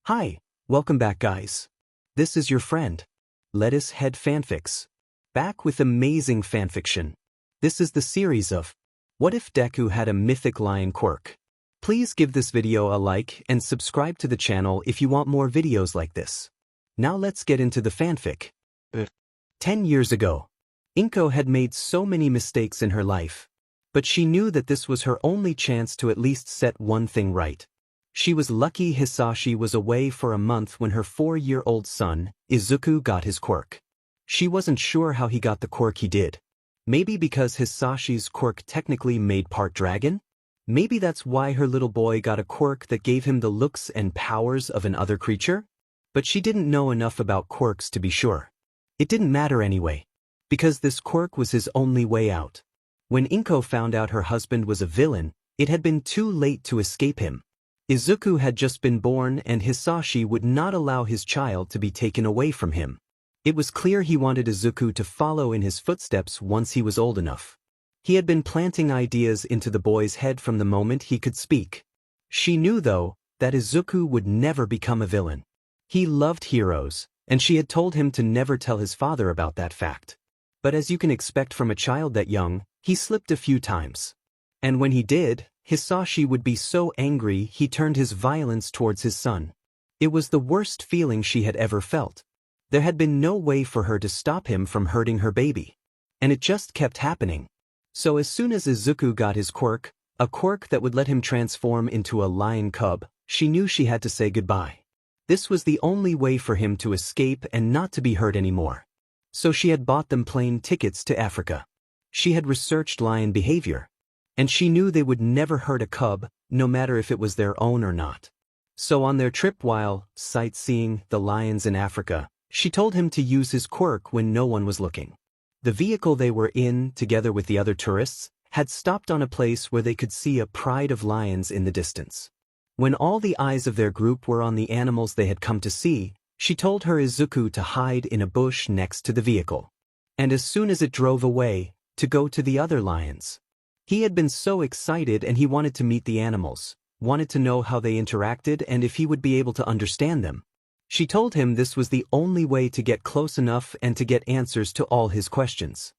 Hi, welcome back guys. This is your friend, Lettuce Head Fanfics. Back with amazing fanfiction. This is the series of What If Deku Had a Mythic Lion Quirk? Please give this video a like and subscribe to the channel if you want more videos like this. Now let's get into the fanfic. 10 years ago, Inko had made so many mistakes in her life, but she knew that this was her only chance to at least set one thing right. She was lucky Hisashi was away for a month when her 4-year-old son, Izuku, got his quirk. She wasn't sure how he got the quirk he did. Maybe because Hisashi's quirk technically made part dragon? Maybe that's why her little boy got a quirk that gave him the looks and powers of an other creature? But she didn't know enough about quirks to be sure. It didn't matter anyway, because this quirk was his only way out. When Inko found out her husband was a villain, it had been too late to escape him. Izuku had just been born and Hisashi would not allow his child to be taken away from him. It was clear he wanted Izuku to follow in his footsteps once he was old enough. He had been planting ideas into the boy's head from the moment he could speak. She knew, though, that Izuku would never become a villain. He loved heroes, and she had told him to never tell his father about that fact. But as you can expect from a child that young, he slipped a few times. And when he did, Hisashi would be so angry he turned his violence towards his son. It was the worst feeling she had ever felt. There had been no way for her to stop him from hurting her baby. And it just kept happening. So as soon as Izuku got his quirk, a quirk that would let him transform into a lion cub, she knew she had to say goodbye. This was the only way for him to escape and not to be hurt anymore. So she had bought them plane tickets to Africa. She had researched lion behavior. And she knew they would never hurt a cub, no matter if it was their own or not. So on their trip while sightseeing the lions in Africa, she told him to use his quirk when no one was looking. The vehicle they were in, together with the other tourists, had stopped on a place where they could see a pride of lions in the distance. When all the eyes of their group were on the animals they had come to see, she told her Izuku to hide in a bush next to the vehicle. And as soon as it drove away, to go to the other lions. He had been so excited and he wanted to meet the animals, wanted to know how they interacted and if he would be able to understand them. She told him this was the only way to get close enough and to get answers to all his questions.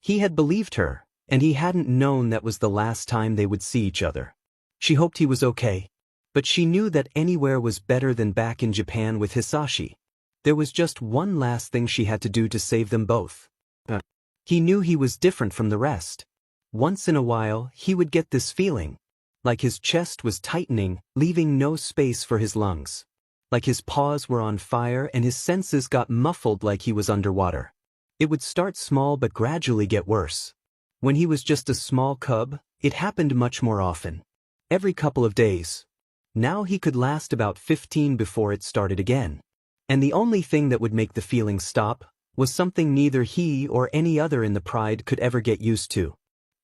He had believed her, and he hadn't known that was the last time they would see each other. She hoped he was okay, but she knew that anywhere was better than back in Japan with Hisashi. There was just one last thing she had to do to save them both. He knew he was different from the rest. Once in a while, he would get this feeling. Like his chest was tightening, leaving no space for his lungs. Like his paws were on fire and his senses got muffled like he was underwater. It would start small but gradually get worse. When he was just a small cub, it happened much more often. Every couple of days. Now he could last about 15 before it started again. And the only thing that would make the feeling stop was something neither he or any other in the pride could ever get used to.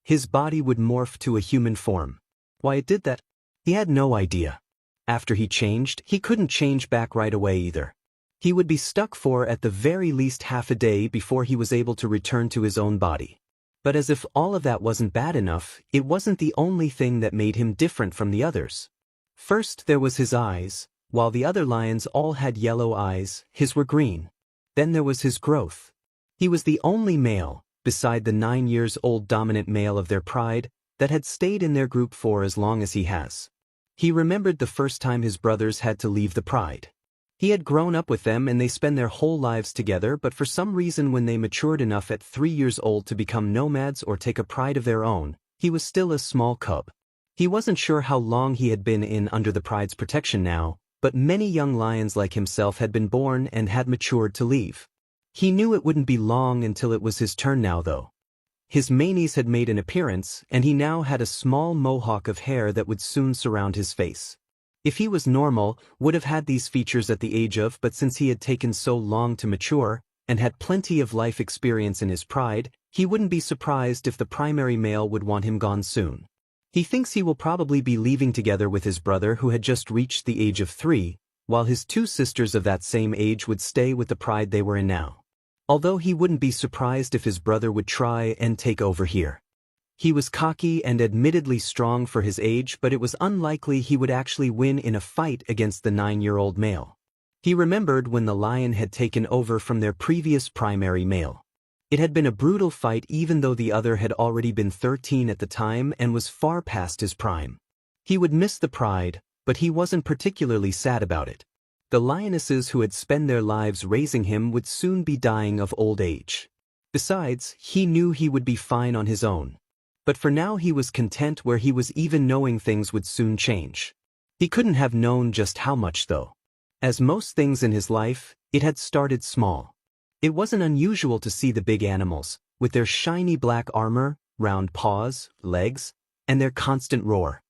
His body would morph to a human form. Why it did that? He had no idea. After he changed, he couldn't change back right away either. He would be stuck for at the very least half a day before he was able to return to his own body. But as if all of that wasn't bad enough, it wasn't the only thing that made him different from the others. First there was his eyes. While the other lions all had yellow eyes, his were green. Then there was his growth. He was the only male, beside the 9-year-old dominant male of their pride, that had stayed in their group for as long as he has. He remembered the first time his brothers had to leave the pride. He had grown up with them and they spent their whole lives together, but for some reason when they matured enough at 3 years old to become nomads or take a pride of their own, he was still a small cub. He wasn't sure how long he had been in under the pride's protection now, but many young lions like himself had been born and had matured to leave. He knew it wouldn't be long until it was his turn now though. His manes had made an appearance and he now had a small mohawk of hair that would soon surround his face. If he was normal, would have had these features at the age of, but since he had taken so long to mature, and had plenty of life experience in his pride, he wouldn't be surprised if the primary male would want him gone soon. He thinks he will probably be leaving together with his brother who had just reached the age of 3, while his 2 sisters of that same age would stay with the pride they were in now. Although he wouldn't be surprised if his brother would try and take over here. He was cocky and admittedly strong for his age, but it was unlikely he would actually win in a fight against the 9-year-old male. He remembered when the lion had taken over from their previous primary male. It had been a brutal fight even though the other had already been 13 at the time and was far past his prime. He would miss the pride, but he wasn't particularly sad about it. The lionesses who had spent their lives raising him would soon be dying of old age. Besides, he knew he would be fine on his own. But for now he was content where he was, even knowing things would soon change. He couldn't have known just how much though. As most things in his life, it had started small. It wasn't unusual to see the big animals, with their shiny black armor, round paws, legs, and their constant roar.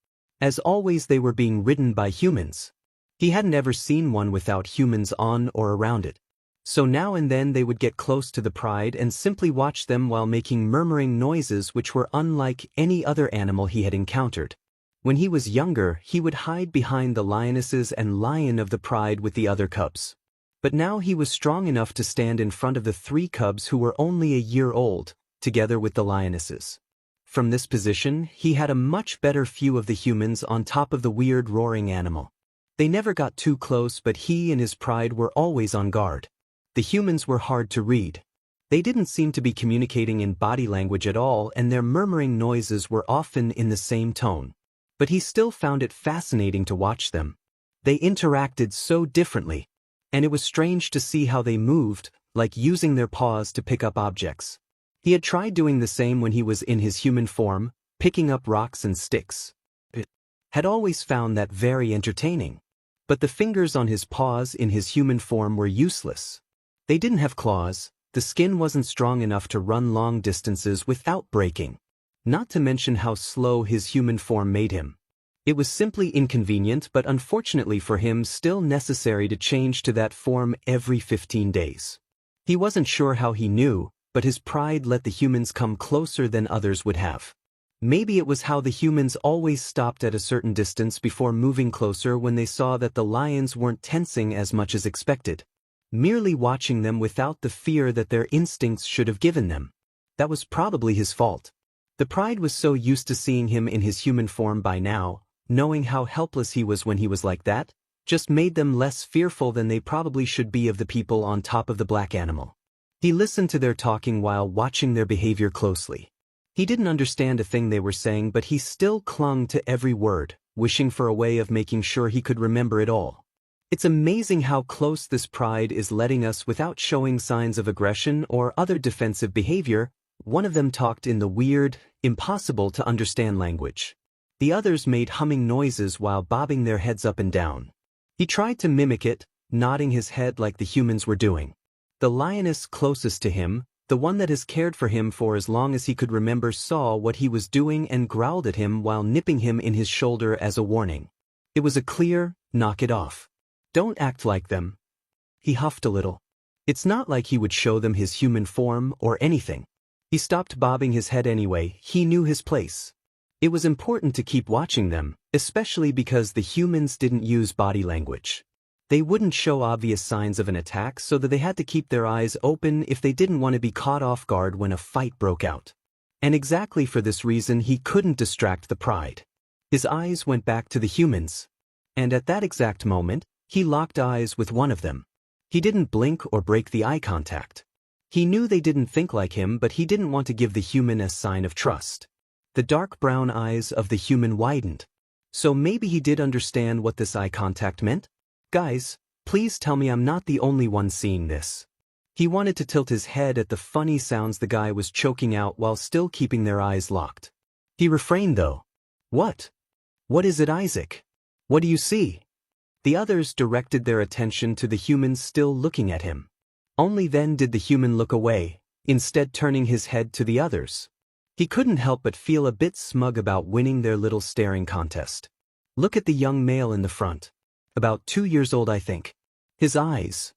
As always, they were being ridden by humans. He hadn't ever seen one without humans on or around it. So now and then they would get close to the pride and simply watch them while making murmuring noises which were unlike any other animal he had encountered. When he was younger, he would hide behind the lionesses and lion of the pride with the other cubs. But now he was strong enough to stand in front of the 3 cubs who were only a year old, together with the lionesses. From this position, he had a much better view of the humans on top of the weird roaring animal. They never got too close, but he and his pride were always on guard. The humans were hard to read. They didn't seem to be communicating in body language at all, and their murmuring noises were often in the same tone. But he still found it fascinating to watch them. They interacted so differently, and it was strange to see how they had like using their paws to pick up objects. He had tried doing the same when he was in his human form, picking up rocks and sticks. Had always found that very entertaining. But the fingers on his paws in his human form were useless. They didn't have claws, the skin wasn't strong enough to run long distances without breaking. Not to mention how slow his human form made him. It was simply inconvenient, but unfortunately for him still necessary to change to that form every 15 days. He wasn't sure how he knew, but his pride let the humans come closer than others would have. Maybe it was how the humans always stopped at a certain distance before moving closer when they saw that the lions weren't tensing as much as expected. Merely watching them without the fear that their instincts should have given them. That was probably his fault. The pride was so used to seeing him in his human form by now, knowing how helpless he was when he was like that, just made them less fearful than they probably should be of the people on top of the black animal. He listened to their talking while watching their behavior closely. He didn't understand a thing they were saying, but he still clung to every word, wishing for a way of making sure he could remember it all. It's amazing how close this pride is letting us without showing signs of aggression or other defensive behavior. One of them talked in the weird, impossible to understand language. The others made humming noises while bobbing their heads up and down. He tried to mimic it, nodding his head like the humans were doing. The lioness closest to him, the one that has cared for him for as long as he could remember, saw what he was doing and growled at him while nipping him in his shoulder as a warning. It was a clear, knock it off. Don't act like them. He huffed a little. It's not like he would show them his human form or anything. He stopped bobbing his head anyway. He knew his place. It was important to keep watching them, especially because the humans didn't use body language. They wouldn't show obvious signs of an attack, so that they had to keep their eyes open if they didn't want to be caught off guard when a fight broke out. And exactly for this reason he couldn't distract the pride. His eyes went back to the humans. And at that exact moment, he locked eyes with one of them. He didn't blink or break the eye contact. He knew they didn't think like him, but he didn't want to give the human a sign of trust. The dark brown eyes of the human widened. So maybe he did understand what this eye contact meant? Guys, please tell me I'm not the only one seeing this. He wanted to tilt his head at the funny sounds the guy was choking out while still keeping their eyes locked. He refrained though. What? What is it, Isaac? What do you see? The others directed their attention to the humans still looking at him. Only then did the human look away, instead turning his head to the others. He couldn't help but feel a bit smug about winning their little staring contest. Look at the young male in the front. About 2 years old, I think. His eyes.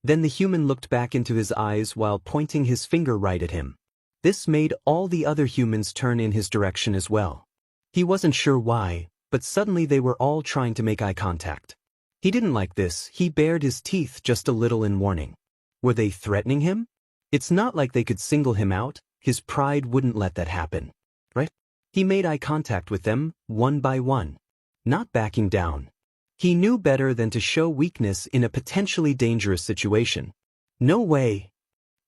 Then the human looked back into his eyes while pointing his finger right at him. This made all the other humans turn in his direction as well. He wasn't sure why, but suddenly they were all trying to make eye contact. He didn't like this. He bared his teeth just a little in warning. Were they threatening him? It's not like they could single him out. His pride wouldn't let that happen. Right? He made eye contact with them, one by one, not backing down. He knew better than to show weakness in a potentially dangerous situation. No way.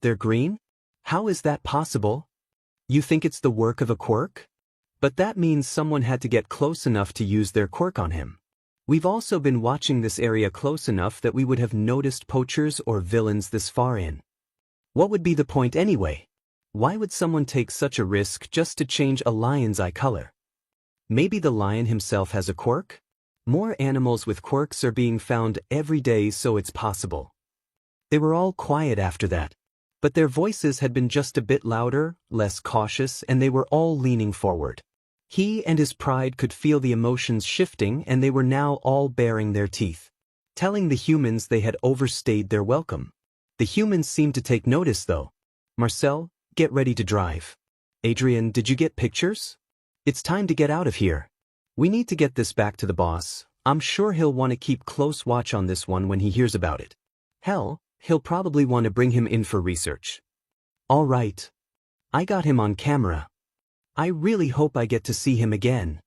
They're green? How is that possible? You think it's the work of a quirk? But that means someone had to get close enough to use their quirk on him. We've also been watching this area close enough that we would have noticed poachers or villains this far in. What would be the point anyway? Why would someone take such a risk just to change a lion's eye color? Maybe the lion himself has a quirk? More animals with quirks are being found every day, so it's possible. They were all quiet after that. But their voices had been just a bit louder, less cautious, and they were all leaning forward. He and his pride could feel the emotions shifting, and they were now all baring their teeth, telling the humans they had overstayed their welcome. The humans seemed to take notice though. Marcel, get ready to drive. Adrian, did you get pictures? It's time to get out of here. We need to get this back to the boss. I'm sure he'll want to keep close watch on this one when he hears about it. Hell, he'll probably want to bring him in for research. All right. I got him on camera. I really hope I get to see him again.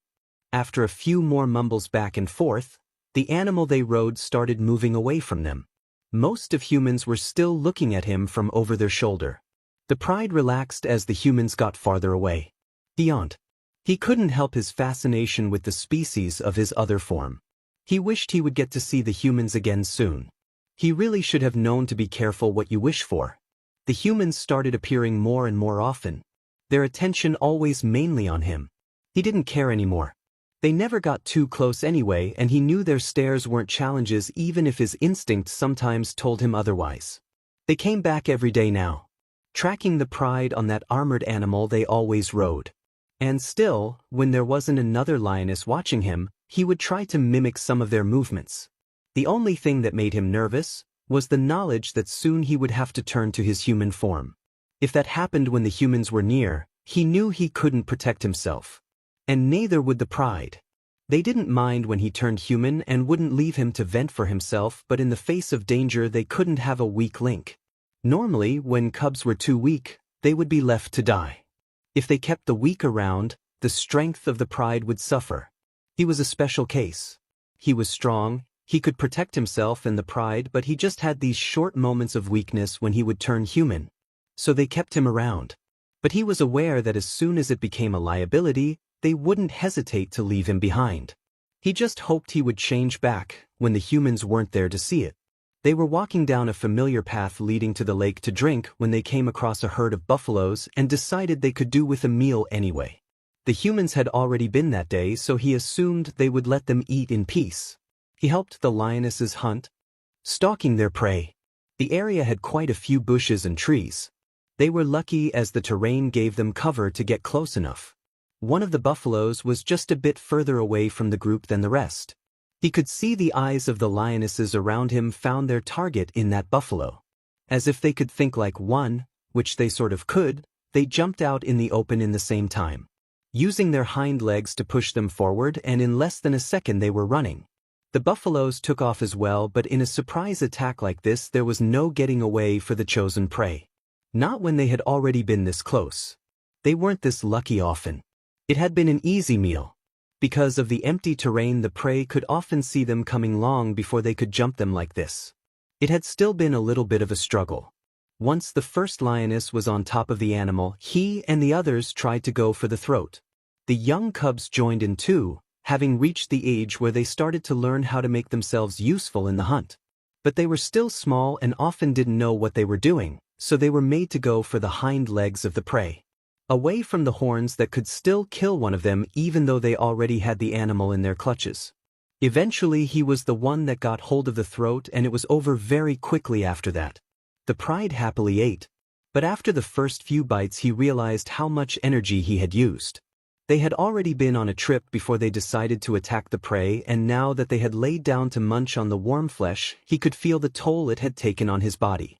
After a few more mumbles back and forth, the animal they rode started moving away from them. Most of humans were still looking at him from over their shoulder. The pride relaxed as the humans got farther away. Beyond. He couldn't help his fascination with the species of his other form. He wished he would get to see the humans again soon. He really should have known to be careful what you wish for. The humans started appearing more and more often, their attention always mainly on him. He didn't care anymore. They never got too close anyway, and he knew their stares weren't challenges even if his instinct sometimes told him otherwise. They came back every day now, tracking the pride on that armored animal they always rode. And still, when there wasn't another lioness watching him, he would try to mimic some of their movements. The only thing that made him nervous was the knowledge that soon he would have to turn to his human form. If that happened when the humans were near, he knew he couldn't protect himself. And neither would the pride. They didn't mind when he turned human and wouldn't leave him to vent for himself, but in the face of danger they couldn't have a weak link. Normally, when cubs were too weak, they would be left to die. If they kept the weak around, the strength of the pride would suffer. He was a special case. He was strong, he could protect himself and the pride, but he just had these short moments of weakness when he would turn human. So they kept him around. But he was aware that as soon as it became a liability, they wouldn't hesitate to leave him behind. He just hoped he would change back when the humans weren't there to see it. They were walking down a familiar path leading to the lake to drink when they came across a herd of buffaloes and decided they could do with a meal anyway. The humans had already been that day, so he assumed they would let them eat in peace. He helped the lionesses hunt, stalking their prey. The area had quite a few bushes and trees. They were lucky as the terrain gave them cover to get close enough. One of the buffaloes was just a bit further away from the group than the rest. He could see the eyes of the lionesses around him found their target in that buffalo. As if they could think like one, which they sort of could, they jumped out in the open in the same time, using their hind legs to push them forward, and in less than a second they were running. The buffaloes took off as well, but in a surprise attack like this there was no getting away for the chosen prey. Not when they had already been this close. They weren't this lucky often. It had been an easy meal. Because of the empty terrain, the prey could often see them coming long before they could jump them like this. It had still been a little bit of a struggle. Once the first lioness was on top of the animal, he and the others tried to go for the throat. The young cubs joined in too, having reached the age where they started to learn how to make themselves useful in the hunt. But they were still small and often didn't know what they were doing, so they were made to go for the hind legs of the prey, away from the horns that could still kill one of them even though they already had the animal in their clutches. Eventually he was the one that got hold of the throat, and it was over very quickly after that. The pride happily ate, but after the first few bites he realized how much energy he had used. They had already been on a trip before they decided to attack the prey, and now that they had laid down to munch on the warm flesh, he could feel the toll it had taken on his body.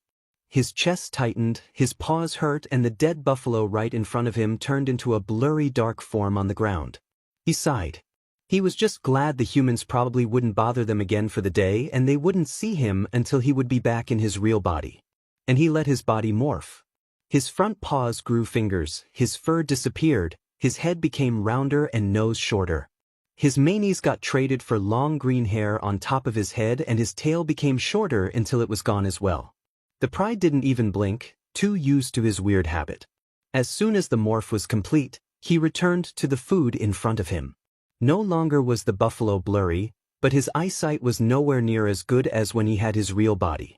His chest tightened, his paws hurt, and the dead buffalo right in front of him turned into a blurry dark form on the ground. He sighed. He was just glad the humans probably wouldn't bother them again for the day, and they wouldn't see him until he would be back in his real body. And he let his body morph. His front paws grew fingers, his fur disappeared, His head became rounder and nose shorter. His manes got traded for long green hair on top of his head, and his tail became shorter until it was gone as well. The pride didn't even blink, too used to his weird habit. As soon as the morph was complete, he returned to the food in front of him. No longer was the buffalo blurry, but his eyesight was nowhere near as good as when he had his real body.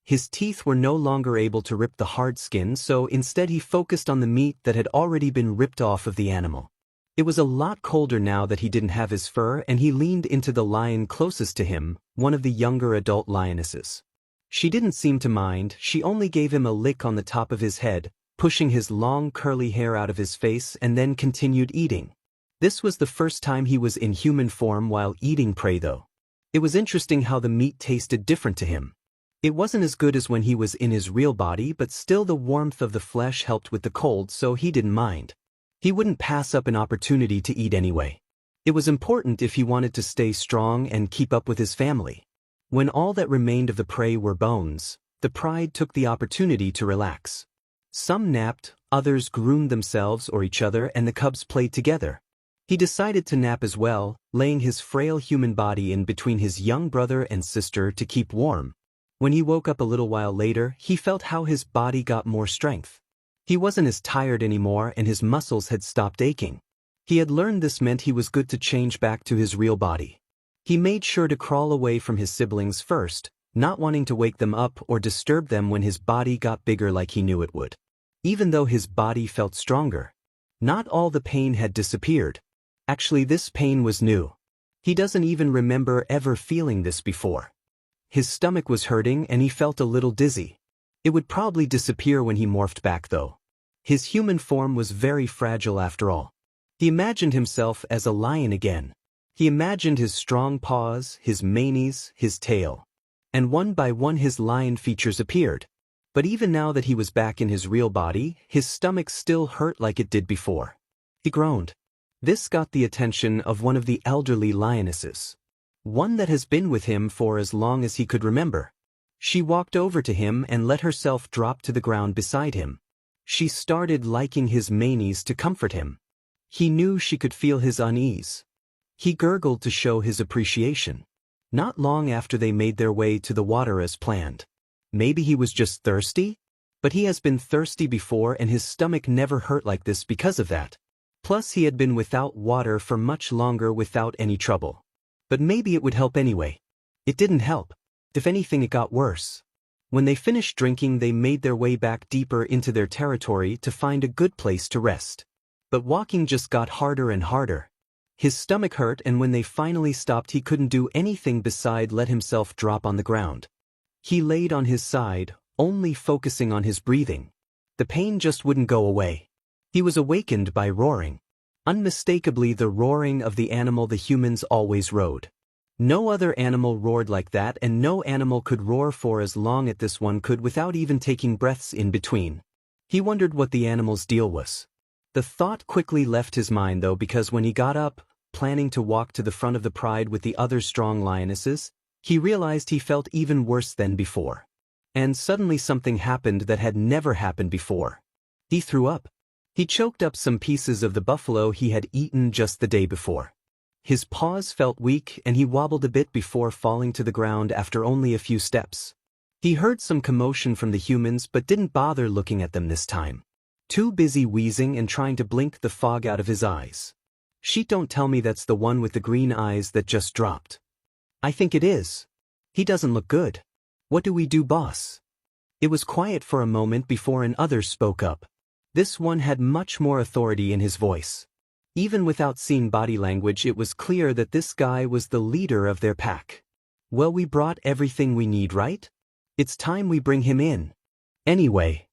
His teeth were no longer able to rip the hard skin, so instead he focused on the meat that had already been ripped off of the animal. It was a lot colder now that he didn't have his fur, and he leaned into the lion closest to him, one of the younger adult lionesses. She didn't seem to mind, she only gave him a lick on the top of his head, pushing his long curly hair out of his face, and then continued eating. This was the first time he was in human form while eating prey though. It was interesting how the meat tasted different to him. It wasn't as good as when he was in his real body, but still the warmth of the flesh helped with the cold, so he didn't mind. He wouldn't pass up an opportunity to eat anyway. It was important if he wanted to stay strong and keep up with his family. When all that remained of the prey were bones, the pride took the opportunity to relax. Some napped, others groomed themselves or each other, and the cubs played together. He decided to nap as well, laying his frail human body in between his young brother and sister to keep warm. When he woke up a little while later, he felt how his body got more strength. He wasn't as tired anymore, and his muscles had stopped aching. He had learned this meant he was good to change back to his real body. He made sure to crawl away from his siblings first, not wanting to wake them up or disturb them when his body got bigger like he knew it would. Even though his body felt stronger, not all the pain had disappeared. Actually, this pain was new. He doesn't even remember ever feeling this before. His stomach was hurting and he felt a little dizzy. It would probably disappear when he morphed back though. His human form was very fragile after all. He imagined himself as a lion again. He imagined his strong paws, his manes, his tail. And one by one his lion features appeared. But even now that he was back in his real body, his stomach still hurt like it did before. He groaned. This got the attention of one of the elderly lionesses. One that has been with him for as long as he could remember. She walked over to him and let herself drop to the ground beside him. She started licking his manes to comfort him. He knew she could feel his unease. He gurgled to show his appreciation. Not long after they made their way to the water as planned. Maybe he was just thirsty? But he has been thirsty before and his stomach never hurt like this because of that. Plus he had been without water for much longer without any trouble. But maybe it would help anyway. It didn't help. If anything, it got worse. When they finished drinking, they made their way back deeper into their territory to find a good place to rest. But walking just got harder and harder. His stomach hurt, and when they finally stopped, he couldn't do anything beside let himself drop on the ground. He laid on his side, only focusing on his breathing. The pain just wouldn't go away. He was awakened by roaring. Unmistakably the roaring of the animal the humans always rode. No other animal roared like that, and no animal could roar for as long as this one could without even taking breaths in between. He wondered what the animal's deal was. The thought quickly left his mind though, because when he got up, planning to walk to the front of the pride with the other strong lionesses, he realized he felt even worse than before. And suddenly something happened that had never happened before. He threw up. He choked up some pieces of the buffalo he had eaten just the day before. His paws felt weak and he wobbled a bit before falling to the ground after only a few steps. He heard some commotion from the humans but didn't bother looking at them this time. Too busy wheezing and trying to blink the fog out of his eyes. Sheet, don't tell me that's the one with the green eyes that just dropped. I think it is. He doesn't look good. What do we do, boss? It was quiet for a moment before another spoke up. This one had much more authority in his voice. Even without seeing body language, it was clear that this guy was the leader of their pack. Well, we brought everything we need, right? It's time we bring him in. Anyway.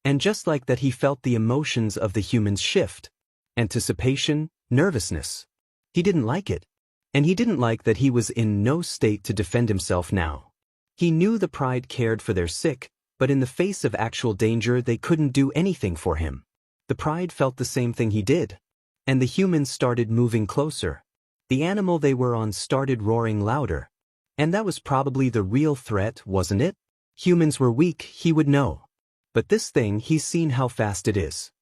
And just like that, he felt the emotions of the humans shift. Anticipation, nervousness. He didn't like it. And he didn't like that he was in no state to defend himself now. He knew the pride cared for their sick, but in the face of actual danger they couldn't do anything for him. The pride felt the same thing he did. And the humans started moving closer. The animal they were on started roaring louder. And that was probably the real threat, wasn't it? Humans were weak, he would know. But this thing, he's seen how fast it is.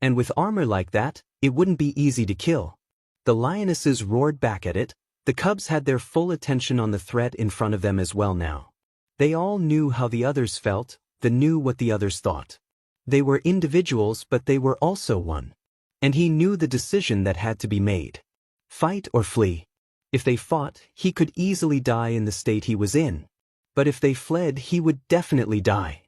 And with armor like that, it wouldn't be easy to kill. The lionesses roared back at it. The cubs had their full attention on the threat in front of them as well now. They all knew how the others felt, they knew what the others thought. They were individuals, but they were also one. And he knew the decision that had to be made. Fight or flee. If they fought, he could easily die in the state he was in. But if they fled, he would definitely die.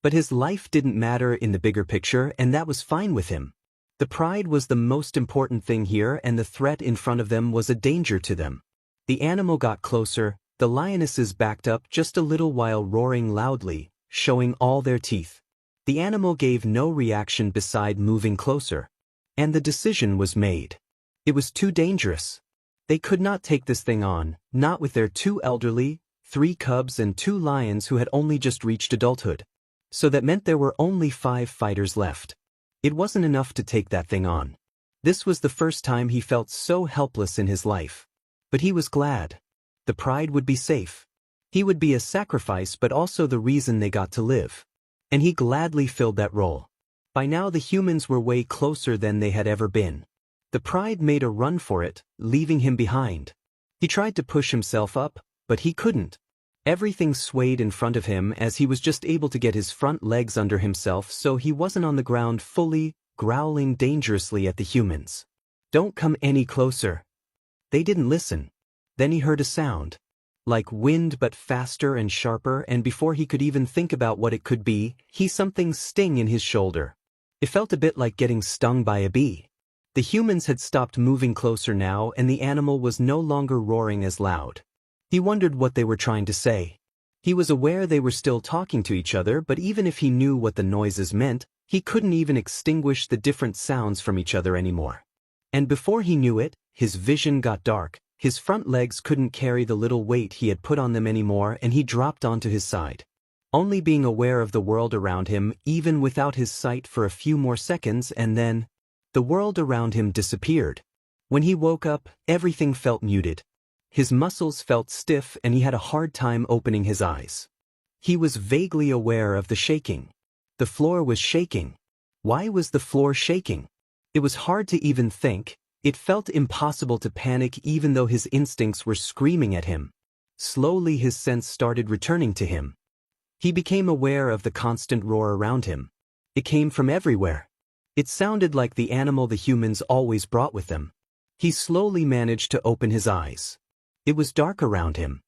But his life didn't matter in the bigger picture, and that was fine with him. The pride was the most important thing here, and the threat in front of them was a danger to them. The animal got closer, the lionesses backed up just a little while roaring loudly, showing all their teeth. The animal gave no reaction beside moving closer. And the decision was made. It was too dangerous. They could not take this thing on, not with their 2 elderly, 3 cubs and 2 lions who had only just reached adulthood. So that meant there were only 5 fighters left. It wasn't enough to take that thing on. This was the first time he felt so helpless in his life. But he was glad. The pride would be safe. He would be a sacrifice, but also the reason they got to live. And he gladly filled that role. By now the humans were way closer than they had ever been. The pride made a run for it, leaving him behind. He tried to push himself up, but he couldn't. Everything swayed in front of him as he was just able to get his front legs under himself so he wasn't on the ground fully, growling dangerously at the humans. "Don't come any closer." They didn't listen. Then he heard a sound. Like wind but faster and sharper, and before he could even think about what it could be, he something sting in his shoulder. It felt a bit like getting stung by a bee. The humans had stopped moving closer now, and the animal was no longer roaring as loud. He wondered what they were trying to say. He was aware they were still talking to each other, but even if he knew what the noises meant, he couldn't even extinguish the different sounds from each other anymore. And before he knew it, his vision got dark, his front legs couldn't carry the little weight he had put on them anymore, and he dropped onto his side. Only being aware of the world around him, even without his sight for a few more seconds, and then the world around him disappeared. When he woke up, everything felt muted. His muscles felt stiff and he had a hard time opening his eyes. He was vaguely aware of the shaking. The floor was shaking. Why was the floor shaking? It was hard to even think. It felt impossible to panic even though his instincts were screaming at him. Slowly his sense started returning to him. He became aware of the constant roar around him. It came from everywhere. It sounded like the animal the humans always brought with them. He slowly managed to open his eyes. It was dark around him.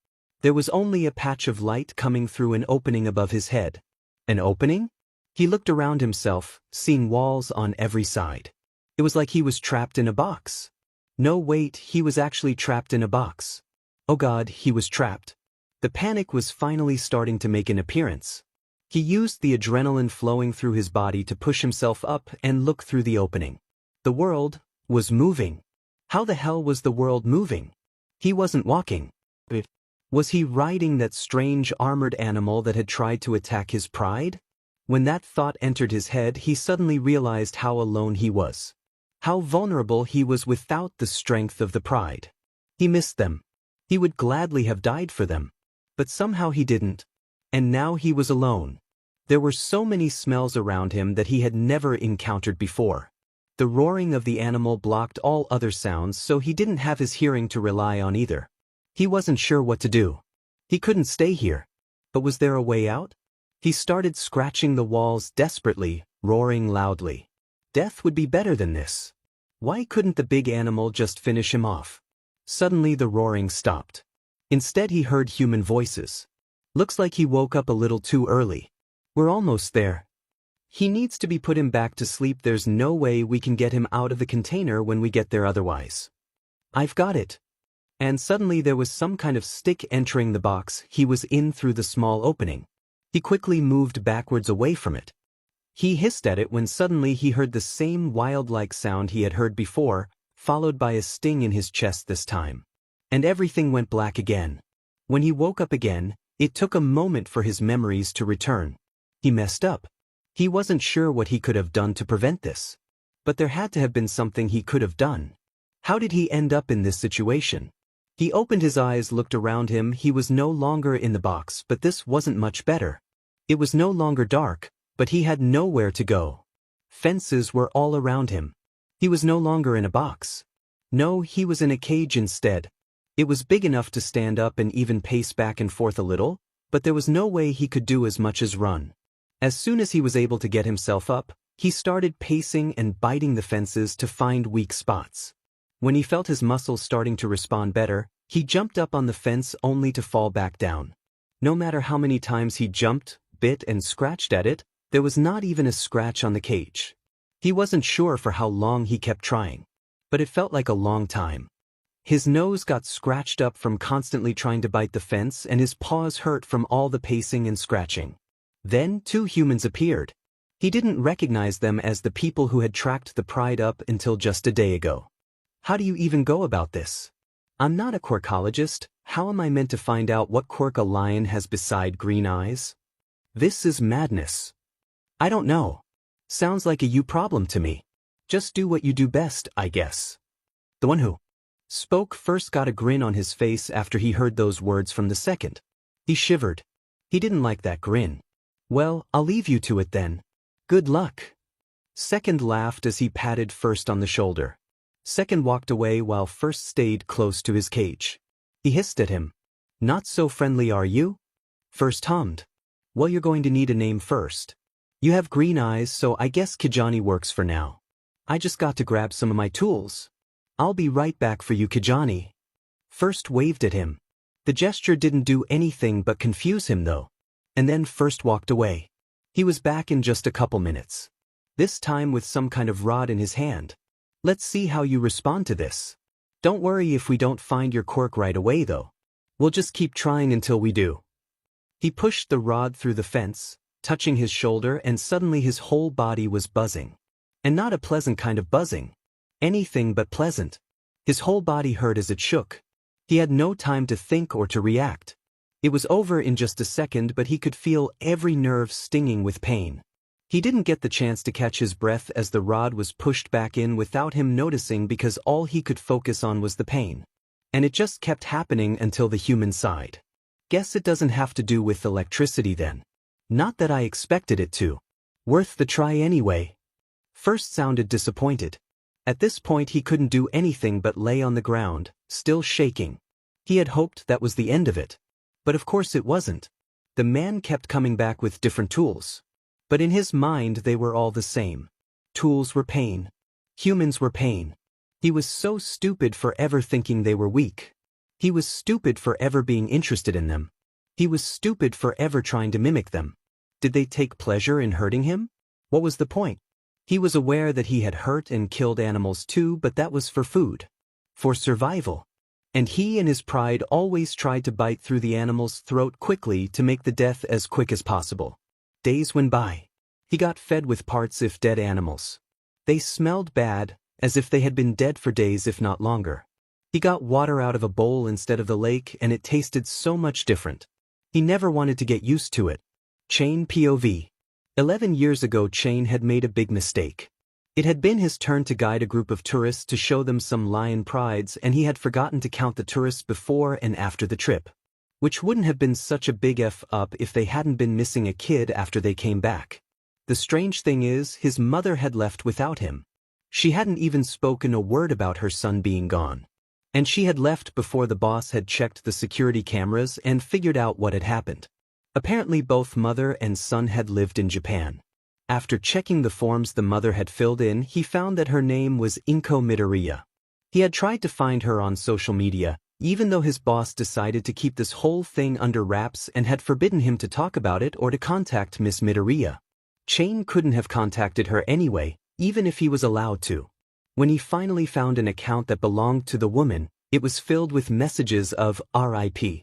There was only a patch of light coming through an opening above his head. An opening? He looked around himself, seeing walls on every side. It was like he was trapped in a box. No, wait, he was actually trapped in a box. Oh God, he was trapped. The panic was finally starting to make an appearance. He used the adrenaline flowing through his body to push himself up and look through the opening. The world was moving. How the hell was the world moving? He wasn't walking. Was he riding that strange armored animal that had tried to attack his pride? When that thought entered his head, he suddenly realized how alone he was. How vulnerable he was without the strength of the pride. He missed them. He would gladly have died for them. But somehow he didn't. And now he was alone. There were so many smells around him that he had never encountered before. The roaring of the animal blocked all other sounds, so he didn't have his hearing to rely on either. He wasn't sure what to do. He couldn't stay here. But was there a way out? He started scratching the walls desperately, roaring loudly. Death would be better than this. Why couldn't the big animal just finish him off? Suddenly the roaring stopped. Instead he heard human voices. Looks like he woke up a little too early. We're almost there. He needs to be put him back to sleep. There's no way we can get him out of the container when we get there otherwise. I've got it. And suddenly there was some kind of stick entering the box he was in through the small opening. He quickly moved backwards away from it. He hissed at it when suddenly he heard the same wild-like sound he had heard before, followed by a sting in his chest this time. And everything went black again. When he woke up again, it took a moment for his memories to return. He messed up. He wasn't sure what he could have done to prevent this. But there had to have been something he could have done. How did he end up in this situation? He opened his eyes, looked around him. He was no longer in the box, but this wasn't much better. It was no longer dark, but he had nowhere to go. Fences were all around him. He was no longer in a box. No, he was in a cage instead. It was big enough to stand up and even pace back and forth a little, but there was no way he could do as much as run. As soon as he was able to get himself up, he started pacing and biting the fences to find weak spots. When he felt his muscles starting to respond better, he jumped up on the fence only to fall back down. No matter how many times he jumped, bit and scratched at it, there was not even a scratch on the cage. He wasn't sure for how long he kept trying, but it felt like a long time. His nose got scratched up from constantly trying to bite the fence and his paws hurt from all the pacing and scratching. Then 2 humans appeared. He didn't recognize them as the people who had tracked the pride up until just a day ago. How do you even go about this? I'm not a quirkologist. How am I meant to find out what quirk a lion has beside green eyes? This is madness. I don't know. Sounds like a you problem to me. Just do what you do best, I guess. The one who spoke first got a grin on his face after he heard those words from the second. He shivered. He didn't like that grin. Well, I'll leave you to it then. Good luck. Second laughed as he patted First on the shoulder. Second walked away while First stayed close to his cage. He hissed at him. Not so friendly, are you? First hummed. Well, you're going to need a name first. You have green eyes, so I guess Kijani works for now. I just got to grab some of my tools. I'll be right back for you, Kijani. First waved at him. The gesture didn't do anything but confuse him though. And then First walked away. He was back in just a couple minutes. This time with some kind of rod in his hand. Let's see how you respond to this. Don't worry if we don't find your quirk right away though. We'll just keep trying until we do. He pushed the rod through the fence, touching his shoulder, and suddenly his whole body was buzzing. And not a pleasant kind of buzzing. Anything but pleasant. His whole body hurt as it shook. He had no time to think or to react. It was over in just a second, but he could feel every nerve stinging with pain. He didn't get the chance to catch his breath as the rod was pushed back in without him noticing, because all he could focus on was the pain. And it just kept happening until the human sighed. Guess it doesn't have to do with electricity then. Not that I expected it to. Worth the try anyway. First sounded disappointed. At this point he couldn't do anything but lay on the ground, still shaking. He had hoped that was the end of it. But of course it wasn't. The man kept coming back with different tools. But in his mind they were all the same. Tools were pain. Humans were pain. He was so stupid for ever thinking they were weak. He was stupid for ever being interested in them. He was stupid for ever trying to mimic them. Did they take pleasure in hurting him? What was the point? He was aware that he had hurt and killed animals too, but that was for food. For survival. And he and his pride always tried to bite through the animal's throat quickly to make the death as quick as possible. Days went by. He got fed with parts if dead animals. They smelled bad, as if they had been dead for days if not longer. He got water out of a bowl instead of the lake, and it tasted so much different. He never wanted to get used to it. Chain POV. 11 years ago Chain had made a big mistake. It had been his turn to guide a group of tourists to show them some lion prides, and he had forgotten to count the tourists before and after the trip. Which wouldn't have been such a big F up if they hadn't been missing a kid after they came back. The strange thing is, his mother had left without him. She hadn't even spoken a word about her son being gone. And she had left before the boss had checked the security cameras and figured out what had happened. Apparently both mother and son had lived in Japan. After checking the forms the mother had filled in, he found that her name was Inko Midoriya. He had tried to find her on social media, even though his boss decided to keep this whole thing under wraps and had forbidden him to talk about it or to contact Miss Midoriya. Chain couldn't have contacted her anyway, even if he was allowed to. When he finally found an account that belonged to the woman, it was filled with messages of RIP.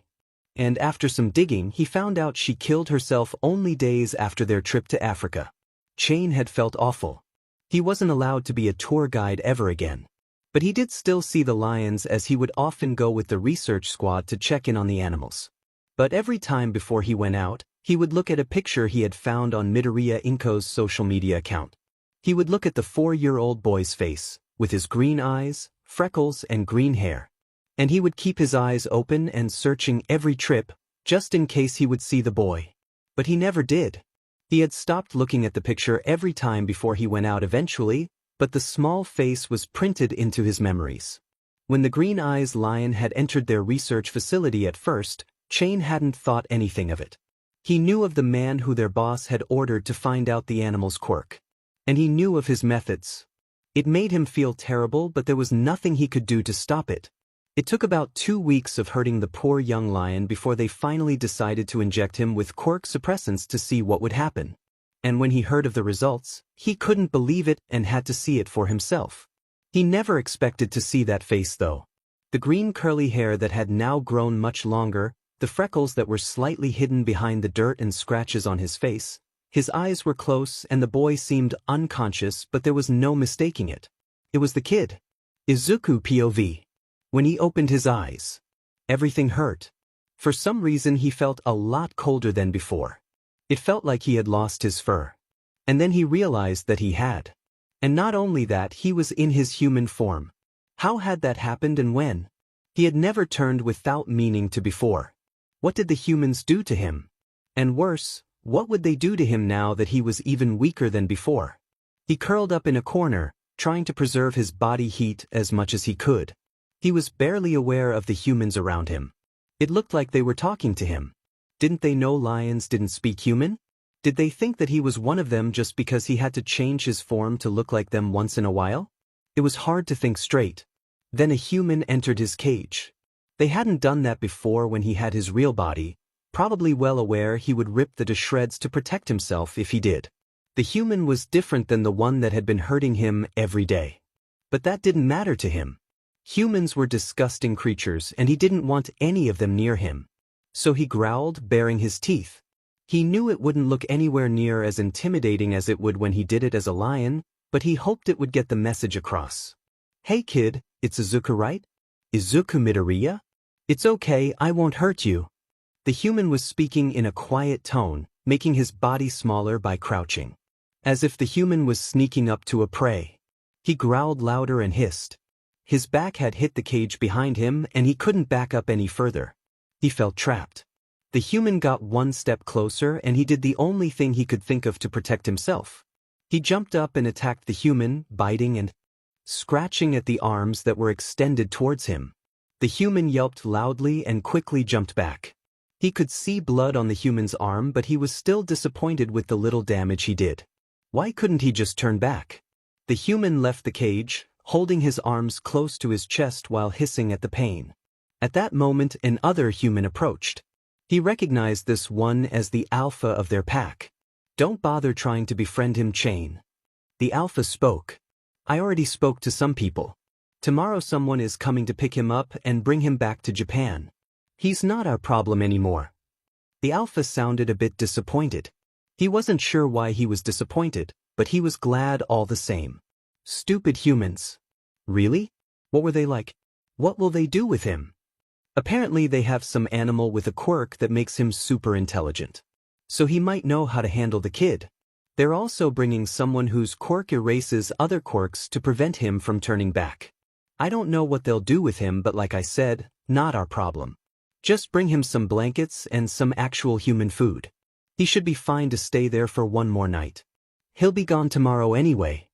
And after some digging, he found out she killed herself only days after their trip to Africa. Chain had felt awful. He wasn't allowed to be a tour guide ever again. But he did still see the lions, as he would often go with the research squad to check in on the animals. But every time before he went out, he would look at a picture he had found on Midoriya Inko's social media account. He would look at the 4-year-old boy's face, with his green eyes, freckles and green hair. And he would keep his eyes open and searching every trip, just in case he would see the boy. But he never did. He had stopped looking at the picture every time before he went out eventually, but the small face was printed into his memories. When the Green Eyes lion had entered their research facility at first, Chain hadn't thought anything of it. He knew of the man who their boss had ordered to find out the animal's quirk. And he knew of his methods. It made him feel terrible, but there was nothing he could do to stop it. It took about 2 weeks of hurting the poor young lion before they finally decided to inject him with quirk suppressants to see what would happen. And when he heard of the results, he couldn't believe it and had to see it for himself. He never expected to see that face though. The green curly hair that had now grown much longer, the freckles that were slightly hidden behind the dirt and scratches on his face. His eyes were close and the boy seemed unconscious, but there was no mistaking it. It was the kid. Izuku POV. When he opened his eyes, everything hurt. For some reason he felt a lot colder than before. It felt like he had lost his fur. And then he realized that he had. And not only that, he was in his human form. How had that happened and when? He had never turned without meaning to before. What did the humans do to him? And worse, what would they do to him now that he was even weaker than before? He curled up in a corner, trying to preserve his body heat as much as he could. He was barely aware of the humans around him. It looked like they were talking to him. Didn't they know lions didn't speak human? Did they think that he was one of them just because he had to change his form to look like them once in a while? It was hard to think straight. Then a human entered his cage. They hadn't done that before when he had his real body, probably well aware he would rip them to shreds to protect himself if he did. The human was different than the one that had been hurting him every day. But that didn't matter to him. Humans were disgusting creatures and he didn't want any of them near him. So he growled, baring his teeth. He knew it wouldn't look anywhere near as intimidating as it would when he did it as a lion, but he hoped it would get the message across. Hey kid, it's Izuku, right? Izuku Midoriya? It's okay, I won't hurt you. The human was speaking in a quiet tone, making his body smaller by crouching. As if the human was sneaking up to a prey. He growled louder and hissed. His back had hit the cage behind him and he couldn't back up any further. He felt trapped. The human got one step closer and he did the only thing he could think of to protect himself. He jumped up and attacked the human, biting and scratching at the arms that were extended towards him. The human yelped loudly and quickly jumped back. He could see blood on the human's arm, but he was still disappointed with the little damage he did. Why couldn't he just turn back? The human left the cage, holding his arms close to his chest while hissing at the pain. At that moment, another human approached. He recognized this one as the alpha of their pack. Don't bother trying to befriend him, Chain. The alpha spoke. I already spoke to some people. Tomorrow someone is coming to pick him up and bring him back to Japan. He's not our problem anymore. The alpha sounded a bit disappointed. He wasn't sure why he was disappointed, but he was glad all the same. Stupid humans. Really? What were they like? What will they do with him? Apparently they have some animal with a quirk that makes him super intelligent. So he might know how to handle the kid. They're also bringing someone whose quirk erases other quirks to prevent him from turning back. I don't know what they'll do with him, but like I said, not our problem. Just bring him some blankets and some actual human food. He should be fine to stay there for one more night. He'll be gone tomorrow anyway.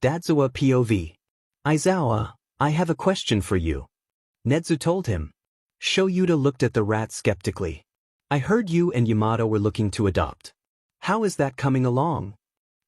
Dadzawa POV. Aizawa, I have a question for you. Nedzu told him. Shoyuta looked at the rat skeptically. I heard you and Yamato were looking to adopt. How is that coming along?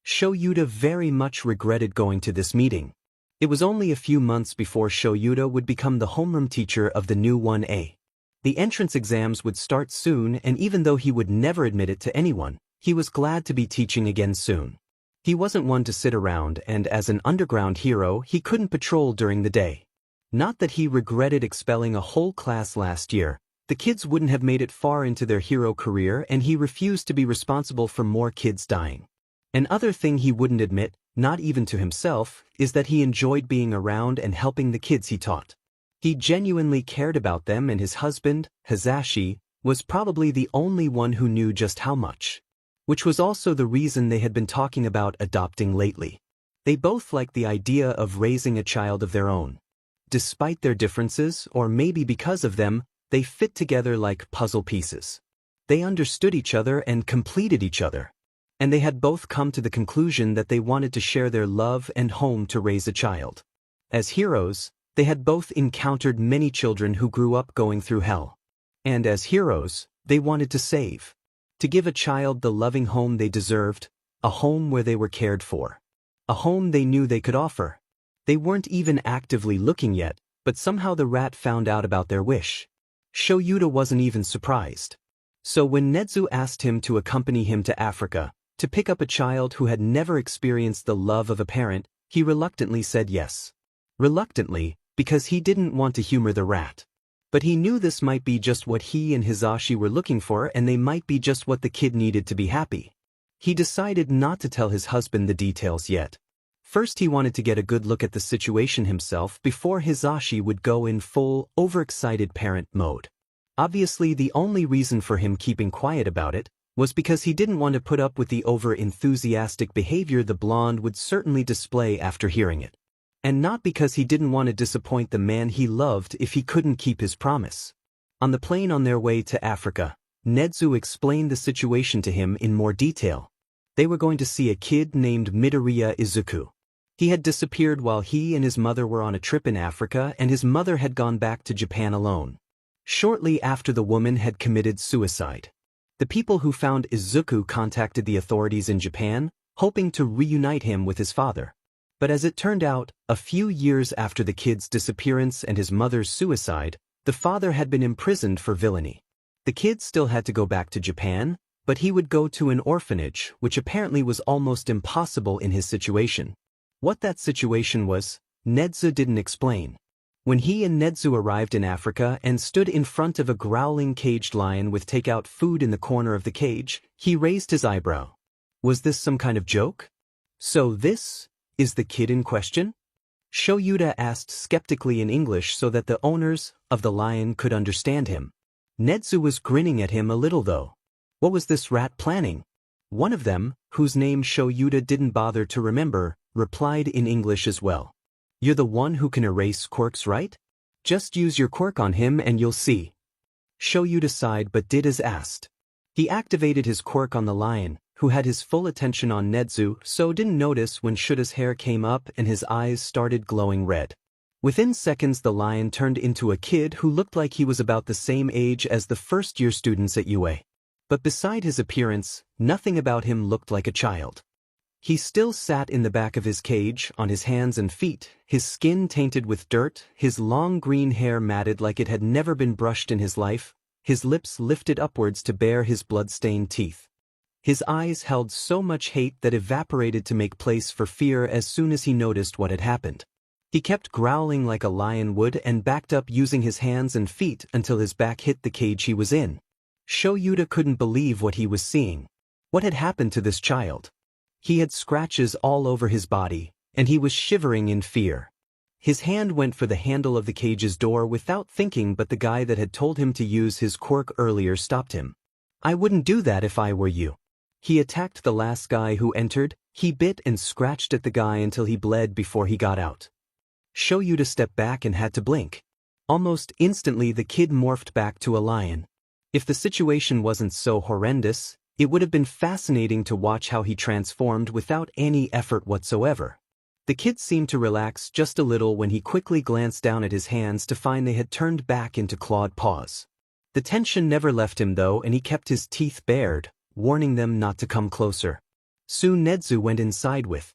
Shoyuta very much regretted going to this meeting. It was only a few months before Shoyuta would become the homeroom teacher of the new 1A. The entrance exams would start soon, and even though he would never admit it to anyone, he was glad to be teaching again soon. He wasn't one to sit around, and as an underground hero, he couldn't patrol during the day. Not that he regretted expelling a whole class last year. The kids wouldn't have made it far into their hero career, and he refused to be responsible for more kids dying. Another thing he wouldn't admit, not even to himself, is that he enjoyed being around and helping the kids he taught. He genuinely cared about them, and his husband, Hazashi, was probably the only one who knew just how much. Which was also the reason they had been talking about adopting lately. They both liked the idea of raising a child of their own. Despite their differences, or maybe because of them, they fit together like puzzle pieces. They understood each other and completed each other. and they had both come to the conclusion that they wanted to share their love and home to raise a child. As heroes, they had both encountered many children who grew up going through hell. And as heroes, they wanted to save. To give a child the loving home they deserved, a home where they were cared for. A home they knew they could offer. They weren't even actively looking yet, but somehow the rat found out about their wish. Shoyuta wasn't even surprised. So when Nezu asked him to accompany him to Africa, to pick up a child who had never experienced the love of a parent, he reluctantly said yes. Reluctantly, because he didn't want to humor the rat. But he knew this might be just what he and Hizashi were looking for, and they might be just what the kid needed to be happy. He decided not to tell his husband the details yet. First he wanted to get a good look at the situation himself before Hizashi would go in full, overexcited parent mode. Obviously the only reason for him keeping quiet about it was because he didn't want to put up with the over-enthusiastic behavior the blonde would certainly display after hearing it. And not because he didn't want to disappoint the man he loved if he couldn't keep his promise. On the plane on their way to Africa, Nezu explained the situation to him in more detail. They were going to see a kid named Midoriya Izuku. He had disappeared while he and his mother were on a trip in Africa, and his mother had gone back to Japan alone. Shortly after the woman had committed suicide. The people who found Izuku contacted the authorities in Japan, hoping to reunite him with his father. But as it turned out, a few years after the kid's disappearance and his mother's suicide, the father had been imprisoned for villainy. The kid still had to go back to Japan, but he would go to an orphanage, which apparently was almost impossible in his situation. What that situation was, Nezu didn't explain. When he and Nezu arrived in Africa and stood in front of a growling caged lion with takeout food in the corner of the cage, he raised his eyebrow. Was this some kind of joke? So this is the kid in question? Shoyuta asked skeptically in English so that the owners of the lion could understand him. Nezu was grinning at him a little though. What was this rat planning? One of them, whose name Shoyuta didn't bother to remember, replied in English as well. You're the one who can erase quirks, right? Just use your quirk on him and you'll see. Shoyuta sighed but did as asked. He activated his quirk on the lion, who had his full attention on Nezu, so didn't notice when Shuta's hair came up and his eyes started glowing red. Within seconds the lion turned into a kid who looked like he was about the same age as the first-year students at UA. But beside his appearance, nothing about him looked like a child. He still sat in the back of his cage, on his hands and feet, his skin tainted with dirt, his long green hair matted like it had never been brushed in his life, his lips lifted upwards to bare his blood-stained teeth. His eyes held so much hate that evaporated to make place for fear as soon as he noticed what had happened. He kept growling like a lion would and backed up using his hands and feet until his back hit the cage he was in. Shoyuta couldn't believe what he was seeing. What had happened to this child? He had scratches all over his body, and he was shivering in fear. His hand went for the handle of the cage's door without thinking, but the guy that had told him to use his quirk earlier stopped him. I wouldn't do that if I were you. He attacked the last guy who entered. He bit and scratched at the guy until he bled before he got out. Shoyuta stepped back and had to blink. Almost instantly the kid morphed back to a lion. If the situation wasn't so horrendous, it would have been fascinating to watch how he transformed without any effort whatsoever. The kid seemed to relax just a little when he quickly glanced down at his hands to find they had turned back into clawed paws. The tension never left him though, and he kept his teeth bared, warning them not to come closer. Soon Nezu went inside with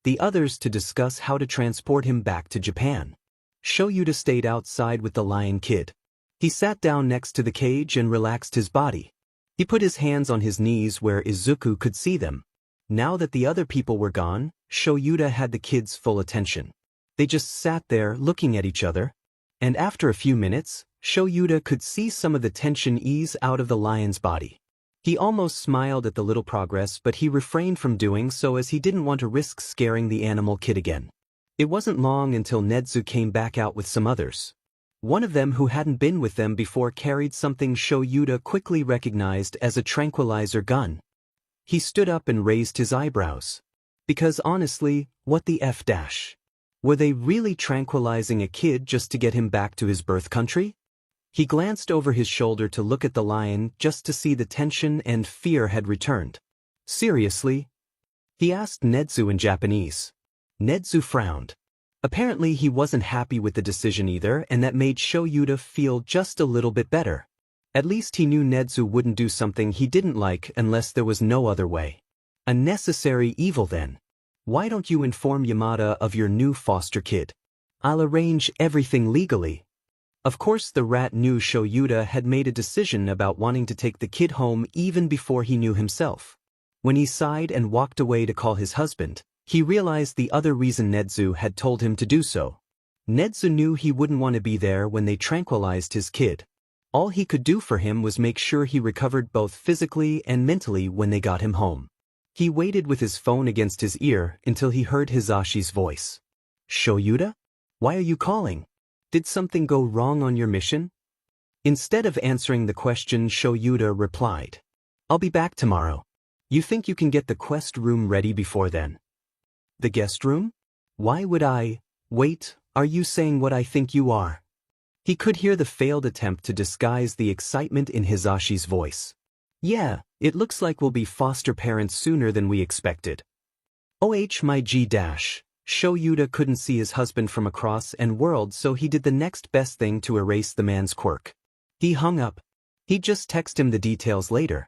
the others to discuss how to transport him back to Japan. Shoyuta stayed outside with the lion kid. He sat down next to the cage and relaxed his body. He put his hands on his knees where Izuku could see them. Now that the other people were gone, Shoyuta had the kid's full attention. They just sat there looking at each other. And after a few minutes, Shoyuta could see some of the tension ease out of the lion's body. He almost smiled at the little progress, but he refrained from doing so as he didn't want to risk scaring the animal kid again. It wasn't long until Nezu came back out with some others. One of them who hadn't been with them before carried something Shoyuta quickly recognized as a tranquilizer gun. He stood up and raised his eyebrows. Because honestly, what the F dash? Were they really tranquilizing a kid just to get him back to his birth country? He glanced over his shoulder to look at the lion just to see the tension and fear had returned. Seriously? He asked Nedzu in Japanese. Nedzu frowned. Apparently he wasn't happy with the decision either, and that made Shoyuta feel just a little bit better. At least he knew Nedzu wouldn't do something he didn't like unless there was no other way. A necessary evil then. Why don't you inform Yamada of your new foster kid? I'll arrange everything legally. Of course the rat knew Shoyuta had made a decision about wanting to take the kid home even before he knew himself. When he sighed and walked away to call his husband, he realized the other reason Nedzu had told him to do so. Nedzu knew he wouldn't want to be there when they tranquilized his kid. All he could do for him was make sure he recovered both physically and mentally when they got him home. He waited with his phone against his ear until he heard Hisashi's voice. Shoyuta? Why are you calling? Did something go wrong on your mission? Instead of answering the question, Shoyuta replied. I'll be back tomorrow. You think you can get the quest room ready before then? The guest room? Why would I? Wait, are you saying what I think you are? He could hear the failed attempt to disguise the excitement in Hisashi's voice. Yeah, it looks like we'll be foster parents sooner than we expected. My G dash. Shoyuta couldn't see his husband from across the world, so he did the next best thing to erase the man's quirk. He hung up. He'd just text him the details later.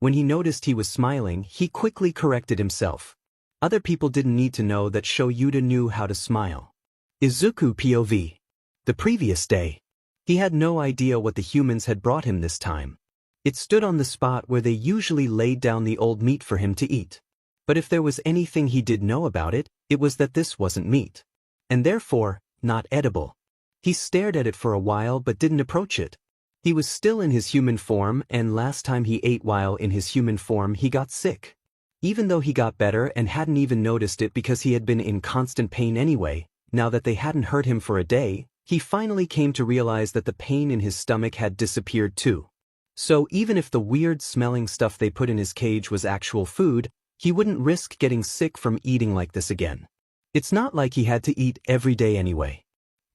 When he noticed he was smiling, he quickly corrected himself. Other people didn't need to know that Shoyuta knew how to smile. Izuku POV. The previous day. He had no idea what the humans had brought him this time. It stood on the spot where they usually laid down the old meat for him to eat. But if there was anything he did know about it, it was that this wasn't meat. And therefore, not edible. He stared at it for a while but didn't approach it. He was still in his human form, and last time he ate while in his human form he got sick. Even though he got better and hadn't even noticed it because he had been in constant pain anyway, now that they hadn't hurt him for a day, he finally came to realize that the pain in his stomach had disappeared too. So even if the weird-smelling stuff they put in his cage was actual food, he wouldn't risk getting sick from eating like this again. It's not like he had to eat every day anyway.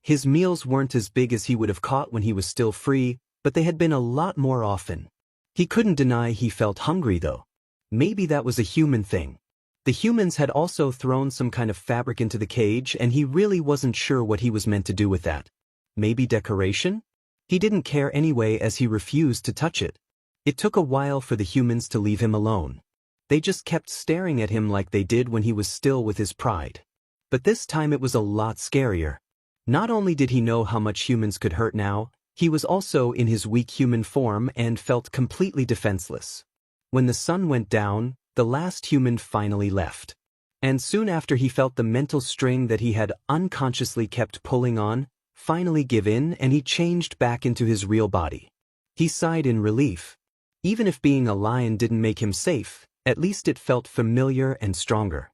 His meals weren't as big as he would have caught when he was still free, but they had been a lot more often. He couldn't deny he felt hungry though. Maybe that was a human thing. The humans had also thrown some kind of fabric into the cage, and he really wasn't sure what he was meant to do with that. Maybe decoration? He didn't care anyway, as he refused to touch it. It took a while for the humans to leave him alone. They just kept staring at him like they did when he was still with his pride. But this time it was a lot scarier. Not only did he know how much humans could hurt now, he was also in his weak human form and felt completely defenseless. When the sun went down, the last human finally left. And soon after, he felt the mental string that he had unconsciously kept pulling on finally give in, and he changed back into his real body. He sighed in relief. Even if being a lion didn't make him safe, at least it felt familiar and stronger.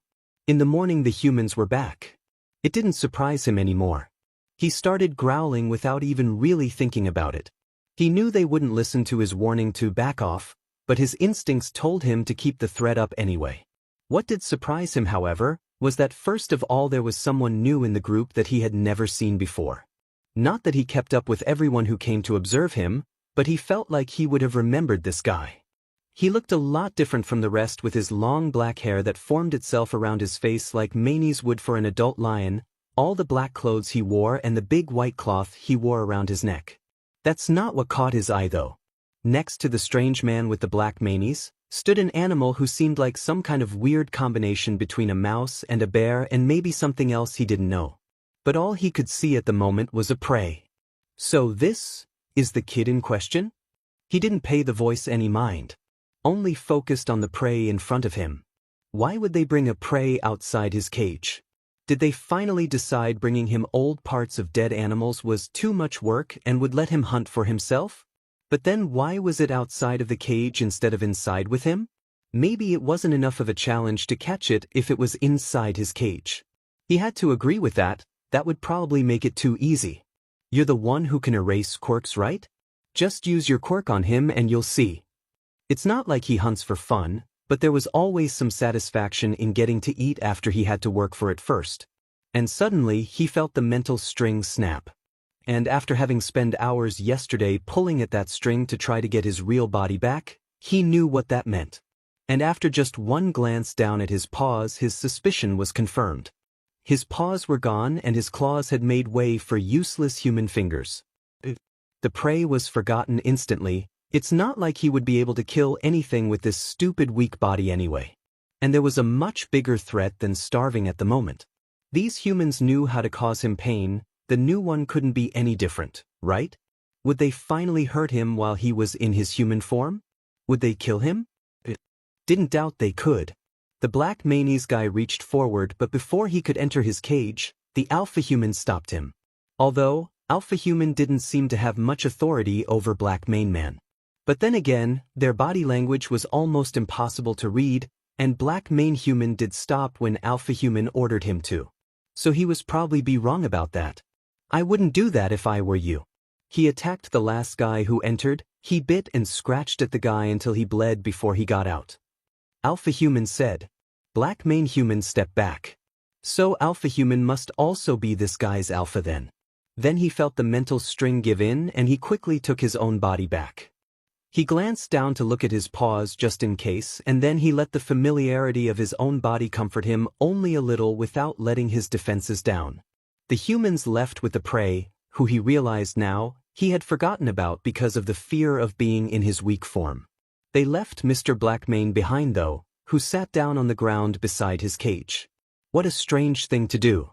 In the morning the humans were back. It didn't surprise him anymore. He started growling without even really thinking about it. He knew they wouldn't listen to his warning to back off, but his instincts told him to keep the threat up anyway. What did surprise him, however, was that first of all there was someone new in the group that he had never seen before. Not that he kept up with everyone who came to observe him, but he felt like he would have remembered this guy. He looked a lot different from the rest, with his long black hair that formed itself around his face like manes would for an adult lion, all the black clothes he wore, and the big white cloth he wore around his neck. That's not what caught his eye though. Next to the strange man with the black manes, stood an animal who seemed like some kind of weird combination between a mouse and a bear, and maybe something else he didn't know. But all he could see at the moment was a prey. So this is the kid in question? He didn't pay the voice any mind. Only focused on the prey in front of him. Why would they bring a prey outside his cage? Did they finally decide bringing him old parts of dead animals was too much work and would let him hunt for himself? But then why was it outside of the cage instead of inside with him? Maybe it wasn't enough of a challenge to catch it if it was inside his cage. He had to agree with that. That would probably make it too easy. You're the one who can erase quirks, right? Just use your quirk on him and you'll see. It's not like he hunts for fun, but there was always some satisfaction in getting to eat after he had to work for it first. And suddenly he felt the mental string snap. And after having spent hours yesterday pulling at that string to try to get his real body back, he knew what that meant. And after just one glance down at his paws, his suspicion was confirmed. His paws were gone and his claws had made way for useless human fingers. The prey was forgotten instantly. It's not like he would be able to kill anything with this stupid weak body anyway. And there was a much bigger threat than starving at the moment. These humans knew how to cause him pain. The new one couldn't be any different, right? Would they finally hurt him while he was in his human form? Would they kill him? Didn't doubt they could. The black mayonnaise guy reached forward, but before he could enter his cage, the alpha human stopped him. Although, alpha human didn't seem to have much authority over black main man. But then again, their body language was almost impossible to read, and black main human did stop when alpha human ordered him to. So he was probably be wrong about that. I wouldn't do that if I were you. He attacked the last guy who entered. He bit and scratched at the guy until he bled before he got out. Alpha human said. Black main human stepped back. So alpha human must also be this guy's alpha then. Then he felt the mental string give in and he quickly took his own body back. He glanced down to look at his paws just in case, and then he let the familiarity of his own body comfort him only a little without letting his defenses down. The humans left with the prey, who he realized now he had forgotten about because of the fear of being in his weak form. They left Mr. Blackmane behind though, who sat down on the ground beside his cage. What a strange thing to do.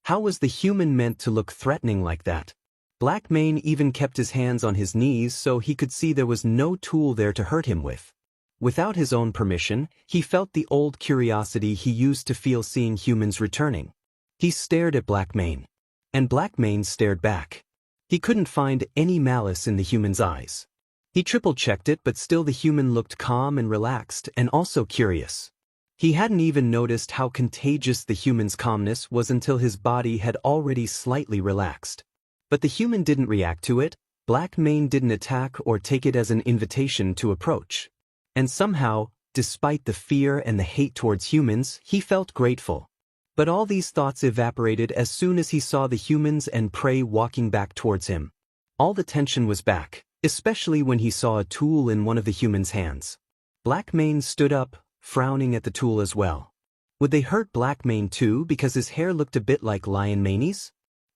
How was the human meant to look threatening like that? Blackmane even kept his hands on his knees so he could see there was no tool there to hurt him with. Without his own permission, he felt the old curiosity he used to feel seeing humans returning. He stared at Blackmane. And Blackmane stared back. He couldn't find any malice in the human's eyes. He triple-checked it, but still the human looked calm and relaxed and also curious. He hadn't even noticed how contagious the human's calmness was until his body had already slightly relaxed. But the human didn't react to it. Blackmane didn't attack or take it as an invitation to approach. And somehow, despite the fear and the hate towards humans, he felt grateful. But all these thoughts evaporated as soon as he saw the humans and prey walking back towards him. All the tension was back, especially when he saw a tool in one of the humans' hands. Blackmane stood up, frowning at the tool as well. Would they hurt Blackmane too because his hair looked a bit like lion mane's?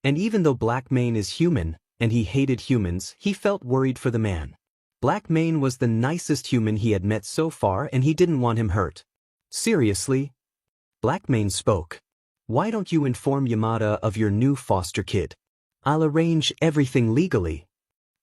And even though Blackmane is human, and he hated humans, he felt worried for the man. Blackmane was the nicest human he had met so far and he didn't want him hurt. Seriously? Blackmane spoke. Why don't you inform Yamada of your new foster kid? I'll arrange everything legally.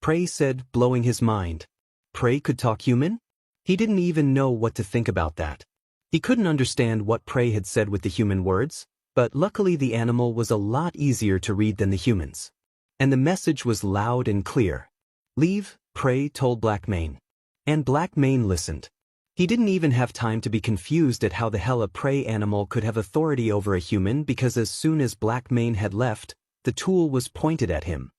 Prey said, blowing his mind. Prey could talk human? He didn't even know what to think about that. He couldn't understand what Prey had said with the human words, but luckily the animal was a lot easier to read than the humans. And the message was loud and clear. Leave, Prey told Blackmane. And Blackmane listened. He didn't even have time to be confused at how the hell a prey animal could have authority over a human because as soon as Blackmane had left, the tool was pointed at him.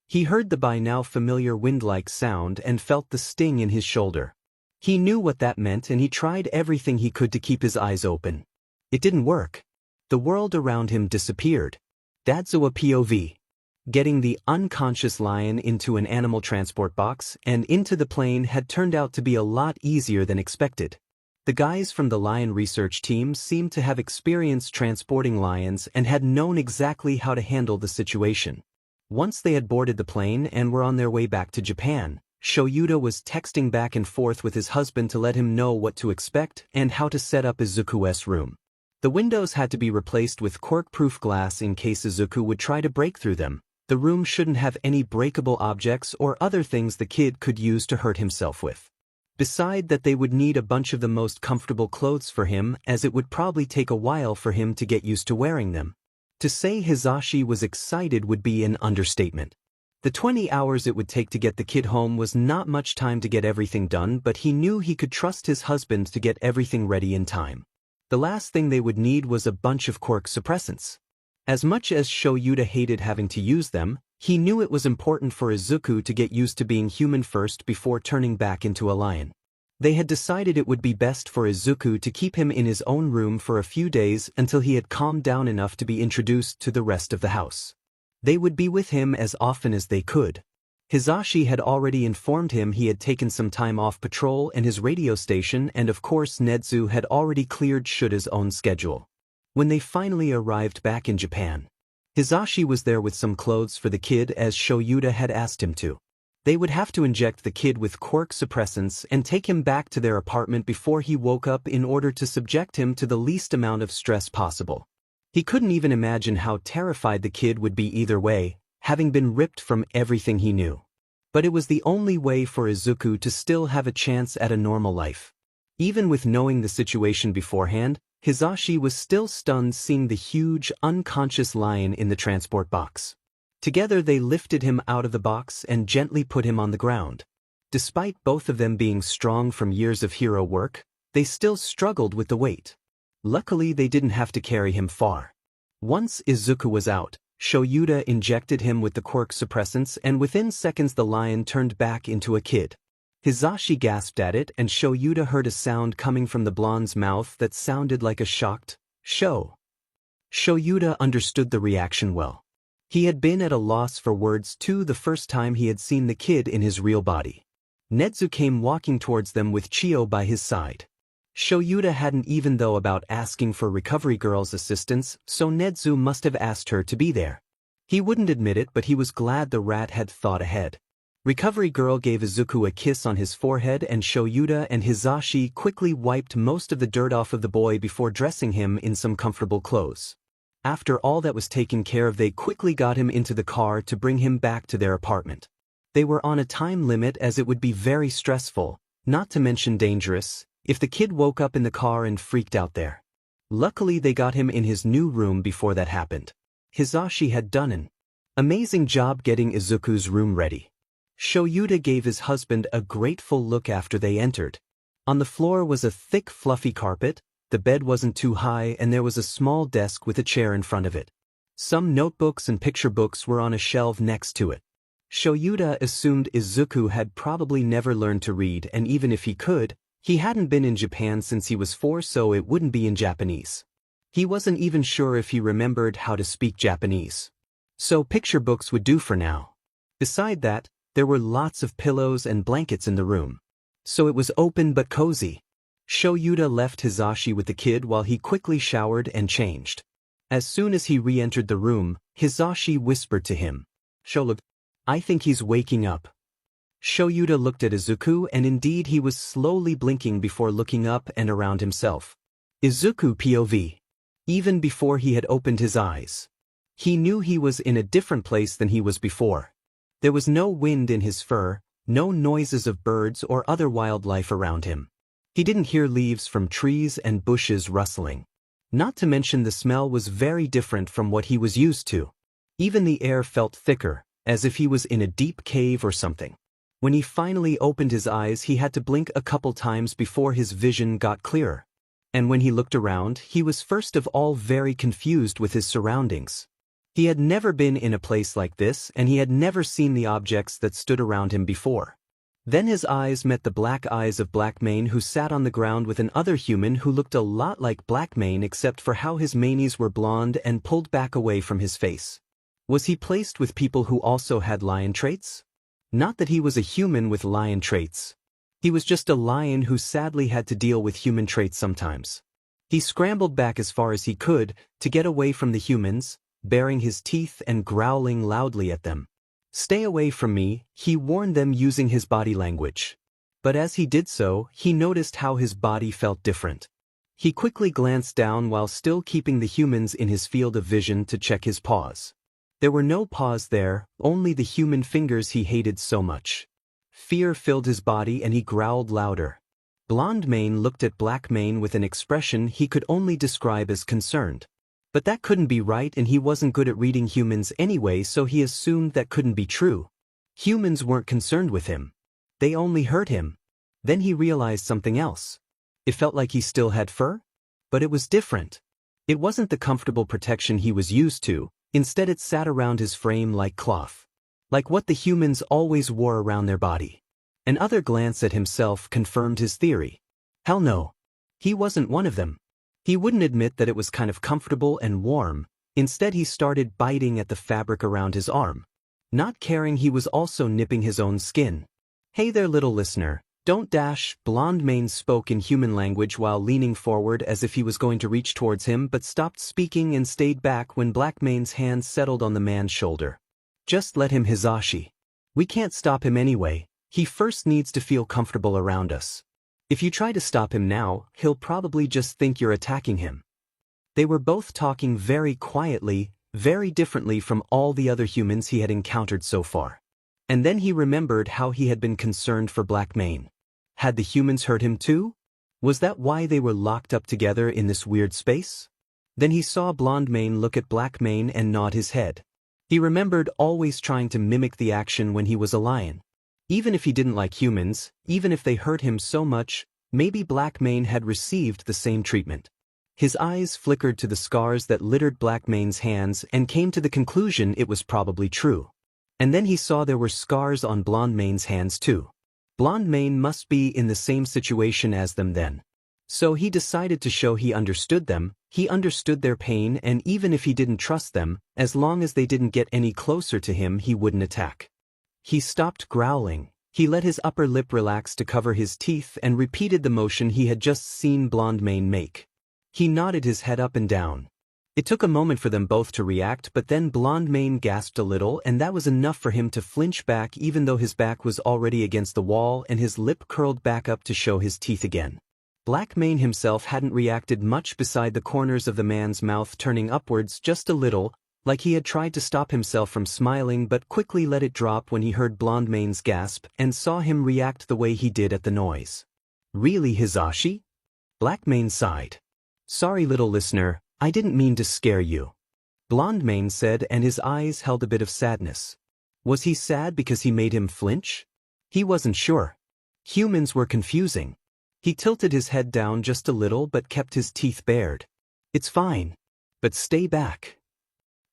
He heard the by now familiar wind-like sound and felt the sting in his shoulder. He knew what that meant and he tried everything he could to keep his eyes open. It didn't work. The world around him disappeared. Dadzawa POV. Getting the unconscious lion into an animal transport box and into the plane had turned out to be a lot easier than expected. The guys from the lion research team seemed to have experience transporting lions and had known exactly how to handle the situation. Once they had boarded the plane and were on their way back to Japan, Shoyuta was texting back and forth with his husband to let him know what to expect and how to set up Izuku's room. The windows had to be replaced with cork-proof glass in case Izuku would try to break through them. The room shouldn't have any breakable objects or other things the kid could use to hurt himself with. Beside that, they would need a bunch of the most comfortable clothes for him, as it would probably take a while for him to get used to wearing them. To say Hizashi was excited would be an understatement. The 20 hours it would take to get the kid home was not much time to get everything done, but he knew he could trust his husband to get everything ready in time. The last thing they would need was a bunch of Quirk suppressants. As much as Shoyuta hated having to use them, he knew it was important for Izuku to get used to being human first before turning back into a lion. They had decided it would be best for Izuku to keep him in his own room for a few days until he had calmed down enough to be introduced to the rest of the house. They would be with him as often as they could. Hisashi had already informed him he had taken some time off patrol and his radio station, and of course Nezu had already cleared Shuta's own schedule. When they finally arrived back in Japan, Hisashi was there with some clothes for the kid as Shoyuta had asked him to. They would have to inject the kid with Quirk suppressants and take him back to their apartment before he woke up in order to subject him to the least amount of stress possible. He couldn't even imagine how terrified the kid would be either way, having been ripped from everything he knew. But it was the only way for Izuku to still have a chance at a normal life. Even with knowing the situation beforehand, Hisashi was still stunned seeing the huge, unconscious lion in the transport box. Together they lifted him out of the box and gently put him on the ground. Despite both of them being strong from years of hero work, they still struggled with the weight. Luckily they didn't have to carry him far. Once Izuku was out, Shoyuta injected him with the Quirk suppressants and within seconds the lion turned back into a kid. Hisashi gasped at it and Shoyuta heard a sound coming from the blonde's mouth that sounded like a shocked "Sho." Shoyuta understood the reaction well. He had been at a loss for words too the first time he had seen the kid in his real body. Nezu came walking towards them with Chio by his side. Shoyuta hadn't even thought about asking for recovery girl's assistance, so Nezu must have asked her to be there. He wouldn't admit it, but he was glad the rat had thought ahead. Recovery girl gave Izuku a kiss on his forehead and Shoyuta and Hisashi quickly wiped most of the dirt off of the boy before dressing him in some comfortable clothes. After all that was taken care of, they quickly got him into the car to bring him back to their apartment. They were on a time limit as it would be very stressful, not to mention dangerous, if the kid woke up in the car and freaked out there. Luckily they got him in his new room before that happened. Hisashi had done an amazing job getting Izuku's room ready. Shoyuta gave his husband a grateful look after they entered. On the floor was a thick fluffy carpet, the bed wasn't too high and there was a small desk with a chair in front of it. Some notebooks and picture books were on a shelf next to it. Shoyuta assumed Izuku had probably never learned to read, and even if he could, he hadn't been in Japan since he was 4, so it wouldn't be in Japanese. He wasn't even sure if he remembered how to speak Japanese. So picture books would do for now. Beside that, there were lots of pillows and blankets in the room. So it was open but cozy. Shoyuta left Hisashi with the kid while he quickly showered and changed. As soon as he re-entered the room, Hisashi whispered to him, "Shoyuta, I think he's waking up." Shoyuta looked at Izuku and indeed he was slowly blinking before looking up and around himself. Izuku POV. Even before he had opened his eyes, he knew he was in a different place than he was before. There was no wind in his fur, no noises of birds or other wildlife around him. He didn't hear leaves from trees and bushes rustling. Not to mention the smell was very different from what he was used to. Even the air felt thicker, as if he was in a deep cave or something. When he finally opened his eyes, he had to blink a couple times before his vision got clearer. And when he looked around, he was first of all very confused with his surroundings. He had never been in a place like this, and he had never seen the objects that stood around him before. Then his eyes met the black eyes of Blackmane, who sat on the ground with another human who looked a lot like Blackmane except for how his manes were blonde and pulled back away from his face. Was he placed with people who also had lion traits? Not that he was a human with lion traits. He was just a lion who sadly had to deal with human traits sometimes. He scrambled back as far as he could to get away from the humans, baring his teeth and growling loudly at them. "Stay away from me," he warned them using his body language. But as he did so, he noticed how his body felt different. He quickly glanced down while still keeping the humans in his field of vision to check his paws. There were no paws there, only the human fingers he hated so much. Fear filled his body and he growled louder. Blondmane looked at Blackmane with an expression he could only describe as concerned. But that couldn't be right, and he wasn't good at reading humans anyway, so he assumed that couldn't be true. Humans weren't concerned with him. They only hurt him. Then he realized something else. It felt like he still had fur? But it was different. It wasn't the comfortable protection he was used to. Instead it sat around his frame like cloth. Like what the humans always wore around their body. Another glance at himself confirmed his theory. Hell no. He wasn't one of them. He wouldn't admit that it was kind of comfortable and warm. Instead he started biting at the fabric around his arm. not caring he was also nipping his own skin. Hey there, little listener. Don't dash, Blonde Mane spoke in human language while leaning forward as if he was going to reach towards him but stopped speaking and stayed back when Black Mane's hand settled on the man's shoulder. Just let him, Hizashi. We can't stop him anyway, he first needs to feel comfortable around us. If you try to stop him now, he'll probably just think you're attacking him. They were both talking very quietly, very differently from all the other humans he had encountered so far. And then he remembered how he had been concerned for Black Mane. Had the humans hurt him too? Was that why they were locked up together in this weird space? Then he saw Blonde Mane look at Black Mane and nod his head. He remembered always trying to mimic the action when he was a lion. Even if he didn't like humans, even if they hurt him so much, maybe Black Mane had received the same treatment. His eyes flickered to the scars that littered Black Mane's hands and came to the conclusion it was probably true. And then he saw there were scars on Blonde Mane's hands too. Blonde Mane must be in the same situation as them then. So he decided to show he understood them, he understood their pain, and even if he didn't trust them, as long as they didn't get any closer to him he wouldn't attack. He stopped growling. He let his upper lip relax to cover his teeth and repeated the motion he had just seen Blonde Mane make. He nodded his head up and down. It took a moment for them both to react, but then Blonde Mane gasped a little and that was enough for him to flinch back even though his back was already against the wall and his lip curled back up to show his teeth again. Black Mane himself hadn't reacted much beside the corners of the man's mouth turning upwards just a little, like he had tried to stop himself from smiling but quickly let it drop when he heard Blonde Mane's gasp and saw him react the way he did at the noise. Really, Hizashi? Black Mane sighed. Sorry, little listener, I didn't mean to scare you. Blonde Mane said, and his eyes held a bit of sadness. Was he sad because he made him flinch? He wasn't sure. Humans were confusing. He tilted his head down just a little but kept his teeth bared. It's fine. But stay back.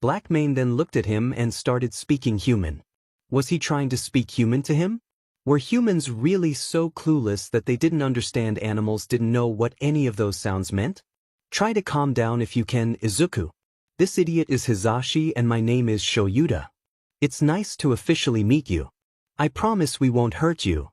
Black Mane then looked at him and started speaking human. Was he trying to speak human to him? Were humans really so clueless that they didn't understand animals didn't know what any of those sounds meant? Try to calm down if you can, Izuku. This idiot is Hizashi and my name is Shoyuda. It's nice to officially meet you. I promise we won't hurt you.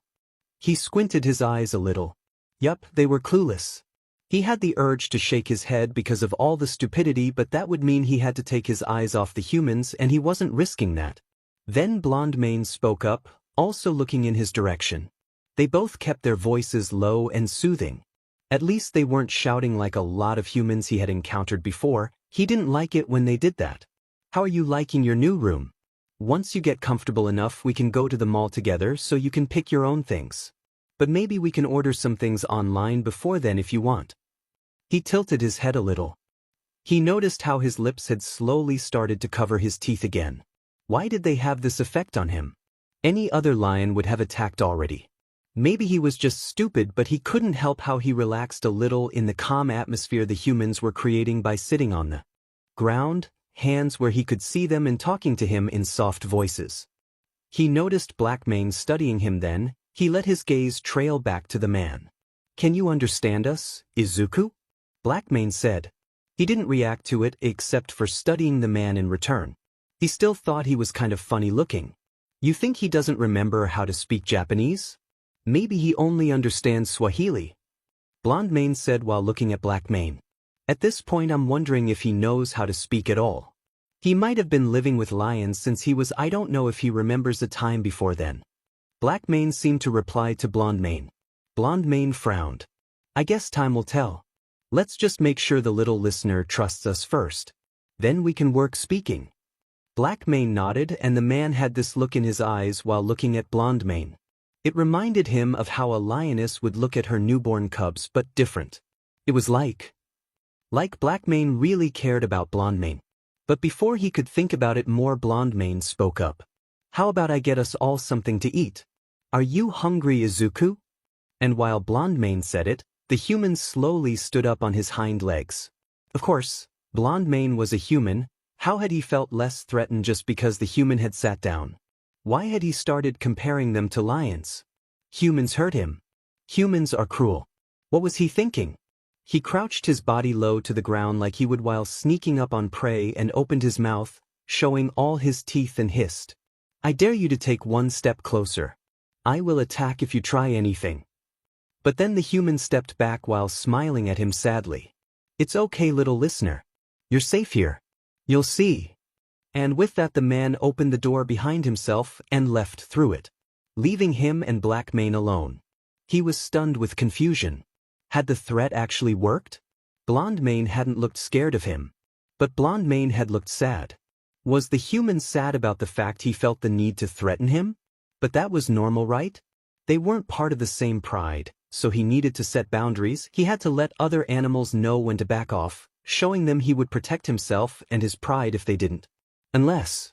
He squinted his eyes a little. Yup, they were clueless. He had the urge to shake his head because of all the stupidity, but that would mean he had to take his eyes off the humans and he wasn't risking that. Then Blonde Mane spoke up, also looking in his direction. They both kept their voices low and soothing. At least they weren't shouting like a lot of humans he had encountered before. He didn't like it when they did that. How are you liking your new room? Once you get comfortable enough we can go to the mall together so you can pick your own things. But maybe we can order some things online before then if you want. He tilted his head a little. He noticed how his lips had slowly started to cover his teeth again. Why did they have this effect on him? Any other lion would have attacked already. Maybe he was just stupid, but he couldn't help how he relaxed a little in the calm atmosphere the humans were creating by sitting on the ground, hands where he could see them and talking to him in soft voices. He noticed Black Mane studying him then. He let his gaze trail back to the man. Can you understand us, Izuku? Black Mane said. He didn't react to it except for studying the man in return. He still thought he was kind of funny looking. You think he doesn't remember how to speak Japanese? Maybe he only understands Swahili. Blonde Mane said while looking at Black Mane. At this point I'm wondering if he knows how to speak at all. He might have been living with lions since he was. I don't know if he remembers a time before then. Black Mane seemed to reply to Blonde Mane. Blonde Mane frowned. I guess time will tell. Let's just make sure the little listener trusts us first. Then we can work speaking. Black Mane nodded and the man had this look in his eyes while looking at Blonde Mane. It reminded him of how a lioness would look at her newborn cubs, but different. It was like Black Mane really cared about Blonde Mane. But before he could think about it more, Blonde Mane spoke up. How about I get us all something to eat? Are you hungry, Izuku? And while Blonde Mane said it, the human slowly stood up on his hind legs. Of course, Blonde Mane was a human. How had he felt less threatened just because the human had sat down? Why had he started comparing them to lions? Humans hurt him. Humans are cruel. What was he thinking? He crouched his body low to the ground like he would while sneaking up on prey and opened his mouth, showing all his teeth and hissed. I dare you to take one step closer. I will attack if you try anything. But then the human stepped back while smiling at him sadly. It's okay, little listener. You're safe here. You'll see. And with that the man opened the door behind himself and left through it, leaving him and Black Mane alone. He was stunned with confusion. Had the threat actually worked? Blonde Mane hadn't looked scared of him. But Blonde Mane had looked sad. Was the human sad about the fact he felt the need to threaten him? But that was normal, right? They weren't part of the same pride, so he needed to set boundaries. He had to let other animals know when to back off, showing them he would protect himself and his pride if they didn't. Unless.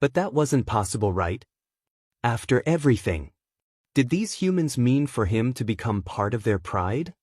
But that wasn't possible, right? After everything. Did these humans mean for him to become part of their pride?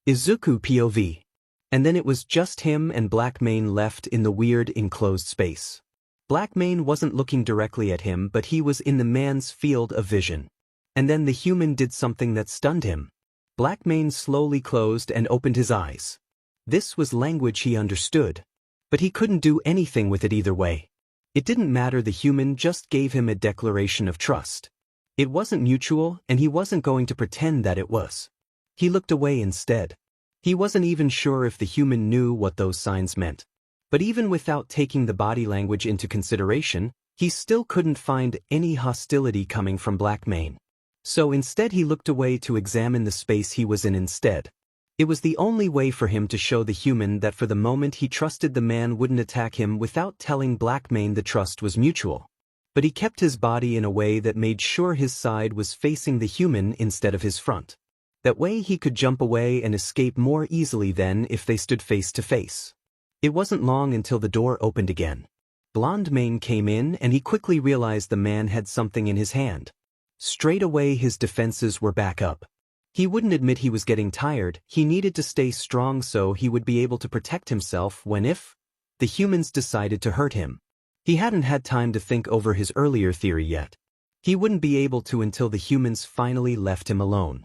Izuku POV. And then it was just him and Black Mane left in the weird enclosed space. Black Mane wasn't looking directly at him, but he was in the man's field of vision. And then the human did something that stunned him. Black Mane slowly closed and opened his eyes. This was language he understood. But he couldn't do anything with it either way. It didn't matter, the human just gave him a declaration of trust. It wasn't mutual, and he wasn't going to pretend that it was. He looked away instead. He wasn't even sure if the human knew what those signs meant. But even without taking the body language into consideration, he still couldn't find any hostility coming from Black Mane. So instead he looked away to examine the space he was in instead. It was the only way for him to show the human that for the moment he trusted the man wouldn't attack him without telling Black Mane the trust was mutual. But he kept his body in a way that made sure his side was facing the human instead of his front. That way he could jump away and escape more easily than if they stood face to face. It wasn't long until the door opened again. Blonde Mane came in and he quickly realized the man had something in his hand. Straight away his defenses were back up. He wouldn't admit he was getting tired, he needed to stay strong so he would be able to protect himself when if the humans decided to hurt him. He hadn't had time to think over his earlier theory yet. He wouldn't be able to until the humans finally left him alone.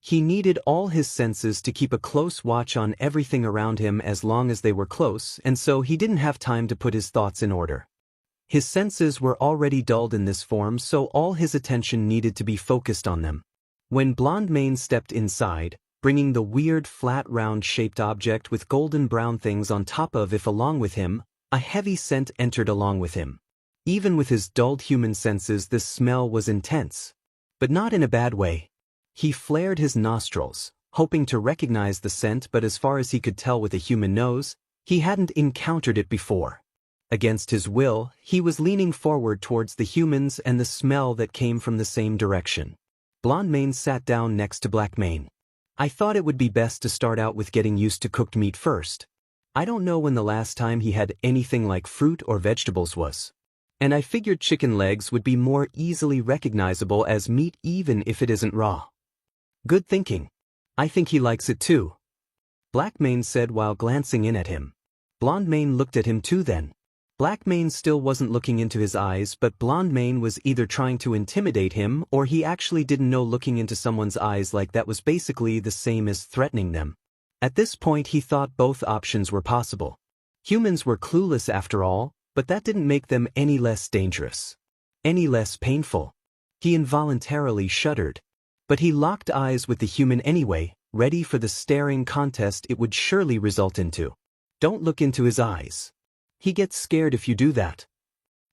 He needed all his senses to keep a close watch on everything around him as long as they were close, and so he didn't have time to put his thoughts in order. His senses were already dulled in this form, so all his attention needed to be focused on them. When Blonde Mane stepped inside, bringing the weird flat round-shaped object with golden brown things on top of it along with him, a heavy scent entered along with him. Even with his dulled human senses, this smell was intense. But not in a bad way. He flared his nostrils, hoping to recognize the scent, but as far as he could tell with a human nose, he hadn't encountered it before. Against his will, he was leaning forward towards the humans and the smell that came from the same direction. Blonde Mane sat down next to Black Mane. I thought it would be best to start out with getting used to cooked meat first. I don't know when the last time he had anything like fruit or vegetables was. And I figured chicken legs would be more easily recognizable as meat even if it isn't raw. Good thinking. I think he likes it too, Black Mane said while glancing in at him. Blonde Mane looked at him too then. Black Mane still wasn't looking into his eyes, but Blonde Mane was either trying to intimidate him or he actually didn't know looking into someone's eyes like that was basically the same as threatening them. At this point he thought both options were possible. Humans were clueless after all, but that didn't make them any less dangerous. Any less painful. He involuntarily shuddered. But he locked eyes with the human anyway, ready for the staring contest it would surely result into. Don't look into his eyes. He gets scared if you do that.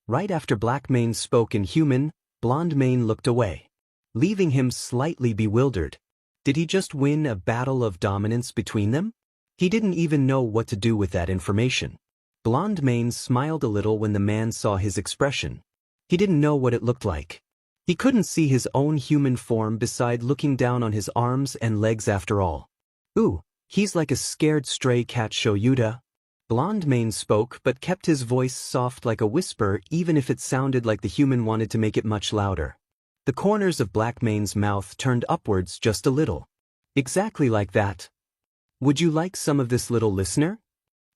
Right after Black Mane spoke in human, Blonde Mane looked away, leaving him slightly bewildered. Did he just win a battle of dominance between them? He didn't even know what to do with that information. Blonde Mane smiled a little when the man saw his expression. He didn't know what it looked like. He couldn't see his own human form beside looking down on his arms and legs after all. Ooh, he's like a scared stray cat, Shoyuda. Blonde Mane spoke but kept his voice soft like a whisper even if it sounded like the human wanted to make it much louder. The corners of Black Mane's mouth turned upwards just a little. Exactly like that. Would you like some of this, little listener?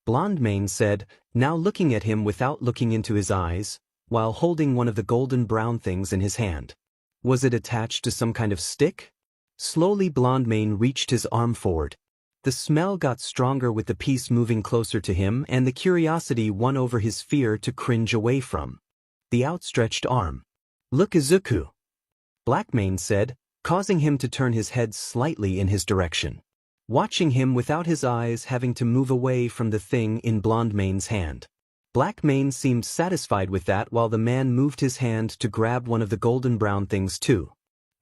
Blonde Mane said, now looking at him without looking into his eyes, while holding one of the golden brown things in his hand. Was it attached to some kind of stick? Slowly Blonde Mane reached his arm forward. The smell got stronger with the piece moving closer to him, and the curiosity won over his fear to cringe away from the outstretched arm. Look, Izuku, Blackmane said, causing him to turn his head slightly in his direction. Watching him without his eyes having to move away from the thing in Blondemane's hand. Blackmane seemed satisfied with that while the man moved his hand to grab one of the golden brown things too.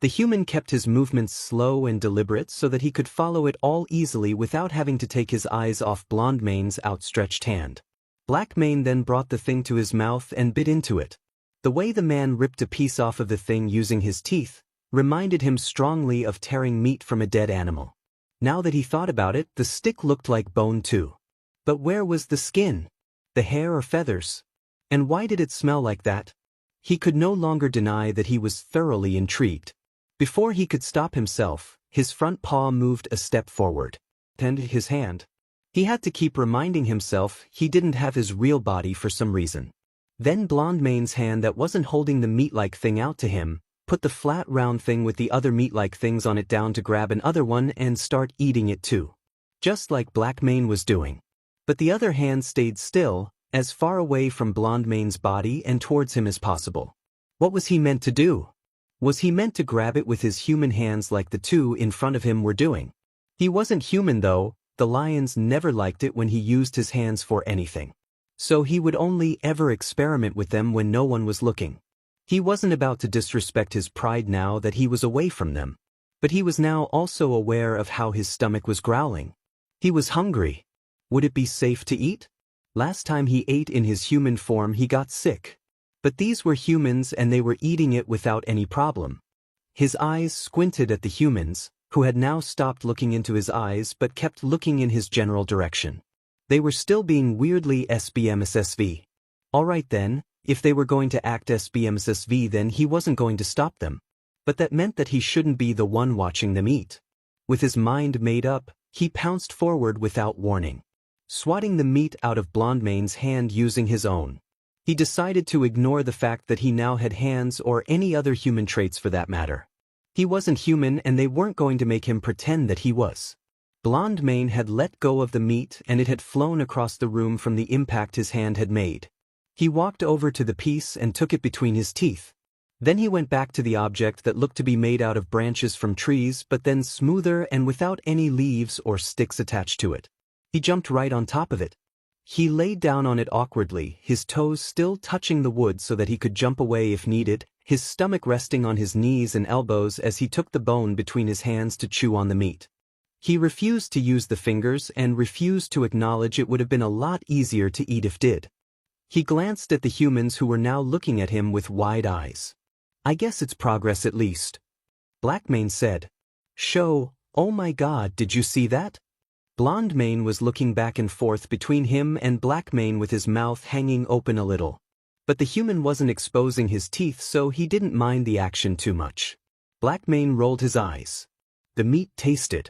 The human kept his movements slow and deliberate so that he could follow it all easily without having to take his eyes off Blondemane's outstretched hand. Blackmane then brought the thing to his mouth and bit into it. The way the man ripped a piece off of the thing using his teeth reminded him strongly of tearing meat from a dead animal. Now that he thought about it, the stick looked like bone too. But where was the skin? The hair or feathers? And why did it smell like that? He could no longer deny that he was thoroughly intrigued. Before he could stop himself, his front paw moved a step forward. And his hand. He had to keep reminding himself he didn't have his real body for some reason. Then Blondemane's hand that wasn't holding the meat-like thing out to him, put the flat round thing with the other meat-like things on it down to grab another one and start eating it too. Just like Blackmane was doing. But the other hand stayed still, as far away from Blondemane's body and towards him as possible. What was he meant to do? Was he meant to grab it with his human hands like the two in front of him were doing? He wasn't human though. The lions never liked it when he used his hands for anything. So he would only ever experiment with them when no one was looking. He wasn't about to disrespect his pride now that he was away from them. But he was now also aware of how his stomach was growling. He was hungry. Would it be safe to eat? Last time he ate in his human form he got sick. But these were humans and they were eating it without any problem. His eyes squinted at the humans, who had now stopped looking into his eyes but kept looking in his general direction. They were still being weirdly SBMSSV. Alright then, if they were going to act SBMSSV then he wasn't going to stop them. But that meant that he shouldn't be the one watching them eat. With his mind made up, he pounced forward without warning, swatting the meat out of Blondemane's hand using his own. He decided to ignore the fact that he now had hands or any other human traits for that matter. He wasn't human and they weren't going to make him pretend that he was. Blondemane had let go of the meat and it had flown across the room from the impact his hand had made. He walked over to the piece and took it between his teeth. Then he went back to the object that looked to be made out of branches from trees but then smoother and without any leaves or sticks attached to it. He jumped right on top of it. He laid down on it awkwardly, his toes still touching the wood so that he could jump away if needed, his stomach resting on his knees and elbows as he took the bone between his hands to chew on the meat. He refused to use the fingers and refused to acknowledge it would have been a lot easier to eat if did. He glanced at the humans who were now looking at him with wide eyes. I guess it's progress at least. Blackmane said. Oh my god, did you see that? Blondemane was looking back and forth between him and Blackmane with his mouth hanging open a little. But the human wasn't exposing his teeth so he didn't mind the action too much. Blackmane rolled his eyes. The meat tasted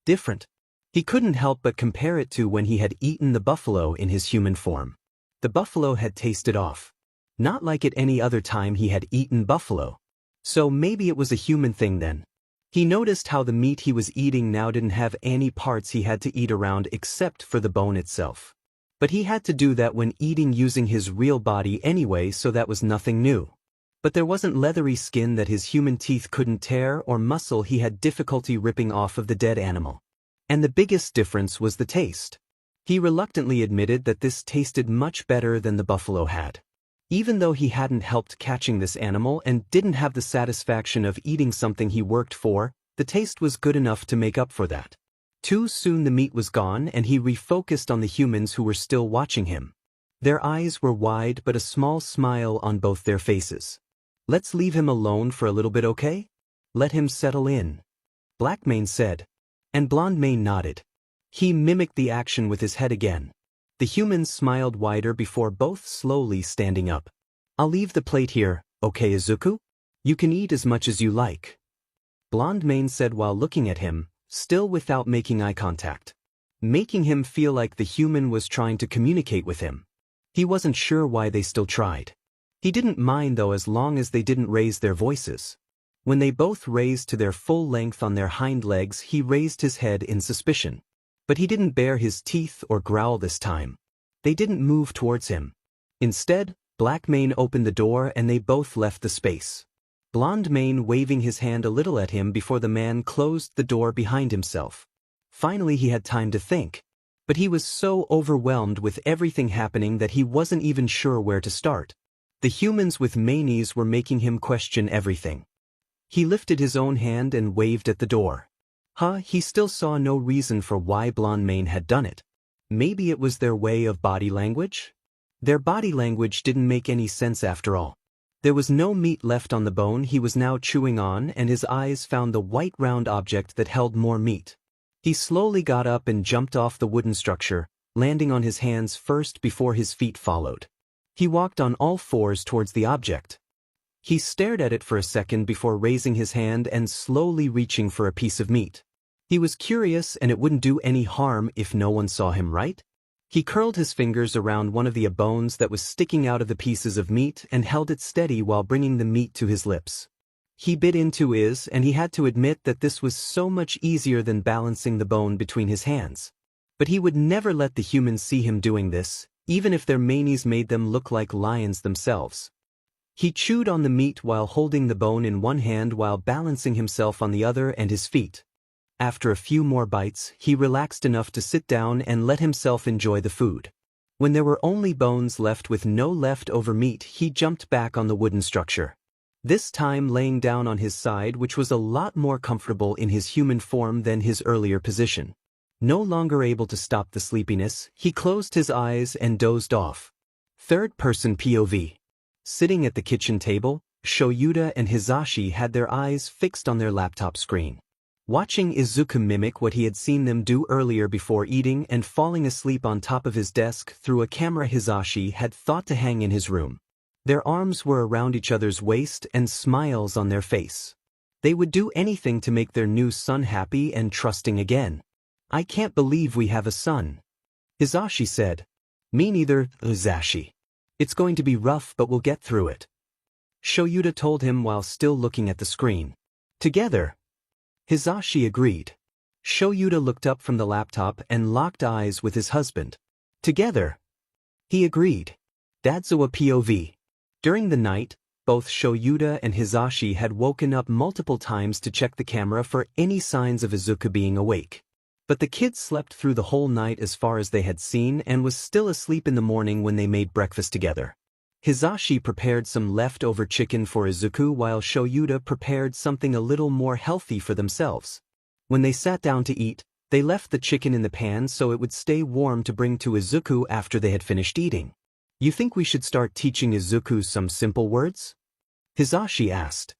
different. He couldn't help but compare it to when he had eaten the buffalo in his human form. The buffalo had tasted off. Not like at any other time he had eaten buffalo. So maybe it was a human thing then. He noticed how the meat he was eating now didn't have any parts he had to eat around except for the bone itself. But he had to do that when eating using his real body anyway, so that was nothing new. But there wasn't leathery skin that his human teeth couldn't tear or muscle he had difficulty ripping off of the dead animal. And the biggest difference was the taste. He reluctantly admitted that this tasted much better than the buffalo had. Even though he hadn't helped catching this animal and didn't have the satisfaction of eating something he worked for, the taste was good enough to make up for that. Too soon the meat was gone and he refocused on the humans who were still watching him. Their eyes were wide but a small smile on both their faces. Let's leave him alone for a little bit, okay? Let him settle in. Blackmane said. And Blondemane nodded. He mimicked the action with his head again. The humans smiled wider before both slowly standing up. I'll leave the plate here, okay Izuku? You can eat as much as you like. Blondemane said while looking at him, still without making eye contact. Making him feel like the human was trying to communicate with him. He wasn't sure why they still tried. He didn't mind though as long as they didn't raise their voices. When they both raised to their full length on their hind legs he raised his head in suspicion. But he didn't bare his teeth or growl this time. They didn't move towards him. Instead, Black Mane opened the door and they both left the space. Blonde Mane waving his hand a little at him before the man closed the door behind himself. Finally he had time to think. But he was so overwhelmed with everything happening that he wasn't even sure where to start. The humans with manies were making him question everything. He lifted his own hand and waved at the door. He still saw no reason for why Blonde Mane had done it. Maybe it was their way of body language? Their body language didn't make any sense after all. There was no meat left on the bone he was now chewing on, and his eyes found the white round object that held more meat. He slowly got up and jumped off the wooden structure, landing on his hands first before his feet followed. He walked on all fours towards the object. He stared at it for a second before raising his hand and slowly reaching for a piece of meat. He was curious and it wouldn't do any harm if no one saw him, right? He curled his fingers around one of the bones that was sticking out of the pieces of meat and held it steady while bringing the meat to his lips. He bit into it, and he had to admit that this was so much easier than balancing the bone between his hands. But he would never let the humans see him doing this, even if their manies made them look like lions themselves. He chewed on the meat while holding the bone in one hand while balancing himself on the other and his feet. After a few more bites, he relaxed enough to sit down and let himself enjoy the food. When there were only bones left with no leftover meat, he jumped back on the wooden structure. This time laying down on his side, which was a lot more comfortable in his human form than his earlier position. No longer able to stop the sleepiness, he closed his eyes and dozed off. Third-person POV. Sitting at the kitchen table, Shoyuta and Hisashi had their eyes fixed on their laptop screen. Watching Izuku mimic what he had seen them do earlier before eating and falling asleep on top of his desk through a camera Hisashi had thought to hang in his room. Their arms were around each other's waist and smiles on their face. They would do anything to make their new son happy and trusting again. "I can't believe we have a son," Hisashi said. "Me neither, Hisashi. It's going to be rough, but we'll get through it," Shoyuta told him while still looking at the screen. "Together," Hisashi agreed. Shoyuta looked up from the laptop and locked eyes with his husband. "Together," he agreed. Dadzawa POV. During the night, both Shoyuta and Hisashi had woken up multiple times to check the camera for any signs of Izuku being awake. But the kids slept through the whole night as far as they had seen and was still asleep in the morning when they made breakfast together. Hisashi prepared some leftover chicken for Izuku while Shoyuta prepared something a little more healthy for themselves. When they sat down to eat, they left the chicken in the pan so it would stay warm to bring to Izuku after they had finished eating. "You think we should start teaching Izuku some simple words?" Hisashi asked.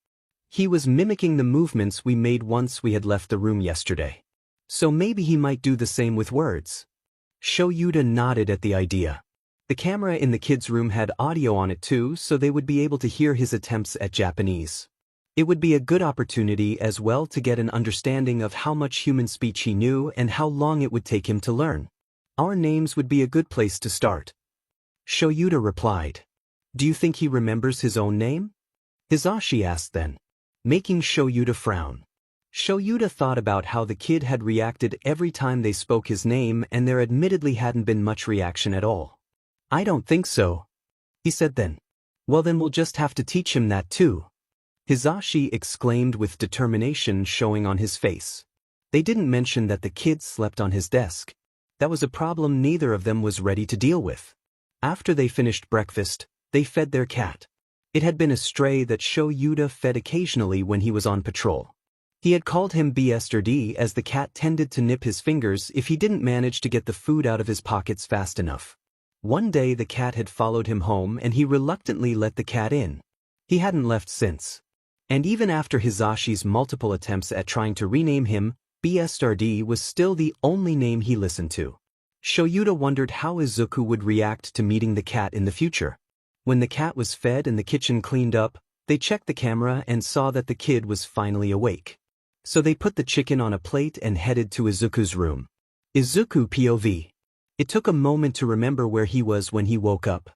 He was mimicking the movements we made once we had left the room yesterday. So maybe he might do the same with words. Shoyuta nodded at the idea. The camera in the kids' room had audio on it too, so they would be able to hear his attempts at Japanese. It would be a good opportunity as well to get an understanding of how much human speech he knew and how long it would take him to learn. "Our names would be a good place to start," Shoyuta replied. "Do you think he remembers his own name?" Hisashi asked then, making Shoyuta frown. Shoyuta thought about how the kid had reacted every time they spoke his name, and there admittedly hadn't been much reaction at all. "I don't think so," he said then. "Well, then we'll just have to teach him that too," Hisashi exclaimed with determination showing on his face. They didn't mention that the kid slept on his desk. That was a problem neither of them was ready to deal with. After they finished breakfast, they fed their cat. It had been a stray that Shoyuta fed occasionally when he was on patrol. He had called him BSRD as the cat tended to nip his fingers if he didn't manage to get the food out of his pockets fast enough. One day the cat had followed him home and he reluctantly let the cat in. He hadn't left since. And even after Hisashi's multiple attempts at trying to rename him, BSRD was still the only name he listened to. Shoyuta wondered how Izuku would react to meeting the cat in the future. When the cat was fed and the kitchen cleaned up, they checked the camera and saw that the kid was finally awake. So they put the chicken on a plate and headed to Izuku's room. Izuku POV. It took a moment to remember where he was when he woke up.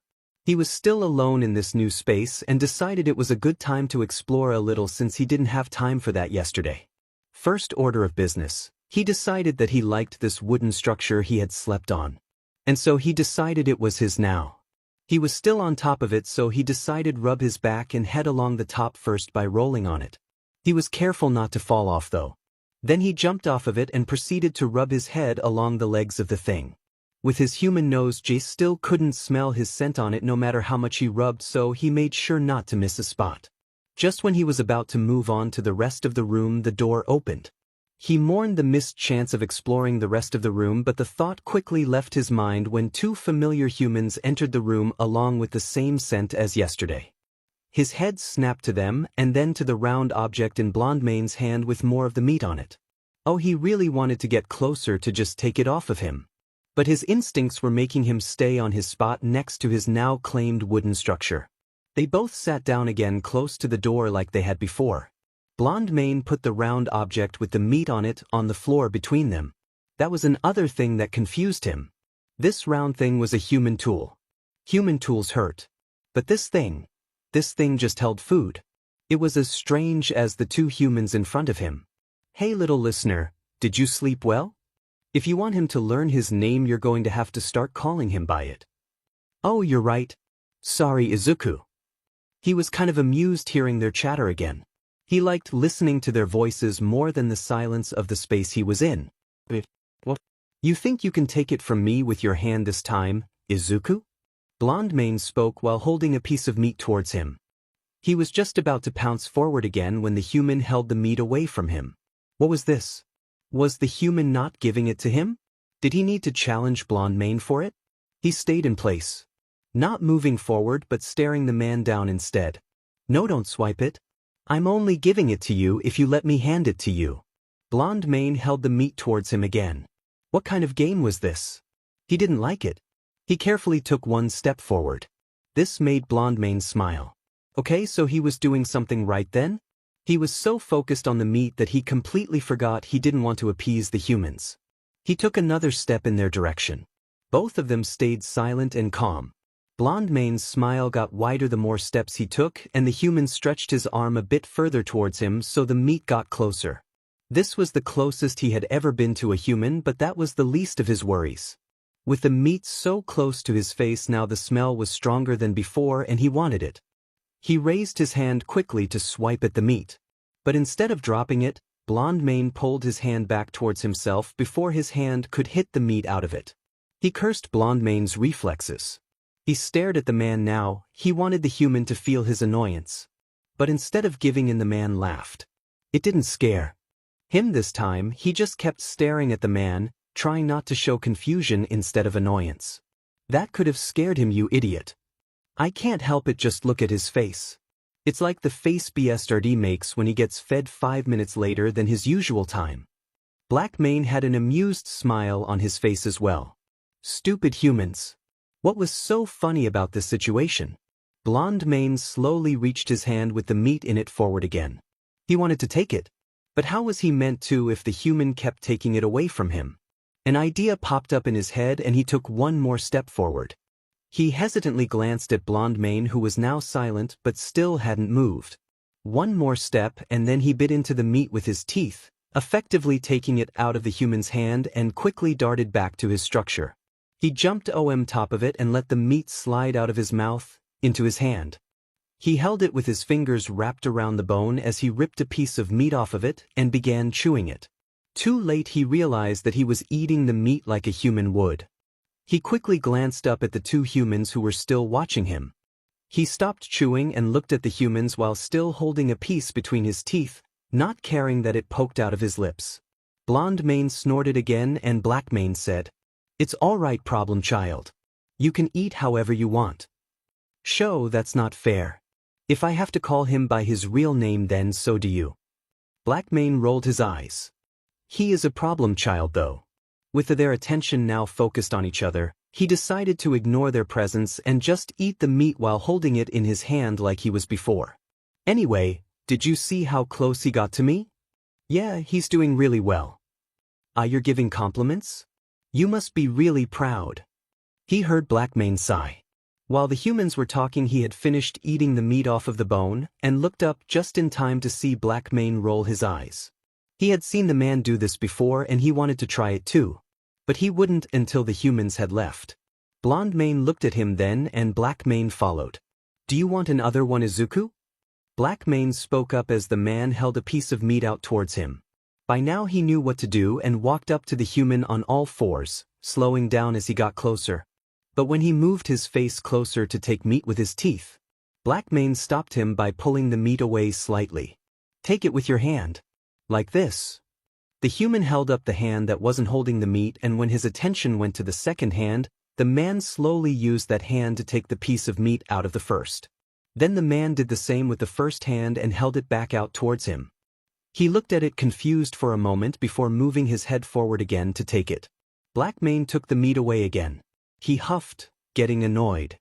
He was still alone in this new space and decided it was a good time to explore a little since he didn't have time for that yesterday. First order of business, he decided that he liked this wooden structure he had slept on. And so he decided it was his now. He was still on top of it, so he decided rub his back and head along the top first by rolling on it. He was careful not to fall off though. Then he jumped off of it and proceeded to rub his head along the legs of the thing. With his human nose, Jace still couldn't smell his scent on it no matter how much he rubbed, so he made sure not to miss a spot. Just when he was about to move on to the rest of the room, the door opened. He mourned the missed chance of exploring the rest of the room, but the thought quickly left his mind when two familiar humans entered the room along with the same scent as yesterday. His head snapped to them and then to the round object in Blondmane's hand with more of the meat on it. Oh, he really wanted to get closer to just take it off of him. But his instincts were making him stay on his spot next to his now claimed wooden structure. They both sat down again close to the door like they had before. Blondmane put the round object with the meat on it on the floor between them. That was another thing that confused him. This round thing was a human tool. Human tools hurt. But this thing just held food. It was as strange as the two humans in front of him. Hey little listener, did you sleep well? If you want him to learn his name, you're going to have to start calling him by it. Oh, you're right. Sorry, Izuku. He was kind of amused hearing their chatter again. He liked listening to their voices more than the silence of the space he was in. What? You think you can take it from me with your hand this time, Izuku? Blondmane spoke while holding a piece of meat towards him. He was just about to pounce forward again when the human held the meat away from him. What was this? Was the human not giving it to him? Did he need to challenge Blondmane for it? He stayed in place, not moving forward but staring the man down instead. No, don't swipe it. I'm only giving it to you if you let me hand it to you. Blondmane held the meat towards him again. What kind of game was this? He didn't like it. He carefully took one step forward. This made Blondmane smile. Okay, so he was doing something right then? He was so focused on the meat that he completely forgot he didn't want to appease the humans. He took another step in their direction. Both of them stayed silent and calm. Blondmane's smile got wider the more steps he took, and the human stretched his arm a bit further towards him so the meat got closer. This was the closest he had ever been to a human, but that was the least of his worries. With the meat so close to his face now, the smell was stronger than before and he wanted it. He raised his hand quickly to swipe at the meat. But instead of dropping it, Blondmane pulled his hand back towards himself before his hand could hit the meat out of it. He cursed Blondmane's reflexes. He stared at the man now. He wanted the human to feel his annoyance. But instead of giving in, the man laughed. It didn't scare him this time. He just kept staring at the man, trying not to show confusion instead of annoyance. That could have scared him, you idiot. I can't help it, just look at his face. It's like the face BSRD makes when he gets fed 5 minutes later than his usual time. Blackmane had an amused smile on his face as well. Stupid humans. What was so funny about this situation? Blondmane slowly reached his hand with the meat in it forward again. He wanted to take it. But how was he meant to if the human kept taking it away from him? An idea popped up in his head and he took one more step forward. He hesitantly glanced at Blondmane, who was now silent but still hadn't moved. One more step and then he bit into the meat with his teeth, effectively taking it out of the human's hand, and quickly darted back to his structure. He jumped on top of it and let the meat slide out of his mouth, into his hand. He held it with his fingers wrapped around the bone as he ripped a piece of meat off of it and began chewing it. Too late he realized that he was eating the meat like a human would. He quickly glanced up at the two humans who were still watching him. He stopped chewing and looked at the humans while still holding a piece between his teeth, not caring that it poked out of his lips. Blondmane snorted again and Blackmane said, "It's all right, problem child. You can eat however you want." "Show, that's not fair. If I have to call him by his real name, then so do you." Blackmane rolled his eyes. He is a problem child though. With their attention now focused on each other, he decided to ignore their presence and just eat the meat while holding it in his hand like he was before. "Anyway, did you see how close he got to me? Yeah, he's doing really well." You're giving compliments? You must be really proud." He heard Blackmane sigh. While the humans were talking, he had finished eating the meat off of the bone and looked up just in time to see Blackmane roll his eyes. He had seen the man do this before and he wanted to try it too. But he wouldn't until the humans had left. Blonde Mane looked at him then and Black Mane followed. Do you want another one, Izuku? Black Mane spoke up as the man held a piece of meat out towards him. By now he knew what to do and walked up to the human on all fours, slowing down as he got closer. But when he moved his face closer to take meat with his teeth, Black Mane stopped him by pulling the meat away slightly. Take it with your hand. Like this. The human held up the hand that wasn't holding the meat, and when his attention went to the second hand, the man slowly used that hand to take the piece of meat out of the first. Then the man did the same with the first hand and held it back out towards him. He looked at it confused for a moment before moving his head forward again to take it. Black Mane took the meat away again. He huffed, getting annoyed.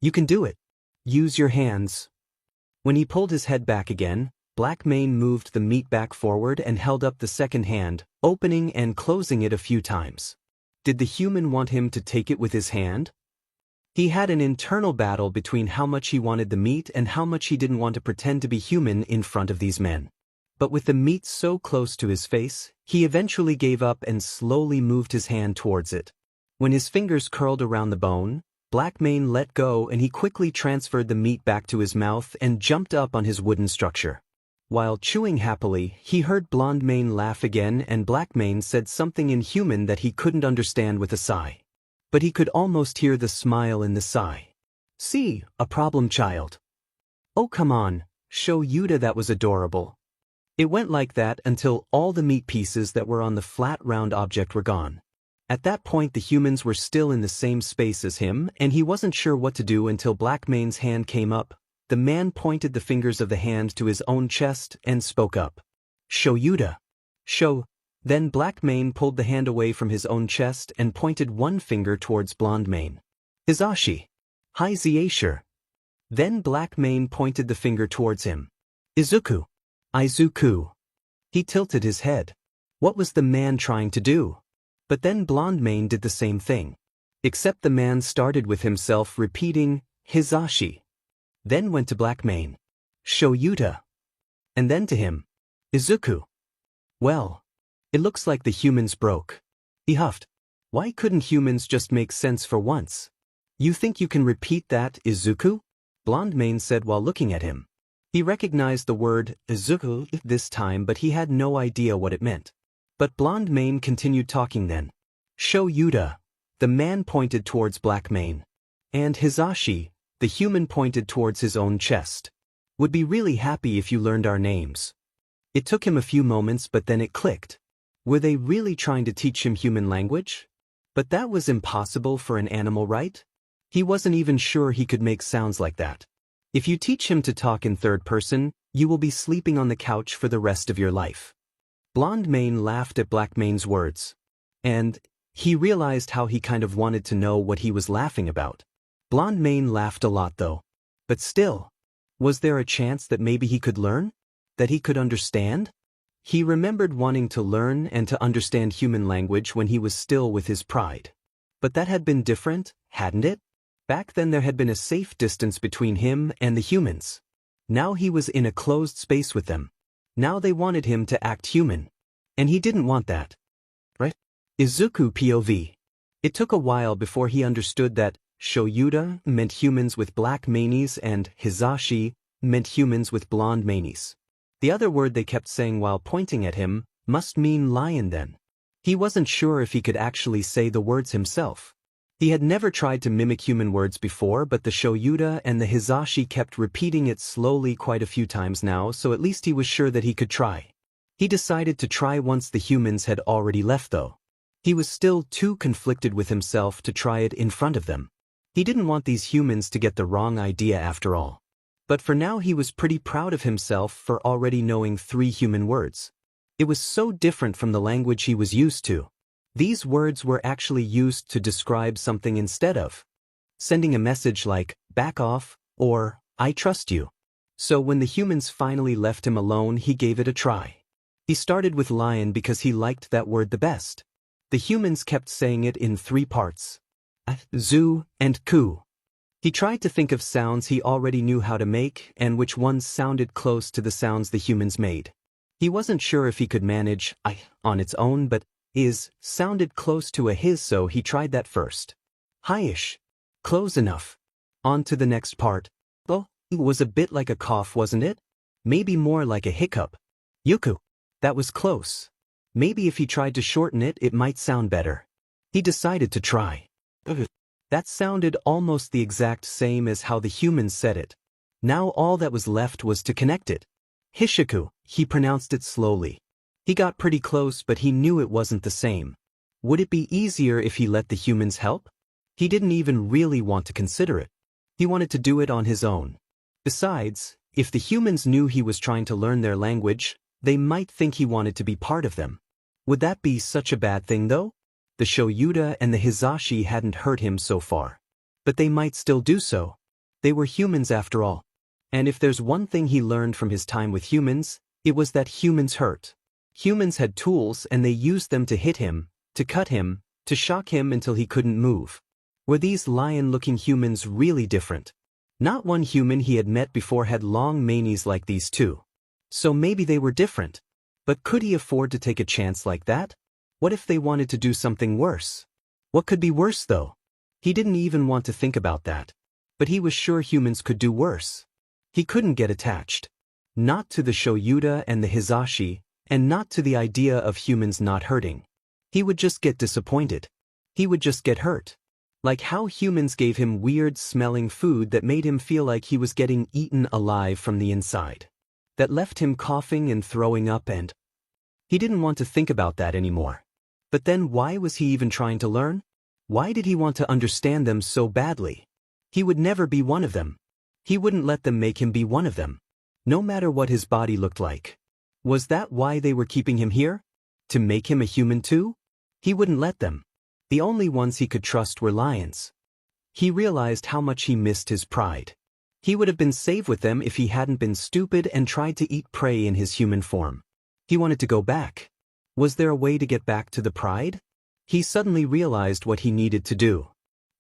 You can do it. Use your hands. When he pulled his head back again, Black Mane moved the meat back forward and held up the second hand, opening and closing it a few times. Did the human want him to take it with his hand? He had an internal battle between how much he wanted the meat and how much he didn't want to pretend to be human in front of these men. But with the meat so close to his face, he eventually gave up and slowly moved his hand towards it. When his fingers curled around the bone, Black Mane let go and he quickly transferred the meat back to his mouth and jumped up on his wooden structure. While chewing happily, he heard Blonde Mane laugh again and Black Mane said something in human that he couldn't understand with a sigh. But he could almost hear the smile in the sigh. See, a problem child. Oh come on, show Yuta that was adorable. It went like that until all the meat pieces that were on the flat round object were gone. At that point the humans were still in the same space as him and he wasn't sure what to do until Black Mane's hand came up. The man pointed the fingers of the hand to his own chest and spoke up. Show Yuta. Show. Then Black Mane pulled the hand away from his own chest and pointed one finger towards Blonde Mane. Hizashi. Hi Zaisher. Then Black Mane pointed the finger towards him. Izuku. Izuku. He tilted his head. What was the man trying to do? But then Blonde Mane did the same thing. Except the man started with himself repeating, Hizashi. Then went to Black Mane. Show Yuta. And then to him. Izuku. Well. It looks like the humans broke. He huffed. Why couldn't humans just make sense for once? You think you can repeat that, Izuku? Blonde Mane said while looking at him. He recognized the word Izuku this time but he had no idea what it meant. But Blonde Mane continued talking then. Show Yuta. The man pointed towards Black Mane. And Hizashi, the human pointed towards his own chest. Would be really happy if you learned our names. It took him a few moments but then it clicked. Were they really trying to teach him human language? But that was impossible for an animal, right? He wasn't even sure he could make sounds like that. If you teach him to talk in third person, you will be sleeping on the couch for the rest of your life. Blonde Mane laughed at Black Mane's words. And he realized how he kind of wanted to know what he was laughing about. Blonde Mane laughed a lot though. But still, was there a chance that maybe he could learn? That he could understand? He remembered wanting to learn and to understand human language when he was still with his pride. But that had been different, hadn't it? Back then there had been a safe distance between him and the humans. Now he was in a closed space with them. Now they wanted him to act human. And he didn't want that. Right? Izuku POV. It took a while before he understood that Shoyuta meant humans with black manes and Hizashi meant humans with blonde manes. The other word they kept saying while pointing at him must mean lion then. He wasn't sure if he could actually say the words himself. He had never tried to mimic human words before, but the Shoyuta and the Hizashi kept repeating it slowly quite a few times now, so at least he was sure that he could try. He decided to try once the humans had already left though. He was still too conflicted with himself to try it in front of them. He didn't want these humans to get the wrong idea after all. But for now he was pretty proud of himself for already knowing 3 human words. It was so different from the language he was used to. These words were actually used to describe something instead of sending a message like, back off, or, I trust you. So when the humans finally left him alone, he gave it a try. He started with lion because he liked that word the best. The humans kept saying it in 3 parts. Zu, and ku. He tried to think of sounds he already knew how to make and which ones sounded close to the sounds the humans made. He wasn't sure if he could manage I on its own, but is sounded close to a his, so he tried that first. Hi-ish. Close enough. On to the next part. Oh, it was a bit like a cough, wasn't it? Maybe more like a hiccup. Yuku. That was close. Maybe if he tried to shorten it, it might sound better. He decided to try. That sounded almost the exact same as how the humans said it. Now all that was left was to connect it. Hishiku, he pronounced it slowly. He got pretty close, but he knew it wasn't the same. Would it be easier if he let the humans help? He didn't even really want to consider it. He wanted to do it on his own. Besides, if the humans knew he was trying to learn their language, they might think he wanted to be part of them. Would that be such a bad thing though? The Shoyuda and the Hizashi hadn't hurt him so far. But they might still do so. They were humans after all. And if there's one thing he learned from his time with humans, it was that humans hurt. Humans had tools and they used them to hit him, to cut him, to shock him until he couldn't move. Were these lion-looking humans really different? Not one human he had met before had long manes like these two. So maybe they were different. But could he afford to take a chance like that? What if they wanted to do something worse? What could be worse though? He didn't even want to think about that. But he was sure humans could do worse. He couldn't get attached. Not to the Shoyuda and the Hizashi, and not to the idea of humans not hurting. He would just get disappointed. He would just get hurt. Like how humans gave him weird-smelling food that made him feel like he was getting eaten alive from the inside. That left him coughing and throwing up and... He didn't want to think about that anymore. But then why was he even trying to learn? Why did he want to understand them so badly? He would never be one of them. He wouldn't let them make him be one of them. No matter what his body looked like. Was that why they were keeping him here? To make him a human too? He wouldn't let them. The only ones he could trust were lions. He realized how much he missed his pride. He would have been safe with them if he hadn't been stupid and tried to eat prey in his human form. He wanted to go back. Was there a way to get back to the pride? He suddenly realized what he needed to do.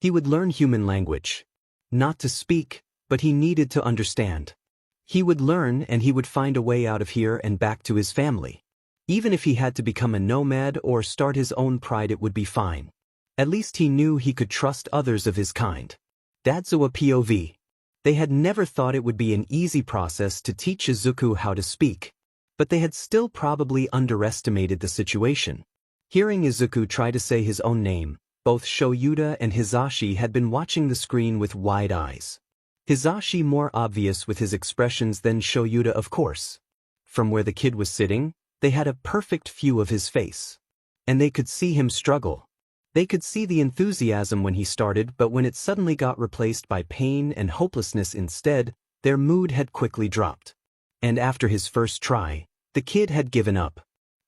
He would learn human language. Not to speak, but he needed to understand. He would learn and he would find a way out of here and back to his family. Even if he had to become a nomad or start his own pride, it would be fine. At least he knew he could trust others of his kind. Dadzawa POV. They had never thought it would be an easy process to teach Izuku how to speak. But they had still probably underestimated the situation. Hearing Izuku try to say his own name, both Shoyuda and Hizashi had been watching the screen with wide eyes. Hizashi more obvious with his expressions than Shoyuda, of course. From where the kid was sitting, they had a perfect view of his face. And they could see him struggle. They could see the enthusiasm when he started, but when it suddenly got replaced by pain and hopelessness instead, their mood had quickly dropped. And after his first try, the kid had given up.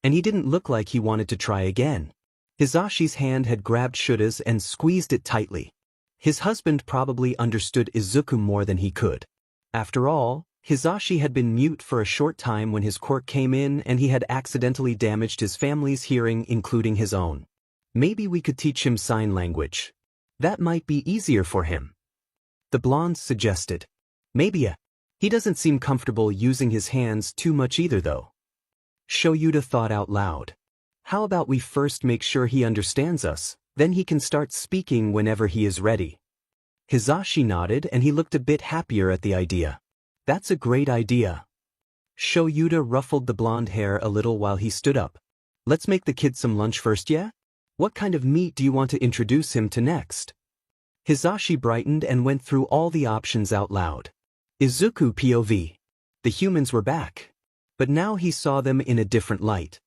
And he didn't look like he wanted to try again. Hizashi's hand had grabbed Shuda's and squeezed it tightly. His husband probably understood Izuku more than he could. After all, Hizashi had been mute for a short time when his quirk came in and he had accidentally damaged his family's hearing, including his own. Maybe we could teach him sign language. That might be easier for him. The blonde suggested. Maybe he doesn't seem comfortable using his hands too much either though. Shoyuda thought out loud. How about we first make sure he understands us, then he can start speaking whenever he is ready. Hizashi nodded and he looked a bit happier at the idea. That's a great idea. Shoyuda ruffled the blonde hair a little while he stood up. Let's make the kid some lunch first, yeah? What kind of meat do you want to introduce him to next? Hizashi brightened and went through all the options out loud. Izuku POV. The humans were back. But now he saw them in a different light.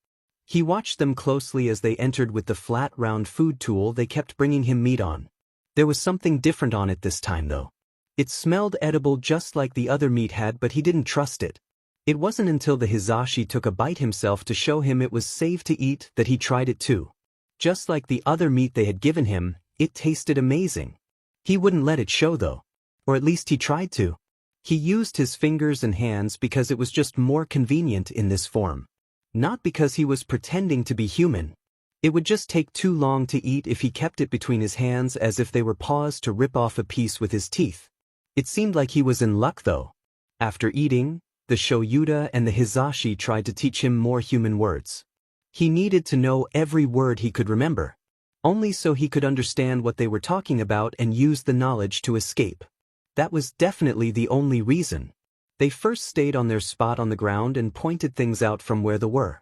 He watched them closely as they entered with the flat round food tool they kept bringing him meat on. There was something different on it this time though. It smelled edible just like the other meat had, but he didn't trust it. It wasn't until the Hizashi took a bite himself to show him it was safe to eat that he tried it too. Just like the other meat they had given him, it tasted amazing. He wouldn't let it show though. Or at least he tried to. He used his fingers and hands because it was just more convenient in this form. Not because he was pretending to be human. It would just take too long to eat if he kept it between his hands as if they were paws to rip off a piece with his teeth. It seemed like he was in luck though. After eating, the Shoyuda and the Hizashi tried to teach him more human words. He needed to know every word he could remember. only so he could understand what they were talking about and use the knowledge to escape. That was definitely the only reason. They first stayed on their spot on the ground and pointed things out from where they were.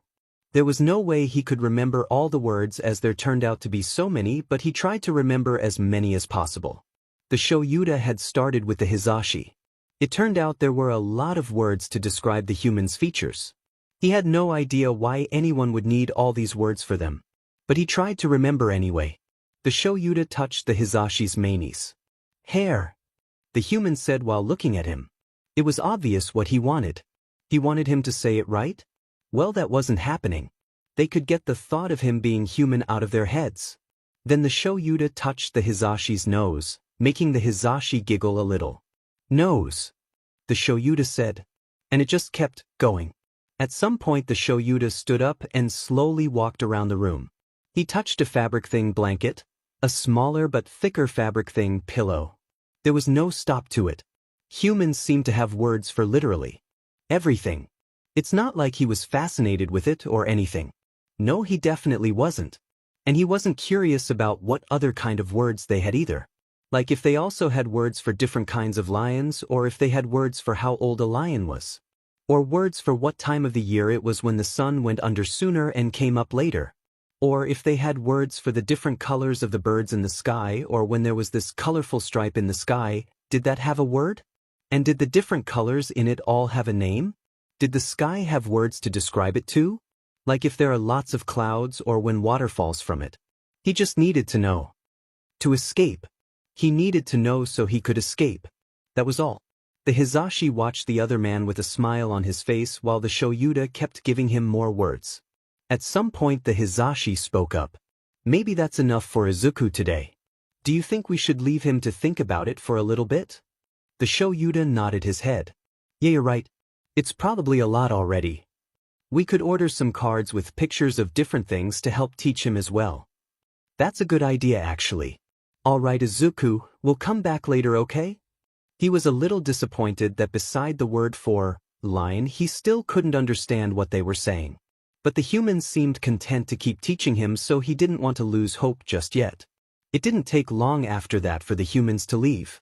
There was no way he could remember all the words as there turned out to be so many, but he tried to remember as many as possible. The Shoyuda had started with the Hizashi. It turned out there were a lot of words to describe the human's features. He had no idea why anyone would need all these words for them. But he tried to remember anyway. The Shoyuda touched the Hizashi's manes. Hair, the human said while looking at him. It was obvious what he wanted. He wanted him to say it right? Well, that wasn't happening. They could get the thought of him being human out of their heads. Then the Shoyuda touched the Hizashi's nose, making the Hizashi giggle a little. Nose, the Shoyuda said. And it just kept going. At some point the Shoyuda stood up and slowly walked around the room. He touched a fabric thing blanket, a smaller but thicker fabric thing pillow. There was no stop to it. Humans seemed to have words for literally everything. It's not like he was fascinated with it or anything. No, he definitely wasn't. And he wasn't curious about what other kind of words they had either. Like if they also had words for different kinds of lions, or if they had words for how old a lion was. Or words for what time of the year it was when the sun went under sooner and came up later. Or if they had words for the different colors of the birds in the sky, or when there was this colorful stripe in the sky, did that have a word? And did the different colors in it all have a name? Did the sky have words to describe it too? Like if there are lots of clouds or when water falls from it. He just needed to know. To escape. He needed to know so he could escape. That was all. The Hizashi watched the other man with a smile on his face while the Shoyuda kept giving him more words. At some point the Hizashi spoke up. Maybe that's enough for Izuku today. Do you think we should leave him to think about it for a little bit? The Shoyuda nodded his head. Yeah, you're right. It's probably a lot already. We could order some cards with pictures of different things to help teach him as well. That's a good idea actually. Alright Izuku, we'll come back later, okay? He was a little disappointed that beside the word for line he still couldn't understand what they were saying. But the humans seemed content to keep teaching him, so he didn't want to lose hope just yet. It didn't take long after that for the humans to leave.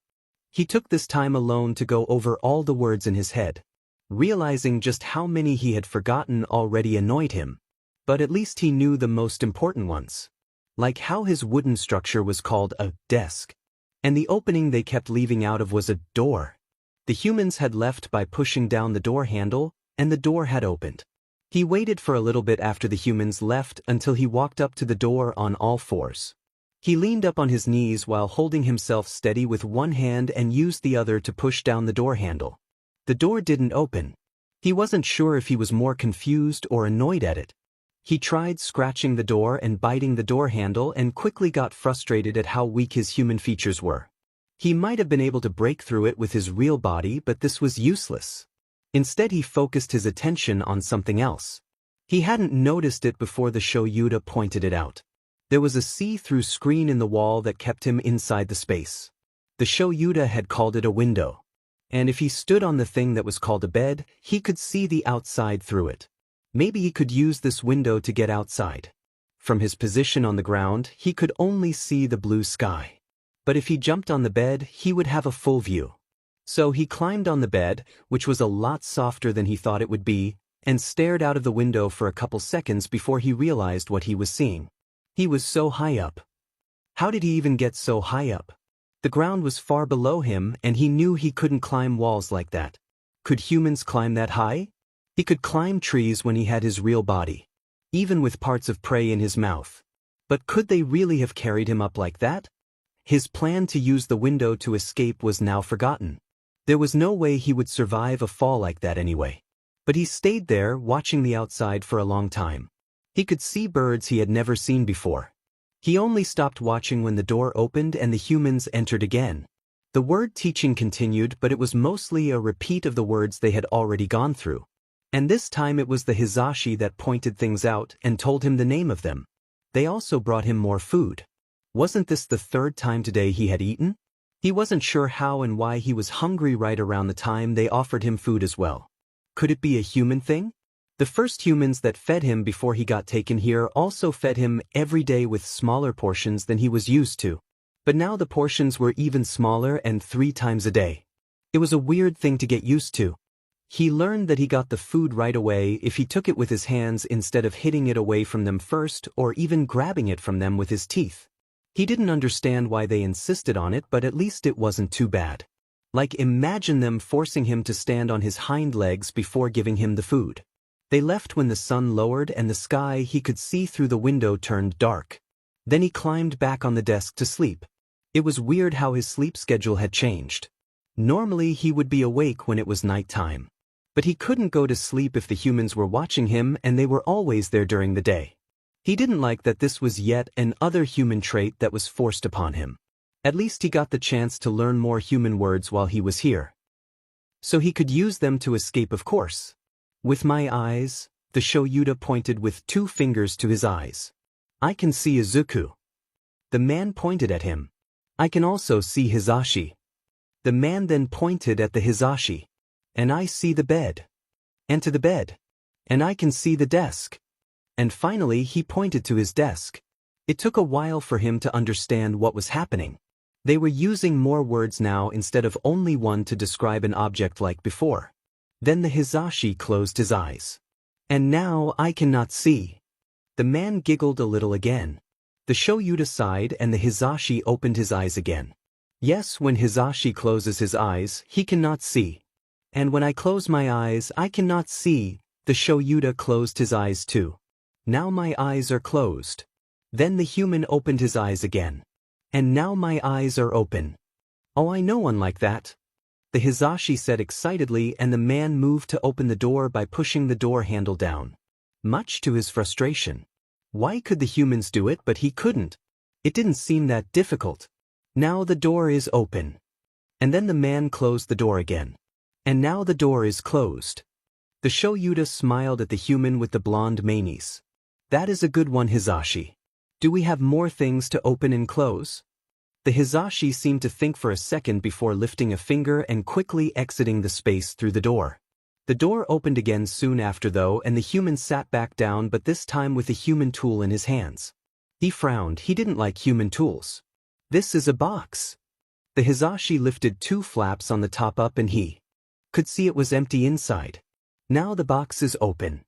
He took this time alone to go over all the words in his head. Realizing just how many he had forgotten already annoyed him. But at least he knew the most important ones. Like how his wooden structure was called a desk. And the opening they kept leaving out of was a door. The humans had left by pushing down the door handle, and the door had opened. He waited for a little bit after the humans left until he walked up to the door on all fours. He leaned up on his knees while holding himself steady with one hand and used the other to push down the door handle. The door didn't open. He wasn't sure if he was more confused or annoyed at it. He tried scratching the door and biting the door handle and quickly got frustrated at how weak his human features were. He might have been able to break through it with his real body, but this was useless. Instead he focused his attention on something else. He hadn't noticed it before the Shoyuda pointed it out. There was a see-through screen in the wall that kept him inside the space. The Shoyuda had called it a window. And if he stood on the thing that was called a bed, he could see the outside through it. Maybe he could use this window to get outside. From his position on the ground, he could only see the blue sky. But if he jumped on the bed, he would have a full view. So he climbed on the bed, which was a lot softer than he thought it would be, and stared out of the window for a couple seconds before he realized what he was seeing. He was so high up. How did he even get so high up? The ground was far below him, and he knew he couldn't climb walls like that. Could humans climb that high? He could climb trees when he had his real body, even with parts of prey in his mouth. But could they really have carried him up like that? His plan to use the window to escape was now forgotten. There was no way he would survive a fall like that anyway. But he stayed there, watching the outside for a long time. He could see birds he had never seen before. He only stopped watching when the door opened and the humans entered again. The word teaching continued, but it was mostly a repeat of the words they had already gone through. And this time it was the Hizashi that pointed things out and told him the name of them. They also brought him more food. Wasn't this the third time today he had eaten? He wasn't sure how and why he was hungry right around the time they offered him food as well. Could it be a human thing? The first humans that fed him before he got taken here also fed him every day with smaller portions than he was used to. But now the portions were even smaller and 3 times a day. It was a weird thing to get used to. He learned that he got the food right away if he took it with his hands instead of hitting it away from them first or even grabbing it from them with his teeth. He didn't understand why they insisted on it, but at least it wasn't too bad. Like, imagine them forcing him to stand on his hind legs before giving him the food. They left when the sun lowered and the sky he could see through the window turned dark. Then he climbed back on the desk to sleep. It was weird how his sleep schedule had changed. Normally he would be awake when it was nighttime. But he couldn't go to sleep if the humans were watching him, and they were always there during the day. He didn't like that this was yet another human trait that was forced upon him. At least he got the chance to learn more human words while he was here. So he could use them to escape, of course. With my eyes, the Shoyuda pointed with 2 fingers to his eyes. I can see Izuku. The man pointed at him. I can also see Hizashi. The man then pointed at the Hizashi. And I see the bed. And to the bed. And I can see the desk. And finally he pointed to his desk. It took a while for him to understand what was happening. They were using more words now instead of only one to describe an object like before. Then the Hizashi closed his eyes. And now I cannot see. The man giggled a little again. The Shoyuda sighed and the Hizashi opened his eyes again. Yes, when Hizashi closes his eyes, he cannot see. And when I close my eyes, I cannot see. The Shoyuda closed his eyes too. Now my eyes are closed. Then the human opened his eyes again. And now my eyes are open. Oh, I know one like that. The Hizashi said excitedly, and the man moved to open the door by pushing the door handle down. Much to his frustration. Why could the humans do it but he couldn't? It didn't seem that difficult. Now the door is open. And then the man closed the door again. And now the door is closed. The Shoyuda smiled at the human with the blonde manis. That is a good one, Hizashi. Do we have more things to open and close? The Hizashi seemed to think for a second before lifting a finger and quickly exiting the space through the door. The door opened again soon after though, and the human sat back down, but this time with a human tool in his hands. He frowned. He didn't like human tools. This is a box. The Hizashi lifted 2 flaps on the top up and he could see it was empty inside. Now the box is open.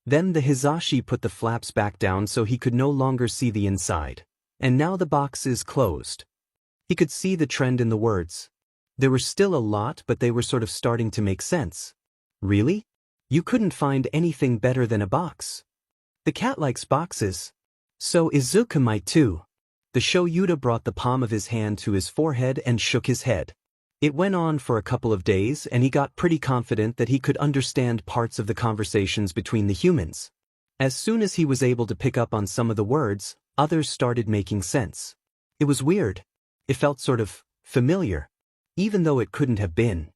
Then the Hizashi put the flaps back down so he could no longer see the inside. And now the box is closed. He could see the trend in the words. There were still a lot, but they were sort of starting to make sense. Really? You couldn't find anything better than a box? The cat likes boxes. So Izuku might too. The Shoyuda brought the palm of his hand to his forehead and shook his head. It went on for a couple of days, and he got pretty confident that he could understand parts of the conversations between the humans. As soon as he was able to pick up on some of the words, others started making sense. It was weird. It felt sort of familiar, even though it couldn't have been.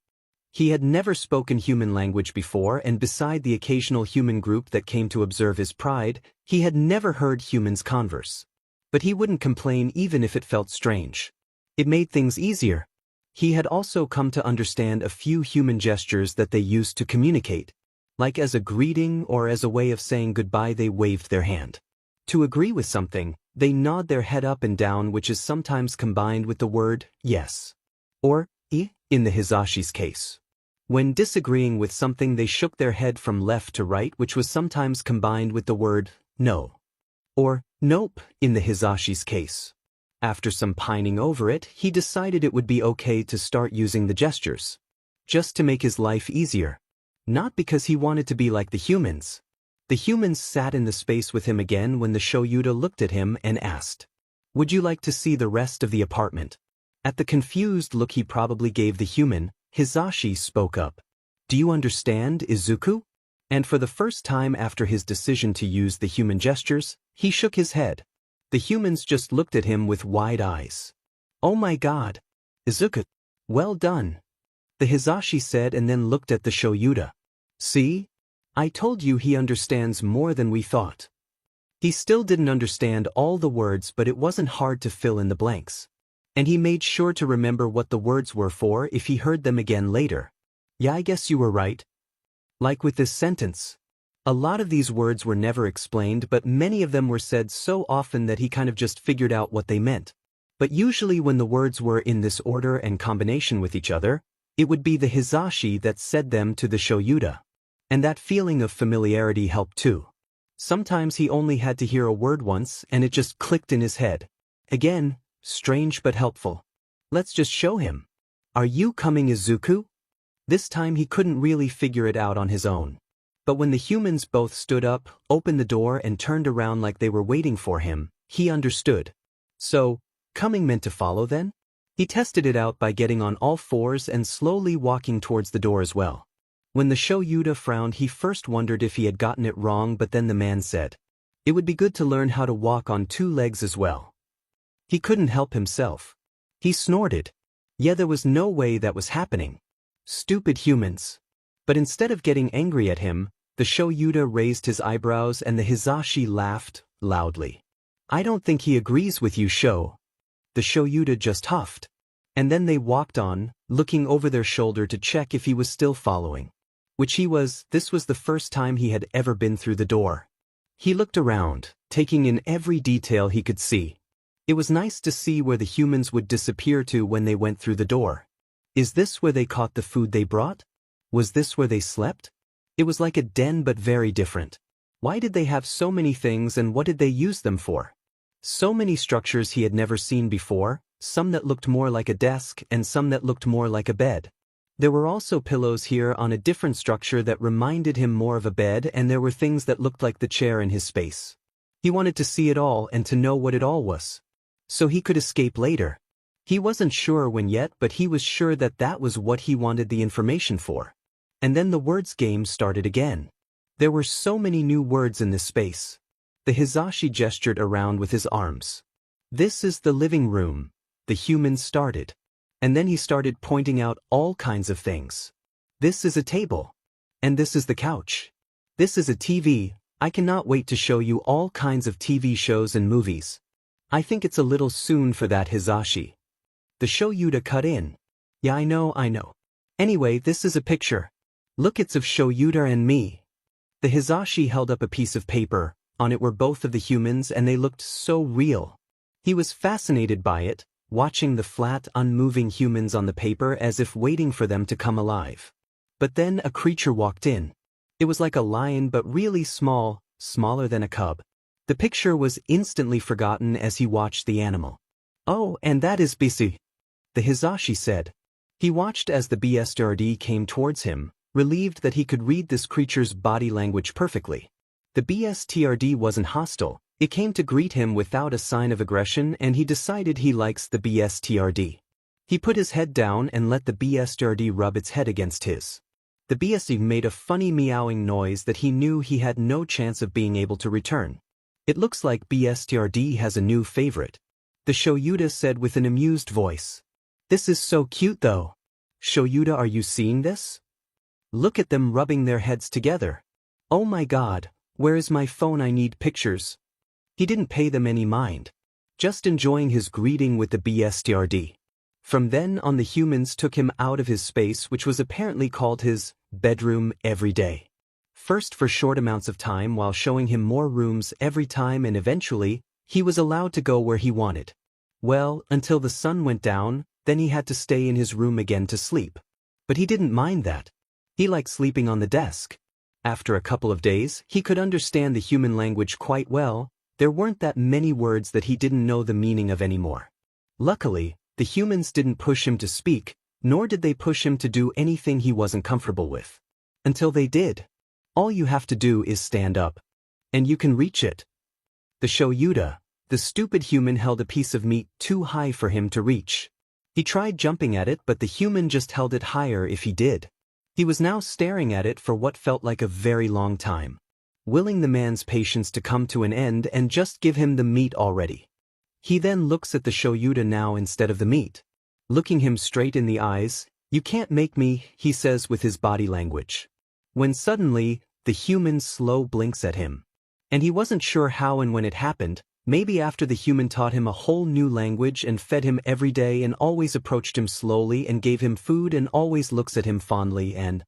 He had never spoken human language before, and beside the occasional human group that came to observe his pride, he had never heard humans converse. But he wouldn't complain even if it felt strange. It made things easier. He had also come to understand a few human gestures that they used to communicate. Like as a greeting or as a way of saying goodbye, they waved their hand. To agree with something, they nod their head up and down, which is sometimes combined with the word yes. Or I, in the Hizashi's case. When disagreeing with something, they shook their head from left to right, which was sometimes combined with the word no. Or nope, in the Hizashi's case. After some pining over it, he decided it would be okay to start using the gestures. Just to make his life easier. Not because he wanted to be like the humans. The humans sat in the space with him again when the Shoyuda looked at him and asked, "Would you like to see the rest of the apartment?" At the confused look he probably gave the human, Hizashi spoke up. "Do you understand, Izuku?" And for the first time after his decision to use the human gestures, he shook his head. The humans just looked at him with wide eyes. "Oh my God! Izuku! Well done!" The Hizashi said, and then looked at the Shoyuda. "See? I told you he understands more than we thought." He still didn't understand all the words, but it wasn't hard to fill in the blanks. And he made sure to remember what the words were for if he heard them again later. "Yeah, I guess you were right. Like with this sentence. A lot of these words were never explained, but many of them were said so often that he kind of just figured out what they meant. But usually when the words were in this order and combination with each other, it would be the Hizashi that said them to the Shoyuda. And that feeling of familiarity helped too. Sometimes he only had to hear a word once and it just clicked in his head. Again, strange but helpful. Let's just show him. Are you coming, Izuku? This time he couldn't really figure it out on his own. But when the humans both stood up, opened the door and turned around like they were waiting for him, he understood. So, coming meant to follow then? He tested it out by getting on all fours and slowly walking towards the door as well. When the Shoyuda frowned, he first wondered if he had gotten it wrong, but then the man said, "It would be good to learn how to walk on two legs as well." He couldn't help himself. He snorted. Yeah, there was no way that was happening. Stupid humans. But instead of getting angry at him, the Shoyuda raised his eyebrows and the Hizashi laughed loudly. "I don't think he agrees with you, Sho." The Shoyuda just huffed. And then they walked on, looking over their shoulder to check if he was still following. Which he was. This was the first time he had ever been through the door. He looked around, taking in every detail he could see. It was nice to see where the humans would disappear to when they went through the door. Is this where they caught the food they brought? Was this where they slept? It was like a den but very different. Why did they have so many things and what did they use them for? So many structures he had never seen before, some that looked more like a desk and some that looked more like a bed. There were also pillows here on a different structure that reminded him more of a bed, and there were things that looked like the chair in his space. He wanted to see it all and to know what it all was. So he could escape later. He wasn't sure when yet, but he was sure that that was what he wanted the information for. And then the words game started again. There were so many new words in this space. The Hizashi gestured around with his arms. "This is the living room," the human started. And then he started pointing out all kinds of things. "This is a table. And this is the couch. This is a TV. I cannot wait to show you all kinds of TV shows and movies." "I think it's a little soon for that, Hizashi." The Shoyuda cut in. "Yeah, I know. Anyway, this is a picture. Look, it's of Shoyuda and me." The Hizashi held up a piece of paper. On it were both of the humans and they looked so real. He was fascinated by it, watching the flat, unmoving humans on the paper as if waiting for them to come alive. But then a creature walked in. It was like a lion but really small, smaller than a cub. The picture was instantly forgotten as he watched the animal. "Oh, and that is BC," the Hizashi said. He watched as the BSTRD came towards him, relieved that he could read this creature's body language perfectly. The BSTRD wasn't hostile. It came to greet him without a sign of aggression, and he decided he likes the BSTRD. He put his head down and let the BSTRD rub its head against his. The BSTRD made a funny meowing noise that he knew he had no chance of being able to return. "It looks like BSTRD has a new favorite," the Shoyuda said with an amused voice. "This is so cute though. Shoyuda, are you seeing this? Look at them rubbing their heads together. Oh my god, where is my phone? I need pictures." He didn't pay them any mind. Just enjoying his greeting with the BSTRD. From then on, the humans took him out of his space, which was apparently called his bedroom, every day. First for short amounts of time while showing him more rooms every time, and eventually, he was allowed to go where he wanted. Well, until the sun went down, then he had to stay in his room again to sleep. But he didn't mind that. He liked sleeping on the desk. After a couple of days, he could understand the human language quite well. There weren't that many words that he didn't know the meaning of anymore. Luckily, the humans didn't push him to speak, nor did they push him to do anything he wasn't comfortable with. Until they did. All you have to do is stand up. And you can reach it. The Shoyuda, the stupid human, held a piece of meat too high for him to reach. He tried jumping at it, but the human just held it higher if he did. He was now staring at it for what felt like a very long time, willing the man's patience to come to an end and just give him the meat already. He then looks at the Shoyuda now instead of the meat. Looking him straight in the eyes, "You can't make me," he says with his body language. When suddenly, the human slow blinks at him. And he wasn't sure how and when it happened. Maybe after the human taught him a whole new language and fed him every day and always approached him slowly and gave him food and always looks at him fondly, and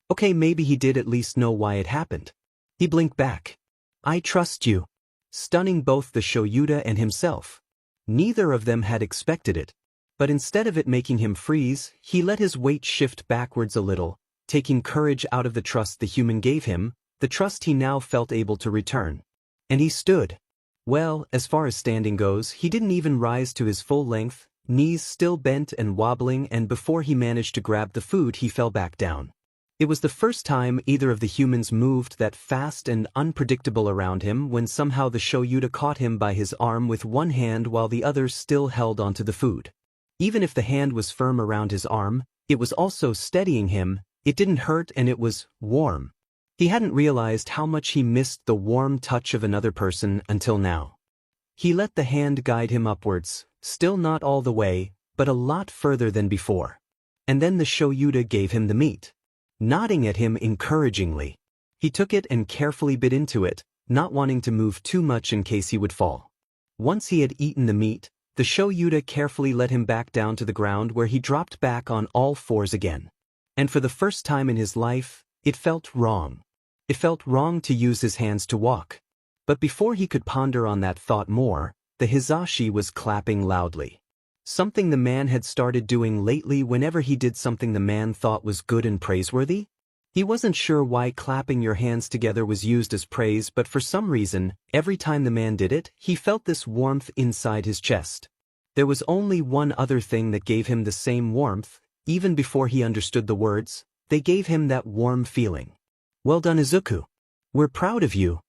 okay, maybe he did at least know why it happened. He blinked back. I trust you. Stunning both the Shoyuda and himself. Neither of them had expected it. But instead of it making him freeze, he let his weight shift backwards a little, taking courage out of the trust the human gave him, the trust he now felt able to return. And he stood. Well, as far as standing goes, he didn't even rise to his full length, knees still bent and wobbling, and before he managed to grab the food he fell back down. It was the first time either of the humans moved that fast and unpredictable around him when somehow the Shoyuda caught him by his arm with one hand while the other still held onto the food. Even if the hand was firm around his arm, it was also steadying him, it didn't hurt and it was warm. He hadn't realized how much he missed the warm touch of another person until now. He let the hand guide him upwards, still not all the way, but a lot further than before. And then the Shoyuda gave him the meat. Nodding at him encouragingly. He took it and carefully bit into it, not wanting to move too much in case he would fall. Once he had eaten the meat, the Shoyuda carefully let him back down to the ground where he dropped back on all fours again. And for the first time in his life, it felt wrong. It felt wrong to use his hands to walk. But before he could ponder on that thought more, the Hizashi was clapping loudly. Something the man had started doing lately whenever he did something the man thought was good and praiseworthy? He wasn't sure why clapping your hands together was used as praise, but for some reason, every time the man did it, he felt this warmth inside his chest. There was only one other thing that gave him the same warmth, even before he understood the words, they gave him that warm feeling. Well done, Izuku. We're proud of you.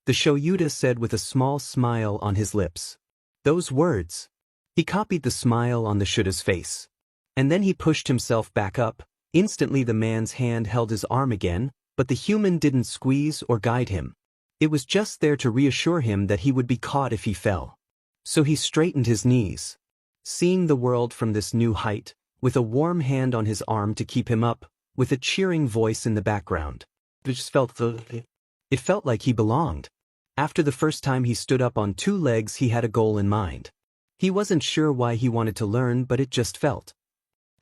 The Shoyuda said with a small smile on his lips. Those words. He copied the smile on the Shuda's face. And then he pushed himself back up. Instantly the man's hand held his arm again, but the human didn't squeeze or guide him. It was just there to reassure him that he would be caught if he fell. So he straightened his knees. Seeing the world from this new height, with a warm hand on his arm to keep him up, with a cheering voice in the background. It felt like he belonged. After the first time he stood up on two legs, he had a goal in mind. He wasn't sure why he wanted to learn, but it just felt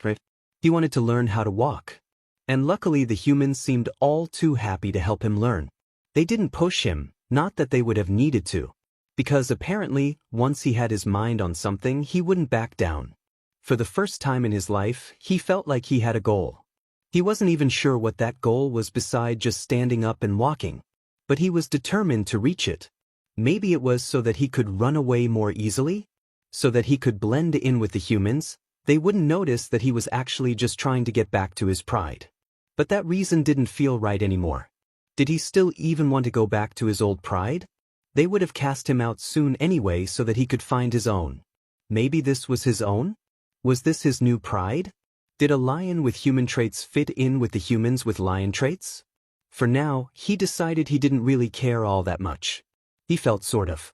right. He wanted to learn how to walk. And luckily the humans seemed all too happy to help him learn. They didn't push him, not that they would have needed to. Because apparently, once he had his mind on something, he wouldn't back down. For the first time in his life, he felt like he had a goal. He wasn't even sure what that goal was beside just standing up and walking. But he was determined to reach it. Maybe it was so that he could run away more easily? So that he could blend in with the humans, they wouldn't notice that he was actually just trying to get back to his pride. But that reason didn't feel right anymore. Did he still even want to go back to his old pride? They would have cast him out soon anyway so that he could find his own. Maybe this was his own? Was this his new pride? Did a lion with human traits fit in with the humans with lion traits? For now, he decided he didn't really care all that much. He felt sort of.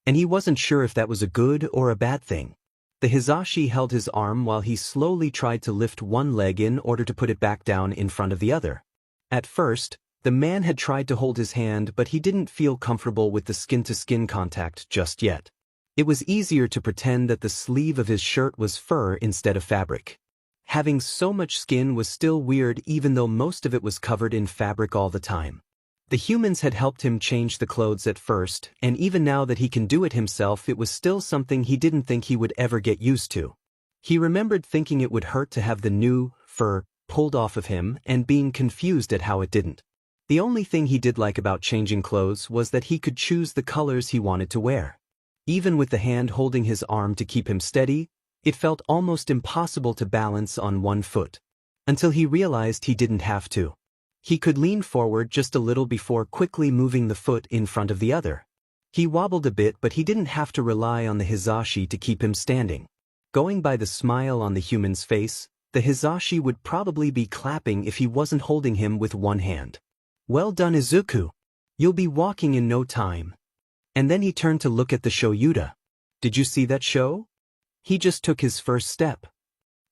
And he wasn't sure if that was a good or a bad thing. The Hizashi held his arm while he slowly tried to lift one leg in order to put it back down in front of the other. At first, the man had tried to hold his hand, but he didn't feel comfortable with the skin-to-skin contact just yet. It was easier to pretend that the sleeve of his shirt was fur instead of fabric. Having so much skin was still weird even though most of it was covered in fabric all the time. The humans had helped him change the clothes at first, and even now that he can do it himself, it was still something he didn't think he would ever get used to. He remembered thinking it would hurt to have the new fur pulled off of him and being confused at how it didn't. The only thing he did like about changing clothes was that he could choose the colors he wanted to wear. Even with the hand holding his arm to keep him steady, it felt almost impossible to balance on one foot. Until he realized he didn't have to. He could lean forward just a little before quickly moving the foot in front of the other. He wobbled a bit, but he didn't have to rely on the Hizashi to keep him standing. Going by the smile on the human's face, the Hizashi would probably be clapping if he wasn't holding him with one hand. Well done, Izuku. You'll be walking in no time. And then he turned to look at the Shoyuda. Did you see that show? He just took his first step.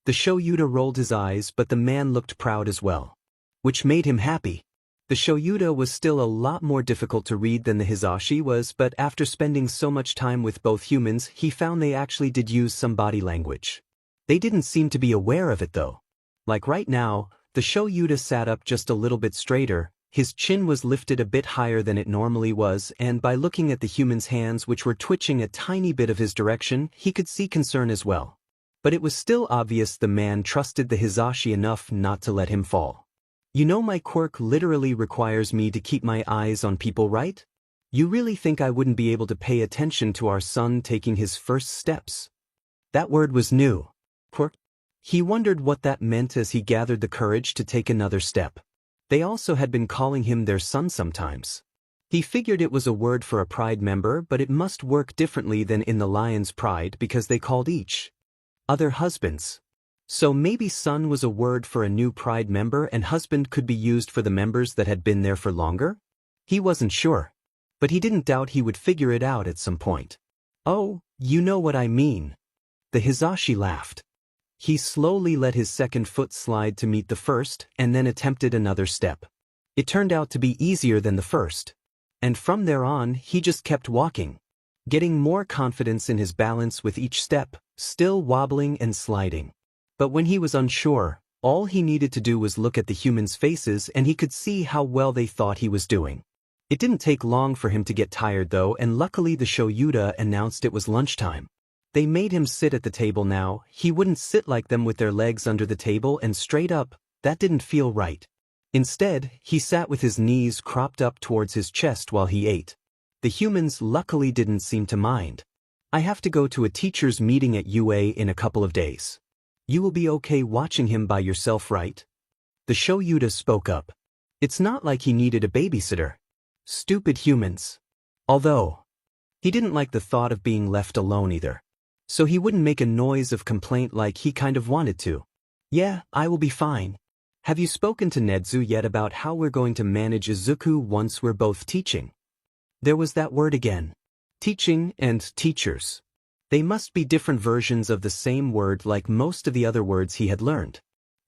The Shoyuda rolled his eyes, but the man looked proud as well. Which made him happy. The Shoyuda was still a lot more difficult to read than the Hizashi was, but after spending so much time with both humans, he found they actually did use some body language. They didn't seem to be aware of it though. Like right now, the Shoyuda sat up just a little bit straighter, His chin was lifted a bit higher than it normally was, and by looking at the human's hands which were twitching a tiny bit of his direction, he could see concern as well. But it was still obvious the man trusted the Hizashi enough not to let him fall. You know, my quirk literally requires me to keep my eyes on people, right? You really think I wouldn't be able to pay attention to our son taking his first steps? That word was new. Quirk. He wondered what that meant as he gathered the courage to take another step. They also had been calling him their son sometimes. He figured it was a word for a pride member, but it must work differently than in the lion's pride because they called each other husbands. So maybe son was a word for a new pride member and husband could be used for the members that had been there for longer? He wasn't sure. But he didn't doubt he would figure it out at some point. Oh, you know what I mean. The Hizashi laughed. He slowly let his second foot slide to meet the first and then attempted another step. It turned out to be easier than the first. And from there on, he just kept walking, getting more confidence in his balance with each step, still wobbling and sliding. But when he was unsure, all he needed to do was look at the humans' faces and he could see how well they thought he was doing. It didn't take long for him to get tired though, and luckily the Shoyuda announced it was lunchtime. They made him sit at the table now. He wouldn't sit like them with their legs under the table and straight up. That didn't feel right. Instead, he sat with his knees cropped up towards his chest while he ate. The humans luckily didn't seem to mind. I have to go to a teacher's meeting at UA in a couple of days. You will be okay watching him by yourself, right? The Shoyuda spoke up. It's not like he needed a babysitter. Stupid humans. Although, he didn't like the thought of being left alone either. So he wouldn't make a noise of complaint like he kind of wanted to. Yeah, I will be fine. Have you spoken to Nedzu yet about how we're going to manage Izuku once we're both teaching? There was that word again. Teaching and teachers. They must be different versions of the same word like most of the other words he had learned.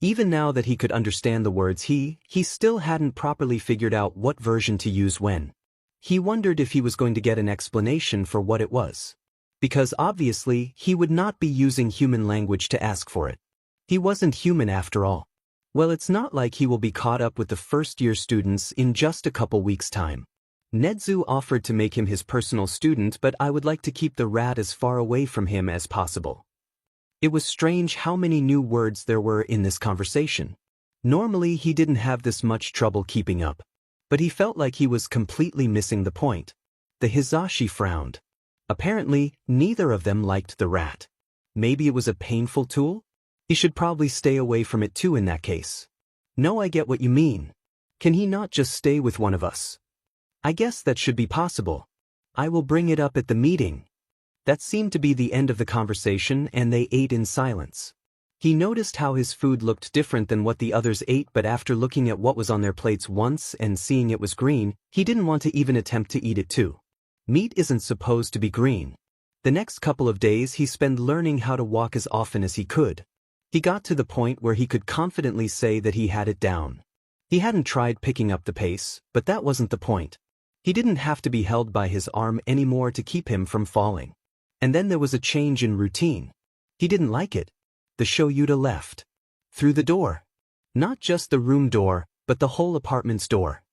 Even now that he could understand the words he still hadn't properly figured out what version to use when. He wondered if he was going to get an explanation for what it was. Because obviously, he would not be using human language to ask for it. He wasn't human after all. Well, it's not like he will be caught up with the first-year students in just a couple weeks' time. Nedzu offered to make him his personal student, but I would like to keep the rat as far away from him as possible. It was strange how many new words there were in this conversation. Normally, he didn't have this much trouble keeping up. But he felt like he was completely missing the point. The Hizashi frowned. Apparently, neither of them liked the rat. Maybe it was a painful tool? He should probably stay away from it too in that case. No, I get what you mean. Can he not just stay with one of us? I guess that should be possible. I will bring it up at the meeting. That seemed to be the end of the conversation and they ate in silence. He noticed how his food looked different than what the others ate, but after looking at what was on their plates once and seeing it was green, he didn't want to even attempt to eat it too. Meat isn't supposed to be green. The next couple of days he spent learning how to walk as often as he could. He got to the point where he could confidently say that he had it down. He hadn't tried picking up the pace, but that wasn't the point. He didn't have to be held by his arm anymore to keep him from falling. And then there was a change in routine. He didn't like it. The Shoyuda left. Through the door. Not just the room door, but the whole apartment's door.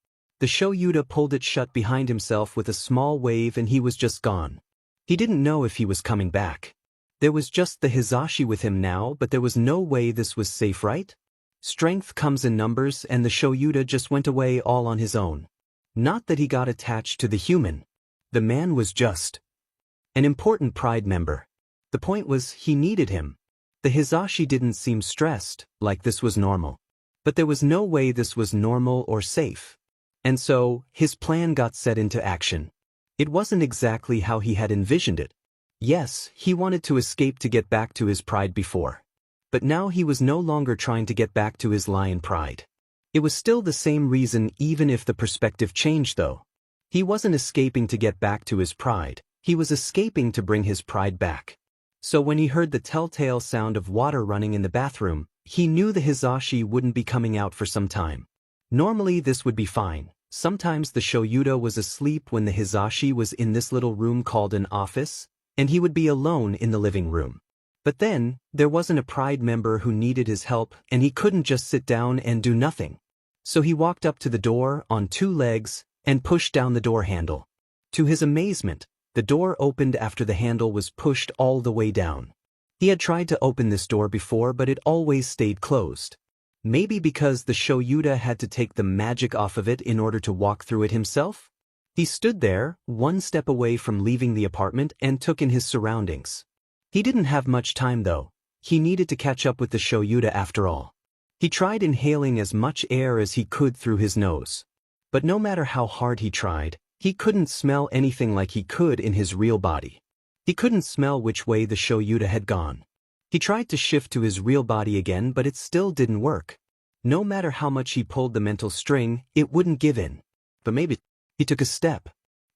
The Shoyuda pulled it shut behind himself with a small wave and he was just gone. He didn't know if he was coming back. There was just the Hizashi with him now, but there was no way this was safe, right? Strength comes in numbers and the Shoyuda just went away all on his own. Not that he got attached to the human. The man was just an important pride member. The point was he needed him. The Hizashi didn't seem stressed, like this was normal. But there was no way this was normal or safe. And so, his plan got set into action. It wasn't exactly how he had envisioned it. Yes, he wanted to escape to get back to his pride before. But now he was no longer trying to get back to his lion pride. It was still the same reason even if the perspective changed though. He wasn't escaping to get back to his pride, he was escaping to bring his pride back. So when he heard the telltale sound of water running in the bathroom, he knew the Hizashi wouldn't be coming out for some time. Normally this would be fine. Sometimes the Shoyuda was asleep when the Hizashi was in this little room called an office, and he would be alone in the living room. But then, there wasn't a pride member who needed his help and he couldn't just sit down and do nothing. So he walked up to the door on 2 legs and pushed down the door handle. To his amazement, the door opened after the handle was pushed all the way down. He had tried to open this door before, but it always stayed closed. Maybe because the Shoyuda had to take the magic off of it in order to walk through it himself? He stood there, 1 step away from leaving the apartment, and took in his surroundings. He didn't have much time though. He needed to catch up with the Shoyuda after all. He tried inhaling as much air as he could through his nose. But no matter how hard he tried, he couldn't smell anything like he could in his real body. He couldn't smell which way the Shoyuda had gone. He tried to shift to his real body again, but it still didn't work. No matter how much he pulled the mental string, it wouldn't give in. But maybe he took a step.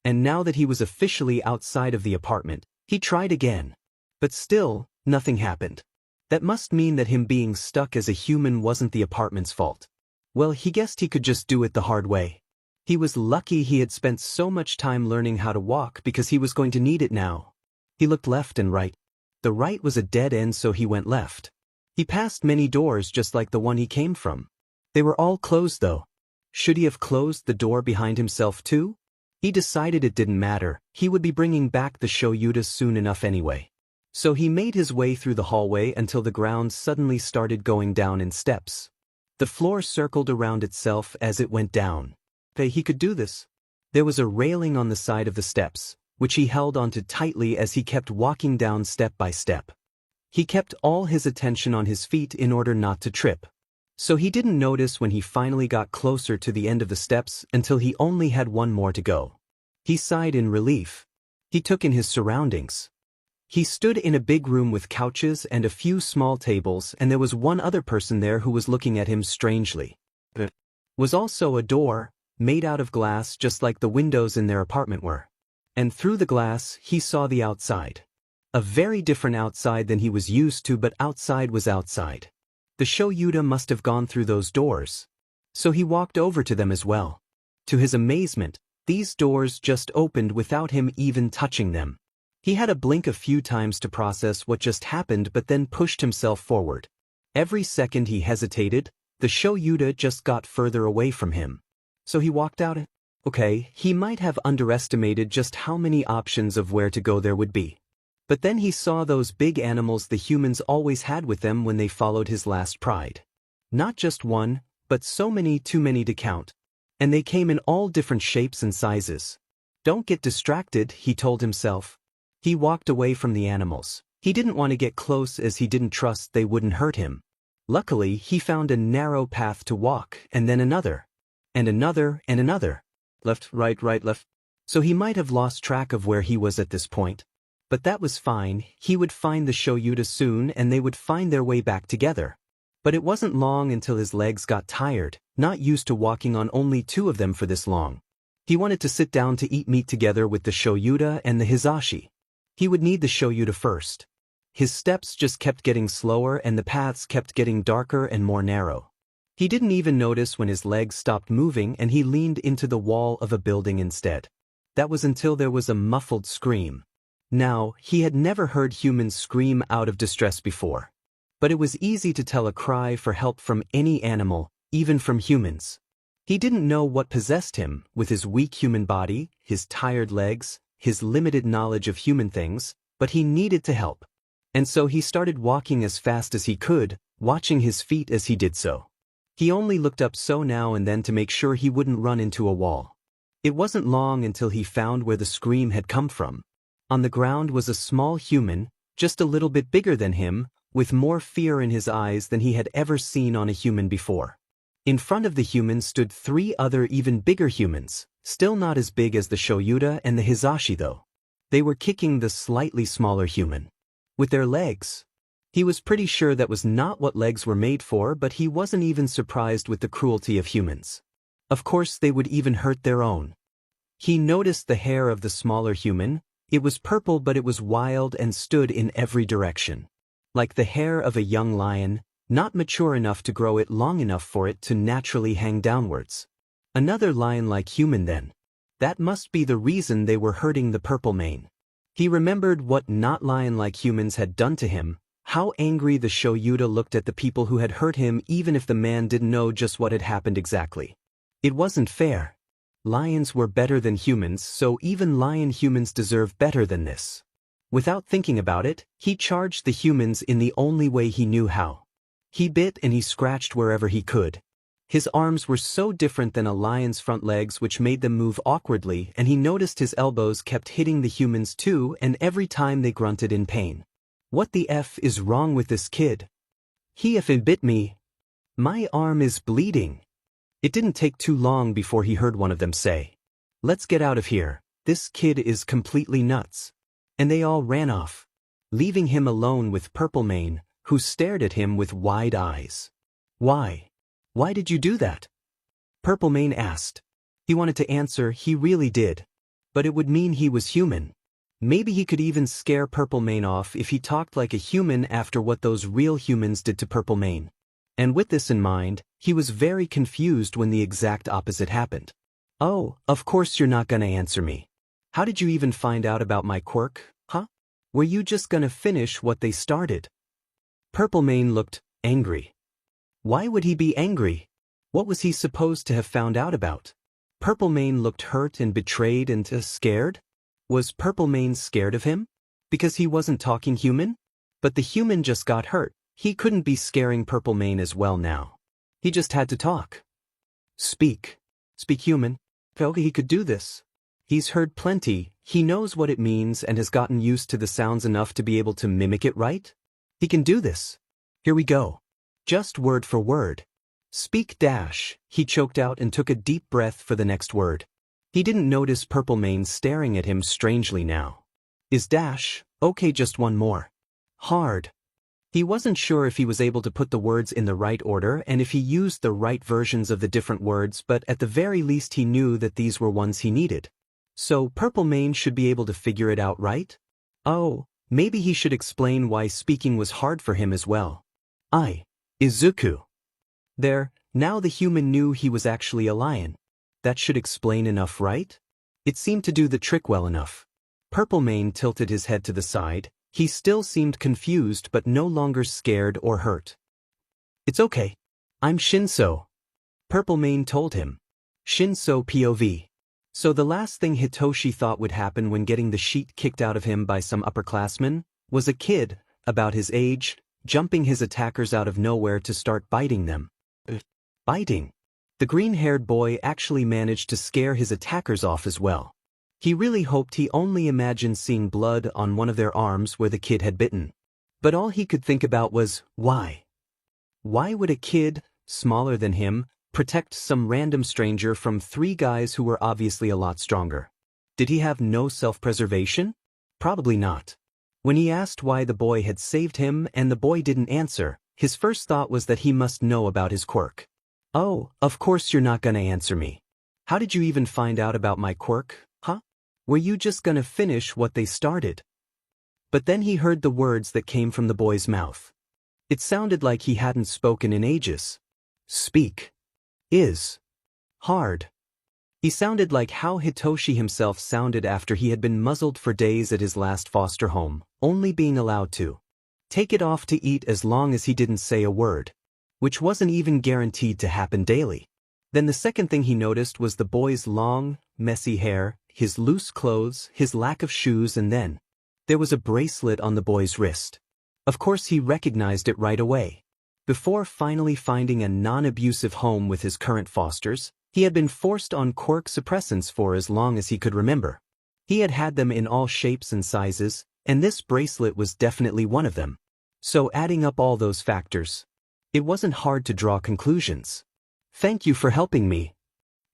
And now that he was officially outside of the apartment, he tried again. But still, nothing happened. That must mean that him being stuck as a human wasn't the apartment's fault. Well, he guessed he could just do it the hard way. He was lucky he had spent so much time learning how to walk because he was going to need it now. He looked left and right. The right was a dead end, so he went left. He passed many doors just like the one he came from. They were all closed though. Should he have closed the door behind himself too? He decided it didn't matter, he would be bringing back the Shoyuda soon enough anyway. So he made his way through the hallway until the ground suddenly started going down in steps. The floor circled around itself as it went down. He could do this. There was a railing on the side of the steps, which he held onto tightly as he kept walking down step by step. He kept all his attention on his feet in order not to trip. So he didn't notice when he finally got closer to the end of the steps until he only had 1 more to go. He sighed in relief. He took in his surroundings. He stood in a big room with couches and a few small tables, and there was 1 other person there who was looking at him strangely. There was also a door, made out of glass just like the windows in their apartment were. And through the glass he saw the outside. A very different outside than he was used to, but outside was outside. The Shoyuda must have gone through those doors. So he walked over to them as well. To his amazement, these doors just opened without him even touching them. He had to blink a few times to process what just happened, but then pushed himself forward. Every second he hesitated, the Shoyuda just got further away from him. So he walked out. Okay, he might have underestimated just how many options of where to go there would be. But then he saw those big animals the humans always had with them when they followed his last pride. Not just 1, but so many, too many to count. And they came in all different shapes and sizes. Don't get distracted, he told himself. He walked away from the animals. He didn't want to get close as he didn't trust they wouldn't hurt him. Luckily, he found a narrow path to walk, and then another. And another, and another. Left, right, left. So he might have lost track of where he was at this point. But that was fine, he would find the Shoyuda soon and they would find their way back together. But it wasn't long until his legs got tired, not used to walking on only 2 of them for this long. He wanted to sit down to eat meat together with the Shoyuda and the Hizashi. He would need the Shoyuda first. His steps just kept getting slower and the paths kept getting darker and more narrow. He didn't even notice when his legs stopped moving and he leaned into the wall of a building instead. That was until there was a muffled scream. Now, he had never heard humans scream out of distress before. But it was easy to tell a cry for help from any animal, even from humans. He didn't know what possessed him, with his weak human body, his tired legs, his limited knowledge of human things, but he needed to help. And so he started walking as fast as he could, watching his feet as he did so. He only looked up so now and then to make sure he wouldn't run into a wall. It wasn't long until he found where the scream had come from. On the ground was a small human, just a little bit bigger than him, with more fear in his eyes than he had ever seen on a human before. In front of the human stood 3 other even bigger humans, still not as big as the Shoyuda and the Hizashi though. They were kicking the slightly smaller human. With their legs. He was pretty sure that was not what legs were made for, but he wasn't even surprised with the cruelty of humans. Of course they would even hurt their own. He noticed the hair of the smaller human. It was purple, but it was wild and stood in every direction. Like the hair of a young lion, not mature enough to grow it long enough for it to naturally hang downwards. Another lion-like human then. That must be the reason they were hurting the purple mane. He remembered what not lion-like humans had done to him, How angry the Shoyuta looked at the people who had hurt him even if the man didn't know just what had happened exactly. It wasn't fair. Lions were better than humans, so even lion humans deserve better than this. Without thinking about it, he charged the humans in the only way he knew how. He bit and he scratched wherever he could. His arms were so different than a lion's front legs, which made them move awkwardly, and he noticed his elbows kept hitting the humans too, and every time they grunted in pain. What the F is wrong with this kid? He effing bit me. My arm is bleeding. It didn't take too long before he heard one of them say, "Let's get out of here, this kid is completely nuts." And they all ran off, leaving him alone with Purple Mane, who stared at him with wide eyes. "Why? Why did you do that?" Purple Mane asked. He wanted to answer he really did. But it would mean he was human. Maybe he could even scare Purple Mane off if he talked like a human after what those real humans did to Purple Mane. And with this in mind, he was very confused when the exact opposite happened. "Oh, of course you're not gonna answer me. How did you even find out about my quirk, huh? Were you just gonna finish what they started?" Purple Mane looked angry. Why would he be angry? What was he supposed to have found out about? Purple Mane looked hurt and betrayed and scared. Was Purple Mane scared of him? Because he wasn't talking human? But the human just got hurt. He couldn't be scaring Purple Mane as well now. He just had to talk. Speak. Speak human. Okay, he could do this. He's heard plenty, he knows what it means and has gotten used to the sounds enough to be able to mimic it, right? He can do this. Here we go. Just word for word. Speak dash, he choked out and took a deep breath for the next word. He didn't notice Purple Mane staring at him strangely now. Is dash, okay, just one more. Hard. He wasn't sure if he was able to put the words in the right order and if he used the right versions of the different words, but at the very least he knew that these were ones he needed. So Purple Mane should be able to figure it out, right? Oh, maybe he should explain why speaking was hard for him as well. Izuku. There, now the human knew he was actually a lion. That should explain enough, right? It seemed to do the trick well enough. Purple Mane tilted his head to the side. He still seemed confused but no longer scared or hurt. It's okay. I'm Shinso. Purple Mane told him. Shinso POV. So the last thing Hitoshi thought would happen when getting the sheet kicked out of him by some upperclassmen was a kid, about his age, jumping his attackers out of nowhere to start biting them. Biting. The green-haired boy actually managed to scare his attackers off as well. He really hoped he only imagined seeing blood on one of their arms where the kid had bitten. But all he could think about was, why? Why would a kid, smaller than him, protect some random stranger from three guys who were obviously a lot stronger? Did he have no self-preservation? Probably not. When he asked why the boy had saved him and the boy didn't answer, his first thought was that he must know about his quirk. Oh, of course you're not gonna answer me. How did you even find out about my quirk, huh? Were you just gonna finish what they started? But then he heard the words that came from the boy's mouth. It sounded like he hadn't spoken in ages. Speak. Is. Hard. He sounded like how Hitoshi himself sounded after he had been muzzled for days at his last foster home, only being allowed to take it off to eat as long as he didn't say a word, which wasn't even guaranteed to happen daily. Then the second thing he noticed was the boy's long, messy hair, his loose clothes, his lack of shoes, and then there was a bracelet on the boy's wrist. Of course he recognized it right away. Before finally finding a non-abusive home with his current fosters, he had been forced on quirk suppressants for as long as he could remember. He had had them in all shapes and sizes, and this bracelet was definitely one of them. So adding up all those factors, it wasn't hard to draw conclusions. Thank you for helping me,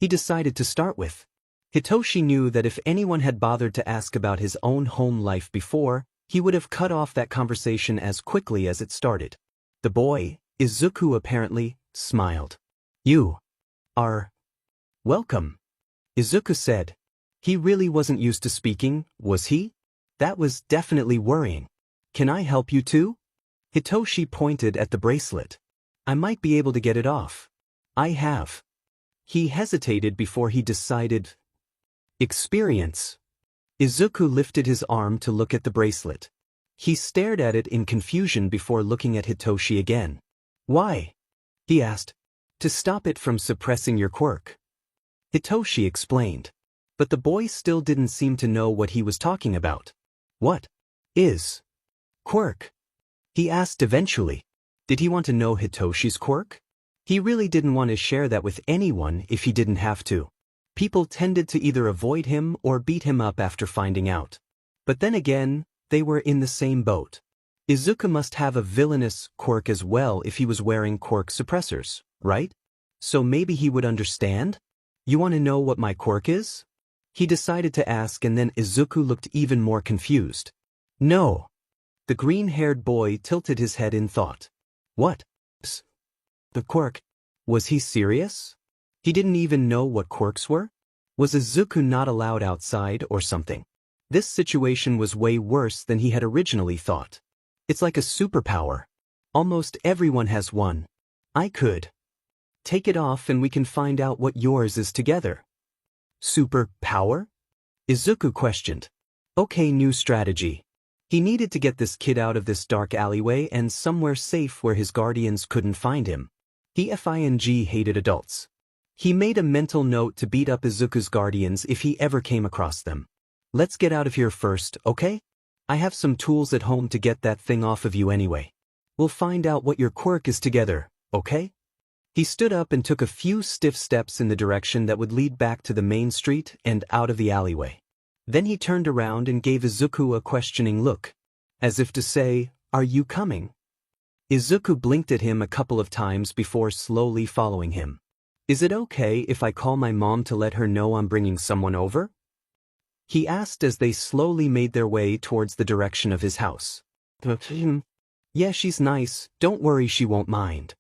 he decided to start with. Hitoshi knew that if anyone had bothered to ask about his own home life before, he would have cut off that conversation as quickly as it started. The boy, Izuku, apparently smiled. You are welcome, Izuku said. He really wasn't used to speaking, was he? That was definitely worrying. Can I help you too? Hitoshi pointed at the bracelet. I might be able to get it off. I have. He hesitated before he decided. Experience. Izuku lifted his arm to look at the bracelet. He stared at it in confusion before looking at Hitoshi again. Why? He asked. To stop it from suppressing your quirk. Hitoshi explained. But the boy still didn't seem to know what he was talking about. What is quirk? He asked eventually. Did he want to know Hitoshi's quirk? He really didn't want to share that with anyone if he didn't have to. People tended to either avoid him or beat him up after finding out. But then again, they were in the same boat. Izuku must have a villainous quirk as well if he was wearing quirk suppressors, right? So maybe he would understand? You want to know what my quirk is? He decided to ask, and then Izuku looked even more confused. No. The green-haired boy tilted his head in thought. What? The quirk? Was he serious? He didn't even know what quirks were? Was Izuku not allowed outside or something? This situation was way worse than he had originally thought. It's like a superpower. Almost everyone has one. I could take it off and we can find out what yours is together. Superpower? Izuku questioned. Okay, new strategy. He needed to get this kid out of this dark alleyway and somewhere safe where his guardians couldn't find him. He hated adults. He made a mental note to beat up Izuku's guardians if he ever came across them. Let's get out of here first, okay? I have some tools at home to get that thing off of you anyway. We'll find out what your quirk is together, okay? He stood up and took a few stiff steps in the direction that would lead back to the main street and out of the alleyway. Then he turned around and gave Izuku a questioning look, as if to say, "Are you coming?" Izuku blinked at him a couple of times before slowly following him. Is it okay if I call my mom to let her know I'm bringing someone over? He asked as they slowly made their way towards the direction of his house. Yeah, she's nice, don't worry, she won't mind.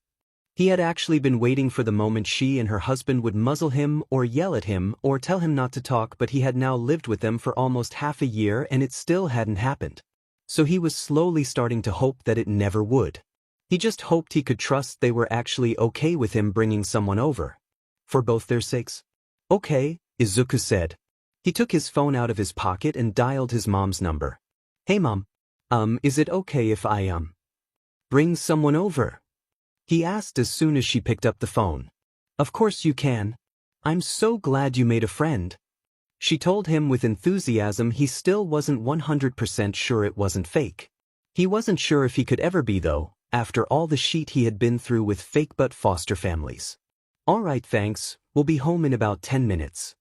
He had actually been waiting for the moment she and her husband would muzzle him or yell at him or tell him not to talk, but he had now lived with them for almost half a year and it still hadn't happened. So he was slowly starting to hope that it never would. He just hoped he could trust they were actually okay with him bringing someone over. For both their sakes. Okay, Izuku said. He took his phone out of his pocket and dialed his mom's number. Hey mom. Is it okay if I, bring someone over? He asked as soon as she picked up the phone. Of course you can. I'm so glad you made a friend. She told him with enthusiasm. He still wasn't 100% sure it wasn't fake. He wasn't sure if he could ever be though, after all the shit he had been through with fake but foster families. Alright, thanks, we'll be home in about 10 minutes.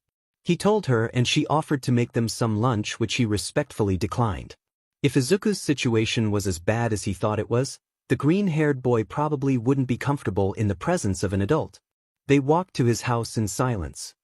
He told her, and she offered to make them some lunch, which he respectfully declined. If Izuku's situation was as bad as he thought it was, the green-haired boy probably wouldn't be comfortable in the presence of an adult. They walked to his house in silence.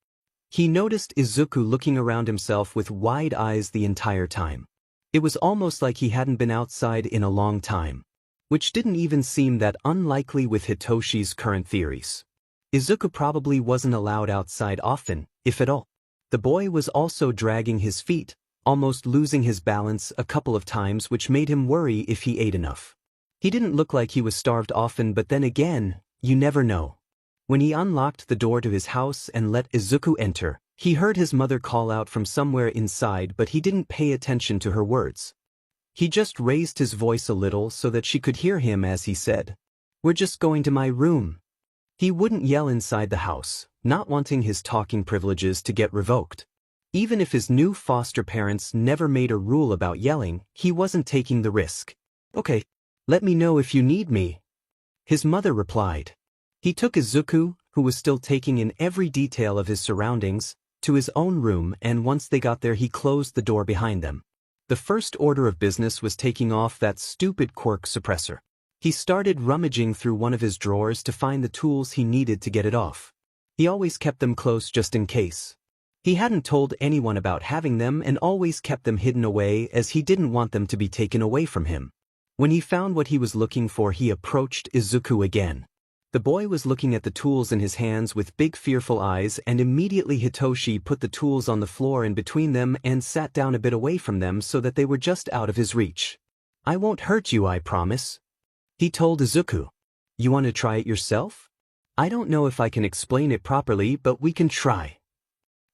He noticed Izuku looking around himself with wide eyes the entire time. It was almost like he hadn't been outside in a long time, which didn't even seem that unlikely with Hitoshi's current theories. Izuku probably wasn't allowed outside often, if at all. The boy was also dragging his feet, almost losing his balance a couple of times, which made him worry if he ate enough. He didn't look like he was starved often, but then again, you never know. When he unlocked the door to his house and let Izuku enter, he heard his mother call out from somewhere inside, but he didn't pay attention to her words. He just raised his voice a little so that she could hear him as he said, "We're just going to my room." He wouldn't yell inside the house, not wanting his talking privileges to get revoked. Even if his new foster parents never made a rule about yelling, he wasn't taking the risk. "Okay. Let me know if you need me," his mother replied. He took Izuku, who was still taking in every detail of his surroundings, to his own room, and once they got there he closed the door behind them. The first order of business was taking off that stupid quirk suppressor. He started rummaging through one of his drawers to find the tools he needed to get it off. He always kept them close just in case. He hadn't told anyone about having them and always kept them hidden away as he didn't want them to be taken away from him. When he found what he was looking for, he approached Izuku again. The boy was looking at the tools in his hands with big fearful eyes, and immediately Hitoshi put the tools on the floor in between them and sat down a bit away from them so that they were just out of his reach. "I won't hurt you, I promise," he told Izuku. "You want to try it yourself? I don't know if I can explain it properly, but we can try."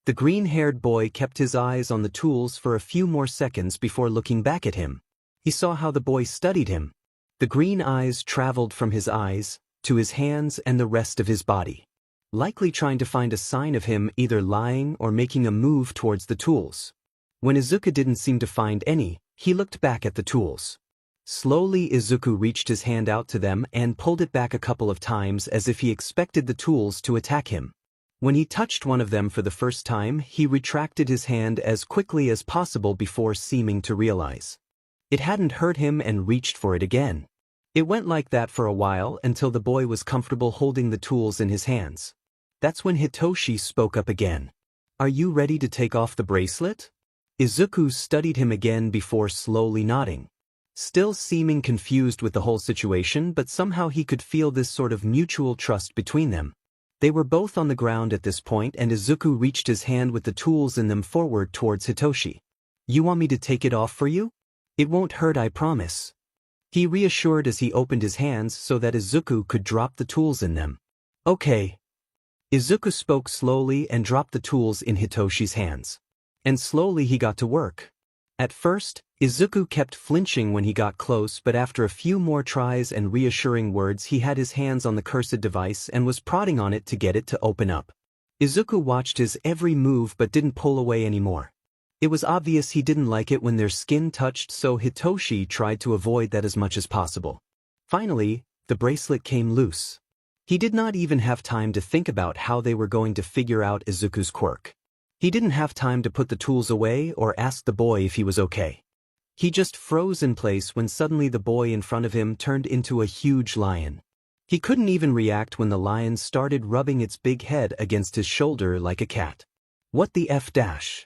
The green-haired boy kept his eyes on the tools for a few more seconds before looking back at him. He saw how the boy studied him. The green eyes traveled from his eyes to his hands and the rest of his body, likely trying to find a sign of him either lying or making a move towards the tools. When Izuku didn't seem to find any, he looked back at the tools. Slowly Izuku reached his hand out to them and pulled it back a couple of times as if he expected the tools to attack him. When he touched one of them for the first time, he retracted his hand as quickly as possible before seeming to realize it hadn't hurt him and reached for it again. It went like that for a while until the boy was comfortable holding the tools in his hands. That's when Hitoshi spoke up again. "Are you ready to take off the bracelet?" Izuku studied him again before slowly nodding, still seeming confused with the whole situation, but somehow he could feel this sort of mutual trust between them. They were both on the ground at this point, and Izuku reached his hand with the tools in them forward towards Hitoshi. "You want me to take it off for you? It won't hurt, I promise," he reassured as he opened his hands so that Izuku could drop the tools in them. "Okay." Izuku spoke slowly and dropped the tools in Hitoshi's hands. And slowly he got to work. At first, Izuku kept flinching when he got close, but after a few more tries and reassuring words he had his hands on the cursed device and was prodding on it to get it to open up. Izuku watched his every move but didn't pull away anymore. It was obvious he didn't like it when their skin touched, so Hitoshi tried to avoid that as much as possible. Finally, the bracelet came loose. He did not even have time to think about how they were going to figure out Izuku's quirk. He didn't have time to put the tools away or ask the boy if he was okay. He just froze in place when suddenly the boy in front of him turned into a huge lion. He couldn't even react when the lion started rubbing its big head against his shoulder like a cat. "What the F dash?"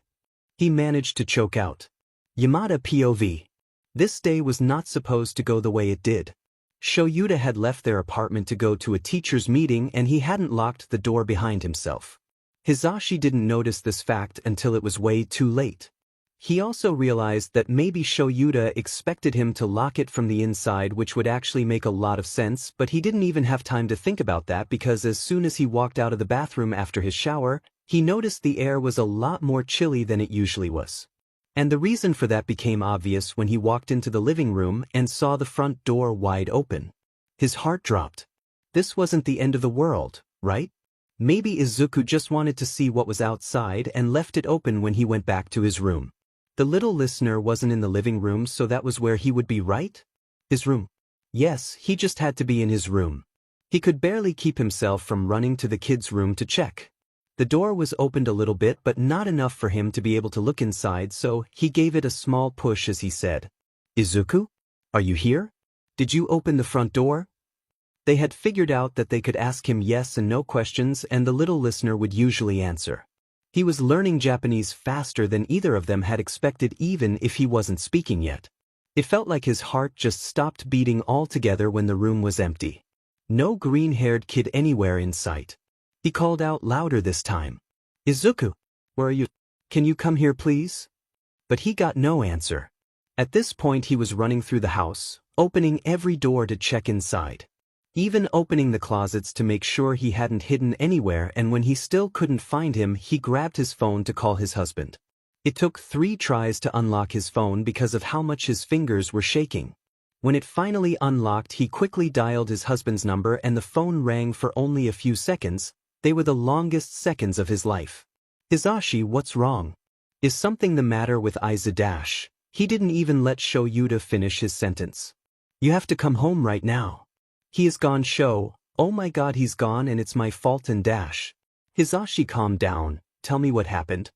he managed to choke out. Yamada POV. This day was not supposed to go the way it did. Shoyuta had left their apartment to go to a teacher's meeting and he hadn't locked the door behind himself. Hisashi didn't notice this fact until it was way too late. He also realized that maybe Shoyuta expected him to lock it from the inside, which would actually make a lot of sense, but he didn't even have time to think about that because as soon as he walked out of the bathroom after his shower, he noticed the air was a lot more chilly than it usually was. And the reason for that became obvious when he walked into the living room and saw the front door wide open. His heart dropped. This wasn't the end of the world, right? Maybe Izuku just wanted to see what was outside and left it open when he went back to his room. The little listener wasn't in the living room, so that was where he would be, right? His room. Yes, he just had to be in his room. He could barely keep himself from running to the kid's room to check. The door was opened a little bit, but not enough for him to be able to look inside, so he gave it a small push as he said, "Izuku? Are you here? Did you open the front door?" They had figured out that they could ask him yes and no questions and the little listener would usually answer. He was learning Japanese faster than either of them had expected, even if he wasn't speaking yet. It felt like his heart just stopped beating altogether when the room was empty. No green-haired kid anywhere in sight. He called out louder this time. "Izuku, where are you? Can you come here please?" But he got no answer. At this point he was running through the house, opening every door to check inside. Even opening the closets to make sure he hadn't hidden anywhere, and when he still couldn't find him, he grabbed his phone to call his husband. It took 3 tries to unlock his phone because of how much his fingers were shaking. When it finally unlocked, he quickly dialed his husband's number and the phone rang for only a few seconds. They were the longest seconds of his life. "Hisashi, what's wrong? Is something the matter with Izuku?" He didn't even let Shoyuta finish his sentence. "You have to come home right now. He is gone, Sho. Oh my god, he's gone and it's my fault and dash." "Hisashi, calm down. Tell me what happened."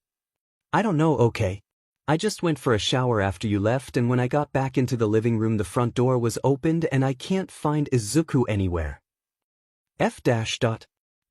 "I don't know, okay? I just went for a shower after you left, and when I got back into the living room the front door was opened and I can't find Izuku anywhere."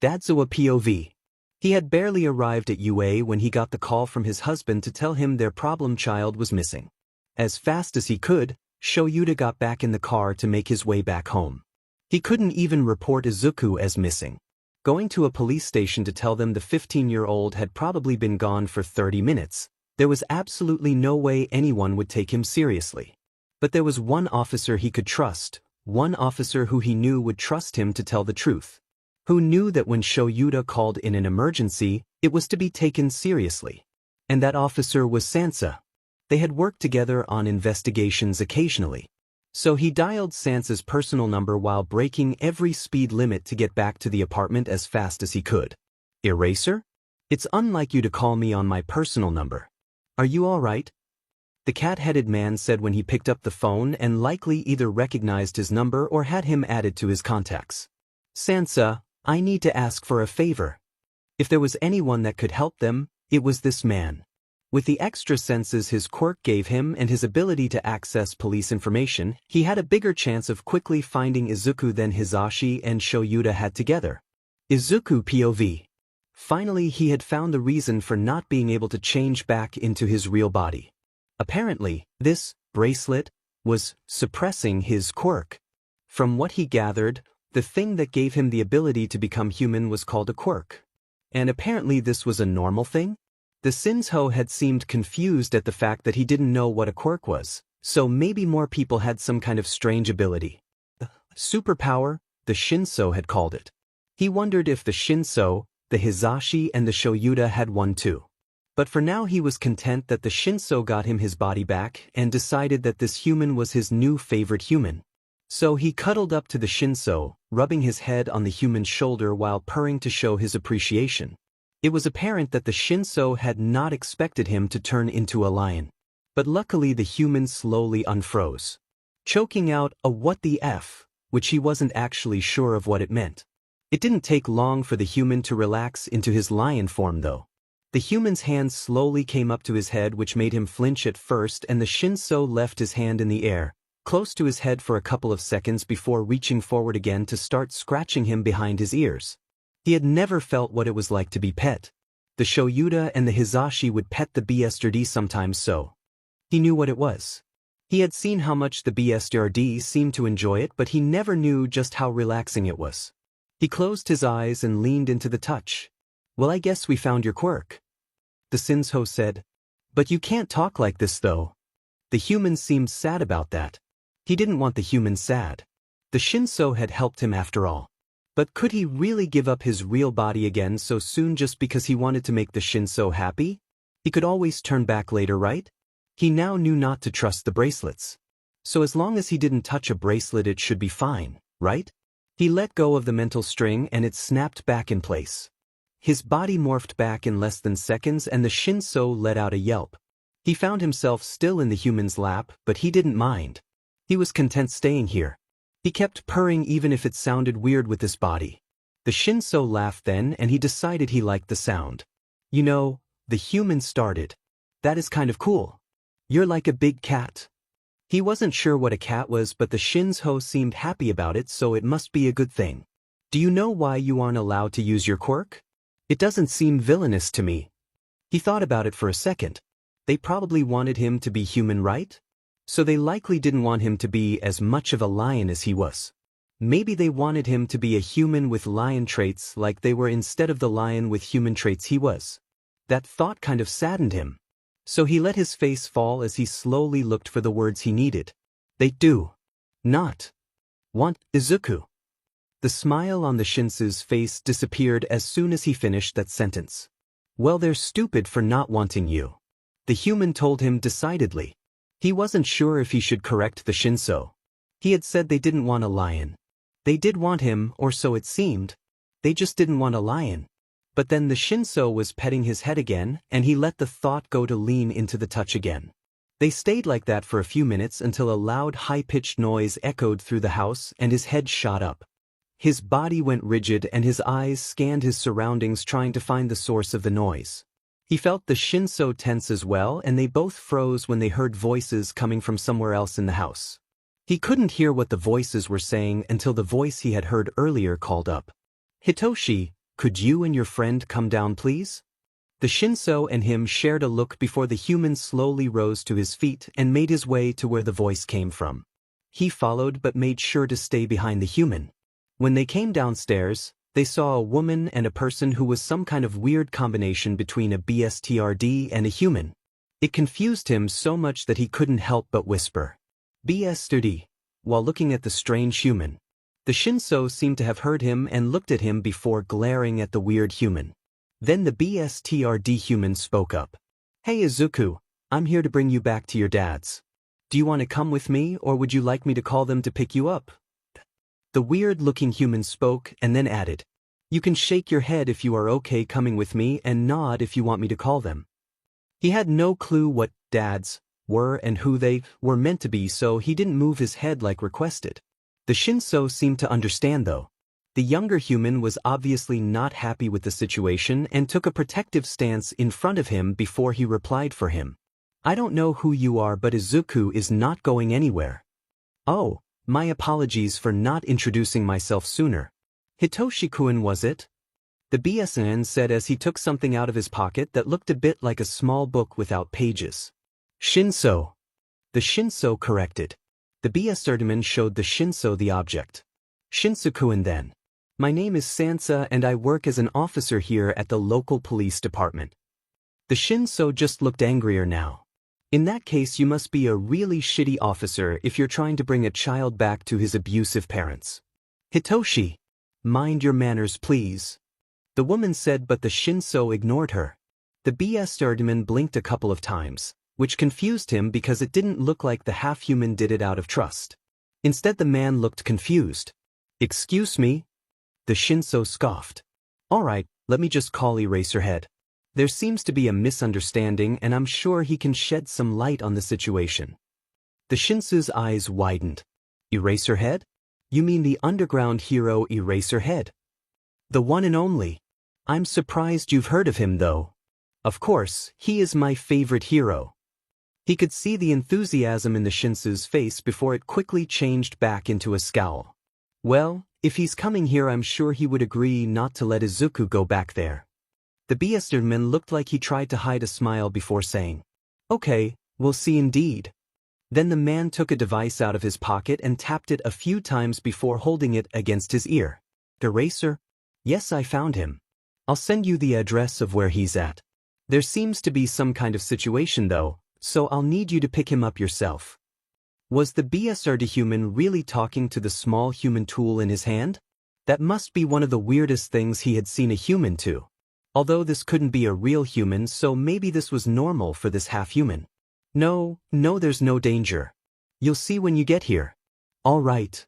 Dadzawa POV. He had barely arrived at UA when he got the call from his husband to tell him their problem child was missing. As fast as he could, Shoyuta got back in the car to make his way back home. He couldn't even report Izuku as missing. Going to a police station to tell them the 15-year-old had probably been gone for 30 minutes, there was absolutely no way anyone would take him seriously. But there was one officer he could trust, one officer who he knew would trust him to tell the truth, who knew that when Shoyuta called in an emergency, it was to be taken seriously. And that officer was Sansa. They had worked together on investigations occasionally. So he dialed Sansa's personal number while breaking every speed limit to get back to the apartment as fast as he could. Eraser? It's unlike you to call me on my personal number. Are you all right? The cat-headed man said when he picked up the phone and likely either recognized his number or had him added to his contacts. Sansa, I need to ask for a favor. If there was anyone that could help them, it was this man. With the extra senses his quirk gave him and his ability to access police information, he had a bigger chance of quickly finding Izuku than Hisashi and Shoyuta had together. Izuku POV. Finally he had found the reason for not being able to change back into his real body. Apparently, this bracelet was suppressing his quirk. From what he gathered, the thing that gave him the ability to become human was called a quirk. And apparently this was a normal thing? The Shinso had seemed confused at the fact that he didn't know what a quirk was, so maybe more people had some kind of strange ability. Superpower, the Shinso had called it. He wondered if the Shinso, the Hisashi and the Shoyuta had one too. But for now he was content that the Shinso got him his body back and decided that this human was his new favorite human. So he cuddled up to the Shinso, rubbing his head on the human's shoulder while purring to show his appreciation. It was apparent that the Shinso had not expected him to turn into a lion. But luckily the human slowly unfroze, choking out a "what the F," which he wasn't actually sure of what it meant. It didn't take long for the human to relax into his lion form though. The human's hand slowly came up to his head, which made him flinch at first, and the Shinso left his hand in the air, close to his head for a couple of seconds before reaching forward again to start scratching him behind his ears. He had never felt what it was like to be pet. The Shoyuta and the Hisashi would pet the BSTRD sometimes, so he knew what it was. He had seen how much the BSTRD seemed to enjoy it, but he never knew just how relaxing it was. He closed his eyes and leaned into the touch. Well, I guess we found your quirk, the Shinso said. But you can't talk like this though. The human seemed sad about that. He didn't want the human sad. The Shinso had helped him after all. But could he really give up his real body again so soon just because he wanted to make the Shinso happy? He could always turn back later, right? He now knew not to trust the bracelets. So as long as he didn't touch a bracelet it should be fine, right? He let go of the mental string and it snapped back in place. His body morphed back in less than seconds and the Shinso let out a yelp. He found himself still in the human's lap, but he didn't mind. He was content staying here. He kept purring even if it sounded weird with his body. The Shinso laughed then and he decided he liked the sound. You know, the human started. That is kind of cool. You're like a big cat. He wasn't sure what a cat was, but the Shinso seemed happy about it, so it must be a good thing. Do you know why you aren't allowed to use your quirk? It doesn't seem villainous to me. He thought about it for a second. They probably wanted him to be human, right? So they likely didn't want him to be as much of a lion as he was. Maybe they wanted him to be a human with lion traits like they were instead of the lion with human traits he was. That thought kind of saddened him. So he let his face fall as he slowly looked for the words he needed. They do not want Izuku. The smile on the Shinso's face disappeared as soon as he finished that sentence. Well, they're stupid for not wanting you, the human told him decidedly. He wasn't sure if he should correct the Shinso. He had said they didn't want a lion. They did want him, or so it seemed. They just didn't want a lion. But then the Shinso was petting his head again, and he let the thought go to lean into the touch again. They stayed like that for a few minutes until a loud high-pitched noise echoed through the house and his head shot up. His body went rigid and his eyes scanned his surroundings trying to find the source of the noise. He felt the Shinso tense as well, and they both froze when they heard voices coming from somewhere else in the house. He couldn't hear what the voices were saying until the voice he had heard earlier called up. Hitoshi, could you and your friend come down please? The Shinso and him shared a look before the human slowly rose to his feet and made his way to where the voice came from. He followed but made sure to stay behind the human. When they came downstairs, they saw a woman and a person who was some kind of weird combination between a BSTRD and a human. It confused him so much that he couldn't help but whisper, BSTRD, while looking at the strange human. The Shinso seemed to have heard him and looked at him before glaring at the weird human. Then the BSTRD human spoke up. Hey Izuku, I'm here to bring you back to your dad's. Do you want to come with me, or would you like me to call them to pick you up? The weird-looking human spoke and then added, You can shake your head if you are okay coming with me and nod if you want me to call them. He had no clue what dads were and who they were meant to be, so he didn't move his head like requested. The Shinso seemed to understand though. The younger human was obviously not happy with the situation and took a protective stance in front of him before he replied for him. I don't know who you are, but Izuku is not going anywhere. Oh, my apologies for not introducing myself sooner. Hitoshi-kun, was it? The BSN said as he took something out of his pocket that looked a bit like a small book without pages. Shinso. The Shinso corrected. The BSN showed the Shinso the object. Shinsu-kun then. My name is Sansa and I work as an officer here at the local police department. The Shinso just looked angrier now. In that case, you must be a really shitty officer if you're trying to bring a child back to his abusive parents. Hitoshi. Mind your manners, please. The woman said, but the Shinso ignored her. The BSN blinked a couple of times, which confused him because it didn't look like the half-human did it out of trust. Instead, the man looked confused. Excuse me? The Shinso scoffed. All right, let me just call Eraserhead. There seems to be a misunderstanding and I'm sure he can shed some light on the situation. The Shinso's eyes widened. Eraserhead? You mean the underground hero Eraserhead? The one and only. I'm surprised you've heard of him though. Of course, he is my favorite hero. He could see the enthusiasm in the Shinso's face before it quickly changed back into a scowl. Well, if he's coming here, I'm sure he would agree not to let Izuku go back there. The BSN looked like he tried to hide a smile before saying, Okay, we'll see indeed. Then the man took a device out of his pocket and tapped it a few times before holding it against his ear. Eraser? Yes, I found him. I'll send you the address of where he's at. There seems to be some kind of situation though, so I'll need you to pick him up yourself. Was the BSRD human really talking to the small human tool in his hand? That must be one of the weirdest things he had seen a human to. Although this couldn't be a real human, so maybe this was normal for this half-human. No, there's no danger. You'll see when you get here. All right.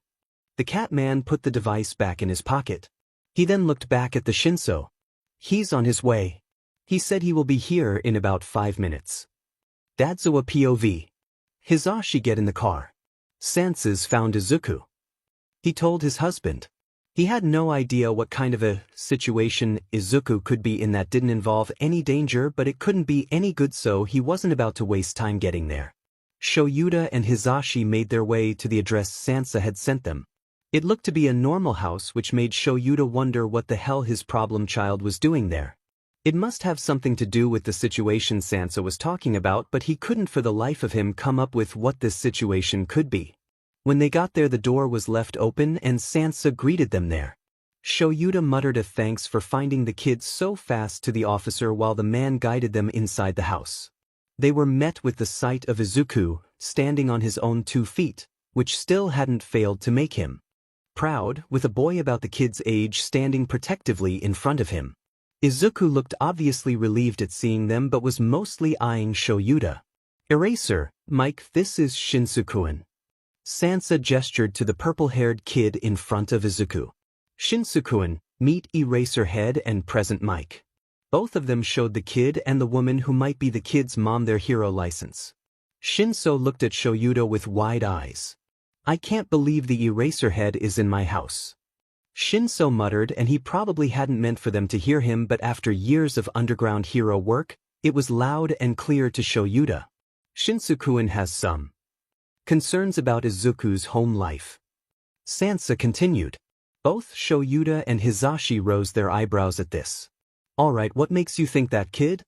The Catman put the device back in his pocket. He then looked back at the Shinso. He's on his way. He said he will be here in about 5 minutes. Dadzawa POV. Hizashi get in the car. Sansa's found Izuku. He told his husband. He had no idea what kind of a situation Izuku could be in that didn't involve any danger, but it couldn't be any good, so he wasn't about to waste time getting there. Shoyuta and Hizashi made their way to the address Sansa had sent them. It looked to be a normal house, which made Shoyuta wonder what the hell his problem child was doing there. It must have something to do with the situation Sansa was talking about, but he couldn't for the life of him come up with what this situation could be. When they got there, the door was left open and Sansa greeted them there. Shoyuta muttered a thanks for finding the kids so fast to the officer while the man guided them inside the house. They were met with the sight of Izuku, standing on his own 2 feet, which still hadn't failed to make him proud, with a boy about the kid's age standing protectively in front of him. Izuku looked obviously relieved at seeing them but was mostly eyeing Shoyuta. Eraser, Mike, this is Shinsu-kun. Sansa gestured to the purple-haired kid in front of Izuku. Shinsu-kun, meet Eraserhead and present Mike. Both of them showed the kid and the woman who might be the kid's mom their hero license. Shinso looked at Shoyuta with wide eyes. I can't believe the Eraserhead is in my house. Shinso muttered, and he probably hadn't meant for them to hear him, but after years of underground hero work, it was loud and clear to Shoyuta. Shinsu-kun has some concerns about Izuku's home life. Sansa continued. Both Shoyuta and Hizashi rose their eyebrows at this. All right, what makes you think that, kid?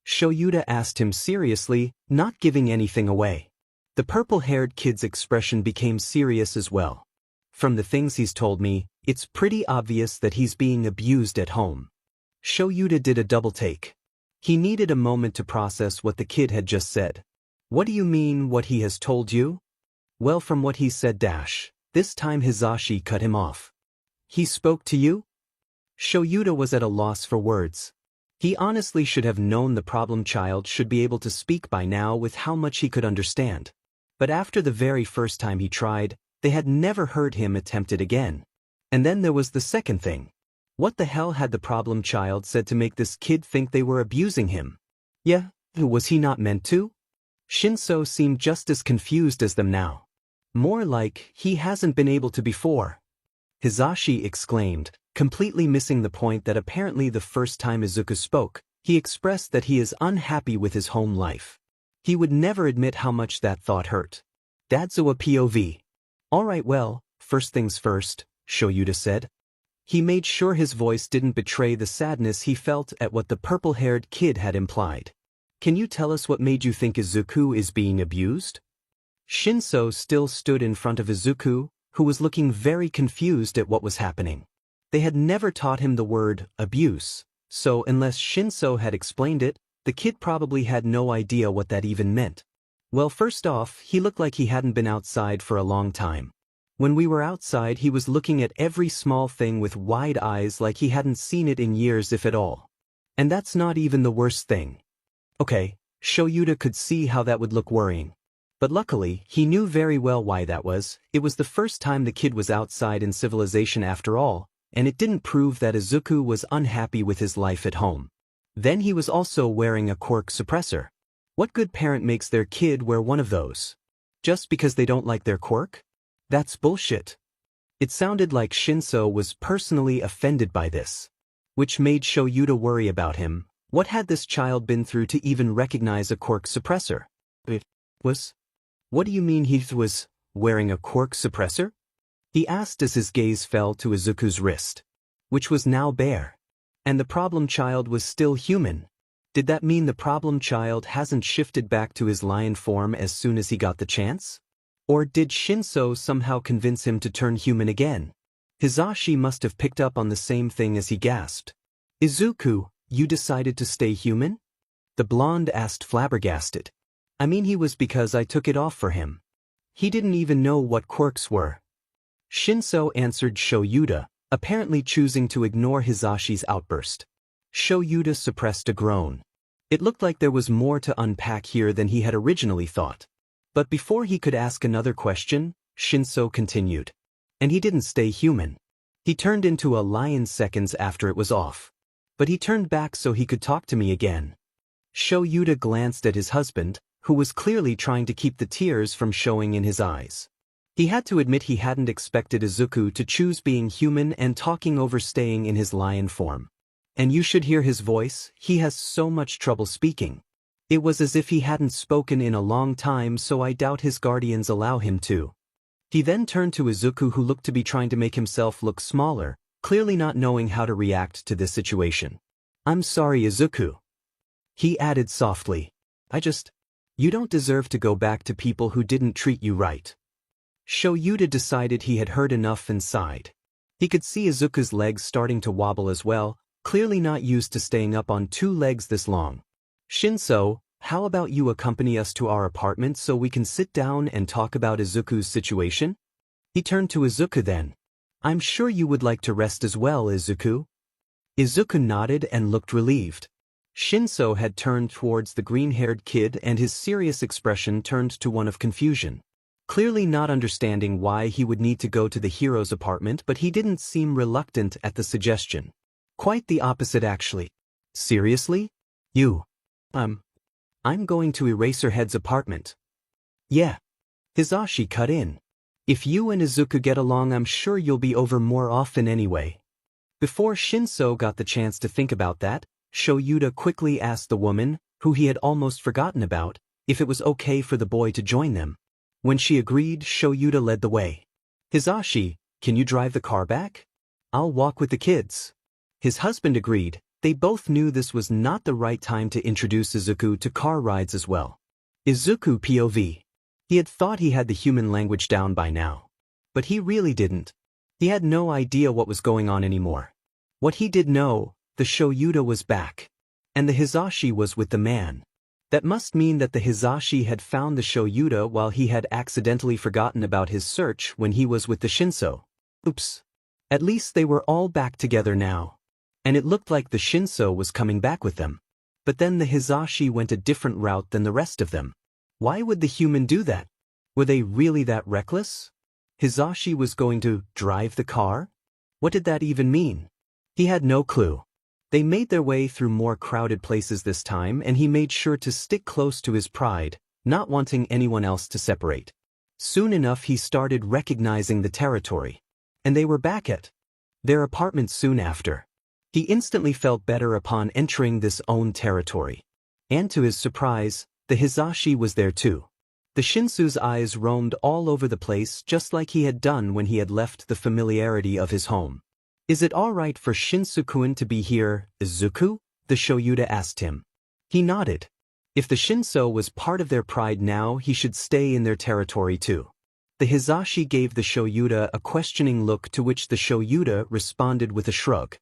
Shoyuta asked him seriously, not giving anything away. The purple-haired kid's expression became serious as well. From the things he's told me, it's pretty obvious that he's being abused at home. Shoyuta did a double take. He needed a moment to process what the kid had just said. What do you mean, what he has told you? Well, from what he said this time Hizashi cut him off. He spoke to you? Shoyuta was at a loss for words. He honestly should have known the problem child should be able to speak by now with how much he could understand. But after the very first time he tried, they had never heard him attempt it again. And then there was the second thing. What the hell had the problem child said to make this kid think they were abusing him? Yeah, was he not meant to? Shinso seemed just as confused as them now. More like he hasn't been able to before. Hizashi exclaimed, completely missing the point that apparently the first time Izuku spoke, he expressed that he is unhappy with his home life. He would never admit how much that thought hurt. Dadzawa POV. Alright, well, first things first, Shoyuta said. He made sure his voice didn't betray the sadness he felt at what the purple-haired kid had implied. Can you tell us what made you think Izuku is being abused? Shinso still stood in front of Izuku, who was looking very confused at what was happening. They had never taught him the word abuse, so unless Shinso had explained it, the kid probably had no idea what that even meant. Well, first off, he looked like he hadn't been outside for a long time. When we were outside, he was looking at every small thing with wide eyes like he hadn't seen it in years, if at all. And that's not even the worst thing. Okay, Shoyuta could see how that would look worrying. But luckily, he knew very well why that was. It was the first time the kid was outside in civilization after all, and it didn't prove that Izuku was unhappy with his life at home. Then he was also wearing a Quirk suppressor. What good parent makes their kid wear one of those? Just because they don't like their quirk? That's bullshit. It sounded like Shinso was personally offended by this, which made Shoyuta worry about him. What had this child been through to even recognize a Quirk suppressor? It was? What do you mean he was wearing a Quirk suppressor? He asked as his gaze fell to Izuku's wrist, which was now bare. And the problem child was still human. Did that mean the problem child hasn't shifted back to his lion form as soon as he got the chance? Or did Shinso somehow convince him to turn human again? Hizashi must have picked up on the same thing as he gasped. Izuku, you decided to stay human? The blonde asked flabbergasted. I mean, he was because I took it off for him. He didn't even know what quirks were. Shinso answered Shoyuta, apparently choosing to ignore Hizashi's outburst. Shoyuta suppressed a groan. It looked like there was more to unpack here than he had originally thought. But before he could ask another question, Shinso continued. And he didn't stay human. He turned into a lion seconds after it was off. But he turned back so he could talk to me again. Shoyuta glanced at his husband, who was clearly trying to keep the tears from showing in his eyes. He had to admit he hadn't expected Izuku to choose being human and talking over staying in his lion form. And you should hear his voice, he has so much trouble speaking. It was as if he hadn't spoken in a long time, so I doubt his guardians allow him to. He then turned to Izuku, who looked to be trying to make himself look smaller, clearly not knowing how to react to this situation. I'm sorry, Izuku. He added softly. You don't deserve to go back to people who didn't treat you right. Shoyuta decided he had heard enough and sighed. He could see Izuku's legs starting to wobble as well, clearly not used to staying up on two legs this long. Shinso, how about you accompany us to our apartment so we can sit down and talk about Izuku's situation? He turned to Izuku then. I'm sure you would like to rest as well, Izuku. Izuku nodded and looked relieved. Shinso had turned towards the green-haired kid and his serious expression turned to one of confusion. Clearly not understanding why he would need to go to the hero's apartment, but he didn't seem reluctant at the suggestion. Quite the opposite, actually. Seriously? You? I'm going to Eraserhead's apartment. Yeah. Hizashi cut in. If you and Izuku get along, I'm sure you'll be over more often anyway. Before Shinso got the chance to think about that, Shoyuta quickly asked the woman, who he had almost forgotten about, if it was okay for the boy to join them. When she agreed, Shoyuta led the way. Hizashi, can you drive the car back? I'll walk with the kids. His husband agreed. They both knew this was not the right time to introduce Izuku to car rides as well. Izuku POV. He had thought he had the human language down by now. But he really didn't. He had no idea what was going on anymore. What he did know, the Shoyuta was back. And the Hizashi was with the man. That must mean that the Hizashi had found the Shoyuta while he had accidentally forgotten about his search when he was with the Shinso. Oops. At least they were all back together now. and it looked like the Shinso was coming back with them. But then the Hizashi went a different route than the rest of them. Why would the human do that? Were they really that reckless? Hizashi was going to drive the car? What did that even mean? He had no clue. They made their way through more crowded places this time, and he made sure to stick close to his pride, not wanting anyone else to separate. Soon enough he started recognizing the territory. And they were back at their apartment soon after. He instantly felt better upon entering this own territory. And to his surprise, the Hizashi was there too. The Shinsu's eyes roamed all over the place just like he had done when he had left the familiarity of his home. Is it all right for Shinsu-kun to be here, Izuku? The Shoyuda asked him. He nodded. If the Shinso was part of their pride now, he should stay in their territory too. The Hizashi gave the Shoyuda a questioning look, to which the Shoyuda responded with a shrug.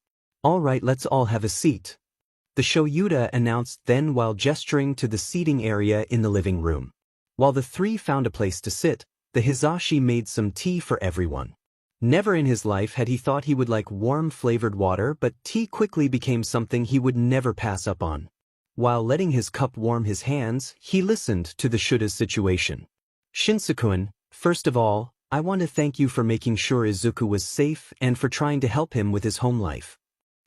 All right, let's all have a seat, the Shoyuda announced then while gesturing to the seating area in the living room. While the three found a place to sit, the Hizashi made some tea for everyone. Never in his life had he thought he would like warm flavored water, but tea quickly became something he would never pass up on. While letting his cup warm his hands, he listened to the Shuda's situation. Shinsu-kun, first of all, I want to thank you for making sure Izuku was safe and for trying to help him with his home life.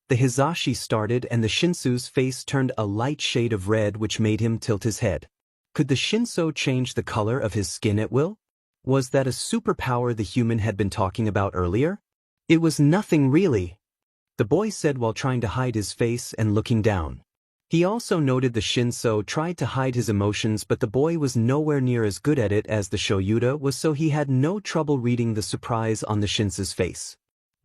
The Hizashi started, and the Shinsu's face turned a light shade of red, which made him tilt his head. Could the Shinso change the color of his skin at will? Was that a superpower the human had been talking about earlier? It was nothing really, the boy said while trying to hide his face and looking down. He also noted the Shinso tried to hide his emotions, but the boy was nowhere near as good at it as the Shoyuda was, so he had no trouble reading the surprise on the Shinsu's face.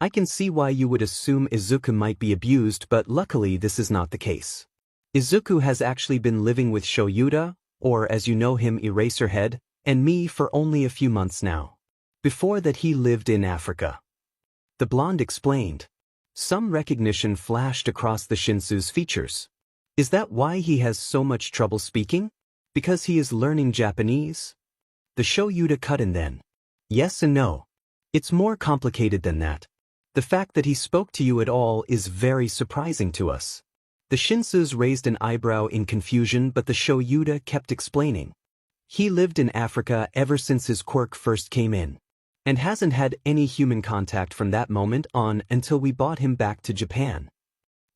I can see why you would assume Izuku might be abused, but luckily this is not the case. Izuku has actually been living with Shoyuda, or as you know him, Eraserhead, and me for only a few months now. Before that he lived in Africa. The blonde explained. Some recognition flashed across the Shinsu's features. Is that why he has so much trouble speaking? Because he is learning Japanese? The Shoyuda cut in then. Yes and no. It's more complicated than that. The fact that he spoke to you at all is very surprising to us. The Shinsus raised an eyebrow in confusion, but the Shoyuda kept explaining. He lived in Africa ever since his quirk first came in, and hasn't had any human contact from that moment on until we brought him back to Japan.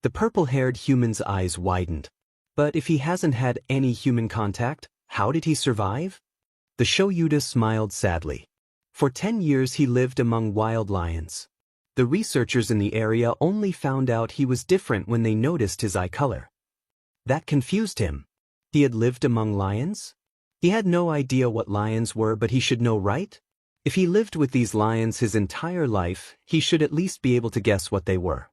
The purple-haired human's eyes widened. But if he hasn't had any human contact, how did he survive? The Shoyuda smiled sadly. For 10 years he lived among wild lions. The researchers in the area only found out he was different when they noticed his eye color. That confused him. He had lived among lions? He had no idea what lions were, but he should know, right? If he lived with these lions his entire life, he should at least be able to guess what they were.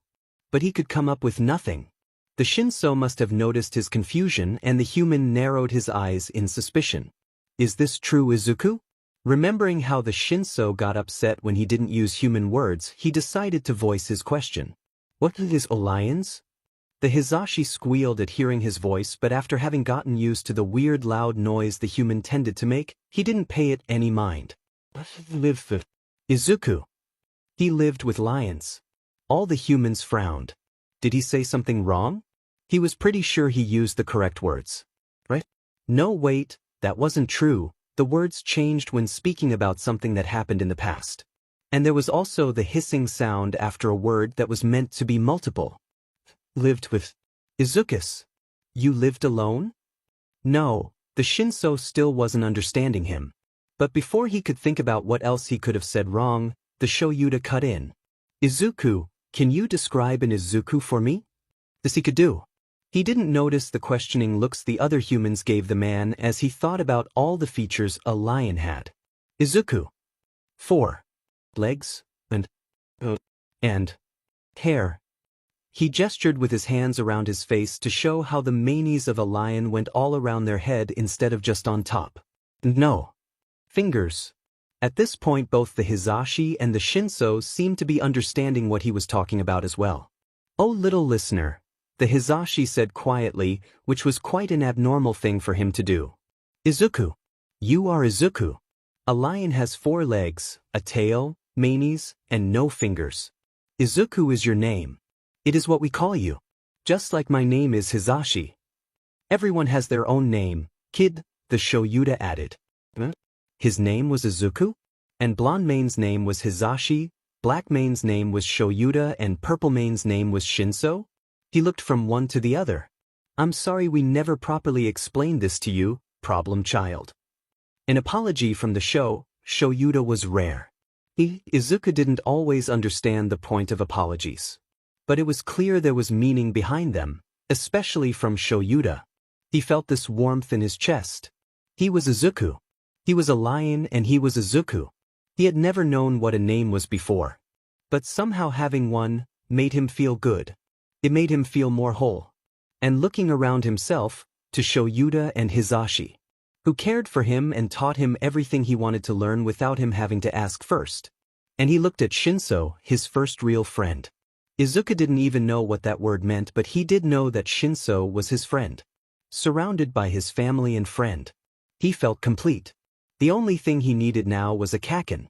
But he could come up with nothing. The Shinso must have noticed his confusion, and the human narrowed his eyes in suspicion. Is this true, Izuku? Remembering how the Shinso got upset when he didn't use human words, he decided to voice his question. What is lions? The Hizashi squealed at hearing his voice, but after having gotten used to the weird loud noise the human tended to make, he didn't pay it any mind. Izuku. He lived with lions. All the humans frowned. Did he say something wrong? He was pretty sure he used the correct words. Right? No, wait, that wasn't true. The words changed when speaking about something that happened in the past. And there was also the hissing sound after a word that was meant to be multiple. Lived with. Izukus. You lived alone? No, the Shinso still wasn't understanding him. But before he could think about what else he could have said wrong, the Shoyuda cut in. Izuku, can you describe an Izuku for me? This he could do. He didn't notice the questioning looks the other humans gave the man as he thought about all the features a lion had. Izuku. 4 legs, and hair. He gestured with his hands around his face to show how the manes of a lion went all around their head instead of just on top. No. Fingers. At this point both the Hizashi and the Shinso seemed to be understanding what he was talking about as well. Oh little listener, the Hizashi said quietly, which was quite an abnormal thing for him to do. Izuku. You are Izuku. A lion has 4 legs, a tail, manes, and no fingers. Izuku is your name. It is what we call you. Just like my name is Hisashi. Everyone has their own name, kid, the Shoyuda added. Huh? His name was Izuku? And Blonde Main's name was Hisashi, Black Main's name was Shoyuda and Purple Main's name was Shinso? He looked from one to the other. I'm sorry we never properly explained this to you, problem child. An apology from the Shoyuda was rare. Izuku didn't always understand the point of apologies. But it was clear there was meaning behind them, especially from Shoyuda. He felt this warmth in his chest. He was Izuku. He was a lion and he was Izuku. He had never known what a name was before. But somehow having one made him feel good. It made him feel more whole. And looking around himself, to Shoyuda and Hisashi, who cared for him and taught him everything he wanted to learn without him having to ask first. And he looked at Shinso, his first real friend. Izuku didn't even know what that word meant, but he did know that Shinso was his friend. Surrounded by his family and friend. He felt complete. The only thing he needed now was a kaken.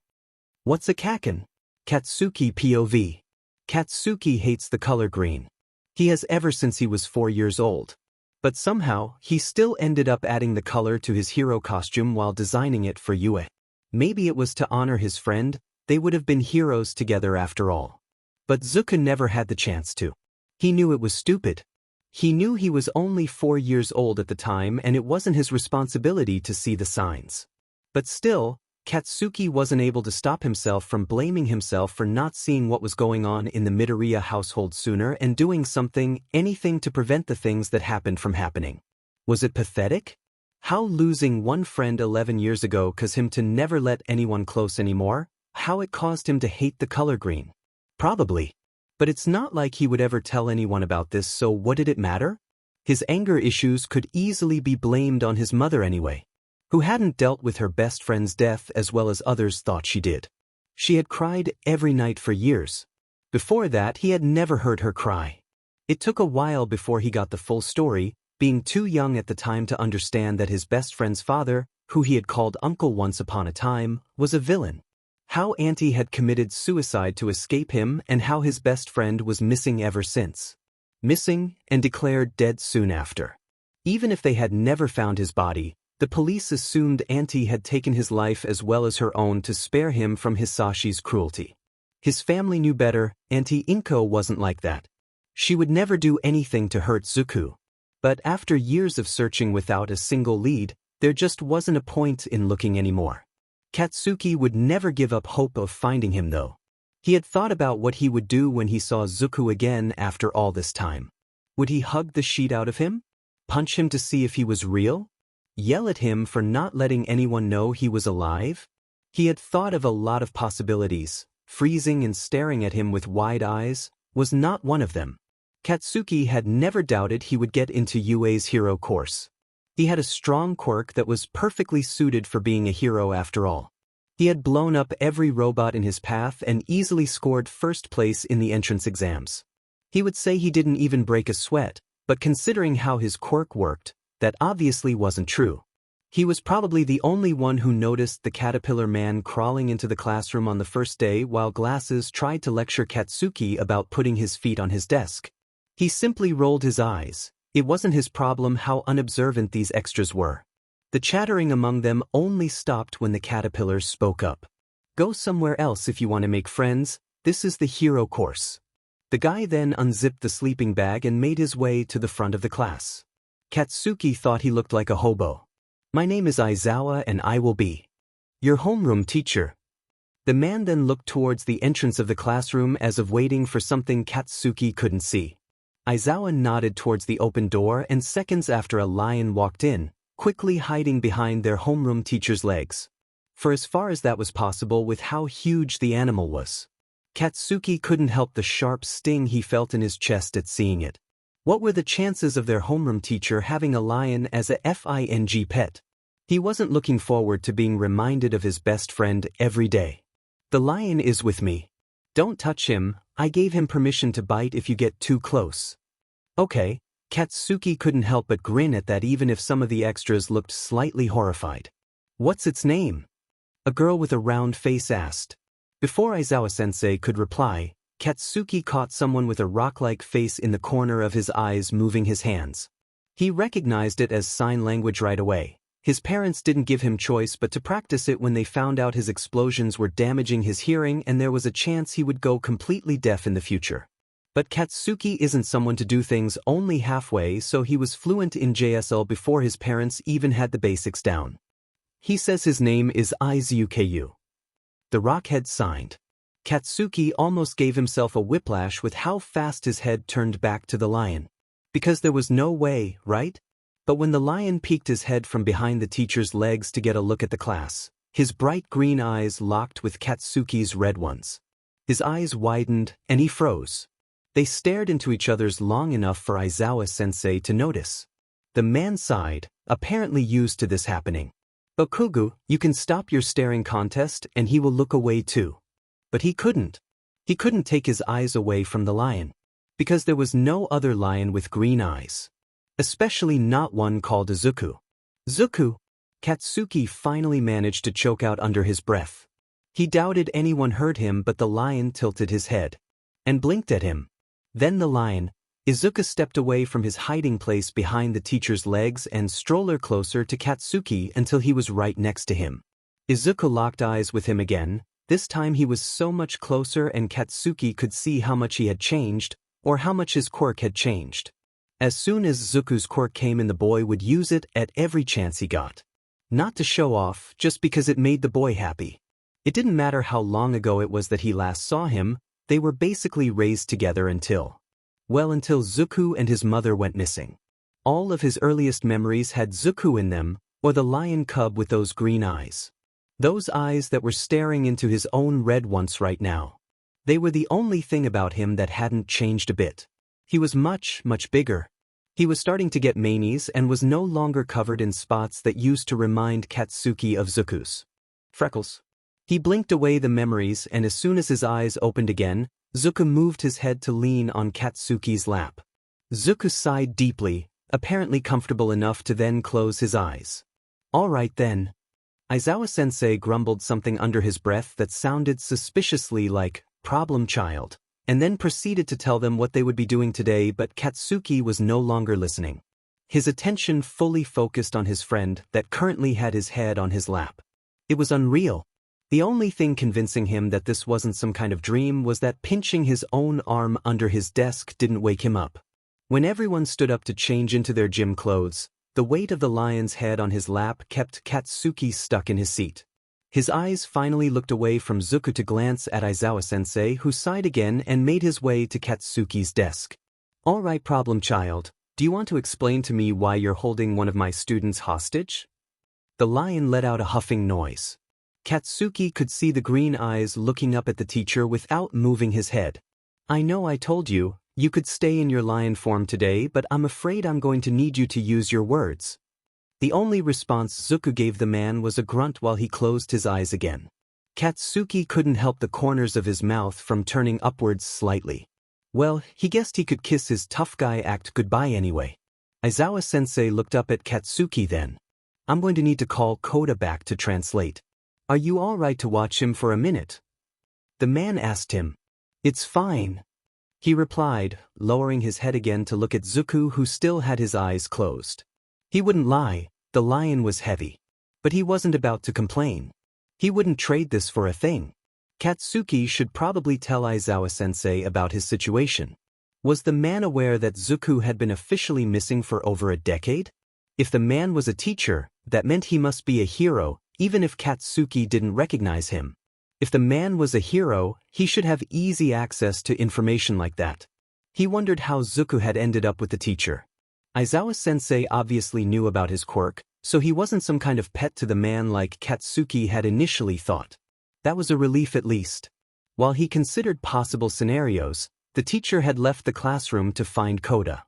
What's a kaken? Katsuki POV. Katsuki hates the color green. He has ever since he was 4 years old. But somehow, he still ended up adding the color to his hero costume while designing it for Yue. Maybe it was to honor his friend, they would have been heroes together after all. But Izuku never had the chance to. He knew it was stupid. He knew he was only 4 years old at the time and it wasn't his responsibility to see the signs. But still, Katsuki wasn't able to stop himself from blaming himself for not seeing what was going on in the Midoriya household sooner and doing something, anything to prevent the things that happened from happening. Was it pathetic? How losing one friend 11 years ago caused him to never let anyone close anymore? How it caused him to hate the color green? Probably. But it's not like he would ever tell anyone about this, so what did it matter? His anger issues could easily be blamed on his mother anyway, who hadn't dealt with her best friend's death as well as others thought she did. She had cried every night for years. Before that, he had never heard her cry. It took a while before he got the full story, being too young at the time to understand that his best friend's father, who he had called uncle once upon a time, was a villain. How Auntie had committed suicide to escape him and how his best friend was missing ever since. Missing and declared dead soon after. Even if they had never found his body, the police assumed Auntie had taken his life as well as her own to spare him from Hisashi's cruelty. His family knew better. Auntie Inko wasn't like that. She would never do anything to hurt Izuku. But after years of searching without a single lead, there just wasn't a point in looking anymore. Katsuki would never give up hope of finding him though. He had thought about what he would do when he saw Izuku again after all this time. Would he hug the sheet out of him? Punch him to see if he was real? Yell at him for not letting anyone know he was alive? He had thought of a lot of possibilities. Freezing and staring at him with wide eyes was not one of them. Katsuki had never doubted he would get into Yue's hero course. He had a strong quirk that was perfectly suited for being a hero after all. He had blown up every robot in his path and easily scored first place in the entrance exams. He would say he didn't even break a sweat, but considering how his quirk worked, that obviously wasn't true. He was probably the only one who noticed the caterpillar man crawling into the classroom on the first day while Glasses tried to lecture Katsuki about putting his feet on his desk. He simply rolled his eyes. It wasn't his problem how unobservant these extras were. The chattering among them only stopped when the caterpillars spoke up. Go somewhere else if you want to make friends, this is the hero course. The guy then unzipped the sleeping bag and made his way to the front of the class. Katsuki thought he looked like a hobo. My name is Aizawa and I will be your homeroom teacher. The man then looked towards the entrance of the classroom as if waiting for something Katsuki couldn't see. Aizawa nodded towards the open door and seconds after a lion walked in, quickly hiding behind their homeroom teacher's legs. For as far as that was possible with how huge the animal was. Katsuki couldn't help the sharp sting he felt in his chest at seeing it. What were the chances of their homeroom teacher having a lion as a FING pet? He wasn't looking forward to being reminded of his best friend every day. The lion is with me. Don't touch him, I gave him permission to bite if you get too close. Okay, Katsuki couldn't help but grin at that even if some of the extras looked slightly horrified. What's its name? A girl with a round face asked. Before Aizawa-sensei could reply, Katsuki caught someone with a rock-like face in the corner of his eyes moving his hands. He recognized it as sign language right away. His parents didn't give him choice but to practice it when they found out his explosions were damaging his hearing and there was a chance he would go completely deaf in the future. But Katsuki isn't someone to do things only halfway, so he was fluent in JSL before his parents even had the basics down. He says his name is Izuku. The rockhead signed. Katsuki almost gave himself a whiplash with how fast his head turned back to the lion. Because there was no way, right? But when the lion peeked his head from behind the teacher's legs to get a look at the class, his bright green eyes locked with Katsuki's red ones. His eyes widened, and he froze. They stared into each other's long enough for Aizawa-sensei to notice. The man sighed, apparently used to this happening. "Okugu, you can stop your staring contest and he will look away too." But he couldn't. He couldn't take his eyes away from the lion. Because there was no other lion with green eyes. Especially not one called Izuku. "Zuku!" Katsuki finally managed to choke out under his breath. He doubted anyone heard him, but the lion tilted his head and blinked at him. Then the lion, Izuku, stepped away from his hiding place behind the teacher's legs and strolled closer to Katsuki until he was right next to him. Izuku locked eyes with him again. This time he was so much closer and Katsuki could see how much he had changed, or how much his quirk had changed. As soon as Zuku's quirk came in, the boy would use it at every chance he got. Not to show off, just because it made the boy happy. It didn't matter how long ago it was that he last saw him, they were basically raised together until Zuku and his mother went missing. All of his earliest memories had Zuku in them, or the lion cub with those green eyes. Those eyes that were staring into his own red ones right now. They were the only thing about him that hadn't changed a bit. He was much, much bigger. He was starting to get manies and was no longer covered in spots that used to remind Katsuki of Zuku's freckles. He blinked away the memories, and as soon as his eyes opened again, Zuku moved his head to lean on Katsuki's lap. Zuku sighed deeply, apparently comfortable enough to then close his eyes. "All right then." Aizawa-sensei grumbled something under his breath that sounded suspiciously like "problem child," and then proceeded to tell them what they would be doing today, but Katsuki was no longer listening. His attention fully focused on his friend that currently had his head on his lap. It was unreal. The only thing convincing him that this wasn't some kind of dream was that pinching his own arm under his desk didn't wake him up. When everyone stood up to change into their gym clothes, the weight of the lion's head on his lap kept Katsuki stuck in his seat. His eyes finally looked away from Zuku to glance at Aizawa-sensei, who sighed again and made his way to Katsuki's desk. "All right, problem child, do you want to explain to me why you're holding one of my students hostage?" The lion let out a huffing noise. Katsuki could see the green eyes looking up at the teacher without moving his head. "I know I told you, you could stay in your lion form today, but I'm afraid I'm going to need you to use your words." The only response Zuku gave the man was a grunt while he closed his eyes again. Katsuki couldn't help the corners of his mouth from turning upwards slightly. Well, he guessed he could kiss his tough guy act goodbye anyway. Aizawa-sensei looked up at Katsuki then. "I'm going to need to call Koda back to translate. Are you all right to watch him for a minute?" The man asked him. "It's fine," he replied, lowering his head again to look at Zuku, who still had his eyes closed. He wouldn't lie, the lion was heavy. But he wasn't about to complain. He wouldn't trade this for a thing. Katsuki should probably tell Aizawa-sensei about his situation. Was the man aware that Zuku had been officially missing for over a decade? If the man was a teacher, that meant he must be a hero, even if Katsuki didn't recognize him. If the man was a hero, he should have easy access to information like that. He wondered how Zuku had ended up with the teacher. Aizawa-sensei obviously knew about his quirk, so he wasn't some kind of pet to the man like Katsuki had initially thought. That was a relief at least. While he considered possible scenarios, the teacher had left the classroom to find Koda.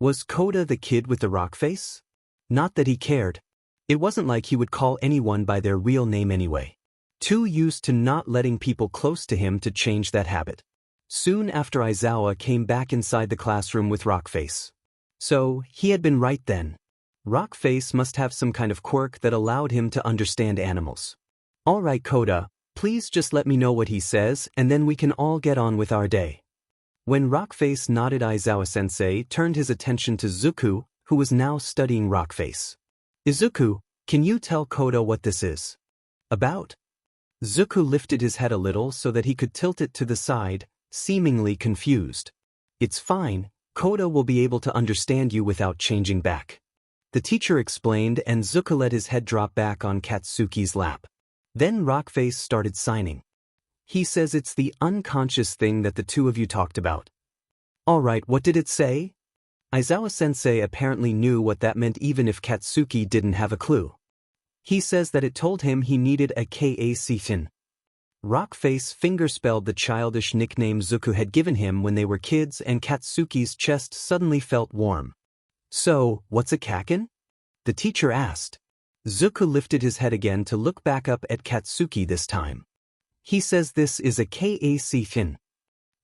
Was Koda the kid with the rock face? Not that he cared. It wasn't like he would call anyone by their real name anyway. Too used to not letting people close to him to change that habit. Soon after, Aizawa came back inside the classroom with Rockface. So, he had been right then. Rockface must have some kind of quirk that allowed him to understand animals. "All right, Koda, Please just let me know what he says and then we can all get on with our day. When Rockface nodded, Izawa-sensei turned his attention to Izuku, who was now studying Rockface. Izuku, can you tell Koda what this is about? Izuku lifted his head a little so that he could tilt it to the side, seemingly confused. It's fine, Koda will be able to understand you without changing back. The teacher explained, and Izuku let his head drop back on Katsuki's lap. Then Rockface started signing. He says it's the unconscious thing that the two of you talked about. Alright, what did it say? Izawa-sensei apparently knew what that meant even if Katsuki didn't have a clue. He says that it told him he needed a KAC-fin. Rockface fingerspelled the childish nickname Izuku had given him when they were kids, and Katsuki's chest suddenly felt warm. So, what's a kaken? The teacher asked. Izuku lifted his head again to look back up at Katsuki this time. He says this is a KAC-fin.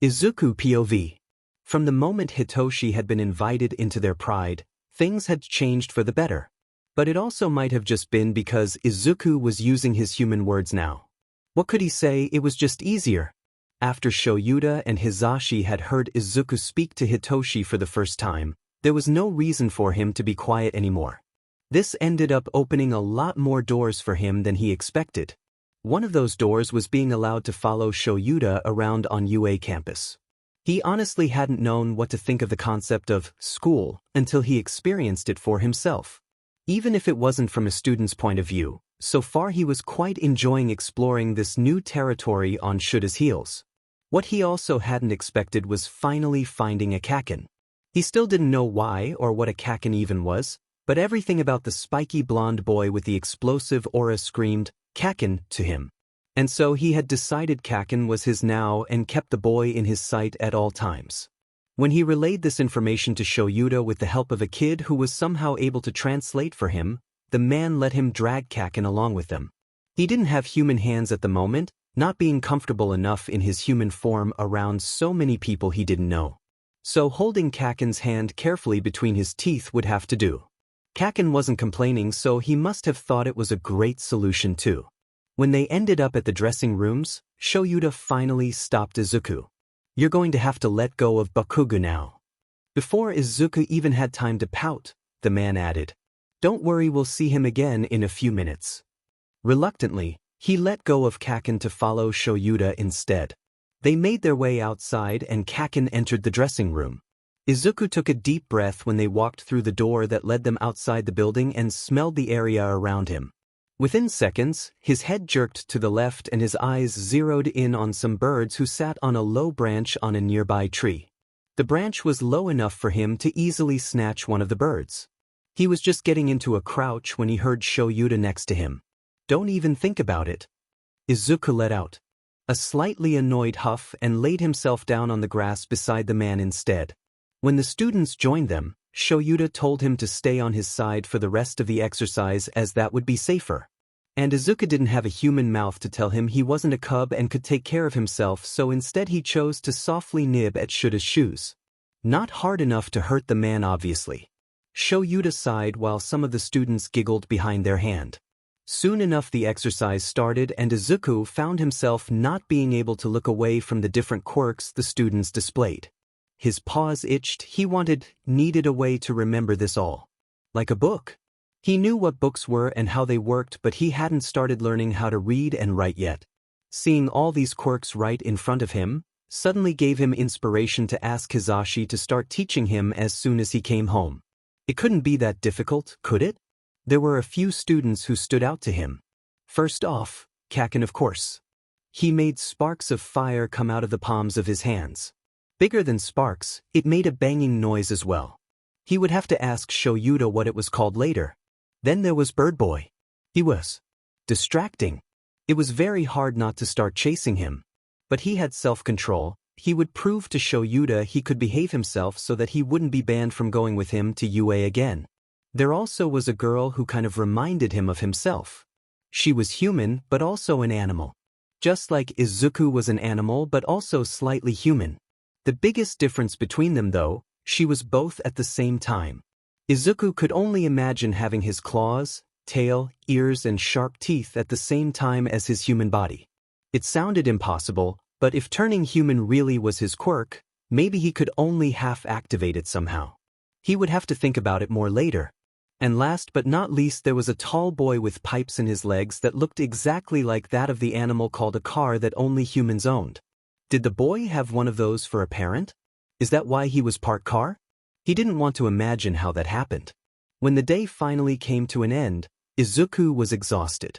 Izuku POV. From the moment Hitoshi had been invited into their pride, things had changed for the better. But it also might have just been because Izuku was using his human words now. What could he say? It was just easier. After Shoyuta and Hizashi had heard Izuku speak to Hitoshi for the first time, there was no reason for him to be quiet anymore. This ended up opening a lot more doors for him than he expected. One of those doors was being allowed to follow Shoyuta around on UA campus. He honestly hadn't known what to think of the concept of school until he experienced it for himself. Even if it wasn't from a student's point of view, so far he was quite enjoying exploring this new territory on Shuta's heels. What he also hadn't expected was finally finding a kaken. He still didn't know why or what a kaken even was, but everything about the spiky blonde boy with the explosive aura screamed kaken to him. And so he had decided kaken was his now and kept the boy in his sight at all times. When he relayed this information to Shoyuta with the help of a kid who was somehow able to translate for him, the man let him drag kaken along with them. He didn't have human hands at the moment, not being comfortable enough in his human form around so many people he didn't know. So holding kaken's hand carefully between his teeth would have to do. Kaken wasn't complaining, so he must have thought it was a great solution too. When they ended up at the dressing rooms, Shoyuta finally stopped Izuku. You're going to have to let go of Bakugo now. Before Izuku even had time to pout, the man added. Don't worry, we'll see him again in a few minutes. Reluctantly, he let go of kaken to follow Shoyuta instead. They made their way outside and kaken entered the dressing room. Izuku took a deep breath when they walked through the door that led them outside the building and smelled the area around him. Within seconds, his head jerked to the left and his eyes zeroed in on some birds who sat on a low branch on a nearby tree. The branch was low enough for him to easily snatch one of the birds. He was just getting into a crouch when he heard Shoyuta next to him. Don't even think about it. Izuku let out a slightly annoyed huff and laid himself down on the grass beside the man instead. When the students joined them, Shoyuta told him to stay on his side for the rest of the exercise as that would be safer. And Izuku didn't have a human mouth to tell him he wasn't a cub and could take care of himself, so instead he chose to softly nib at Shuta's shoes. Not hard enough to hurt the man, obviously. Shoyuta sighed while some of the students giggled behind their hand. Soon enough the exercise started and Izuku found himself not being able to look away from the different quirks the students displayed. His paws itched. He needed a way to remember this all. Like a book. He knew what books were and how they worked, but he hadn't started learning how to read and write yet. Seeing all these quirks right in front of him suddenly gave him inspiration to ask Hizashi to start teaching him as soon as he came home. It couldn't be that difficult, could it? There were a few students who stood out to him. First off, kaken, of course. He made sparks of fire come out of the palms of his hands. Bigger than sparks, it made a banging noise as well. He would have to ask Shoyuta what it was called later. Then there was Bird Boy. He was distracting. It was very hard not to start chasing him. But he had self-control. He would prove to Shoyuta he could behave himself so that he wouldn't be banned from going with him to UA again. There also was a girl who kind of reminded him of himself. She was human, but also an animal. Just like Izuku was an animal, but also slightly human. The biggest difference between them, though, she was both at the same time. Izuku could only imagine having his claws, tail, ears, and sharp teeth at the same time as his human body. It sounded impossible, but if turning human really was his quirk, maybe he could only half-activate it somehow. He would have to think about it more later. And last but not least, there was a tall boy with pipes in his legs that looked exactly like that of the animal called a car that only humans owned. Did the boy have one of those for a parent? Is that why he was part car? He didn't want to imagine how that happened. When the day finally came to an end, Izuku was exhausted.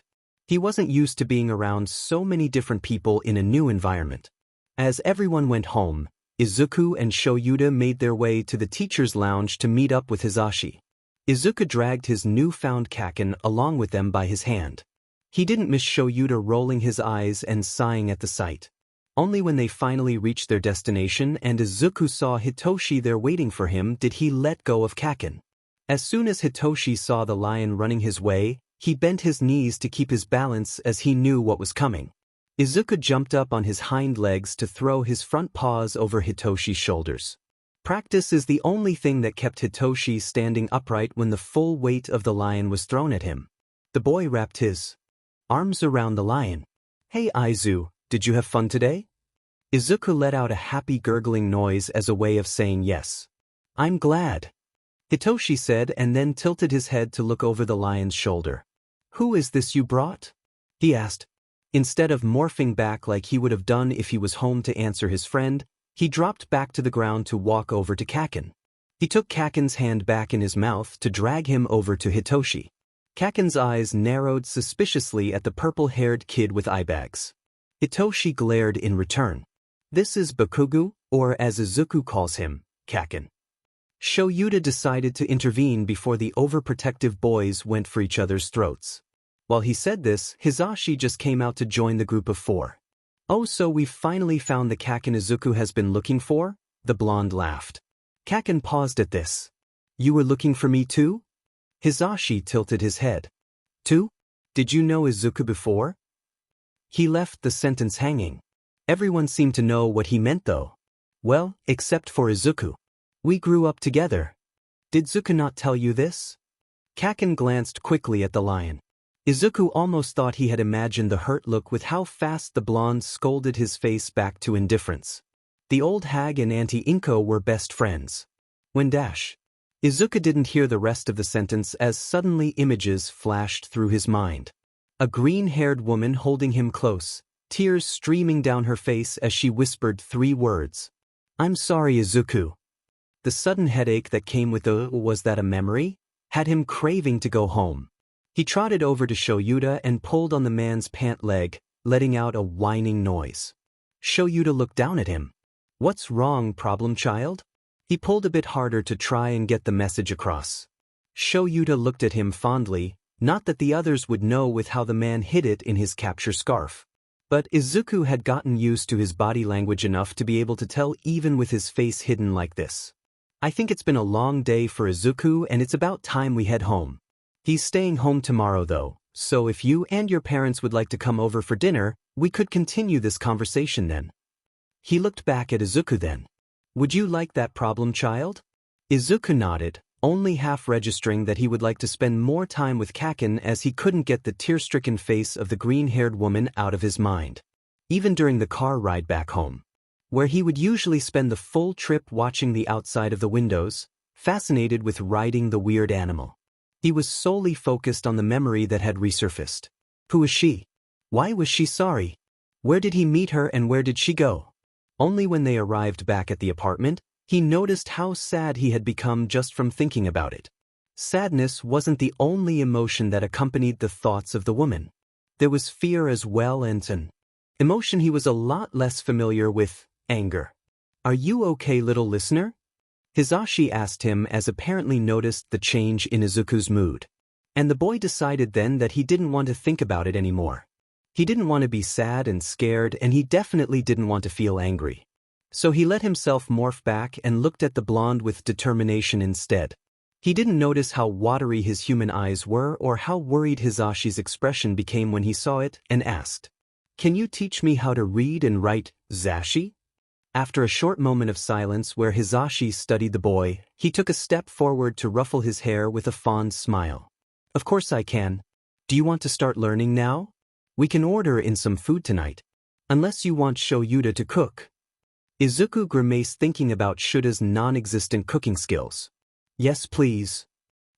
He wasn't used to being around so many different people in a new environment. As everyone went home, Izuku and Shoyuta made their way to the teacher's lounge to meet up with Hisashi. Izuku dragged his newfound Kaken along with them by his hand. He didn't miss Shoyuta rolling his eyes and sighing at the sight. Only when they finally reached their destination and Izuku saw Hitoshi there waiting for him did he let go of Kaken. As soon as Hitoshi saw the lion running his way, he bent his knees to keep his balance as he knew what was coming. Izuku jumped up on his hind legs to throw his front paws over Hitoshi's shoulders. Practice is the only thing that kept Hitoshi standing upright when the full weight of the lion was thrown at him. The boy wrapped his arms around the lion. "Hey Izu, did you have fun today?" Izuku let out a happy gurgling noise as a way of saying yes. "I'm glad," Hitoshi said and then tilted his head to look over the lion's shoulder. "Who is this you brought?" he asked. Instead of morphing back like he would have done if he was home to answer his friend, he dropped back to the ground to walk over to Kaken. He took Kaken's hand back in his mouth to drag him over to Hitoshi. Kaken's eyes narrowed suspiciously at the purple-haired kid with eye bags. Hitoshi glared in return. "This is Bakugu, or as Izuku calls him, Kaken." Shoyuta decided to intervene before the overprotective boys went for each other's throats. While he said this, Hisashi just came out to join the group of four. "Oh, so we've finally found the Kaken Izuku has been looking for?" The blonde laughed. Kaken paused at this. "You were looking for me too?" Hisashi tilted his head. "Too? Did you know Izuku before?" He left the sentence hanging. Everyone seemed to know what he meant though. "Well, except for Izuku. We grew up together. Did Izuku not tell you this?" Kaken glanced quickly at the lion. Izuku almost thought he had imagined the hurt look with how fast the blonde scolded his face back to indifference. The old hag and Auntie Inko were best friends. When Izuku didn't hear the rest of the sentence as suddenly images flashed through his mind. A green-haired woman holding him close, tears streaming down her face as she whispered 3 words. "I'm sorry, Izuku." The sudden headache that came with the "was that a memory?" had him craving to go home. He trotted over to Shoyuta and pulled on the man's pant leg, letting out a whining noise. Shoyuta looked down at him. "What's wrong, problem child?" He pulled a bit harder to try and get the message across. Shoyuta looked at him fondly, not that the others would know with how the man hid it in his capture scarf. But Izuku had gotten used to his body language enough to be able to tell even with his face hidden like this. "I think it's been a long day for Izuku and it's about time we head home. He's staying home tomorrow though, so if you and your parents would like to come over for dinner, we could continue this conversation then." He looked back at Izuku then. "Would you like that, problem child?" Izuku nodded, only half registering that he would like to spend more time with Kaken as he couldn't get the tear-stricken face of the green-haired woman out of his mind. Even during the car ride back home, where he would usually spend the full trip watching the outside of the windows, fascinated with riding the weird animal. He was solely focused on the memory that had resurfaced. Who was she? Why was she sorry? Where did he meet her and where did she go? Only when they arrived back at the apartment, he noticed how sad he had become just from thinking about it. Sadness wasn't the only emotion that accompanied the thoughts of the woman. There was fear as well and an emotion he was a lot less familiar with, anger. "Are you okay, little listener?" Hisashi asked him as apparently noticed the change in Izuku's mood. And the boy decided then that he didn't want to think about it anymore. He didn't want to be sad and scared and he definitely didn't want to feel angry. So he let himself morph back and looked at the blonde with determination instead. He didn't notice how watery his human eyes were or how worried Hisashi's expression became when he saw it and asked, "Can you teach me how to read and write, Zashi?" After a short moment of silence where Hisashi studied the boy, he took a step forward to ruffle his hair with a fond smile. "Of course I can. Do you want to start learning now? We can order in some food tonight." Unless you want Shoyuta to cook. Izuku grimaced thinking about Shuta's non-existent cooking skills. Yes, please.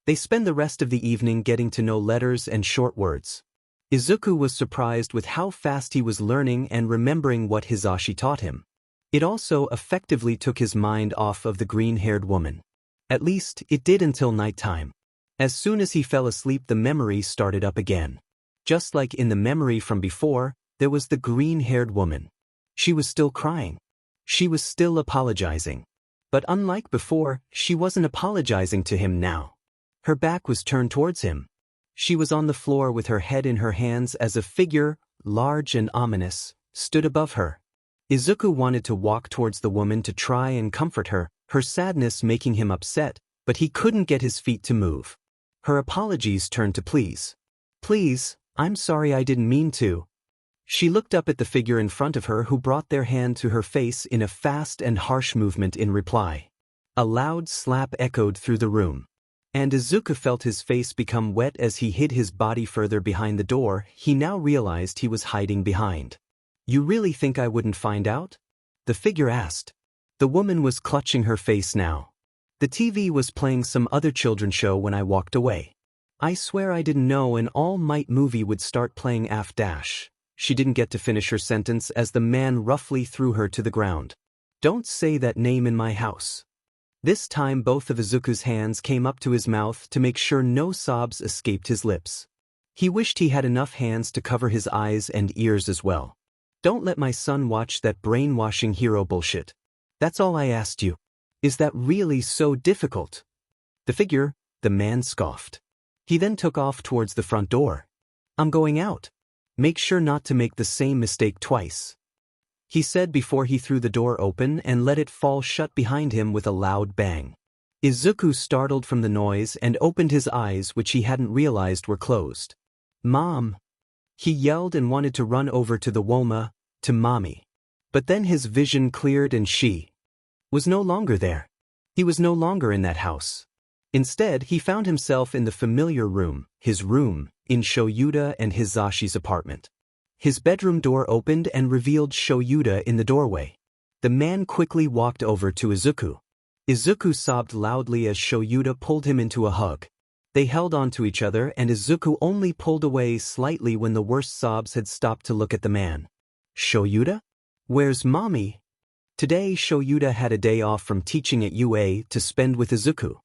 They spend the rest of the evening getting to know letters and short words. Izuku was surprised with how fast he was learning and remembering what Hisashi taught him. It also effectively took his mind off of the green-haired woman. At least, it did until nighttime. As soon as he fell asleep, the memory started up again. Just like in the memory from before, there was the green-haired woman. She was still crying. She was still apologizing. But unlike before, she wasn't apologizing to him now. Her back was turned towards him. She was on the floor with her head in her hands as a figure, large and ominous, stood above her. Izuku wanted to walk towards the woman to try and comfort her, her sadness making him upset, but he couldn't get his feet to move. Her apologies turned to please. Please, I'm sorry, I didn't mean to. She looked up at the figure in front of her who brought their hand to her face in a fast and harsh movement in reply. A loud slap echoed through the room. And Izuku felt his face become wet as he hid his body further behind the door he now realized he was hiding behind. You really think I wouldn't find out? The figure asked. The woman was clutching her face now. The TV was playing some other children's show when I walked away. I swear I didn't know an All Might movie would start playing after. She didn't get to finish her sentence as the man roughly threw her to the ground. Don't say that name in my house. This time both of Izuku's hands came up to his mouth to make sure no sobs escaped his lips. He wished he had enough hands to cover his eyes and ears as well. Don't let my son watch that brainwashing hero bullshit. That's all I asked you. Is that really so difficult? The man scoffed. He then took off towards the front door. I'm going out. Make sure not to make the same mistake twice, he said before he threw the door open and let it fall shut behind him with a loud bang. Izuku startled from the noise and opened his eyes, which he hadn't realized were closed. Mom! He yelled and wanted to run over to the Woma, to Mommy. But then his vision cleared and she was no longer there. He was no longer in that house. Instead, he found himself in the familiar room, his room, in Shoyuta and Hisashi's apartment. His bedroom door opened and revealed Shoyuta in the doorway. The man quickly walked over to Izuku. Izuku sobbed loudly as Shoyuta pulled him into a hug. They held on to each other and Izuku only pulled away slightly when the worst sobs had stopped to look at the man. Shoyuta? Where's Mommy? Today Shoyuta had a day off from teaching at UA to spend with Izuku.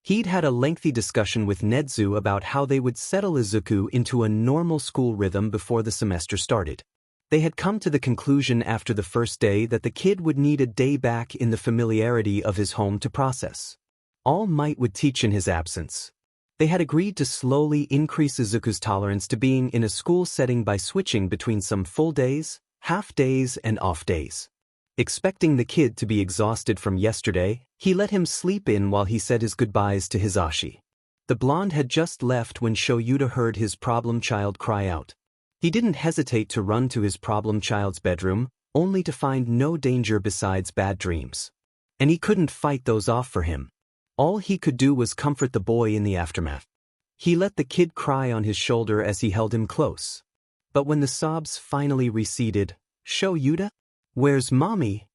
He'd had a lengthy discussion with Nedzu about how they would settle Izuku into a normal school rhythm before the semester started. They had come to the conclusion after the first day that the kid would need a day back in the familiarity of his home to process. All Might would teach in his absence. They had agreed to slowly increase Izuku's tolerance to being in a school setting by switching between some full days, half days, and off days. Expecting the kid to be exhausted from yesterday, he let him sleep in while he said his goodbyes to Hisashi. The blonde had just left when Shoyuta heard his problem child cry out. He didn't hesitate to run to his problem child's bedroom, only to find no danger besides bad dreams. And he couldn't fight those off for him. All he could do was comfort the boy in the aftermath. He let the kid cry on his shoulder as he held him close. But when the sobs finally receded, Shoyuta? Where's Mommy?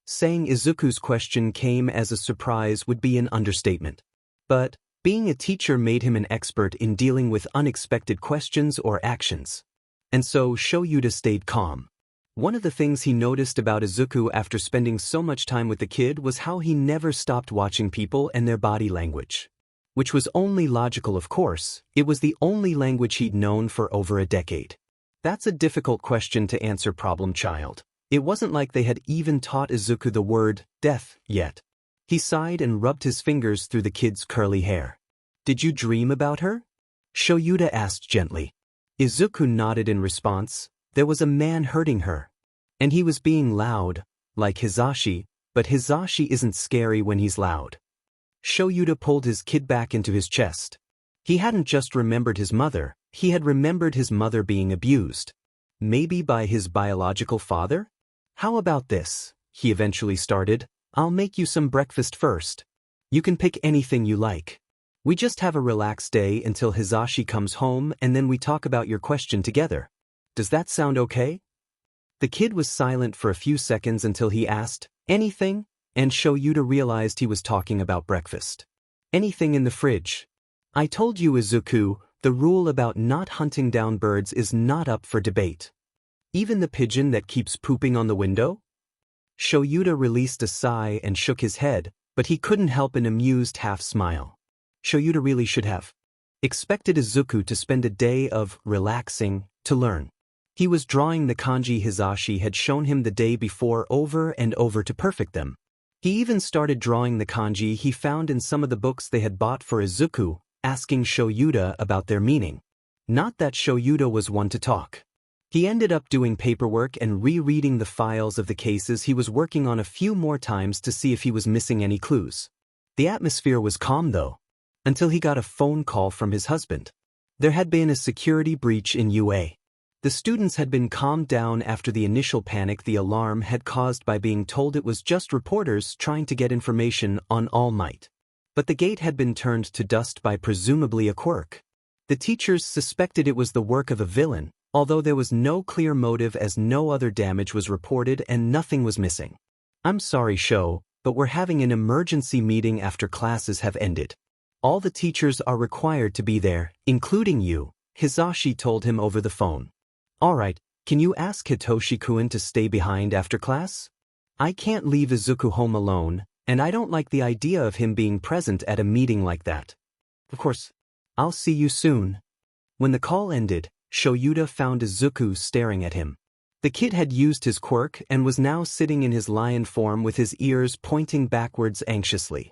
Saying Izuku's question came as a surprise would be an understatement. But being a teacher made him an expert in dealing with unexpected questions or actions. And so Shoyuta stayed calm. One of the things he noticed about Izuku after spending so much time with the kid was how he never stopped watching people and their body language. Which was only logical, of course. It was the only language he'd known for over a decade. That's a difficult question to answer, problem child. It wasn't like they had even taught Izuku the word death yet. He sighed and rubbed his fingers through the kid's curly hair. Did you dream about her? Shoyuta asked gently. Izuku nodded in response. There was a man hurting her. And he was being loud, like Hisashi, but Hisashi isn't scary when he's loud. Shoyuta pulled his kid back into his chest. He hadn't just remembered his mother, he had remembered his mother being abused. Maybe by his biological father? How about this? He eventually started. I'll make you some breakfast first. You can pick anything you like. We just have a relaxed day until Hisashi comes home and then we talk about your question together. Does that sound okay? The kid was silent for a few seconds until he asked, "Anything?" and Shoyuta realized he was talking about breakfast. "Anything in the fridge." "I told you, Izuku, the rule about not hunting down birds is not up for debate. Even the pigeon that keeps pooping on the window?" Shoyuta released a sigh and shook his head, but he couldn't help an amused half-smile. Shoyuta really should have expected Izuku to spend a day of relaxing to learn. He was drawing the kanji Hizashi had shown him the day before over and over to perfect them. He even started drawing the kanji he found in some of the books they had bought for Izuku, asking Shoyuta about their meaning. Not that Shoyuta was one to talk. He ended up doing paperwork and rereading the files of the cases he was working on a few more times to see if he was missing any clues. The atmosphere was calm though, until he got a phone call from his husband. There had been a security breach in UA. The students had been calmed down after the initial panic the alarm had caused by being told it was just reporters trying to get information on All Might. But the gate had been turned to dust by presumably a Quirk. The teachers suspected it was the work of a villain, although there was no clear motive as no other damage was reported and nothing was missing. "I'm sorry, Sho, but we're having an emergency meeting after classes have ended. All the teachers are required to be there, including you," Hizashi told him over the phone. "Alright, can you ask Hitoshi-kun to stay behind after class? I can't leave Izuku home alone, and I don't like the idea of him being present at a meeting like that." "Of course. I'll see you soon." When the call ended, Shoyuta found Izuku staring at him. The kid had used his quirk and was now sitting in his lion form with his ears pointing backwards anxiously.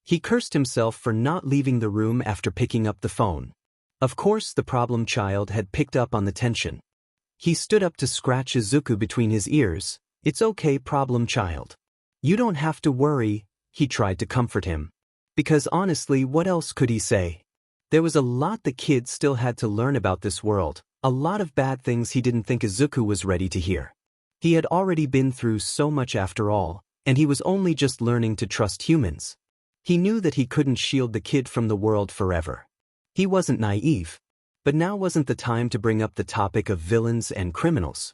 He cursed himself for not leaving the room after picking up the phone. Of course the problem child had picked up on the tension. He stood up to scratch Izuku between his ears. "It's okay, problem child. You don't have to worry," he tried to comfort him. Because honestly, what else could he say? There was a lot the kid still had to learn about this world, a lot of bad things he didn't think Izuku was ready to hear. He had already been through so much after all, and he was only just learning to trust humans. He knew that he couldn't shield the kid from the world forever. He wasn't naive. But now wasn't the time to bring up the topic of villains and criminals.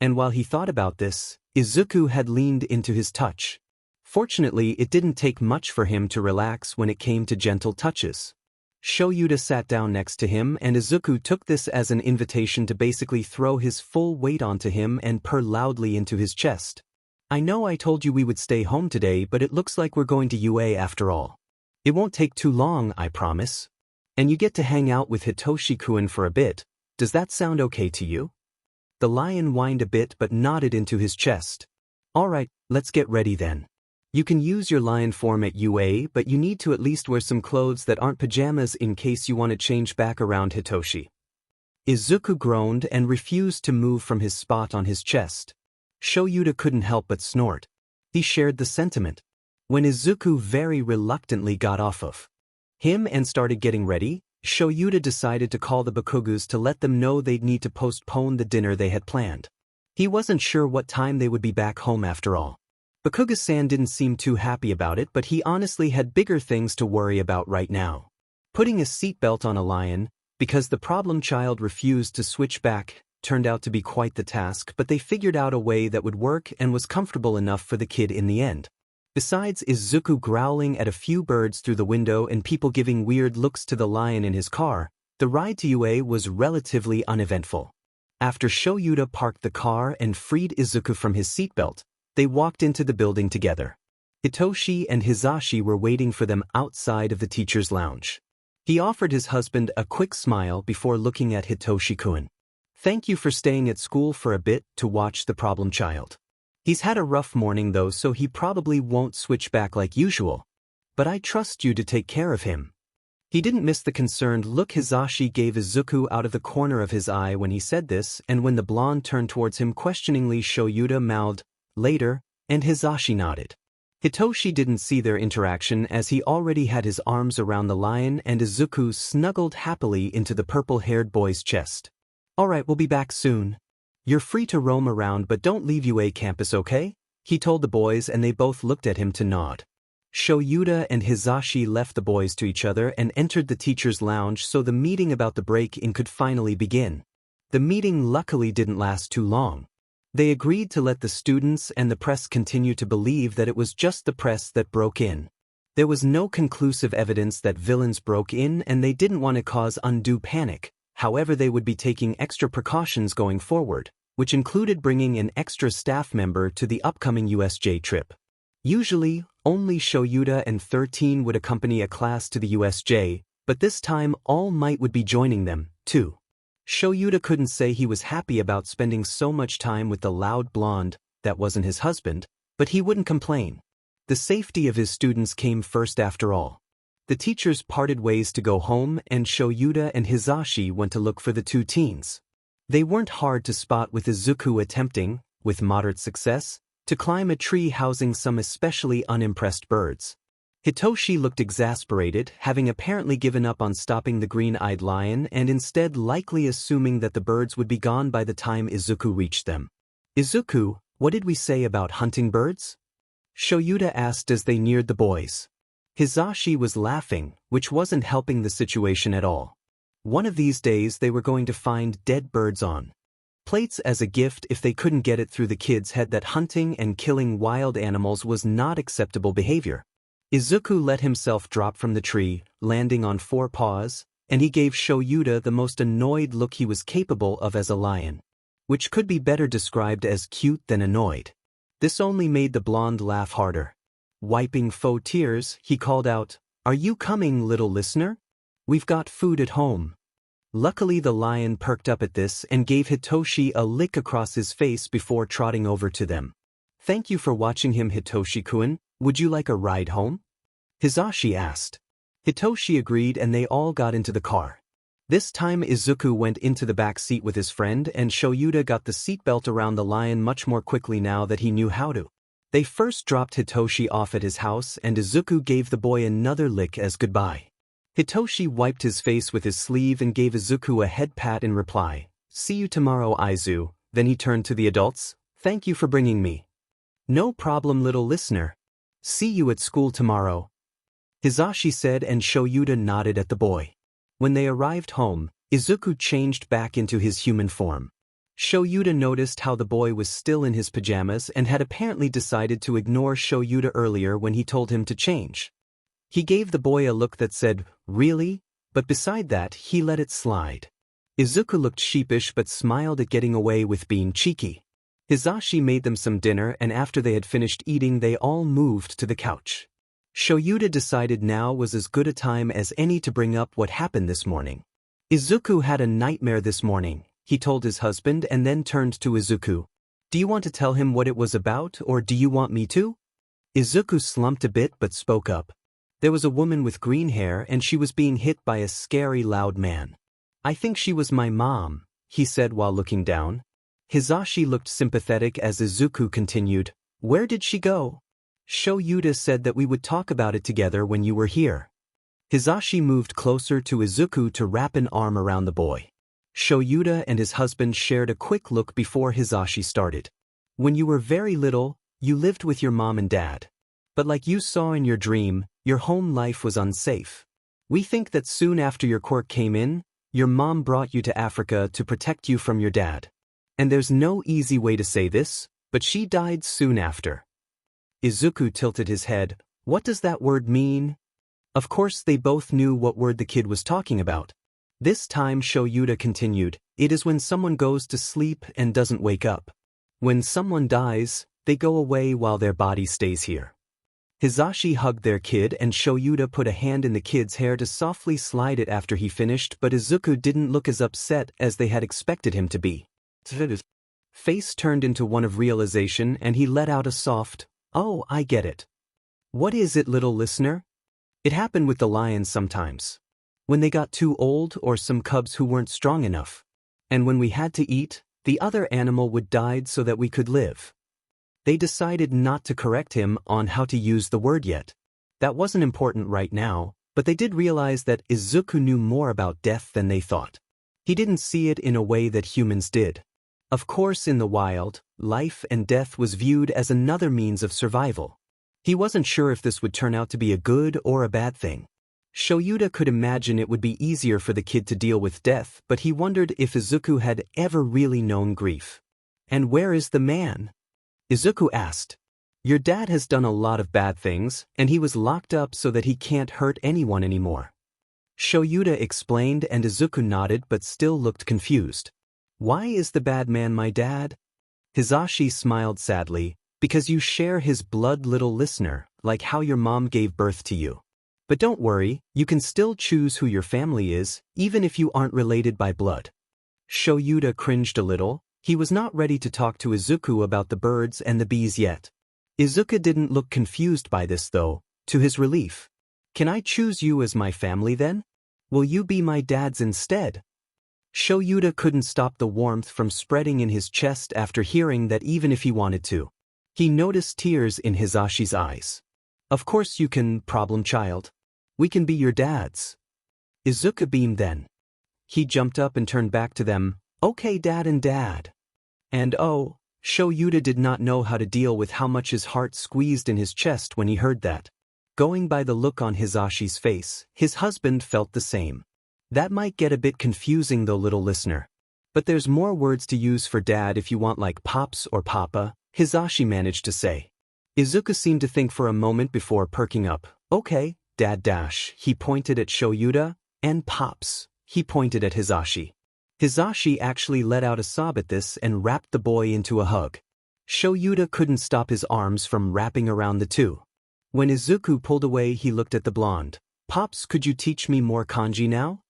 And while he thought about this, Izuku had leaned into his touch. Fortunately, it didn't take much for him to relax when it came to gentle touches. Shoyuta sat down next to him and Izuku took this as an invitation to basically throw his full weight onto him and purr loudly into his chest. "I know I told you we would stay home today, but it looks like we're going to UA after all. It won't take too long, I promise. And you get to hang out with Hitoshi-kun for a bit. Does that sound okay to you?" The lion whined a bit but nodded into his chest. "Alright, let's get ready then. You can use your lion form at UA, but you need to at least wear some clothes that aren't pajamas in case you want to change back around Hitoshi." Izuku groaned and refused to move from his spot on his chest. Shoyuta couldn't help but snort. He shared the sentiment. When Izuku very reluctantly got off of him and started getting ready, Shoyuta decided to call the Bakugas to let them know they'd need to postpone the dinner they had planned. He wasn't sure what time they would be back home after all. Bakuga-san didn't seem too happy about it, but he honestly had bigger things to worry about right now. Putting a seatbelt on a lion, because the problem child refused to switch back, turned out to be quite the task, but they figured out a way that would work and was comfortable enough for the kid in the end. Besides Izuku growling at a few birds through the window and people giving weird looks to the lion in his car, the ride to UA was relatively uneventful. After Shoyuta parked the car and freed Izuku from his seatbelt, they walked into the building together. Hitoshi and Hizashi were waiting for them outside of the teacher's lounge. He offered his husband a quick smile before looking at Hitoshi-kun. "Thank you for staying at school for a bit to watch the problem child. He's had a rough morning though, so he probably won't switch back like usual. But I trust you to take care of him." He didn't miss the concerned look Hizashi gave Izuku out of the corner of his eye when he said this, and when the blonde turned towards him questioningly, Shoyuta mouthed, "Later," and Hizashi nodded. Hitoshi didn't see their interaction as he already had his arms around the lion and Izuku snuggled happily into the purple-haired boy's chest. "Alright, we'll be back soon. You're free to roam around but don't leave UA campus, okay?" he told the boys and they both looked at him to nod. Shoyuta and Hizashi left the boys to each other and entered the teacher's lounge so the meeting about the break-in could finally begin. The meeting luckily didn't last too long. They agreed to let the students and the press continue to believe that it was just the press that broke in. There was no conclusive evidence that villains broke in, and they didn't want to cause undue panic. However, they would be taking extra precautions going forward, which included bringing an extra staff member to the upcoming USJ trip. Usually, only Shoyuta and 13 would accompany a class to the USJ, but this time All Might would be joining them, too. Shoyuta couldn't say he was happy about spending so much time with the loud blonde that wasn't his husband, but he wouldn't complain. The safety of his students came first after all. The teachers parted ways to go home, and Shoyuta and Hizashi went to look for the two teens. They weren't hard to spot, with Izuku attempting, with moderate success, to climb a tree housing some especially unimpressed birds. Hitoshi looked exasperated, having apparently given up on stopping the green-eyed lion and instead likely assuming that the birds would be gone by the time Izuku reached them. "Izuku, what did we say about hunting birds?" Shoyuta asked as they neared the boys. Hizashi was laughing, which wasn't helping the situation at all. One of these days they were going to find dead birds on plates as a gift if they couldn't get it through the kids' head that hunting and killing wild animals was not acceptable behavior. Izuku let himself drop from the tree, landing on 4 paws, and he gave Shoyuta the most annoyed look he was capable of as a lion, which could be better described as cute than annoyed. This only made the blonde laugh harder. Wiping faux tears, he called out, "Are you coming, little listener? We've got food at home." Luckily, the lion perked up at this and gave Hitoshi a lick across his face before trotting over to them. "Thank you for watching him, Hitoshi-kun. Would you like a ride home?" Hizashi asked. Hitoshi agreed, and they all got into the car. This time Izuku went into the back seat with his friend, and Shoyuta got the seatbelt around the lion much more quickly now that he knew how to. They first dropped Hitoshi off at his house, and Izuku gave the boy another lick as goodbye. Hitoshi wiped his face with his sleeve and gave Izuku a head pat in reply. "See you tomorrow, Izu." Then he turned to the adults. "Thank you for bringing me." "No problem, little listener. See you at school tomorrow," Hizashi said, and Shoyuta nodded at the boy. When they arrived home, Izuku changed back into his human form. Shoyuta noticed how the boy was still in his pajamas and had apparently decided to ignore Shoyuta earlier when he told him to change. He gave the boy a look that said, "Really?" But beside that, he let it slide. Izuku looked sheepish but smiled at getting away with being cheeky. Hizashi made them some dinner, and after they had finished eating they all moved to the couch. Shoyuta decided now was as good a time as any to bring up what happened this morning. "Izuku had a nightmare this morning," he told his husband, and then turned to Izuku. "Do you want to tell him what it was about, or do you want me to?" Izuku slumped a bit but spoke up. There was a woman with green hair, and she was being hit by a scary loud man. "I think she was my mom," he said while looking down. Hizashi looked sympathetic as Izuku continued, "Where did she go?" "Shoyuta said that we would talk about it together when you were here." Hizashi moved closer to Izuku to wrap an arm around the boy. Shoyuta and his husband shared a quick look before Hizashi started. "When you were very little, you lived with your mom and dad. But like you saw in your dream, your home life was unsafe. We think that soon after your quirk came in, your mom brought you to Africa to protect you from your dad. And there's no easy way to say this, but she died soon after." Izuku tilted his head. "What does that word mean?" Of course they both knew what word the kid was talking about. This time Shoyuta continued, "It is when someone goes to sleep and doesn't wake up. When someone dies, they go away while their body stays here." Hizashi hugged their kid, and Shoyuta put a hand in the kid's hair to softly slide it after he finished, but Izuku didn't look as upset as they had expected him to be. His face turned into one of realization, and he let out a soft, "Oh, I get it." "What is it, little listener?" "It happened with the lions sometimes. When they got too old, or some cubs who weren't strong enough. And when we had to eat, the other animal would die so that we could live." They decided not to correct him on how to use the word yet. That wasn't important right now, but they did realize that Izuku knew more about death than they thought. He didn't see it in a way that humans did. Of course, in the wild, life and death was viewed as another means of survival. He wasn't sure if this would turn out to be a good or a bad thing. Shoyuta could imagine it would be easier for the kid to deal with death, but he wondered if Izuku had ever really known grief. And where is the man? Izuku asked. Your dad has done a lot of bad things, and he was locked up so that he can't hurt anyone anymore. Shoyuta explained, and Izuku nodded but still looked confused. Why is the bad man my dad? Hisashi smiled sadly, because you share his blood, little listener, like how your mom gave birth to you. But don't worry, you can still choose who your family is, even if you aren't related by blood. Shoyuta cringed a little. He was not ready to talk to Izuku about the birds and the bees yet. Izuku didn't look confused by this though, to his relief. Can I choose you as my family then? Will you be my dad's instead? Shoyuta couldn't stop the warmth from spreading in his chest after hearing that even if he wanted to. He noticed tears in Hisashi's eyes. Of course you can, problem child. We can be your dads. Izuku beamed then. He jumped up and turned back to them. Okay, dad and dad. And oh, Shoyuta did not know how to deal with how much his heart squeezed in his chest when he heard that. Going by the look on Hisashi's face, his husband felt the same. That might get a bit confusing though, little listener. But there's more words to use for dad if you want, like pops or papa, Hisashi managed to say. Izuku seemed to think for a moment before perking up. Okay, dad dash, he pointed at Shoyuta, and pops, he pointed at Hisashi. Hisashi actually let out a sob at this and wrapped the boy into a hug. Shoyuta couldn't stop his arms from wrapping around the two. When Izuku pulled away, he looked at the blonde. Pops, could you teach me more kanji now?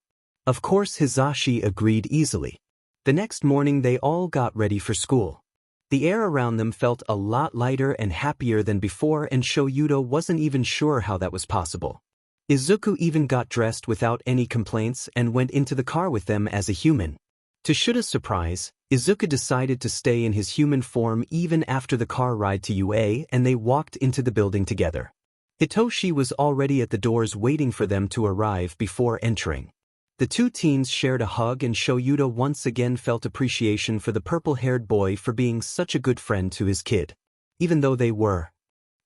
Of course, Hisashi agreed easily. The next morning they all got ready for school. The air around them felt a lot lighter and happier than before, and Shoyuta wasn't even sure how that was possible. Izuku even got dressed without any complaints and went into the car with them as a human. To Shuta's surprise, Izuku decided to stay in his human form even after the car ride to UA, and they walked into the building together. Hitoshi was already at the doors waiting for them to arrive before entering. The two teens shared a hug, and Shoyuta once again felt appreciation for the purple-haired boy for being such a good friend to his kid. Even though they were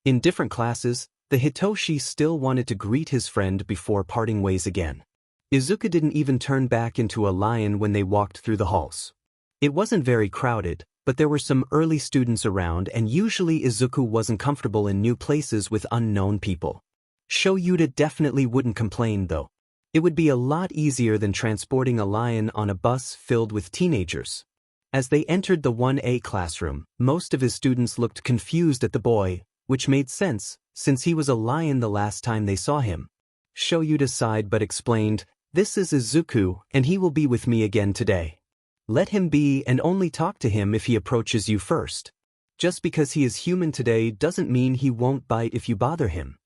in different classes, the Hitoshi still wanted to greet his friend before parting ways again. Izuku didn't even turn back into a lion when they walked through the halls. It wasn't very crowded, but there were some early students around, and usually Izuku wasn't comfortable in new places with unknown people. Shoyuta definitely wouldn't complain though. It would be a lot easier than transporting a lion on a bus filled with teenagers. As they entered the 1A classroom, most of his students looked confused at the boy, which made sense, since he was a lion the last time they saw him. Shoyuta sighed but explained, "This is Izuku, and he will be with me again today. Let him be, and only talk to him if he approaches you first. Just because he is human today doesn't mean he won't bite if you bother him."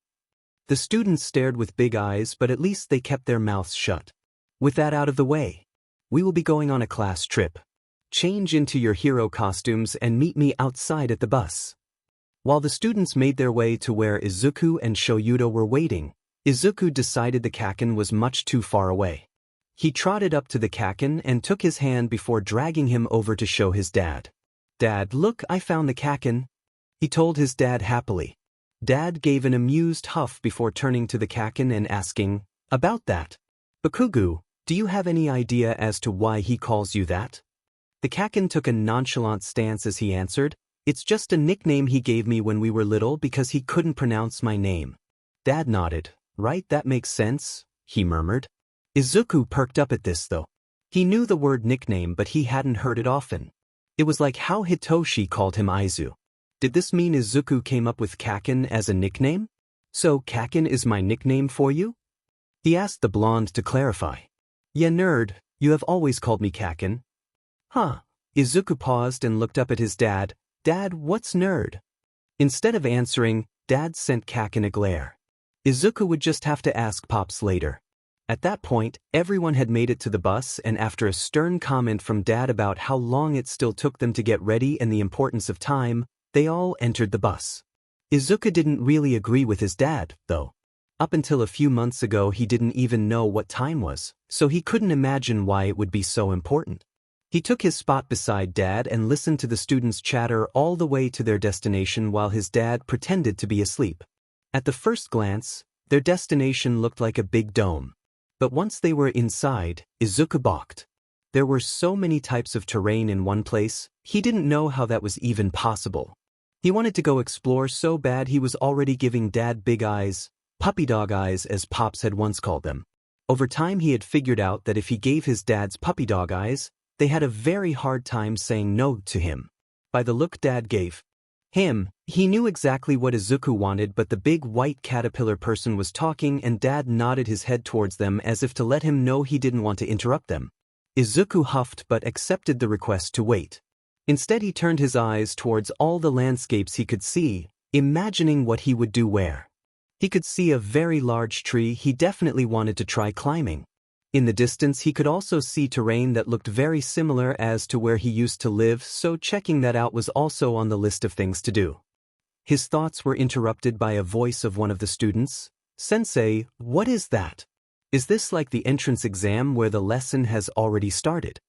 The students stared with big eyes, but at least they kept their mouths shut. With that out of the way, we will be going on a class trip. Change into your hero costumes and meet me outside at the bus. While the students made their way to where Izuku and Shoyuta were waiting, Izuku decided the kaken was much too far away. He trotted up to the kaken and took his hand before dragging him over to show his dad. "Dad, look, I found the kaken," he told his dad happily. Dad gave an amused huff before turning to the kaken and asking, "About that. Bakugu, do you have any idea as to why he calls you that?" The kaken took a nonchalant stance as he answered, "It's just a nickname he gave me when we were little because he couldn't pronounce my name." Dad nodded. "Right, that makes sense," he murmured. Izuku perked up at this though. He knew the word nickname, but he hadn't heard it often. It was like how Hitoshi called him Aizu. Did this mean Izuku came up with kaken as a nickname? "So kaken is my nickname for you?" he asked the blonde to clarify. "Yeah, nerd, you have always called me kaken." "Huh." Izuku paused and looked up at his dad. "Dad, what's nerd?" Instead of answering, Dad sent kaken a glare. Izuku would just have to ask Pops later. At that point, everyone had made it to the bus, and after a stern comment from Dad about how long it still took them to get ready and the importance of time, they all entered the bus. Izuku didn't really agree with his dad, though. Up until a few months ago he didn't even know what time was, so he couldn't imagine why it would be so important. He took his spot beside Dad and listened to the students chatter all the way to their destination while his dad pretended to be asleep. At the first glance, their destination looked like a big dome. But once they were inside, Izuku balked. There were so many types of terrain in one place, he didn't know how that was even possible. He wanted to go explore so bad he was already giving Dad big eyes, puppy dog eyes as Pops had once called them. Over time he had figured out that if he gave his dad's puppy dog eyes, they had a very hard time saying no to him. By the look Dad gave him, he knew exactly what Izuku wanted, but the big white caterpillar person was talking and Dad nodded his head towards them as if to let him know he didn't want to interrupt them. Izuku huffed but accepted the request to wait. Instead he turned his eyes towards all the landscapes he could see, imagining what he would do where. He could see a very large tree he definitely wanted to try climbing. In the distance he could also see terrain that looked very similar as to where he used to live, so checking that out was also on the list of things to do. His thoughts were interrupted by a voice of one of the students. "Sensei, what is that? Is this like the entrance exam where the lesson has already started?"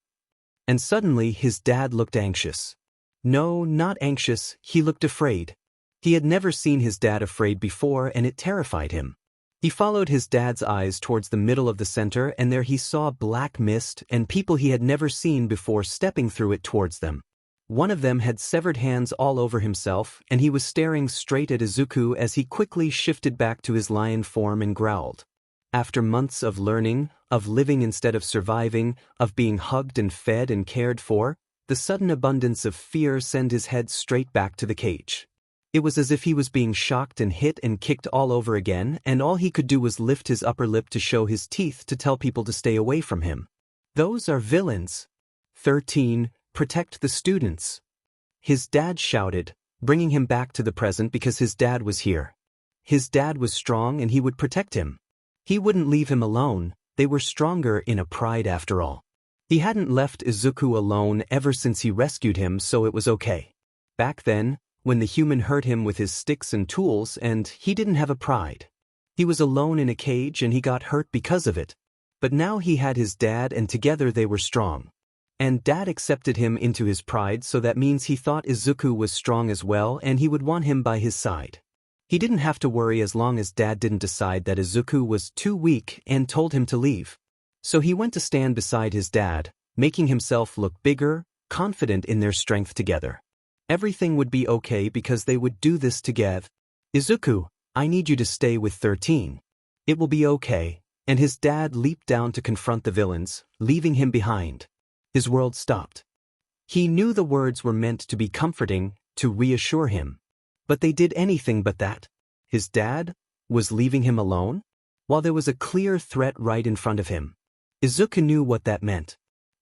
And suddenly his dad looked anxious. No, not anxious, he looked afraid. He had never seen his dad afraid before and it terrified him. He followed his dad's eyes towards the middle of the center and there he saw black mist and people he had never seen before stepping through it towards them. One of them had severed hands all over himself and he was staring straight at Izuku as he quickly shifted back to his lion form and growled. After months of learning, of living instead of surviving, of being hugged and fed and cared for, the sudden abundance of fear sent his head straight back to the cage. It was as if he was being shocked and hit and kicked all over again, and all he could do was lift his upper lip to show his teeth to tell people to stay away from him. "Those are villains." 13. Protect the students. His dad shouted, bringing him back to the present because his dad was here. His dad was strong and he would protect him. He wouldn't leave him alone, they were stronger in a pride after all. He hadn't left Izuku alone ever since he rescued him, so it was okay. Back then, when the human hurt him with his sticks and tools, and he didn't have a pride. He was alone in a cage and he got hurt because of it. But now he had his dad and together they were strong. And Dad accepted him into his pride, so that means he thought Izuku was strong as well and he would want him by his side. He didn't have to worry as long as Dad didn't decide that Izuku was too weak and told him to leave. So he went to stand beside his dad, making himself look bigger, confident in their strength together. Everything would be okay because they would do this together. "Izuku, I need you to stay with 13. It will be okay," and his dad leaped down to confront the villains, leaving him behind. His world stopped. He knew the words were meant to be comforting, to reassure him. But they did anything but that. His dad was leaving him alone, while there was a clear threat right in front of him. Izuku knew what that meant.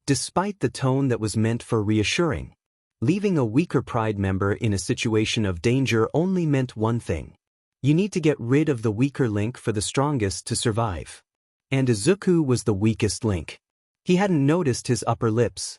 Despite the tone that was meant for reassuring, leaving a weaker pride member in a situation of danger only meant one thing. You need to get rid of the weaker link for the strongest to survive. And Izuku was the weakest link. He hadn't noticed his upper lips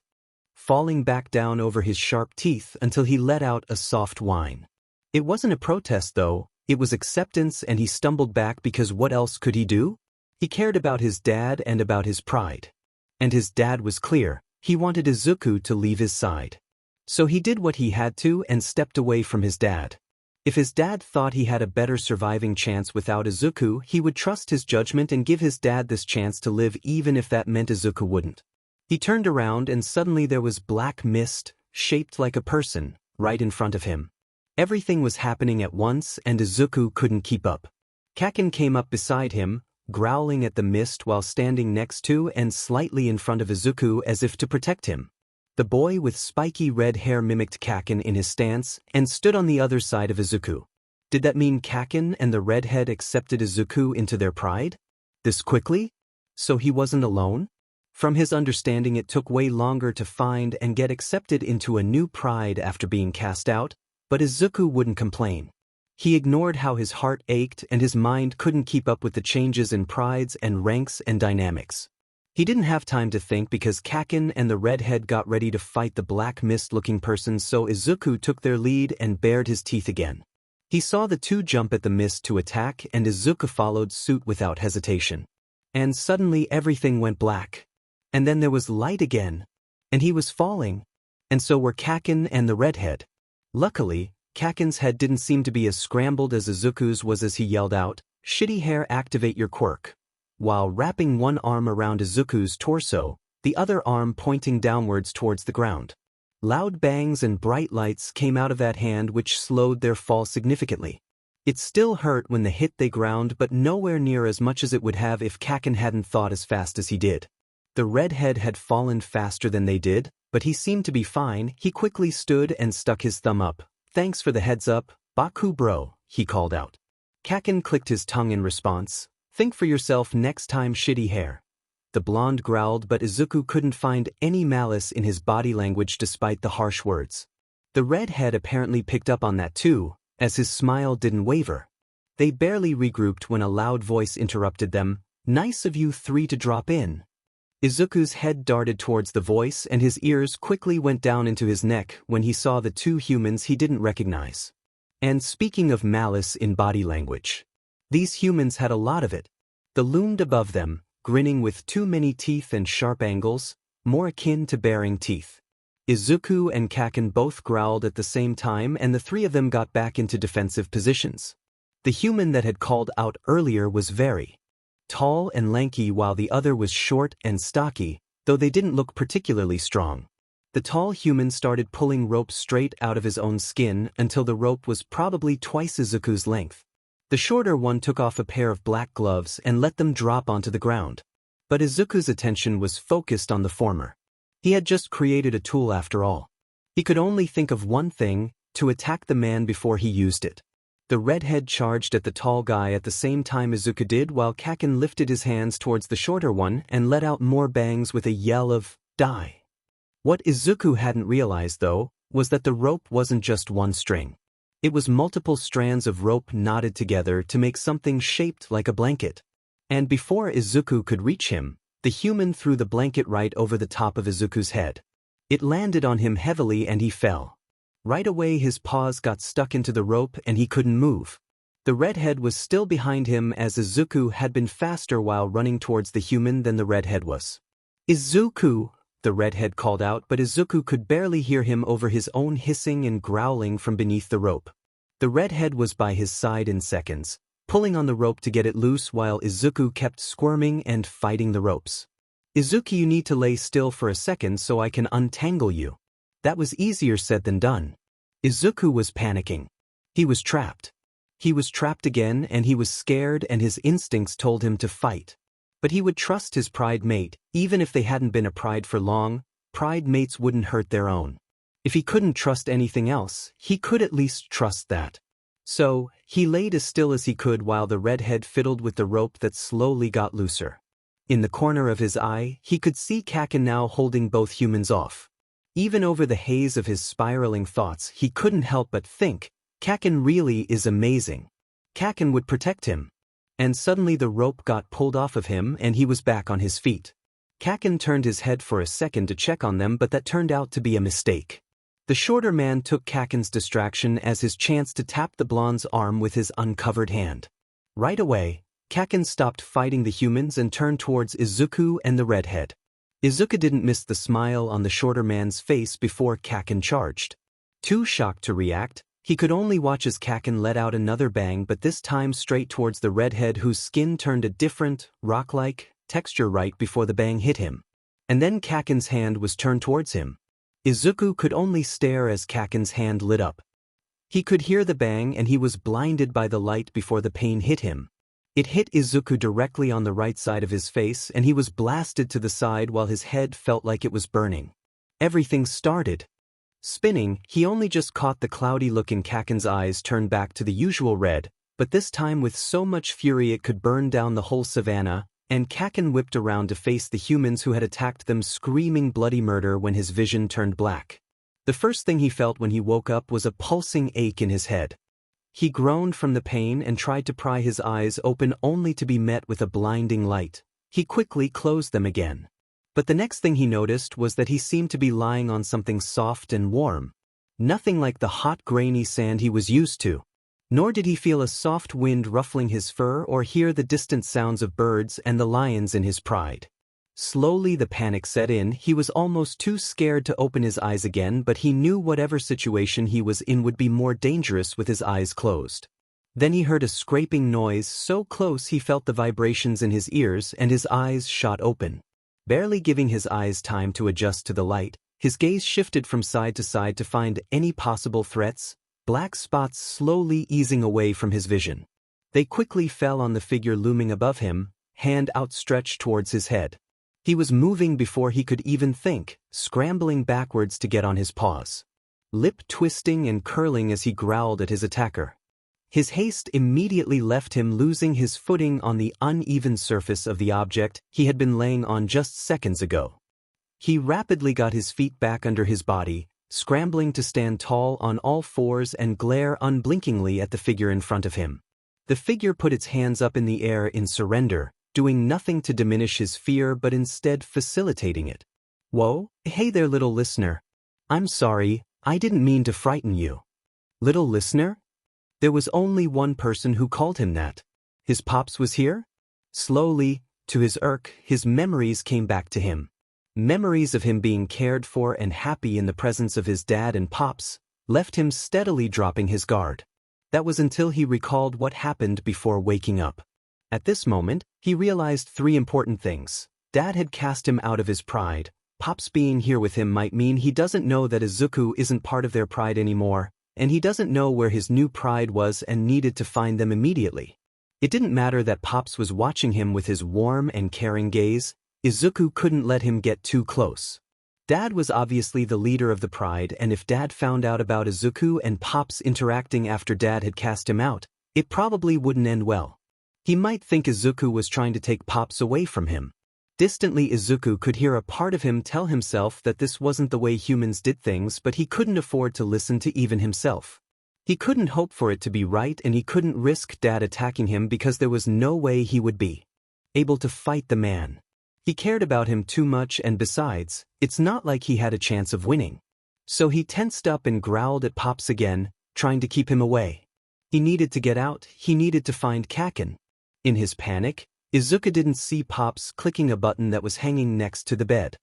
falling back down over his sharp teeth until he let out a soft whine. It wasn't a protest though, it was acceptance, and he stumbled back because what else could he do? He cared about his dad and about his pride. And his dad was clear, he wanted Izuku to leave his side. So he did what he had to and stepped away from his dad. If his dad thought he had a better surviving chance without Izuku, he would trust his judgment and give his dad this chance to live even if that meant Izuku wouldn't. He turned around and suddenly there was black mist, shaped like a person, right in front of him. Everything was happening at once and Izuku couldn't keep up. Kaken came up beside him, growling at the mist while standing next to and slightly in front of Izuku as if to protect him. The boy with spiky red hair mimicked Kaken in his stance and stood on the other side of Izuku. Did that mean Kaken and the redhead accepted Izuku into their pride? This quickly? So he wasn't alone? From his understanding, it took way longer to find and get accepted into a new pride after being cast out, but Izuku wouldn't complain. He ignored how his heart ached and his mind couldn't keep up with the changes in prides and ranks and dynamics. He didn't have time to think because Kaken and the redhead got ready to fight the black mist-looking person, so Izuku took their lead and bared his teeth again. He saw the two jump at the mist to attack and Izuku followed suit without hesitation. And suddenly everything went black. And then there was light again. And he was falling. And so were Kaken and the redhead. Luckily, Kaken's head didn't seem to be as scrambled as Izuku's was as he yelled out, "Shitty hair, activate your quirk." While wrapping one arm around Izuku's torso, the other arm pointing downwards towards the ground. Loud bangs and bright lights came out of that hand, which slowed their fall significantly. It still hurt when the hit they ground, but nowhere near as much as it would have if Kaken hadn't thought as fast as he did. The redhead had fallen faster than they did, but he seemed to be fine. He quickly stood and stuck his thumb up. "Thanks for the heads up, Baku bro," he called out. Kaken clicked his tongue in response. "Think for yourself next time, shitty hair." The blonde growled, but Izuku couldn't find any malice in his body language despite the harsh words. The redhead apparently picked up on that too, as his smile didn't waver. They barely regrouped when a loud voice interrupted them. "Nice of you three to drop in." Izuku's head darted towards the voice and his ears quickly went down into his neck when he saw the two humans he didn't recognize. And speaking of malice in body language, these humans had a lot of it. They loomed above them, grinning with too many teeth and sharp angles, more akin to baring teeth. Izuku and Kaken both growled at the same time, and the three of them got back into defensive positions. The human that had called out earlier was very tall and lanky, while the other was short and stocky, though they didn't look particularly strong. The tall human started pulling rope straight out of his own skin until the rope was probably twice Izuku's length. The shorter one took off a pair of black gloves and let them drop onto the ground. But Izuku's attention was focused on the former. He had just created a tool after all. He could only think of one thing: to attack the man before he used it. The redhead charged at the tall guy at the same time Izuku did, while Kaken lifted his hands towards the shorter one and let out more bangs with a yell of "Die!" What Izuku hadn't realized, though, was that the rope wasn't just one string. It was multiple strands of rope knotted together to make something shaped like a blanket. And before Izuku could reach him, the human threw the blanket right over the top of Izuku's head. It landed on him heavily and he fell. Right away his paws got stuck into the rope and he couldn't move. The redhead was still behind him, as Izuku had been faster while running towards the human than the redhead was. "Izuku!" the redhead called out, but Izuku could barely hear him over his own hissing and growling from beneath the rope. The redhead was by his side in seconds, pulling on the rope to get it loose while Izuku kept squirming and fighting the ropes. "Izuku, you need to lay still for a second so I can untangle you." That was easier said than done. Izuku was panicking. He was trapped. He was trapped again, and he was scared, and his instincts told him to fight. But he would trust his pride mate. Even if they hadn't been a pride for long, pride mates wouldn't hurt their own. If he couldn't trust anything else, he could at least trust that. So, he laid as still as he could while the redhead fiddled with the rope that slowly got looser. In the corner of his eye, he could see Kaken now holding both humans off. Even over the haze of his spiraling thoughts, he couldn't help but think, Kaken really is amazing. Kaken would protect him. And suddenly the rope got pulled off of him and he was back on his feet. Kaken turned his head for a second to check on them, but that turned out to be a mistake. The shorter man took Kaken's distraction as his chance to tap the blonde's arm with his uncovered hand. Right away, Kaken stopped fighting the humans and turned towards Izuku and the redhead. Izuku didn't miss the smile on the shorter man's face before Kaken charged. Too shocked to react, he could only watch as Kaken let out another bang, but this time straight towards the redhead, whose skin turned a different, rock-like texture right before the bang hit him. And then Kaken's hand was turned towards him. Izuku could only stare as Kaken's hand lit up. He could hear the bang and he was blinded by the light before the pain hit him. It hit Izuku directly on the right side of his face and he was blasted to the side while his head felt like it was burning. Everything started spinning. He only just caught the cloudy look in Kaken's eyes turn back to the usual red, but this time with so much fury it could burn down the whole savannah, and Kaken whipped around to face the humans who had attacked them, screaming bloody murder when his vision turned black. The first thing he felt when he woke up was a pulsing ache in his head. He groaned from the pain and tried to pry his eyes open, only to be met with a blinding light. He quickly closed them again. But the next thing he noticed was that he seemed to be lying on something soft and warm. Nothing like the hot grainy sand he was used to. Nor did he feel a soft wind ruffling his fur or hear the distant sounds of birds and the lions in his pride. Slowly the panic set in. He was almost too scared to open his eyes again, but he knew whatever situation he was in would be more dangerous with his eyes closed. Then he heard a scraping noise so close he felt the vibrations in his ears and his eyes shot open. Barely giving his eyes time to adjust to the light, his gaze shifted from side to side to find any possible threats, black spots slowly easing away from his vision. They quickly fell on the figure looming above him, hand outstretched towards his head. He was moving before he could even think, scrambling backwards to get on his paws, lip twisting and curling as he growled at his attacker. His haste immediately left him losing his footing on the uneven surface of the object he had been laying on just seconds ago. He rapidly got his feet back under his body, scrambling to stand tall on all fours and glare unblinkingly at the figure in front of him. The figure put its hands up in the air in surrender, doing nothing to diminish his fear but instead facilitating it. "Whoa, hey there, little listener. I'm sorry, I didn't mean to frighten you." Little listener? There was only one person who called him that. His pops was here? Slowly, to his irk, his memories came back to him. Memories of him being cared for and happy in the presence of his dad and pops left him steadily dropping his guard. That was until he recalled what happened before waking up. At this moment, he realized three important things. Dad had cast him out of his pride. Pops being here with him might mean he doesn't know that Izuku isn't part of their pride anymore, and he doesn't know where his new pride was and needed to find them immediately. It didn't matter that Pops was watching him with his warm and caring gaze. Izuku couldn't let him get too close. Dad was obviously the leader of the pride, and if Dad found out about Izuku and Pops interacting after Dad had cast him out, it probably wouldn't end well. He might think Izuku was trying to take Pops away from him. Distantly, Izuku could hear a part of him tell himself that this wasn't the way humans did things, but he couldn't afford to listen to even himself. He couldn't hope for it to be right, and he couldn't risk Dad attacking him because there was no way he would be able to fight the man. He cared about him too much, and besides, it's not like he had a chance of winning. So he tensed up and growled at Pops again, trying to keep him away. He needed to get out, he needed to find Kaken. In his panic, Izuku didn't see Pops clicking a button that was hanging next to the bed.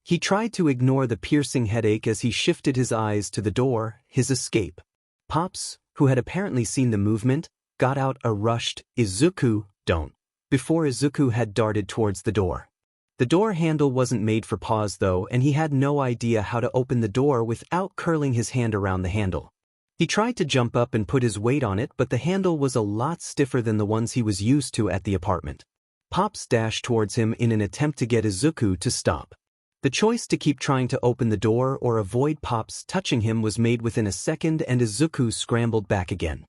He tried to ignore the piercing headache as he shifted his eyes to the door, his escape. Pops, who had apparently seen the movement, got out a rushed, "Izuku, don't," before Izuku had darted towards the door. The door handle wasn't made for paws though, and he had no idea how to open the door without curling his hand around the handle. He tried to jump up and put his weight on it, but the handle was a lot stiffer than the ones he was used to at the apartment. Pops dashed towards him in an attempt to get Izuku to stop. The choice to keep trying to open the door or avoid Pops touching him was made within a second, and Izuku scrambled back again.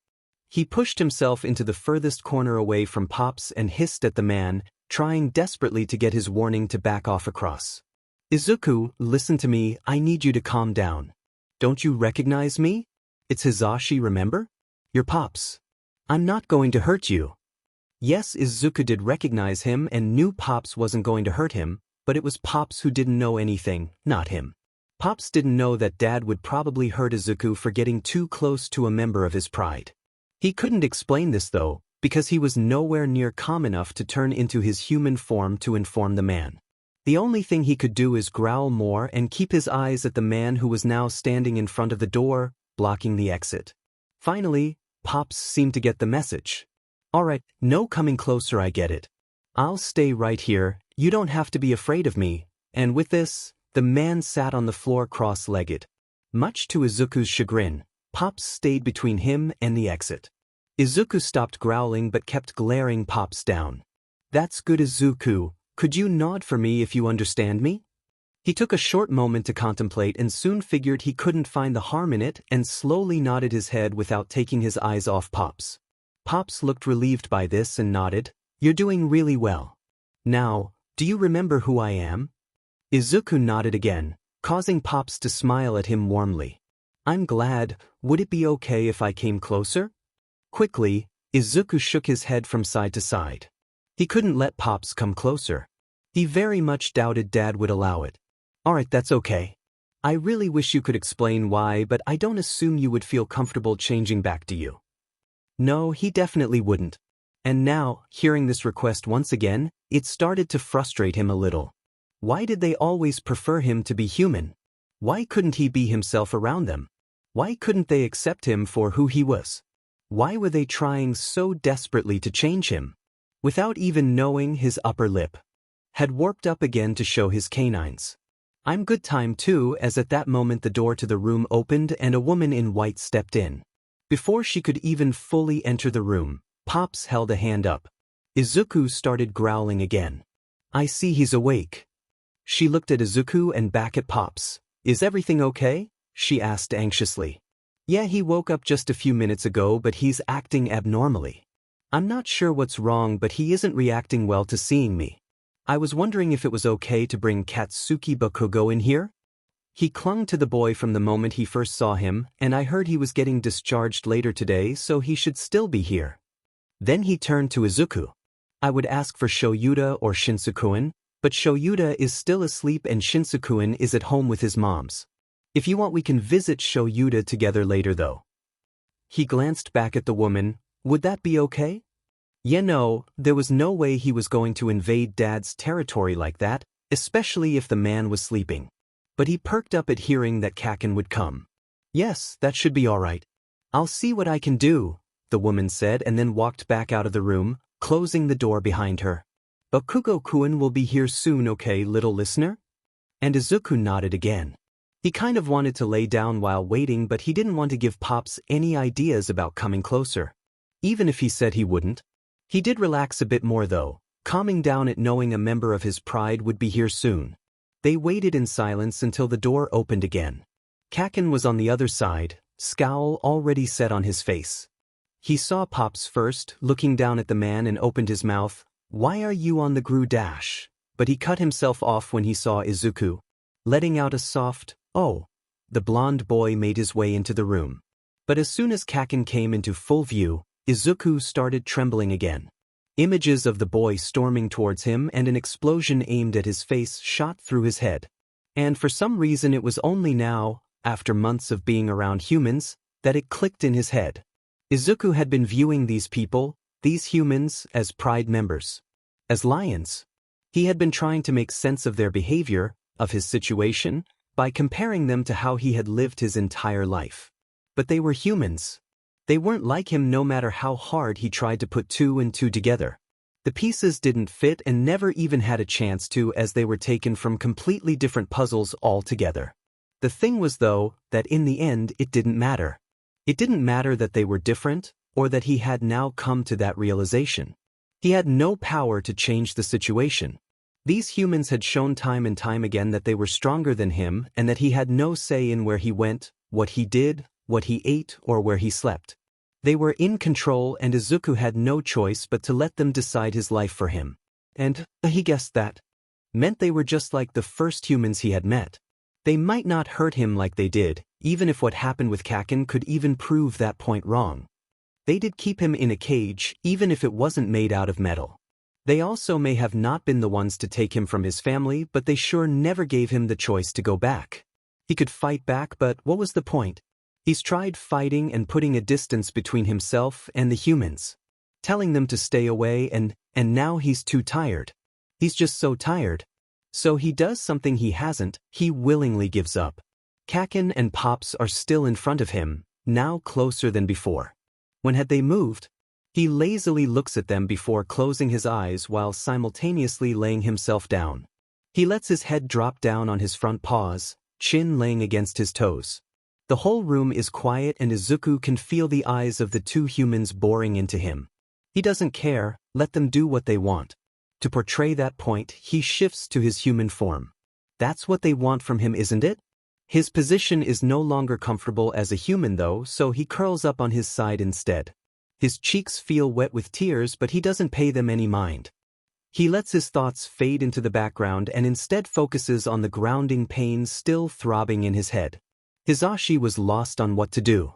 He pushed himself into the furthest corner away from Pops and hissed at the man, trying desperately to get his warning to back off across. "Izuku, listen to me, I need you to calm down. Don't you recognize me? It's Hisashi, remember? Your Pops. I'm not going to hurt you." Yes, Izuku did recognize him and knew Pops wasn't going to hurt him, but it was Pops who didn't know anything, not him. Pops didn't know that Dad would probably hurt Izuku for getting too close to a member of his pride. He couldn't explain this though, because he was nowhere near calm enough to turn into his human form to inform the man. The only thing he could do is growl more and keep his eyes at the man who was now standing in front of the door, blocking the exit. Finally, Pops seemed to get the message. "Alright, no coming closer, I get it. I'll stay right here, you don't have to be afraid of me," and with this, the man sat on the floor cross-legged. Much to Izuku's chagrin, Pops stayed between him and the exit. Izuku stopped growling but kept glaring Pops down. "That's good, Izuku, could you nod for me if you understand me?" He took a short moment to contemplate and soon figured he couldn't find the harm in it and slowly nodded his head without taking his eyes off Pops. Pops looked relieved by this and nodded. "You're doing really well. Now, do you remember who I am?" Izuku nodded again, causing Pops to smile at him warmly. "I'm glad. Would it be okay if I came closer?" Quickly, Izuku shook his head from side to side. He couldn't let Pops come closer. He very much doubted Dad would allow it. "Alright, that's okay. I really wish you could explain why, but I don't assume you would feel comfortable changing back to you." No, he definitely wouldn't. And now, hearing this request once again, it started to frustrate him a little. Why did they always prefer him to be human? Why couldn't he be himself around them? Why couldn't they accept him for who he was? Why were they trying so desperately to change him? Without even knowing his upper lip. had warped up again to show his canines. I'm good time too, as at that moment the door to the room opened and a woman in white stepped in. Before she could even fully enter the room, Pops held a hand up. Izuku started growling again. I see he's awake. She looked at Izuku and back at Pops. Is everything okay? She asked anxiously. Yeah, he woke up just a few minutes ago, but he's acting abnormally. I'm not sure what's wrong, but he isn't reacting well to seeing me. I was wondering if it was okay to bring Katsuki Bakugo in here? He clung to the boy from the moment he first saw him, and I heard he was getting discharged later today, so he should still be here. Then he turned to Izuku. I would ask for Shoyuta or Shinsukuin, but Shoyuta is still asleep and Shinsukuin is at home with his moms. If you want, we can visit Shoyuta together later though. He glanced back at the woman. Would that be okay? Yeah, no, there was no way he was going to invade Dad's territory like that, especially if the man was sleeping. But he perked up at hearing that Kaken would come. Yes, that should be all right. I'll see what I can do, the woman said and then walked back out of the room, closing the door behind her. Bakugo-kun will be here soon, okay, little listener? And Izuku nodded again. He kind of wanted to lay down while waiting, but he didn't want to give Pops any ideas about coming closer. Even if he said he wouldn't. He did relax a bit more though, calming down at knowing a member of his pride would be here soon. They waited in silence until the door opened again. Kaken was on the other side, scowl already set on his face. He saw Pops first, looking down at the man and opened his mouth. Why are you on the Gru dash? But he cut himself off when he saw Izuku. Letting out a soft, oh. The blonde boy made his way into the room. But as soon as Kaken came into full view, Izuku started trembling again. Images of the boy storming towards him and an explosion aimed at his face shot through his head. And for some reason it was only now, after months of being around humans, that it clicked in his head. Izuku had been viewing these people, these humans, as pride members. As lions. He had been trying to make sense of their behavior, of his situation, by comparing them to how he had lived his entire life. But they were humans. They weren't like him no matter how hard he tried to put two and two together. The pieces didn't fit and never even had a chance to, as they were taken from completely different puzzles altogether. The thing was though, that in the end it didn't matter. It didn't matter that they were different, or that he had now come to that realization. He had no power to change the situation. These humans had shown time and time again that they were stronger than him and that he had no say in where he went, what he did, what he ate, or where he slept. They were in control and Izuku had no choice but to let them decide his life for him. And, he guessed that, meant they were just like the first humans he had met. They might not hurt him like they did, even if what happened with Kaken could even prove that point wrong. They did keep him in a cage, even if it wasn't made out of metal. They also may have not been the ones to take him from his family, but they sure never gave him the choice to go back. He could fight back, but what was the point? He's tried fighting and putting a distance between himself and the humans. Telling them to stay away and now he's too tired. He's just so tired. So he does something he hasn't, he willingly gives up. Kaken and Pops are still in front of him, now closer than before. When had they moved? He lazily looks at them before closing his eyes while simultaneously laying himself down. He lets his head drop down on his front paws, chin laying against his toes. The whole room is quiet and Izuku can feel the eyes of the two humans boring into him. He doesn't care, let them do what they want. To portray that point, he shifts to his human form. That's what they want from him, isn't it? His position is no longer comfortable as a human though, so he curls up on his side instead. His cheeks feel wet with tears, but he doesn't pay them any mind. He lets his thoughts fade into the background and instead focuses on the grounding pains still throbbing in his head. Hisashi was lost on what to do.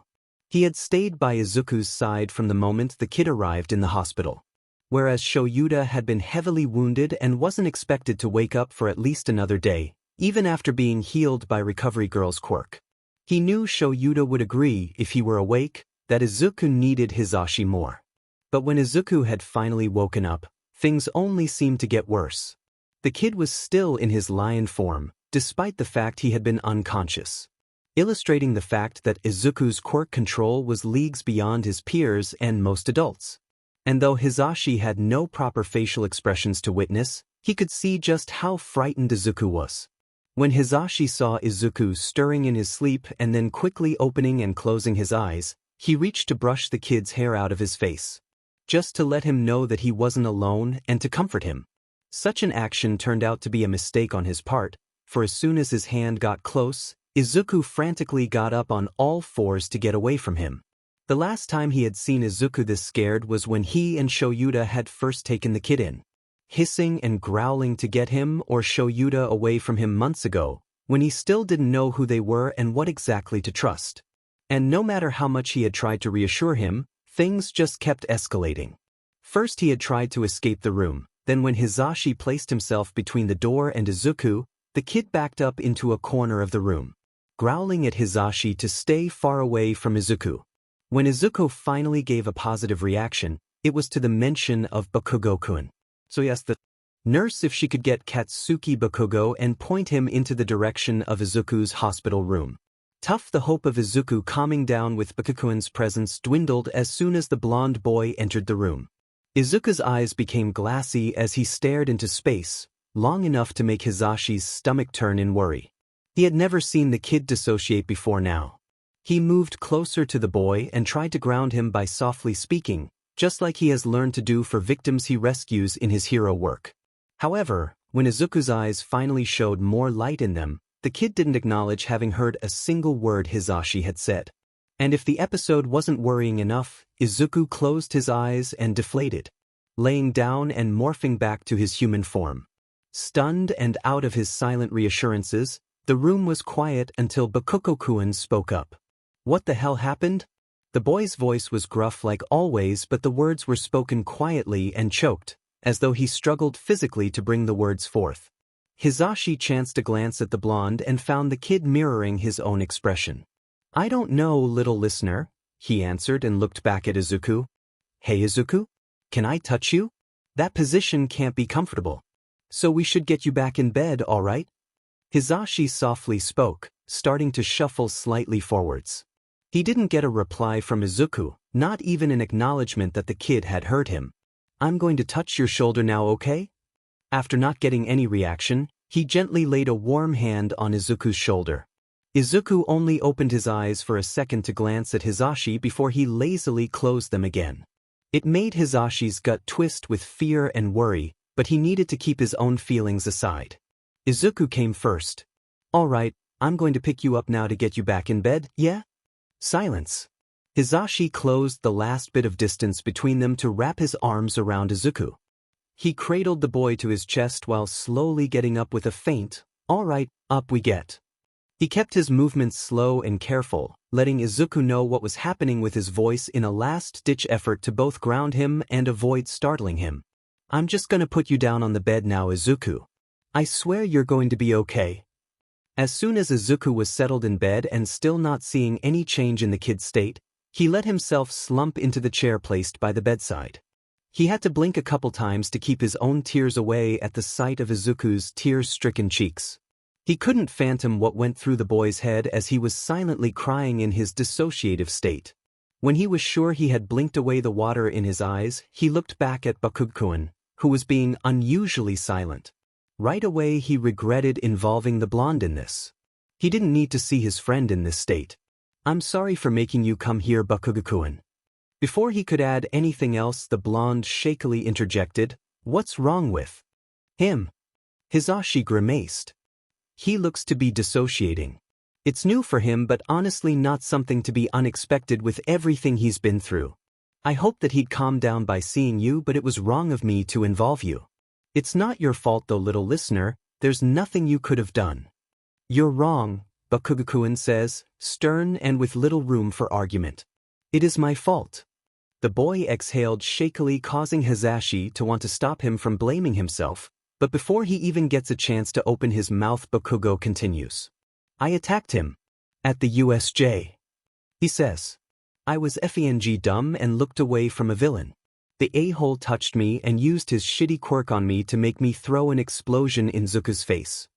He had stayed by Izuku's side from the moment the kid arrived in the hospital. Whereas Shoyuta had been heavily wounded and wasn't expected to wake up for at least another day, even after being healed by Recovery Girl's Quirk. He knew Shoyuta would agree, if he were awake, that Izuku needed Hisashi more. But when Izuku had finally woken up, things only seemed to get worse. The kid was still in his lion form, despite the fact he had been unconscious. Illustrating the fact that Izuku's quirk control was leagues beyond his peers and most adults. And though Hisashi had no proper facial expressions to witness, He could see just how frightened Izuku was. When Hisashi saw Izuku stirring in his sleep and then quickly opening and closing his eyes, he reached to brush the kid's hair out of his face, just to let him know that he wasn't alone and to comfort him. Such an action turned out to be a mistake on his part, for as soon as his hand got close, Izuku frantically got up on all fours to get away from him. The last time he had seen Izuku this scared was when he and Shoyuta had first taken the kid in, hissing and growling to get him or Shoyuta away from him months ago, when he still didn't know who they were and what exactly to trust. And no matter how much he had tried to reassure him, things just kept escalating. First he had tried to escape the room, then when Hisashi placed himself between the door and Izuku, the kid backed up into a corner of the room, growling at Hisashi to stay far away from Izuku. When Izuku finally gave a positive reaction, it was to the mention of Bakugo-kun. So he asked the nurse if she could get Katsuki Bakugo and point him into the direction of Izuku's hospital room. Tough, the hope of Izuku calming down with Bakugo's presence dwindled as soon as the blonde boy entered the room. Izuku's eyes became glassy as he stared into space, long enough to make Hisashi's stomach turn in worry. He had never seen the kid dissociate before now. He moved closer to the boy and tried to ground him by softly speaking, just like he has learned to do for victims he rescues in his hero work. However, when Izuku's eyes finally showed more light in them, the kid didn't acknowledge having heard a single word Hisashi had said. And if the episode wasn't worrying enough, Izuku closed his eyes and deflated, laying down and morphing back to his human form. Stunned and out of his silent reassurances, the room was quiet until Bakugo-kun spoke up. What the hell happened? The boy's voice was gruff like always, but the words were spoken quietly and choked, as though he struggled physically to bring the words forth. Hisashi chanced a glance at the blonde and found the kid mirroring his own expression. "I don't know, little listener," he answered and looked back at Izuku. "Hey Izuku? Can I touch you? That position can't be comfortable. So we should get you back in bed, all right?" Hisashi softly spoke, starting to shuffle slightly forwards. He didn't get a reply from Izuku, not even an acknowledgement that the kid had heard him. "I'm going to touch your shoulder now, okay?" After not getting any reaction, he gently laid a warm hand on Izuku's shoulder. Izuku only opened his eyes for a second to glance at Hisashi before he lazily closed them again. It made Hisashi's gut twist with fear and worry, but he needed to keep his own feelings aside. Izuku came first. "All right, I'm going to pick you up now to get you back in bed, yeah?" Silence. Hisashi closed the last bit of distance between them to wrap his arms around Izuku. He cradled the boy to his chest while slowly getting up with a faint, "All right, up we get." He kept his movements slow and careful, letting Izuku know what was happening with his voice in a last-ditch effort to both ground him and avoid startling him. "I'm just gonna put you down on the bed now, Izuku. I swear you're going to be okay." As soon as Izuku was settled in bed and still not seeing any change in the kid's state, he let himself slump into the chair placed by the bedside. He had to blink a couple times to keep his own tears away at the sight of Izuku's tear-stricken cheeks. He couldn't fathom what went through the boy's head as he was silently crying in his dissociative state. When he was sure he had blinked away the water in his eyes, he looked back at Bakugo-kun, who was being unusually silent. Right away he regretted involving the blonde in this. He didn't need to see his friend in this state. "I'm sorry for making you come here, Bakugo-kun." Before he could add anything else, the blonde shakily interjected, "What's wrong with him?" Hisashi grimaced. "He looks to be dissociating. It's new for him, but honestly not something to be unexpected with everything he's been through. I hoped that he'd calm down by seeing you, but it was wrong of me to involve you. It's not your fault though, little listener, there's nothing you could have done." "You're wrong," Bakugo-kun says, stern and with little room for argument. "It is my fault." The boy exhaled shakily, causing Hisashi to want to stop him from blaming himself, but before he even gets a chance to open his mouth, Bakugo continues. "I attacked him. At the USJ. He says. I was FENG dumb and looked away from a villain. The a-hole touched me and used his shitty quirk on me to make me throw an explosion in Zuka's face."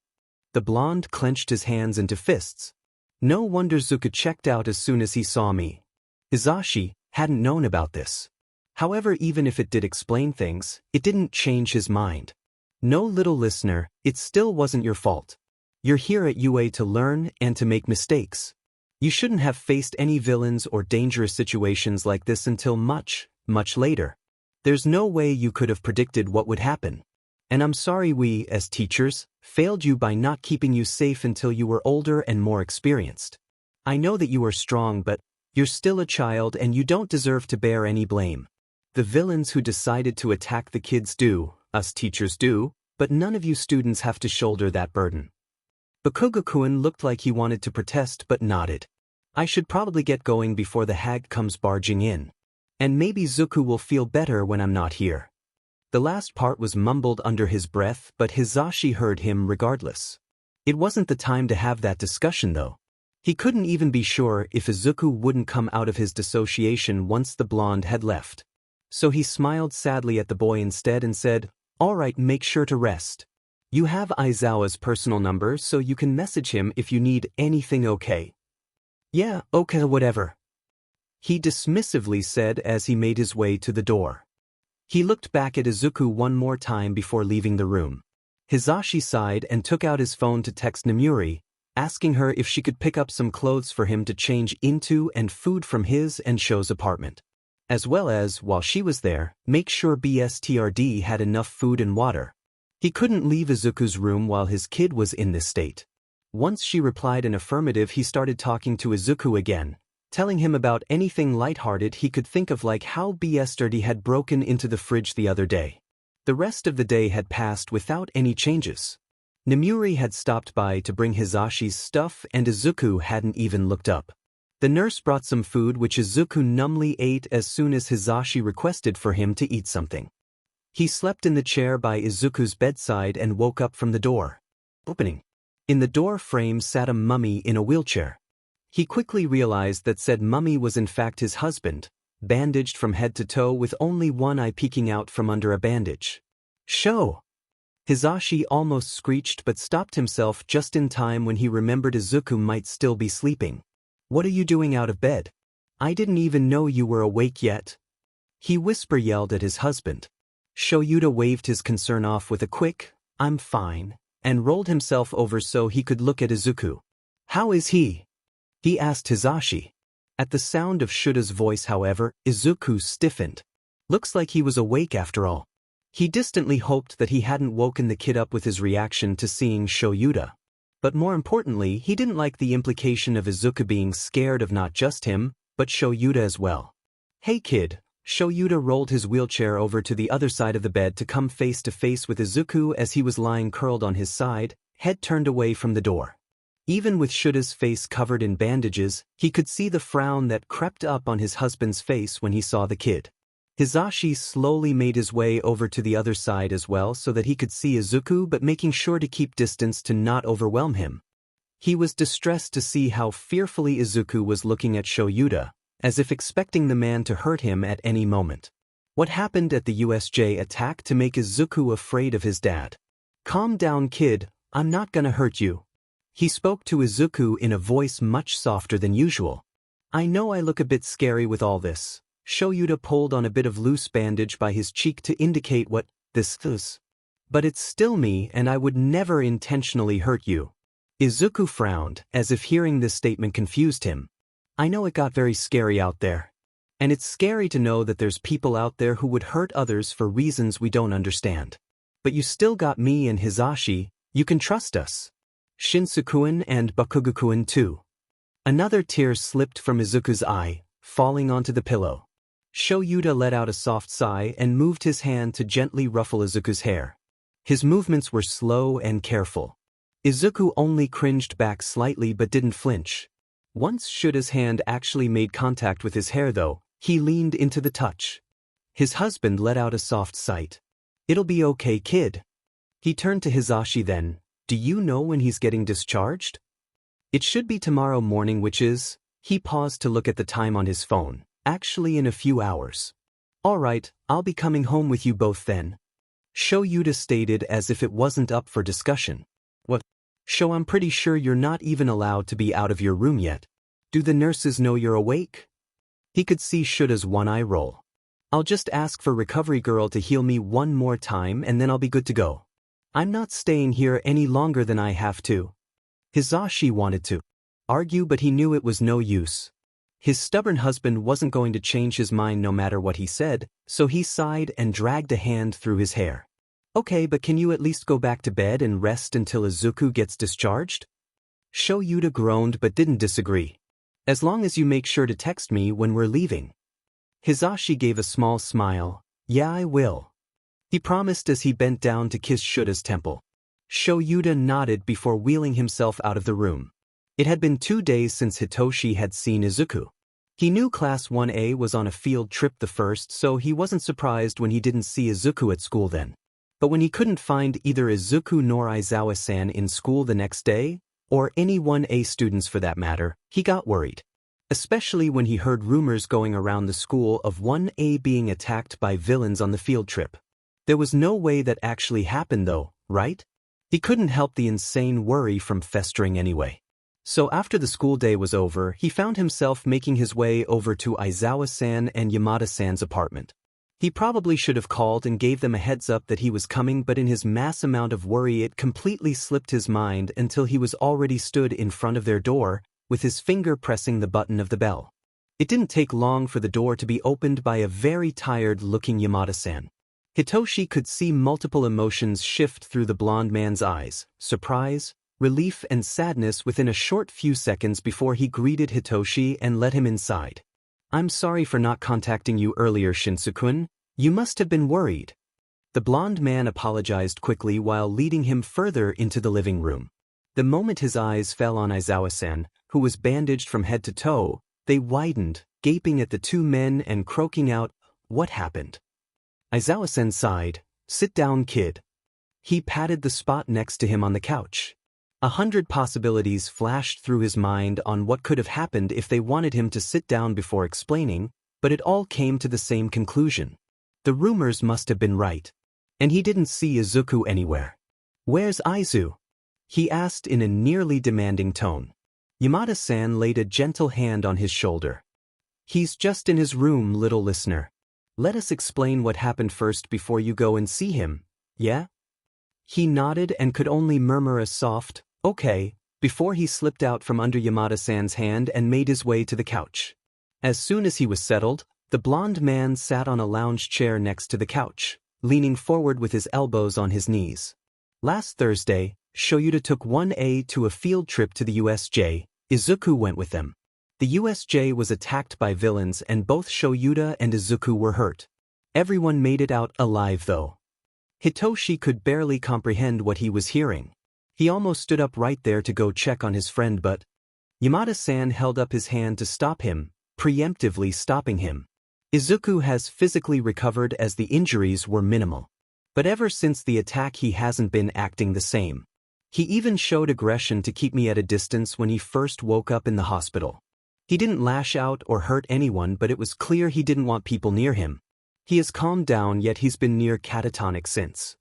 The blonde clenched his hands into fists. "No wonder Zuka checked out as soon as he saw me." Hisashi hadn't known about this. However, even if it did explain things, it didn't change his mind. No, little listener, it still wasn't your fault. You're here at UA to learn and to make mistakes. You shouldn't have faced any villains or dangerous situations like this until much, much later. There's no way you could have predicted what would happen. And I'm sorry we, as teachers, failed you by not keeping you safe until you were older and more experienced. I know that you are strong, but you're still a child and you don't deserve to bear any blame. The villains who decided to attack the kids do, us teachers do, but none of you students have to shoulder that burden. Bakugo-kun looked like he wanted to protest but nodded. I should probably get going before the hag comes barging in. And maybe Izuku will feel better when I'm not here. The last part was mumbled under his breath, but Hisashi heard him regardless. It wasn't the time to have that discussion though. He couldn't even be sure if Izuku wouldn't come out of his dissociation once the blonde had left. So he smiled sadly at the boy instead and said, "All right, make sure to rest. You have Aizawa's personal number so you can message him if you need anything, okay?" "Yeah, okay, whatever," he dismissively said as he made his way to the door. He looked back at Izuku one more time before leaving the room. Hisashi sighed and took out his phone to text Namuri, asking her if she could pick up some clothes for him to change into and food from his and Sho's apartment. As well as, while she was there, make sure BSTRD had enough food and water. He couldn't leave Izuku's room while his kid was in this state. Once she replied an affirmative, he started talking to Izuku again, telling him about anything lighthearted he could think of, like how BSTRD had broken into the fridge the other day. The rest of the day had passed without any changes. Namuri had stopped by to bring Hisashi's stuff and Izuku hadn't even looked up. The nurse brought some food which Izuku numbly ate as soon as Hisashi requested for him to eat something. He slept in the chair by Izuku's bedside and woke up from the door opening. In the door frame sat a mummy in a wheelchair. He quickly realized that said mummy was in fact his husband, bandaged from head to toe with only one eye peeking out from under a bandage. "Sho!" Hisashi almost screeched but stopped himself just in time when he remembered Izuku might still be sleeping. "What are you doing out of bed? I didn't even know you were awake yet," he yelled at his husband. Shoyuta waved his concern off with a quick, "I'm fine," and rolled himself over so he could look at Izuku. "How is he?" he asked Hisashi. At the sound of Shuta's voice, however, Izuku stiffened. Looks like he was awake after all. He distantly hoped that he hadn't woken the kid up with his reaction to seeing Shoyuta. But more importantly, he didn't like the implication of Izuku being scared of not just him, but Shoyuta as well. "Hey kid." Shoyuta rolled his wheelchair over to the other side of the bed to come face to face with Izuku as he was lying curled on his side, head turned away from the door. Even with Shuta's face covered in bandages, he could see the frown that crept up on his husband's face when he saw the kid. Hisashi slowly made his way over to the other side as well so that he could see Izuku, but making sure to keep distance to not overwhelm him. He was distressed to see how fearfully Izuku was looking at Shoyuta, as if expecting the man to hurt him at any moment. What happened at the USJ attack to make Izuku afraid of his dad? "Calm down kid, I'm not gonna hurt you." He spoke to Izuku in a voice much softer than usual. "I know I look a bit scary with all this." Shoyuta pulled on a bit of loose bandage by his cheek to indicate what this is. "But it's still me and I would never intentionally hurt you." Izuku frowned, as if hearing this statement confused him. "I know it got very scary out there. And it's scary to know that there's people out there who would hurt others for reasons we don't understand. But you still got me and Hisashi, you can trust us. Shinsuku-kun and Bakugo-kun too." Another tear slipped from Izuku's eye, falling onto the pillow. Shoyuta let out a soft sigh and moved his hand to gently ruffle Izuku's hair. His movements were slow and careful. Izuku only cringed back slightly but didn't flinch. Once Shuta's hand actually made contact with his hair though, he leaned into the touch. His husband let out a soft sigh. "It'll be okay kid." He turned to Hisashi then. "Do you know when he's getting discharged?" "It should be tomorrow morning, which is..." He paused to look at the time on his phone. "Actually in a few hours." "All right, I'll be coming home with you both then," Shoyuta stated as if it wasn't up for discussion. "What? Sho, I'm pretty sure you're not even allowed to be out of your room yet. Do the nurses know you're awake?" He could see Shuta's one eye roll. "I'll just ask for recovery girl to heal me one more time and then I'll be good to go." I'm not staying here any longer than I have to. Hisashi wanted to argue, but he knew it was no use. His stubborn husband wasn't going to change his mind no matter what he said, so he sighed and dragged a hand through his hair. Okay, but can you at least go back to bed and rest until Izuku gets discharged? Shoyuta groaned but didn't disagree. As long as you make sure to text me when we're leaving. Hisashi gave a small smile. Yeah, I will. He promised as he bent down to kiss Shuta's temple. Shoyuta nodded before wheeling himself out of the room. It had been 2 days since Hitoshi had seen Izuku. He knew Class 1A was on a field trip the first, so he wasn't surprised when he didn't see Izuku at school then. But when he couldn't find either Izuku nor Aizawa-san in school the next day, or any 1A students for that matter, he got worried. Especially when he heard rumors going around the school of 1A being attacked by villains on the field trip. There was no way that actually happened though, right? He couldn't help the insane worry from festering anyway. So after the school day was over, he found himself making his way over to Aizawa-san and Yamada-san's apartment. He probably should have called and gave them a heads up that he was coming, but in his mass amount of worry it completely slipped his mind until he was already stood in front of their door, with his finger pressing the button of the bell. It didn't take long for the door to be opened by a very tired-looking Yamada-san. Hitoshi could see multiple emotions shift through the blonde man's eyes, surprise, relief and sadness within a short few seconds before he greeted Hitoshi and let him inside. I'm sorry for not contacting you earlier, Shinsu-kun. You must have been worried. The blonde man apologized quickly while leading him further into the living room. The moment his eyes fell on Aizawa-san, who was bandaged from head to toe, they widened, gaping at the two men and croaking out, "What happened?" Aizawa-san sighed. "Sit down, kid." He patted the spot next to him on the couch. 100 possibilities flashed through his mind on what could have happened if they wanted him to sit down before explaining, but it all came to the same conclusion. The rumors must have been right. And he didn't see Izuku anywhere. "Where's Aizu?" he asked in a nearly demanding tone. Yamada-san laid a gentle hand on his shoulder. "He's just in his room, little listener. Let us explain what happened first before you go and see him, yeah?" He nodded and could only murmur a soft, "Okay," before he slipped out from under Yamada-san's hand and made his way to the couch. As soon as he was settled, the blonde man sat on a lounge chair next to the couch, leaning forward with his elbows on his knees. Last Thursday, Shoyuta took 1A to a field trip to the USJ. Izuku went with them. The USJ was attacked by villains and both Shoyuta and Izuku were hurt. Everyone made it out alive though. Hitoshi could barely comprehend what he was hearing. He almost stood up right there to go check on his friend, but Yamada-san held up his hand to stop him, preemptively stopping him. Izuku has physically recovered as the injuries were minimal. But ever since the attack he hasn't been acting the same. He even showed aggression to keep me at a distance when he first woke up in the hospital. He didn't lash out or hurt anyone, but it was clear he didn't want people near him. He has calmed down, yet he's been near catatonic since.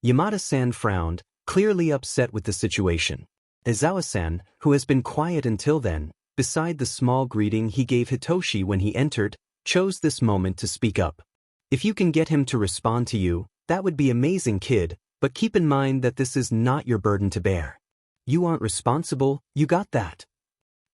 Yamada-san frowned, clearly upset with the situation. Aizawa-san, who has been quiet until then, beside the small greeting he gave Hitoshi when he entered, chose this moment to speak up. "If you can get him to respond to you, that would be amazing, kid, but keep in mind that this is not your burden to bear. You aren't responsible, you got that?"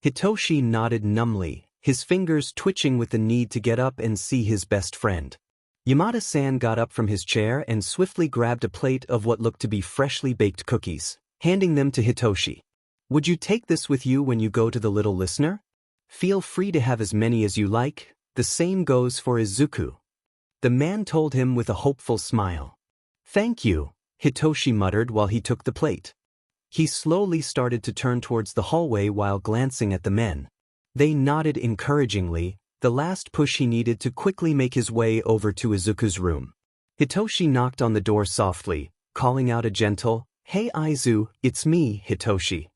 Hitoshi nodded numbly, his fingers twitching with the need to get up and see his best friend. Yamada-san got up from his chair and swiftly grabbed a plate of what looked to be freshly baked cookies, handing them to Hitoshi. "Would you take this with you when you go to the little listener? Feel free to have as many as you like, the same goes for Izuku." The man told him with a hopeful smile. "Thank you," Hitoshi muttered while he took the plate. He slowly started to turn towards the hallway while glancing at the men. They nodded encouragingly, the last push he needed to quickly make his way over to Izuku's room. Hitoshi knocked on the door softly, calling out a gentle, "Hey Aizu, it's me, Hitoshi."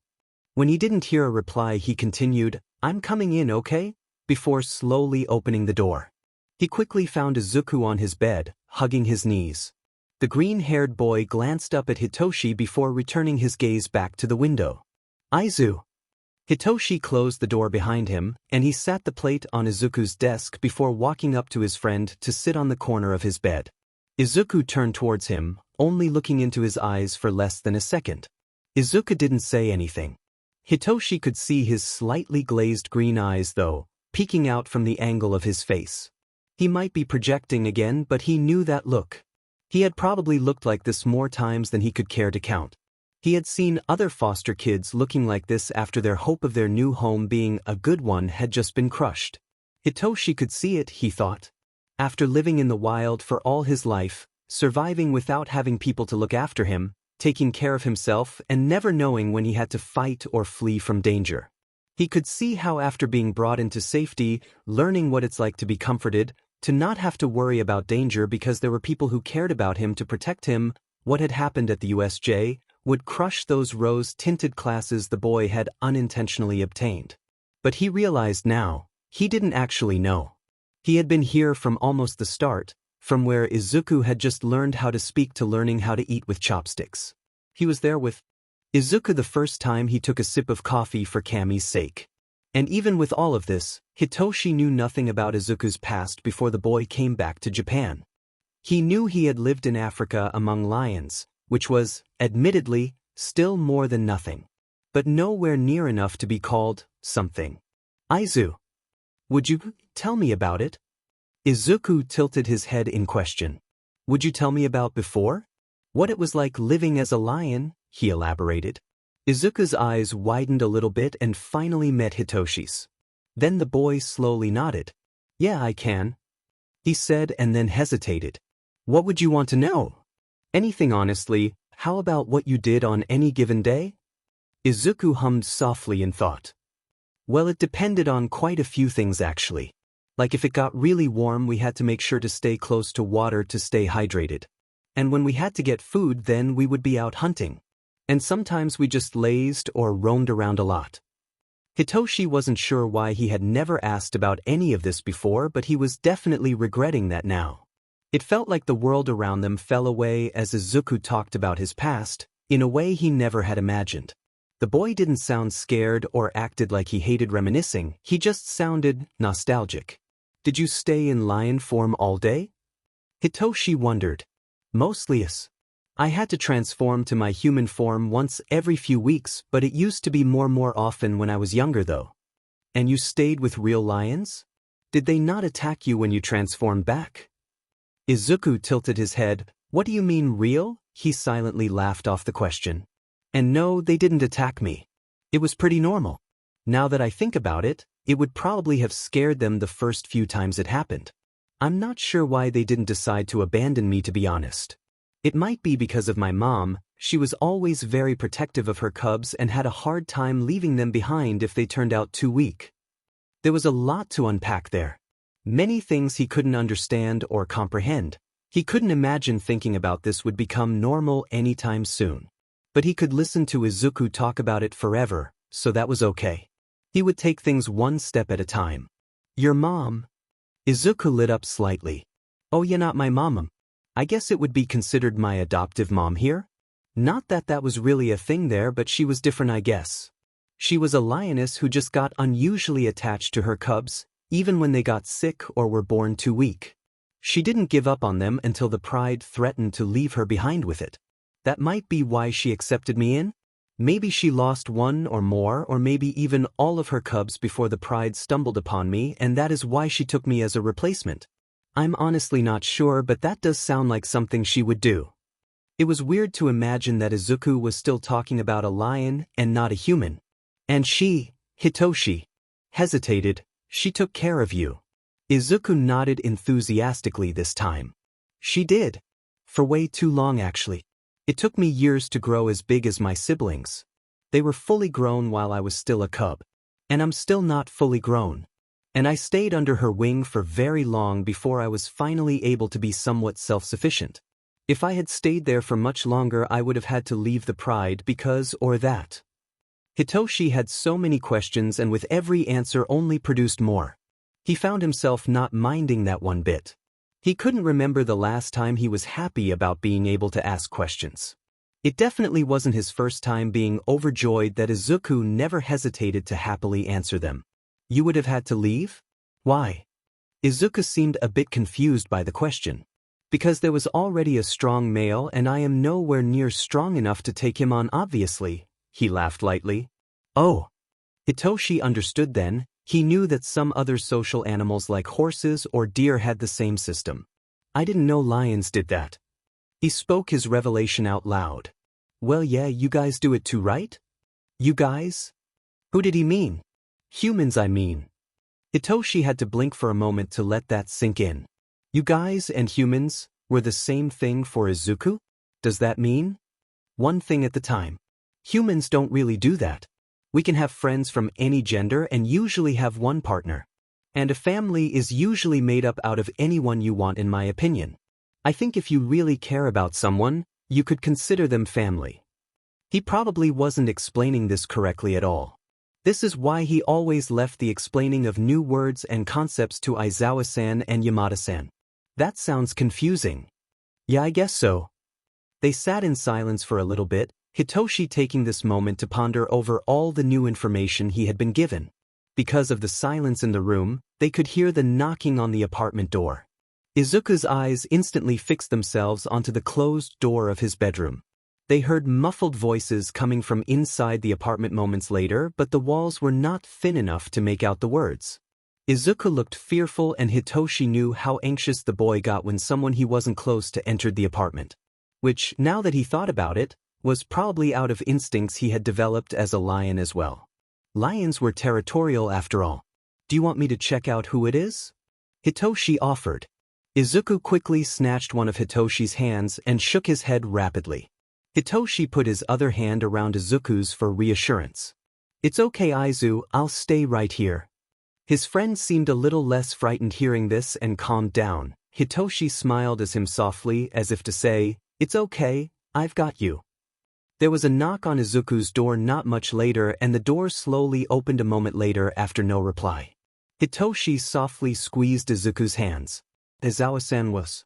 When he didn't hear a reply he continued, "I'm coming in, okay?" before slowly opening the door. He quickly found Izuku on his bed, hugging his knees. The green-haired boy glanced up at Hitoshi before returning his gaze back to the window. "Aizu." Hitoshi closed the door behind him, and he sat the plate on Izuku's desk before walking up to his friend to sit on the corner of his bed. Izuku turned towards him, only looking into his eyes for less than a second. Izuku didn't say anything. Hitoshi could see his slightly glazed green eyes though, peeking out from the angle of his face. He might be projecting again, but he knew that look. He had probably looked like this more times than he could care to count. He had seen other foster kids looking like this after their hope of their new home being a good one had just been crushed. Hitoshi could see it, he thought. After living in the wild for all his life, surviving without having people to look after him, taking care of himself and never knowing when he had to fight or flee from danger. He could see how after being brought into safety, learning what it's like to be comforted, to not have to worry about danger because there were people who cared about him to protect him, what had happened at the USJ would crush those rose-tinted classes the boy had unintentionally obtained. But he realized now, he didn't actually know. He had been here from almost the start, from where Izuku had just learned how to speak to learning how to eat with chopsticks. He was there with Izuku the first time he took a sip of coffee for Kami's sake. And even with all of this, Hitoshi knew nothing about Izuku's past before the boy came back to Japan. He knew he had lived in Africa among lions, which was, admittedly, still more than nothing. But nowhere near enough to be called something. Aizu. Would you tell me about it? Izuku tilted his head in question. Would you tell me about before? What it was like living as a lion, he elaborated. Izuku's eyes widened a little bit and finally met Hitoshi's. Then the boy slowly nodded. Yeah, I can, he said and then hesitated. What would you want to know? Anything honestly, how about what you did on any given day? Izuku hummed softly in thought. Well, it depended on quite a few things actually. Like if it got really warm we had to make sure to stay close to water to stay hydrated. And when we had to get food then we would be out hunting. And sometimes we just lazed or roamed around a lot. Hitoshi wasn't sure why he had never asked about any of this before, but he was definitely regretting that now. It felt like the world around them fell away as Izuku talked about his past, in a way he never had imagined. The boy didn't sound scared or acted like he hated reminiscing, he just sounded nostalgic. Did you stay in lion form all day? Hitoshi wondered. Mostly yes. I had to transform to my human form once every few weeks, but it used to be more often when I was younger though. And you stayed with real lions? Did they not attack you when you transformed back? Izuku tilted his head. What do you mean real? He silently laughed off the question. And no, they didn't attack me. It was pretty normal. Now that I think about it, it would probably have scared them the first few times it happened. I'm not sure why they didn't decide to abandon me, to be honest. It might be because of my mom. She was always very protective of her cubs and had a hard time leaving them behind if they turned out too weak. There was a lot to unpack there. Many things he couldn't understand or comprehend. He couldn't imagine thinking about this would become normal anytime soon. But he could listen to Izuku talk about it forever, so that was okay. He would take things one step at a time. Your mom? Izuku lit up slightly. Oh, you're not my mom. I guess it would be considered my adoptive mom here? Not that that was really a thing there, but she was different, I guess. She was a lioness who just got unusually attached to her cubs, even when they got sick or were born too weak. She didn't give up on them until the pride threatened to leave her behind with it. That might be why she accepted me in? Maybe she lost one or more or maybe even all of her cubs before the pride stumbled upon me, and that is why she took me as a replacement. I'm honestly not sure, but that does sound like something she would do. It was weird to imagine that Izuku was still talking about a lion and not a human. And she, Hitoshi, hesitated. She took care of you. Izuku nodded enthusiastically this time. She did. For way too long actually. It took me years to grow as big as my siblings. They were fully grown while I was still a cub. And I'm still not fully grown. And I stayed under her wing for very long before I was finally able to be somewhat self-sufficient. If I had stayed there for much longer I would have had to leave the pride because or that. Hitoshi had so many questions and with every answer only produced more. He found himself not minding that one bit. He couldn't remember the last time he was happy about being able to ask questions. It definitely wasn't his first time being overjoyed that Izuku never hesitated to happily answer them. You would have had to leave? Why? Izuku seemed a bit confused by the question. Because there was already a strong male and I am nowhere near strong enough to take him on obviously, he laughed lightly. Oh. Hitoshi understood then. He knew that some other social animals like horses or deer had the same system. I didn't know lions did that. He spoke his revelation out loud. Well yeah, you guys do it too, right? You guys? Who did he mean? Humans, I mean. Hitoshi had to blink for a moment to let that sink in. You guys and humans were the same thing for Izuku? Does that mean? One thing at the time. Humans don't really do that. We can have friends from any gender and usually have one partner. And a family is usually made up out of anyone you want, in my opinion. I think if you really care about someone, you could consider them family. He probably wasn't explaining this correctly at all. This is why he always left the explaining of new words and concepts to Aizawa-san and Yamada-san. That sounds confusing. Yeah, I guess so. They sat in silence for a little bit, Hitoshi taking this moment to ponder over all the new information he had been given. Because of the silence in the room, they could hear the knocking on the apartment door. Izuku's eyes instantly fixed themselves onto the closed door of his bedroom. They heard muffled voices coming from inside the apartment moments later, but the walls were not thin enough to make out the words. Izuku looked fearful and Hitoshi knew how anxious the boy got when someone he wasn't close to entered the apartment. Which, now that he thought about it, was probably out of instincts he had developed as a lion as well. Lions were territorial after all. Do you want me to check out who it is? Hitoshi offered. Izuku quickly snatched one of Hitoshi's hands and shook his head rapidly. Hitoshi put his other hand around Izuku's for reassurance. It's okay, Izu, I'll stay right here. His friend seemed a little less frightened hearing this and calmed down. Hitoshi smiled at him softly as if to say, It's okay, I've got you. There was a knock on Izuku's door not much later and the door slowly opened a moment later after no reply. Hitoshi softly squeezed Izuku's hands. Aizawa-san was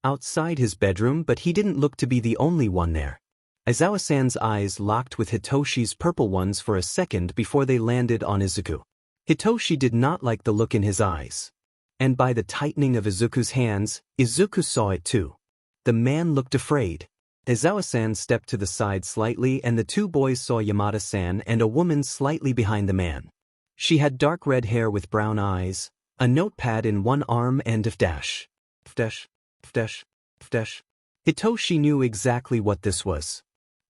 outside his bedroom, but he didn't look to be the only one there. Aizawa-san's eyes locked with Hitoshi's purple ones for a second before they landed on Izuku. Hitoshi did not like the look in his eyes. And by the tightening of Izuku's hands, Izuku saw it too. The man looked afraid. Aizawa-san stepped to the side slightly and the two boys saw Yamada-san and a woman slightly behind the man. She had dark red hair with brown eyes, a notepad in one arm and a dash. Hitoshi knew exactly what this was.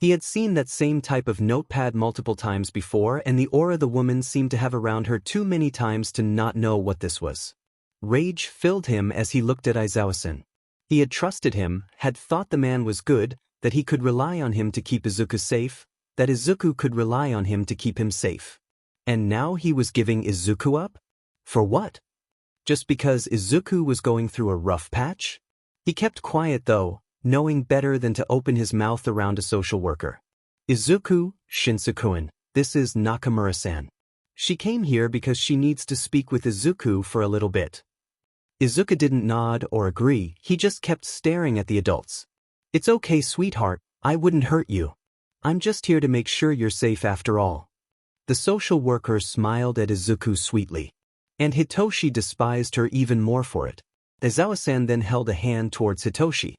He had seen that same type of notepad multiple times before and the aura the woman seemed to have around her too many times to not know what this was. Rage filled him as he looked at Aizawa-san. He had trusted him, had thought the man was good, that he could rely on him to keep Izuku safe, that Izuku could rely on him to keep him safe. And now he was giving Izuku up? For what? Just because Izuku was going through a rough patch? He kept quiet though, knowing better than to open his mouth around a social worker. Izuku, Shinsakuin, this is Nakamura-san. She came here because she needs to speak with Izuku for a little bit. Izuku didn't nod or agree, he just kept staring at the adults. It's okay, sweetheart, I wouldn't hurt you. I'm just here to make sure you're safe after all. The social worker smiled at Izuku sweetly. And Hitoshi despised her even more for it. Aizawa-san then held a hand towards Hitoshi.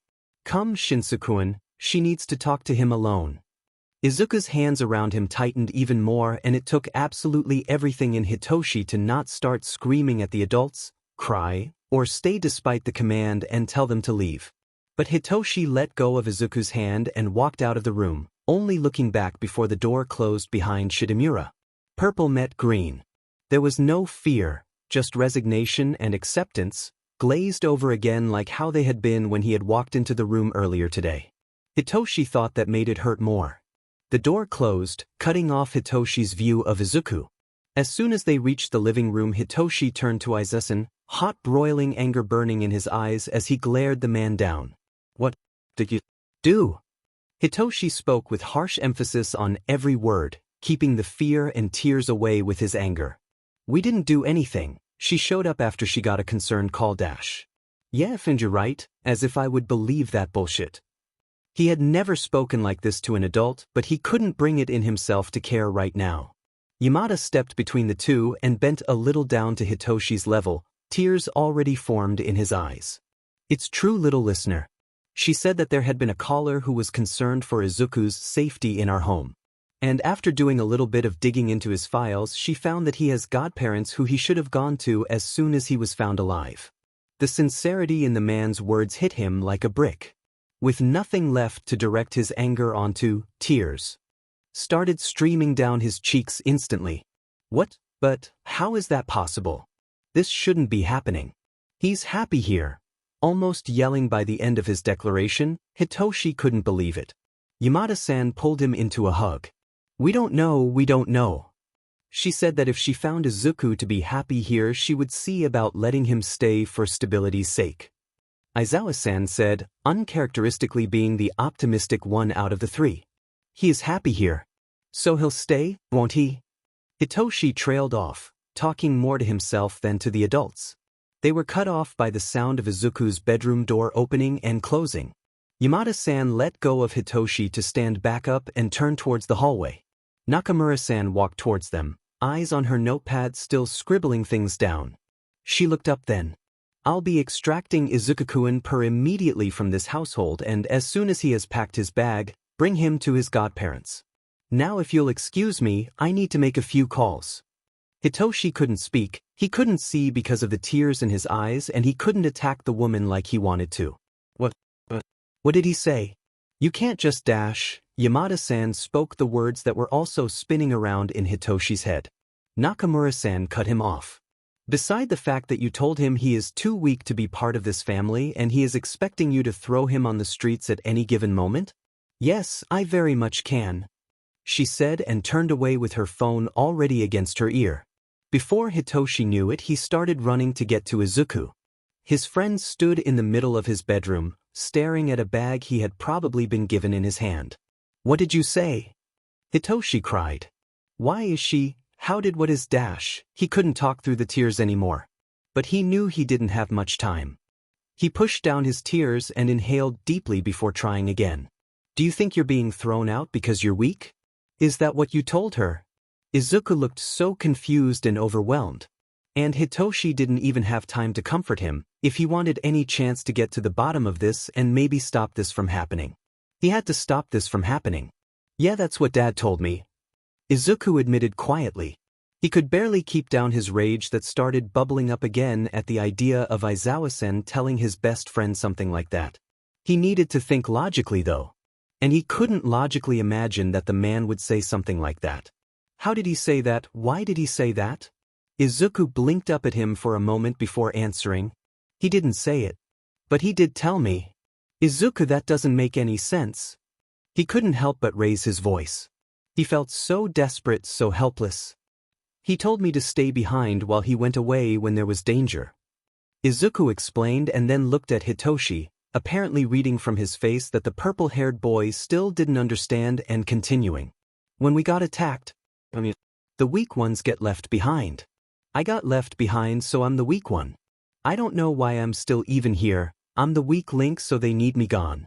Come, Shinsakuin, she needs to talk to him alone. Izuku's hands around him tightened even more and it took absolutely everything in Hitoshi to not start screaming at the adults, cry, or stay despite the command and tell them to leave. But Hitoshi let go of Izuku's hand and walked out of the room, only looking back before the door closed behind Shidomura. Purple met green. There was no fear, just resignation and acceptance, glazed over again like how they had been when he had walked into the room earlier today. Hitoshi thought that made it hurt more. The door closed, cutting off Hitoshi's view of Izuku. As soon as they reached the living room, Hitoshi turned to Aizawa-san, hot broiling anger burning in his eyes as he glared the man down. What did you do? Hitoshi spoke with harsh emphasis on every word, keeping the fear and tears away with his anger. We didn't do anything. She showed up after she got a concerned call dash. Yeah, and you're right, as if I would believe that bullshit. He had never spoken like this to an adult, but he couldn't bring it in himself to care right now. Yamada stepped between the two and bent a little down to Hitoshi's level, tears already formed in his eyes. It's true, little listener. She said that there had been a caller who was concerned for Izuku's safety in our home. And after doing a little bit of digging into his files, she found that he has godparents who he should have gone to as soon as he was found alive. The sincerity in the man's words hit him like a brick. With nothing left to direct his anger onto, tears started streaming down his cheeks instantly. What? But how is that possible? This shouldn't be happening. He's happy here. Almost yelling by the end of his declaration, Hitoshi couldn't believe it. Yamada-san pulled him into a hug. We don't know. She said that if she found Izuku to be happy here, she would see about letting him stay for stability's sake. Aizawa-san said, uncharacteristically being the optimistic one out of the three. He is happy here. So he'll stay, won't he? Hitoshi trailed off, talking more to himself than to the adults. They were cut off by the sound of Izuku's bedroom door opening and closing. Yamada-san let go of Hitoshi to stand back up and turn towards the hallway. Nakamura-san walked towards them, eyes on her notepad still scribbling things down. She looked up then. I'll be extracting Izuku-kun immediately from this household, and as soon as he has packed his bag, bring him to his godparents. Now if you'll excuse me, I need to make a few calls. Hitoshi couldn't speak, he couldn't see because of the tears in his eyes, and he couldn't attack the woman like he wanted to. What did he say? You can't just dash. Yamada-san spoke the words that were also spinning around in Hitoshi's head. Nakamura-san cut him off. Beside the fact that you told him he is too weak to be part of this family and he is expecting you to throw him on the streets at any given moment? Yes, I very much can, she said and turned away with her phone already against her ear. Before Hitoshi knew it, he started running to get to Izuku. His friend stood in the middle of his bedroom, staring at a bag he had probably been given in his hand. What did you say? Hitoshi cried. Why is she? What is dash? He couldn't talk through the tears anymore. But he knew he didn't have much time. He pushed down his tears and inhaled deeply before trying again. Do you think you're being thrown out because you're weak? Is that what you told her? Izuku looked so confused and overwhelmed. And Hitoshi didn't even have time to comfort him, if he wanted any chance to get to the bottom of this and maybe stop this from happening. He had to stop this from happening. Yeah, that's what Dad told me. Izuku admitted quietly. He could barely keep down his rage that started bubbling up again at the idea of Aizawa-sen telling his best friend something like that. He needed to think logically though. And he couldn't logically imagine that the man would say something like that. How did he say that? Why did he say that? Izuku blinked up at him for a moment before answering. He didn't say it. But he did tell me. Izuku, that doesn't make any sense. He couldn't help but raise his voice. He felt so desperate, so helpless. He told me to stay behind while he went away when there was danger. Izuku explained and then looked at Hitoshi, apparently reading from his face that the purple-haired boy still didn't understand and continuing. When we got attacked, the weak ones get left behind. I got left behind, so I'm the weak one. I don't know why I'm still even here. I'm the weak link, so they need me gone.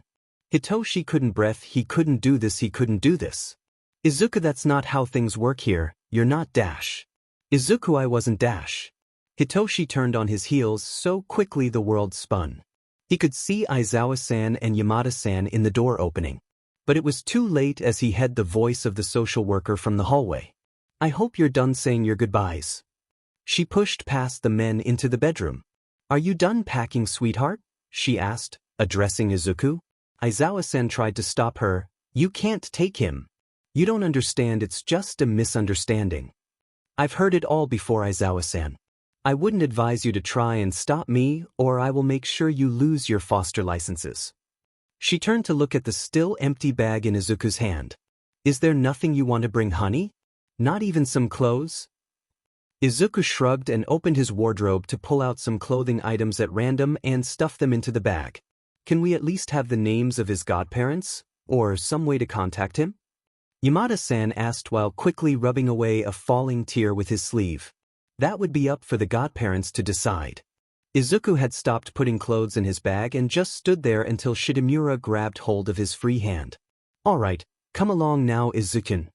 Hitoshi couldn't breath. He couldn't do this. Izuku, that's not how things work here. You're not Dash. Izuku, I wasn't Dash. Hitoshi turned on his heels so quickly the world spun. He could see Aizawa-san and Yamada-san in the door opening. But it was too late as he heard the voice of the social worker from the hallway. I hope you're done saying your goodbyes. She pushed past the men into the bedroom. Are you done packing, sweetheart? She asked, addressing Izuku. Aizawa-san tried to stop her. You can't take him. You don't understand, it's just a misunderstanding. I've heard it all before, Aizawa-san. I wouldn't advise you to try and stop me, or I will make sure you lose your foster licenses. She turned to look at the still empty bag in Izuku's hand. Is there nothing you want to bring, honey? Not even some clothes? Izuku shrugged and opened his wardrobe to pull out some clothing items at random and stuff them into the bag. Can we at least have the names of his godparents, or some way to contact him? Yamada-san asked while quickly rubbing away a falling tear with his sleeve. That would be up for the godparents to decide. Izuku had stopped putting clothes in his bag and just stood there until Shigemura grabbed hold of his free hand. All right, come along now, Izuku.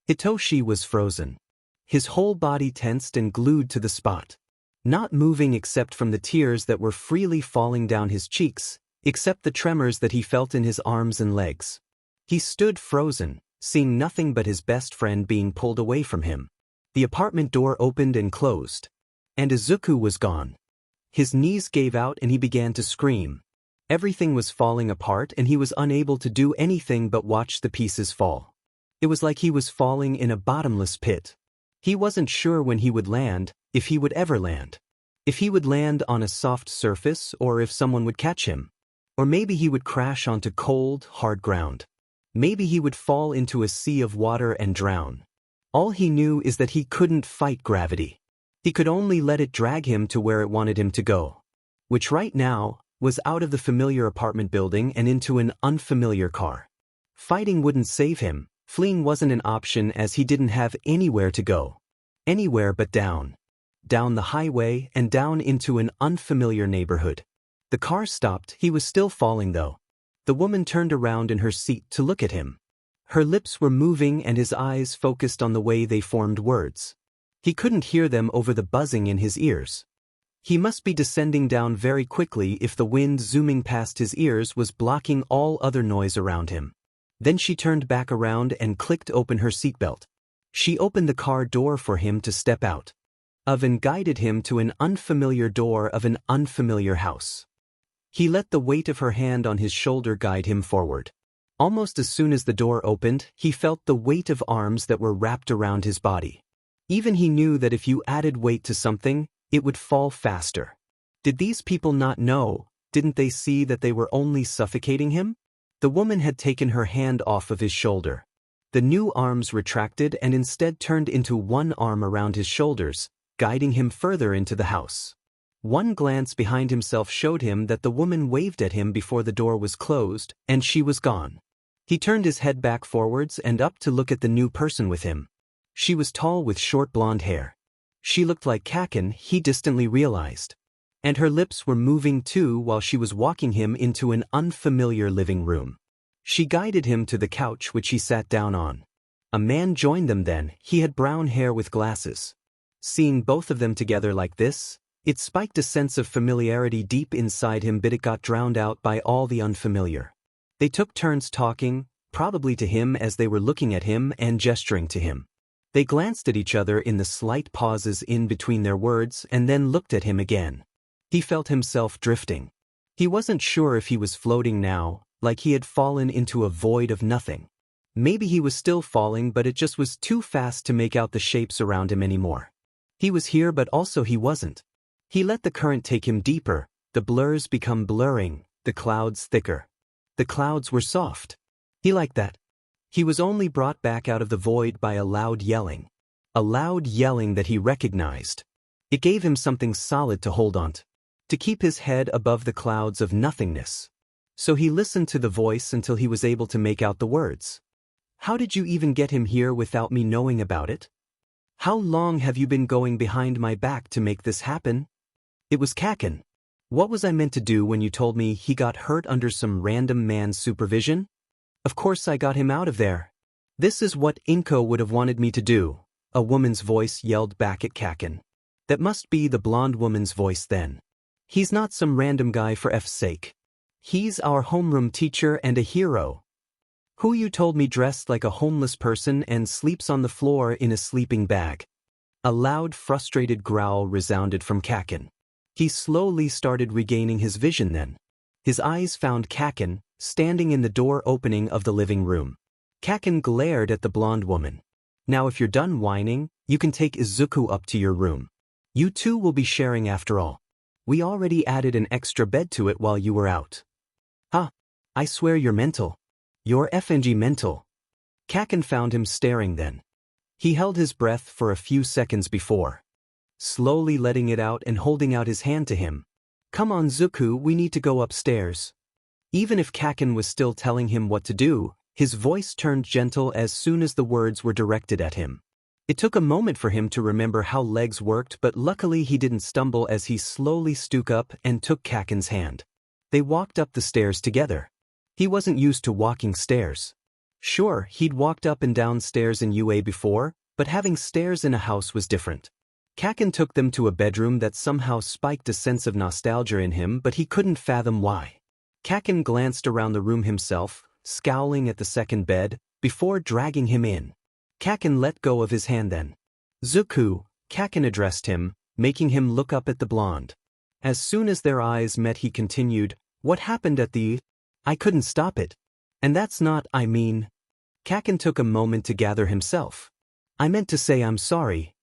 Hitoshi was frozen. His whole body tensed and glued to the spot. not moving except from the tears that were freely falling down his cheeks, except the tremors that he felt in his arms and legs. He stood frozen, seeing nothing but his best friend being pulled away from him. The apartment door opened and closed. And Izuku was gone. His knees gave out and he began to scream. Everything was falling apart and he was unable to do anything but watch the pieces fall. It was like he was falling in a bottomless pit. He wasn't sure when he would land, if he would ever land. If he would land on a soft surface or if someone would catch him. Or maybe he would crash onto cold, hard ground. Maybe he would fall into a sea of water and drown. All he knew is that he couldn't fight gravity. He could only let it drag him to where it wanted him to go. Which right now was out of the familiar apartment building and into an unfamiliar car. Fighting wouldn't save him, fleeing wasn't an option as he didn't have anywhere to go. Anywhere but down. Down the highway and down into an unfamiliar neighborhood. The car stopped, he was still falling though. The woman turned around in her seat to look at him. Her lips were moving and his eyes focused on the way they formed words. He couldn't hear them over the buzzing in his ears. He must be descending down very quickly if the wind zooming past his ears was blocking all other noise around him. Then she turned back around and clicked open her seatbelt. She opened the car door for him to step out of and guided him to an unfamiliar door of an unfamiliar house. He let the weight of her hand on his shoulder guide him forward. Almost as soon as the door opened, he felt the weight of arms that were wrapped around his body. Even he knew that if you added weight to something, it would fall faster. Did these people not know? Didn't they see that they were only suffocating him? The woman had taken her hand off of his shoulder. The new arms retracted and instead turned into one arm around his shoulders, guiding him further into the house. One glance behind himself showed him that the woman waved at him before the door was closed, and she was gone. He turned his head back forwards and up to look at the new person with him. She was tall with short blonde hair. She looked like Kaken, he distantly realized. And her lips were moving too while she was walking him into an unfamiliar living room. She guided him to the couch which he sat down on. A man joined them then, he had brown hair with glasses. Seeing both of them together like this, it spiked a sense of familiarity deep inside him, but it got drowned out by all the unfamiliar. They took turns talking, probably to him as they were looking at him and gesturing to him. They glanced at each other in the slight pauses in between their words and then looked at him again. He felt himself drifting. He wasn't sure if he was floating now, like he had fallen into a void of nothing. Maybe he was still falling, but it just was too fast to make out the shapes around him anymore. He was here, but also he wasn't. He let the current take him deeper, the blurs become blurring, the clouds thicker. The clouds were soft. He liked that. He was only brought back out of the void by a loud yelling. A loud yelling that he recognized. It gave him something solid to hold on to keep his head above the clouds of nothingness. So he listened to the voice until he was able to make out the words. How did you even get him here without me knowing about it? How long have you been going behind my back to make this happen? It was Kaken. What was I meant to do when you told me he got hurt under some random man's supervision? Of course I got him out of there. This is what Inko would have wanted me to do, a woman's voice yelled back at Kaken. That must be the blonde woman's voice then. He's not some random guy for F's sake. He's our homeroom teacher and a hero. Who you told me dressed like a homeless person and sleeps on the floor in a sleeping bag. A loud, frustrated growl resounded from Kaken. He slowly started regaining his vision then. His eyes found Kaken, standing in the door opening of the living room. Kaken glared at the blonde woman. Now if you're done whining, you can take Izuku up to your room. You two will be sharing after all. We already added an extra bed to it while you were out. Huh. I swear you're mental. You're FNG mental. Kaken found him staring then. He held his breath for a few seconds before slowly letting it out and holding out his hand to him. Come on Zuku, we need to go upstairs. Even if Kaken was still telling him what to do, his voice turned gentle as soon as the words were directed at him. It took a moment for him to remember how legs worked, but luckily he didn't stumble as he slowly stooped up and took Kaken's hand. They walked up the stairs together. He wasn't used to walking stairs. Sure, he'd walked up and down stairs in UA before, but having stairs in a house was different. Kaken took them to a bedroom that somehow spiked a sense of nostalgia in him, but he couldn't fathom why. Kaken glanced around the room himself, scowling at the second bed, before dragging him in. Kaken let go of his hand then. Izuku, Kaken addressed him, making him look up at the blonde. As soon as their eyes met, he continued, "What happened at the... I couldn't stop it. And that's not, I mean..." Kaken took a moment to gather himself. "I meant to say I'm sorry."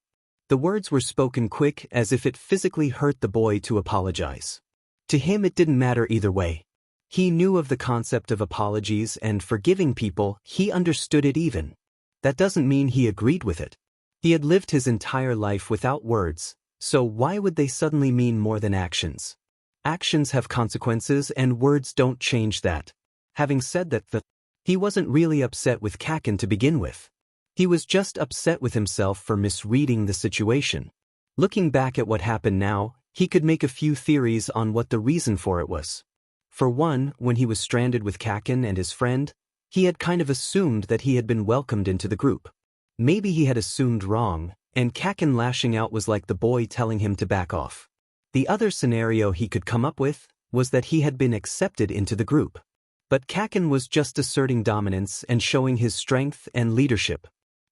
The words were spoken quick, as if it physically hurt the boy to apologize. To him it didn't matter either way. He knew of the concept of apologies and forgiving people, he understood it even. That doesn't mean he agreed with it. He had lived his entire life without words, so why would they suddenly mean more than actions? Actions have consequences and words don't change that. Having said that, he wasn't really upset with Kaken to begin with. He was just upset with himself for misreading the situation. Looking back at what happened now, he could make a few theories on what the reason for it was. For one, when he was stranded with Kaken and his friend, he had kind of assumed that he had been welcomed into the group. Maybe he had assumed wrong, and Kaken lashing out was like the boy telling him to back off. The other scenario he could come up with was that he had been accepted into the group. But Kaken was just asserting dominance and showing his strength and leadership.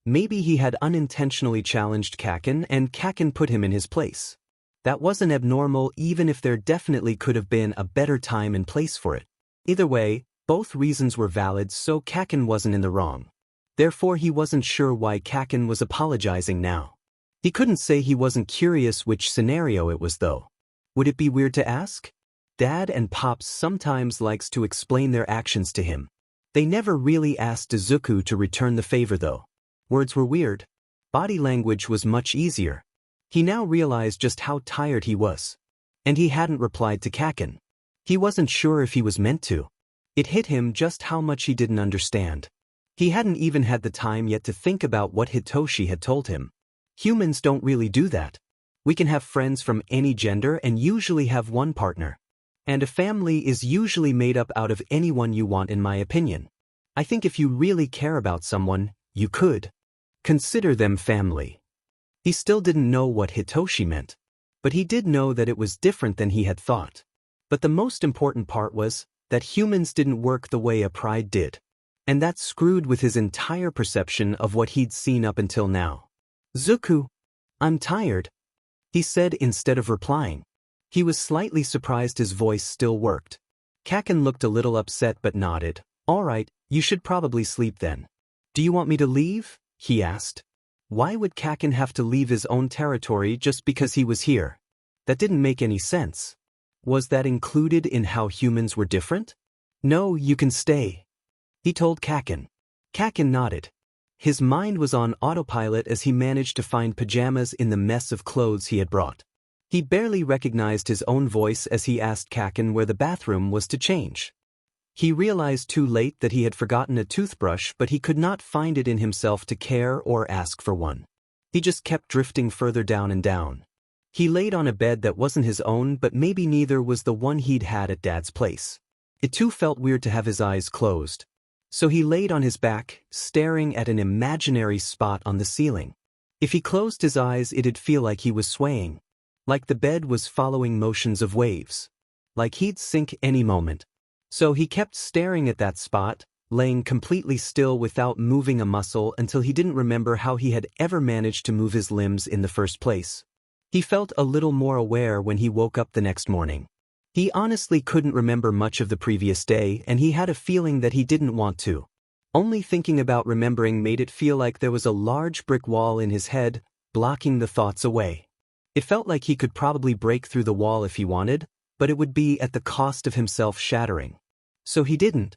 Maybe he had unintentionally challenged Kaken and Kaken put him in his place. That wasn't abnormal, even if there definitely could have been a better time and place for it. Either way, both reasons were valid, so Kaken wasn't in the wrong. Therefore he wasn't sure why Kaken was apologizing now. He couldn't say he wasn't curious which scenario it was though. Would it be weird to ask? Dad and Pops sometimes likes to explain their actions to him. They never really asked Izuku to return the favor though. Words were weird. Body language was much easier. He now realized just how tired he was. And he hadn't replied to Kaken. He wasn't sure if he was meant to. It hit him just how much he didn't understand. He hadn't even had the time yet to think about what Hitoshi had told him. Humans don't really do that. We can have friends from any gender and usually have one partner. And a family is usually made up out of anyone you want, in my opinion. I think if you really care about someone, you could consider them family. He still didn't know what Hitoshi meant, but he did know that it was different than he had thought. But the most important part was that humans didn't work the way a pride did. And that screwed with his entire perception of what he'd seen up until now. "Izuku, I'm tired," he said instead of replying. He was slightly surprised his voice still worked. Kaken looked a little upset but nodded. "All right, you should probably sleep then." "Do you want me to leave?" he asked. Why would Kaken have to leave his own territory just because he was here? That didn't make any sense. Was that included in how humans were different? "No, you can stay," he told Kaken. Kaken nodded. His mind was on autopilot as he managed to find pajamas in the mess of clothes he had brought. He barely recognized his own voice as he asked Kaken where the bathroom was to change. He realized too late that he had forgotten a toothbrush, but he could not find it in himself to care or ask for one. He just kept drifting further down and down. He laid on a bed that wasn't his own, but maybe neither was the one he'd had at Dad's place. It too felt weird to have his eyes closed. So he laid on his back, staring at an imaginary spot on the ceiling. If he closed his eyes, it'd feel like he was swaying. Like the bed was following motions of waves. Like he'd sink any moment. So he kept staring at that spot, laying completely still without moving a muscle until he didn't remember how he had ever managed to move his limbs in the first place. He felt a little more aware when he woke up the next morning. He honestly couldn't remember much of the previous day, and he had a feeling that he didn't want to. Only thinking about remembering made it feel like there was a large brick wall in his head, blocking the thoughts away. It felt like he could probably break through the wall if he wanted, but it would be at the cost of himself shattering. So he didn't.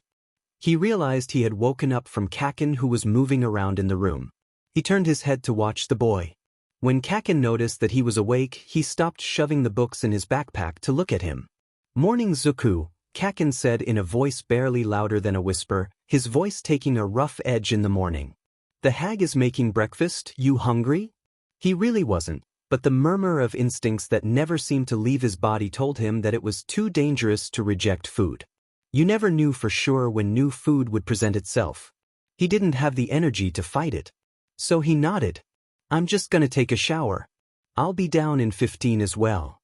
He realized he had woken up from Kaken, who was moving around in the room. He turned his head to watch the boy. When Kaken noticed that he was awake, he stopped shoving the books in his backpack to look at him. "Morning, Izuku," Kaken said in a voice barely louder than a whisper, his voice taking a rough edge in the morning. "The hag is making breakfast, you hungry?" He really wasn't. But the murmur of instincts that never seemed to leave his body told him that it was too dangerous to reject food. You never knew for sure when new food would present itself. He didn't have the energy to fight it. So he nodded. "I'm just gonna take a shower." I'll be down in 15 as well.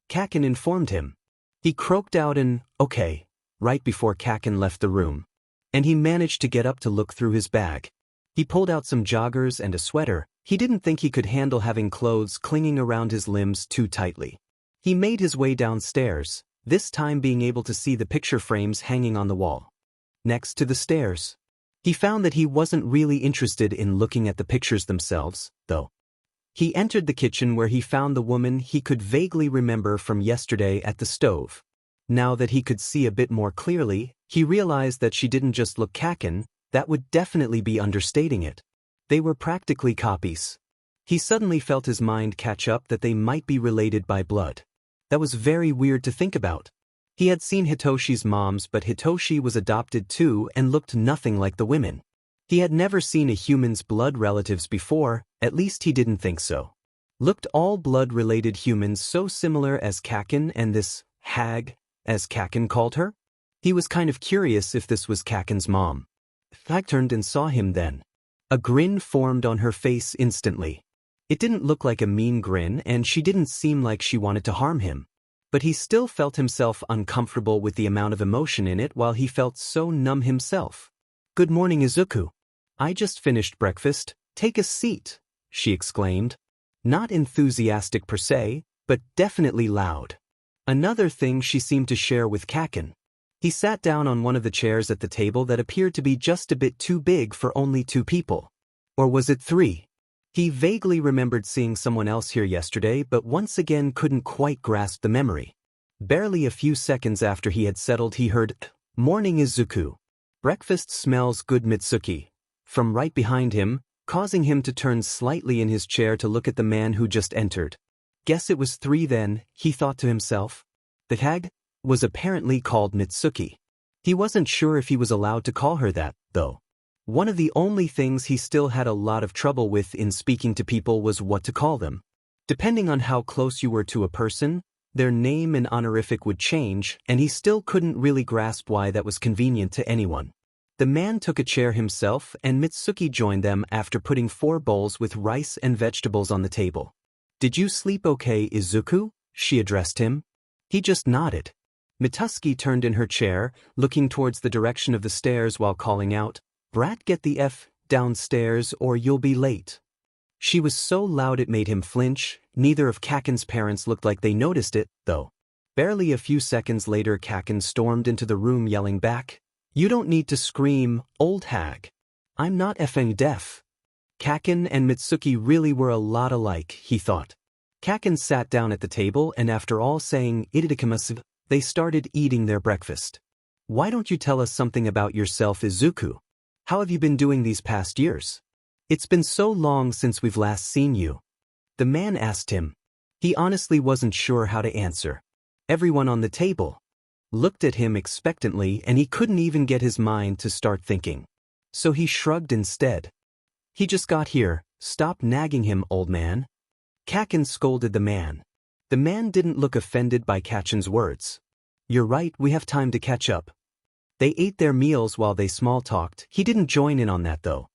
Kakin informed him. He croaked out an, okay, right before Kakin left the room. And he managed to get up to look through his bag. He pulled out some joggers and a sweater. He didn't think he could handle having clothes clinging around his limbs too tightly. He made his way downstairs, this time being able to see the picture frames hanging on the wall. Next to the stairs. He found that he wasn't really interested in looking at the pictures themselves, though. He entered the kitchen where he found the woman he could vaguely remember from yesterday at the stove. Now that he could see a bit more clearly, he realized that she didn't just look Kakin. That would definitely be understating it. They were practically copies. He suddenly felt his mind catch up that they might be related by blood. That was very weird to think about. He had seen Hitoshi's moms, but Hitoshi was adopted too and looked nothing like the women. He had never seen a human's blood relatives before, at least he didn't think so. Looked all blood-related humans so similar as Kakin and this hag, as Kakin called her? He was kind of curious if this was Kakin's mom. Hag turned and saw him then. A grin formed on her face instantly. It didn't look like a mean grin and she didn't seem like she wanted to harm him. But he still felt himself uncomfortable with the amount of emotion in it while he felt so numb himself. "Good morning, Izuku. I just finished breakfast. Take a seat," she exclaimed. Not enthusiastic per se, but definitely loud. Another thing she seemed to share with Kakin. He sat down on one of the chairs at the table that appeared to be just a bit too big for only 2 people. Or was it 3? He vaguely remembered seeing someone else here yesterday but once again couldn't quite grasp the memory. Barely a few seconds after he had settled he heard, "Morning Izuku. Breakfast smells good Mitsuki," from right behind him, causing him to turn slightly in his chair to look at the man who just entered. Guess it was 3 then, he thought to himself. The hag was apparently called Mitsuki. He wasn't sure if he was allowed to call her that, though. One of the only things he still had a lot of trouble with in speaking to people was what to call them. Depending on how close you were to a person, their name and honorific would change, and he still couldn't really grasp why that was convenient to anyone. The man took a chair himself and Mitsuki joined them after putting 4 bowls with rice and vegetables on the table. "Did you sleep okay, Izuku?" she addressed him. He just nodded. Mitsuki turned in her chair, looking towards the direction of the stairs while calling out, "Brat, get the F downstairs or you'll be late." She was so loud it made him flinch. Neither of Kakin's parents looked like they noticed it, though. Barely a few seconds later Kakin stormed into the room yelling back, "You don't need to scream, old hag. I'm not effing deaf." Kakin and Mitsuki really were a lot alike, he thought. Kakin sat down at the table and after all saying "Itadakimasu," they started eating their breakfast. "Why don't you tell us something about yourself, Izuku? How have you been doing these past years? It's been so long since we've last seen you." The man asked him. He honestly wasn't sure how to answer. Everyone on the table looked at him expectantly and he couldn't even get his mind to start thinking. So he shrugged instead. "He just got here, stop nagging him, old man." Kakin scolded the man. The man didn't look offended by Kakin's words. "You're right, we have time to catch up." They ate their meals while they small-talked. He didn't join in on that though.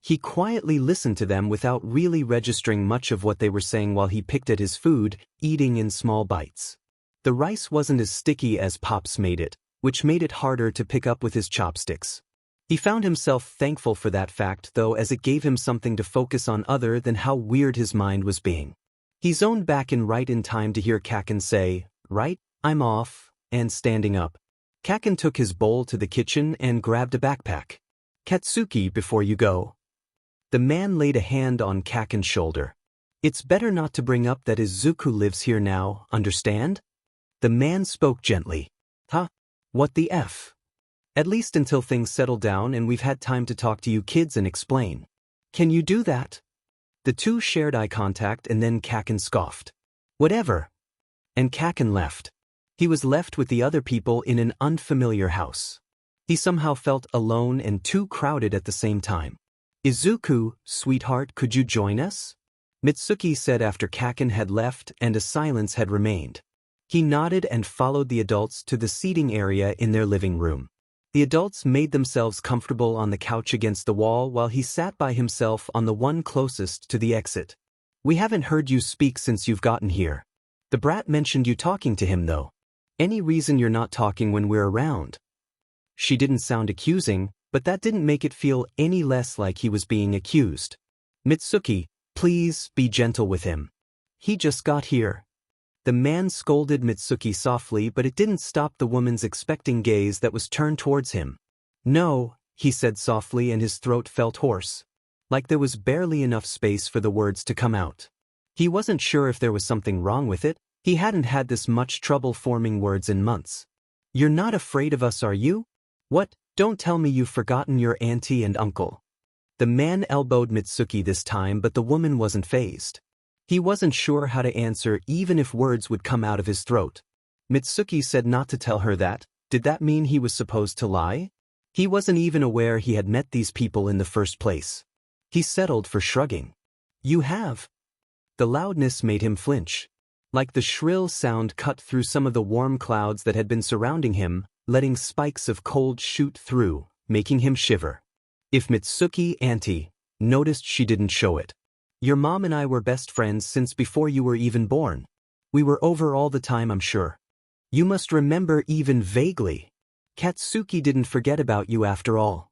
He quietly listened to them without really registering much of what they were saying while he picked at his food, eating in small bites. The rice wasn't as sticky as Pops made it, which made it harder to pick up with his chopsticks. He found himself thankful for that fact though, as it gave him something to focus on other than how weird his mind was being. He zoned back in right in time to hear Kakin say, "Right, I'm off," and standing up. Kakin took his bowl to the kitchen and grabbed a backpack. "Katsuki, before you go." The man laid a hand on Kakin's shoulder. "It's better not to bring up that Izuku lives here now, understand?" The man spoke gently. "Huh? What the F? At least until things settle down and we've had time to talk to you kids and explain. Can you do that?" The two shared eye contact and then Kakin scoffed. "Whatever." And Kakin left. He was left with the other people in an unfamiliar house. He somehow felt alone and too crowded at the same time. "Izuku, sweetheart, could you join us?" Mitsuki said after Kakin had left and a silence had remained. He nodded and followed the adults to the seating area in their living room. The adults made themselves comfortable on the couch against the wall while he sat by himself on the one closest to the exit. We haven't heard you speak since you've gotten here. The brat mentioned you talking to him though. Any reason you're not talking when we're around? She didn't sound accusing, but that didn't make it feel any less like he was being accused. Mitsuki, please be gentle with him. He just got here. The man scolded Mitsuki softly, but it didn't stop the woman's expecting gaze that was turned towards him. No, he said softly, and his throat felt hoarse, like there was barely enough space for the words to come out. He wasn't sure if there was something wrong with it. He hadn't had this much trouble forming words in months. You're not afraid of us, are you? What? Don't tell me you've forgotten your auntie and uncle. The man elbowed Mitsuki this time, but the woman wasn't fazed. He wasn't sure how to answer, even if words would come out of his throat. Mitsuki said not to tell her that. Did that mean he was supposed to lie? He wasn't even aware he had met these people in the first place. He settled for shrugging. You have. The loudness made him flinch. Like the shrill sound cut through some of the warm clouds that had been surrounding him, letting spikes of cold shoot through, making him shiver. If Mitsuki, auntie, noticed, she didn't show it. Your mom and I were best friends since before you were even born. We were over all the time, I'm sure. You must remember even vaguely. Katsuki didn't forget about you after all.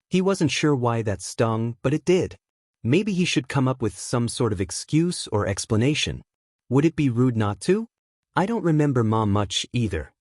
He wasn't sure why that stung, but it did. Maybe he should come up with some sort of excuse or explanation. Would it be rude not to? I don't remember Mom much either.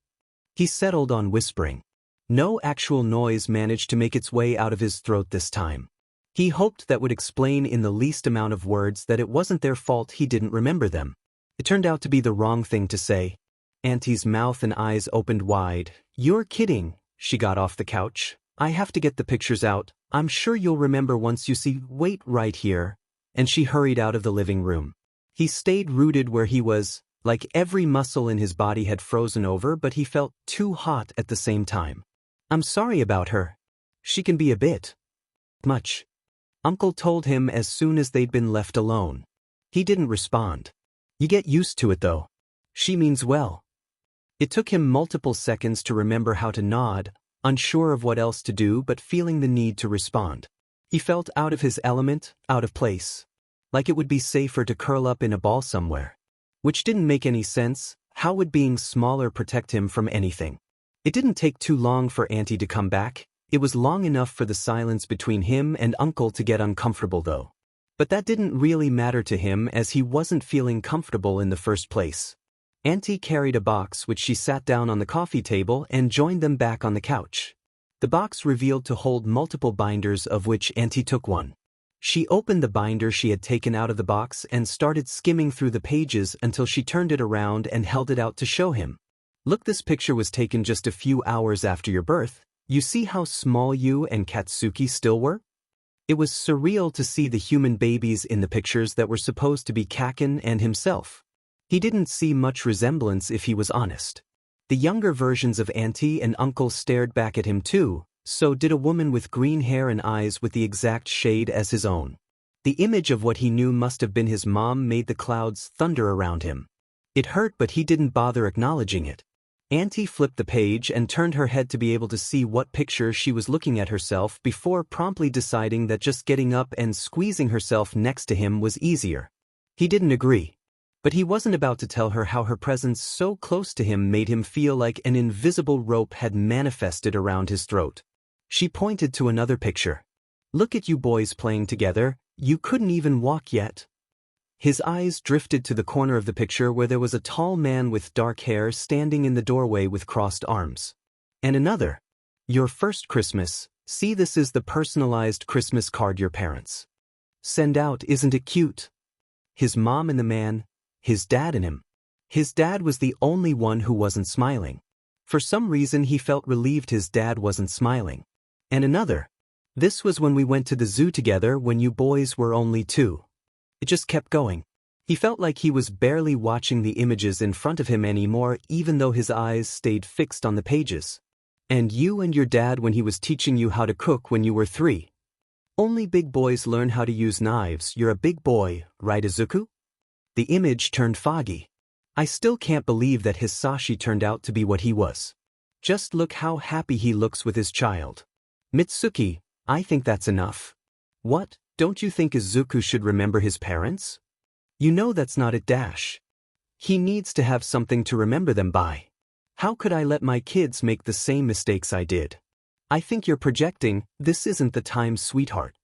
He settled on whispering. No actual noise managed to make its way out of his throat this time. He hoped that would explain in the least amount of words that it wasn't their fault he didn't remember them. It turned out to be the wrong thing to say. Auntie's mouth and eyes opened wide. You're kidding. She got off the couch. I have to get the pictures out. I'm sure you'll remember once you see. Wait right here. And she hurried out of the living room. He stayed rooted where he was, like every muscle in his body had frozen over, but he felt too hot at the same time. I'm sorry about her. She can be a bit much. Uncle told him as soon as they'd been left alone. He didn't respond. You get used to it though. She means well. It took him multiple seconds to remember how to nod, unsure of what else to do but feeling the need to respond. He felt out of his element, out of place. Like it would be safer to curl up in a ball somewhere. Which didn't make any sense. How would being smaller protect him from anything? It didn't take too long for Auntie to come back. It was long enough for the silence between him and Uncle to get uncomfortable though. But that didn't really matter to him as he wasn't feeling comfortable in the first place. Auntie carried a box which she sat down on the coffee table and joined them back on the couch. The box revealed to hold multiple binders, of which Auntie took one. She opened the binder she had taken out of the box and started skimming through the pages until she turned it around and held it out to show him. Look, this picture was taken just a few hours after your birth. You see how small you and Katsuki still were? It was surreal to see the human babies in the pictures that were supposed to be Kaken and himself. He didn't see much resemblance if he was honest. The younger versions of Auntie and Uncle stared back at him too, so did a woman with green hair and eyes with the exact shade as his own. The image of what he knew must have been his mom made the clouds thunder around him. It hurt, but he didn't bother acknowledging it. Auntie flipped the page and turned her head to be able to see what picture she was looking at herself before promptly deciding that just getting up and squeezing herself next to him was easier. He didn't agree. But he wasn't about to tell her how her presence so close to him made him feel like an invisible rope had manifested around his throat. She pointed to another picture. Look at you boys playing together. You couldn't even walk yet. His eyes drifted to the corner of the picture where there was a tall man with dark hair standing in the doorway with crossed arms. And another. Your first Christmas. See, this is the personalized Christmas card your parents send out. Isn't it cute? His mom and the man, his dad and him. His dad was the only one who wasn't smiling. For some reason he felt relieved his dad wasn't smiling. And another. This was when we went to the zoo together when you boys were only 2. It just kept going. He felt like he was barely watching the images in front of him anymore, even though his eyes stayed fixed on the pages. And you and your dad when he was teaching you how to cook when you were 3. Only big boys learn how to use knives. You're a big boy, right, Izuku? The image turned foggy. I still can't believe that Hisashi turned out to be what he was. Just look how happy he looks with his child. Mitsuki, I think that's enough. What? Don't you think Izuku should remember his parents? You know that's not it dash. He needs to have something to remember them by. How could I let my kids make the same mistakes I did? I think you're projecting, this isn't the time, sweetheart.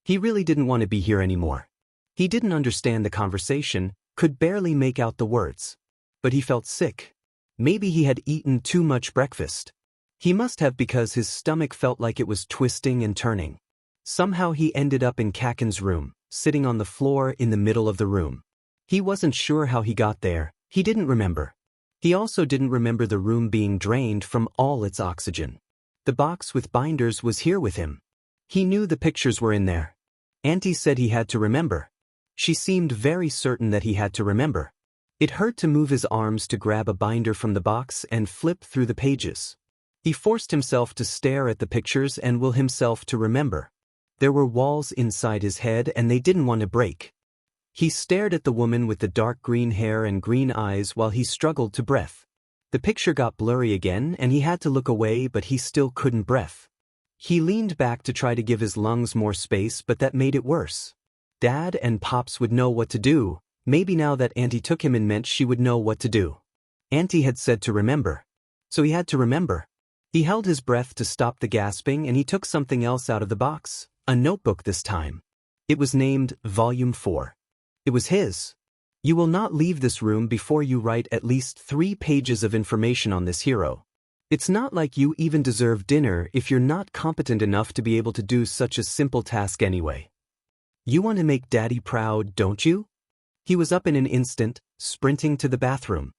He really didn't want to be here anymore. He didn't understand the conversation, could barely make out the words. But he felt sick. Maybe he had eaten too much breakfast. He must have, because his stomach felt like it was twisting and turning. Somehow he ended up in Kaken's room, sitting on the floor in the middle of the room. He wasn't sure how he got there, he didn't remember. He also didn't remember the room being drained from all its oxygen. The box with binders was here with him. He knew the pictures were in there. Auntie said he had to remember. She seemed very certain that he had to remember. It hurt to move his arms to grab a binder from the box and flip through the pages. He forced himself to stare at the pictures and will himself to remember. There were walls inside his head and they didn't want to break. He stared at the woman with the dark green hair and green eyes while he struggled to breathe. The picture got blurry again and he had to look away, but he still couldn't breathe. He leaned back to try to give his lungs more space, but that made it worse. Dad and Pops would know what to do. Maybe now that Auntie took him in meant she would know what to do. Auntie had said to remember. So he had to remember. He held his breath to stop the gasping and he took something else out of the box, a notebook this time. It was named Volume 4. It was his. You will not leave this room before you write at least 3 pages of information on this hero. It's not like you even deserve dinner if you're not competent enough to be able to do such a simple task anyway. You want to make Daddy proud, don't you? He was up in an instant, sprinting to the bathroom.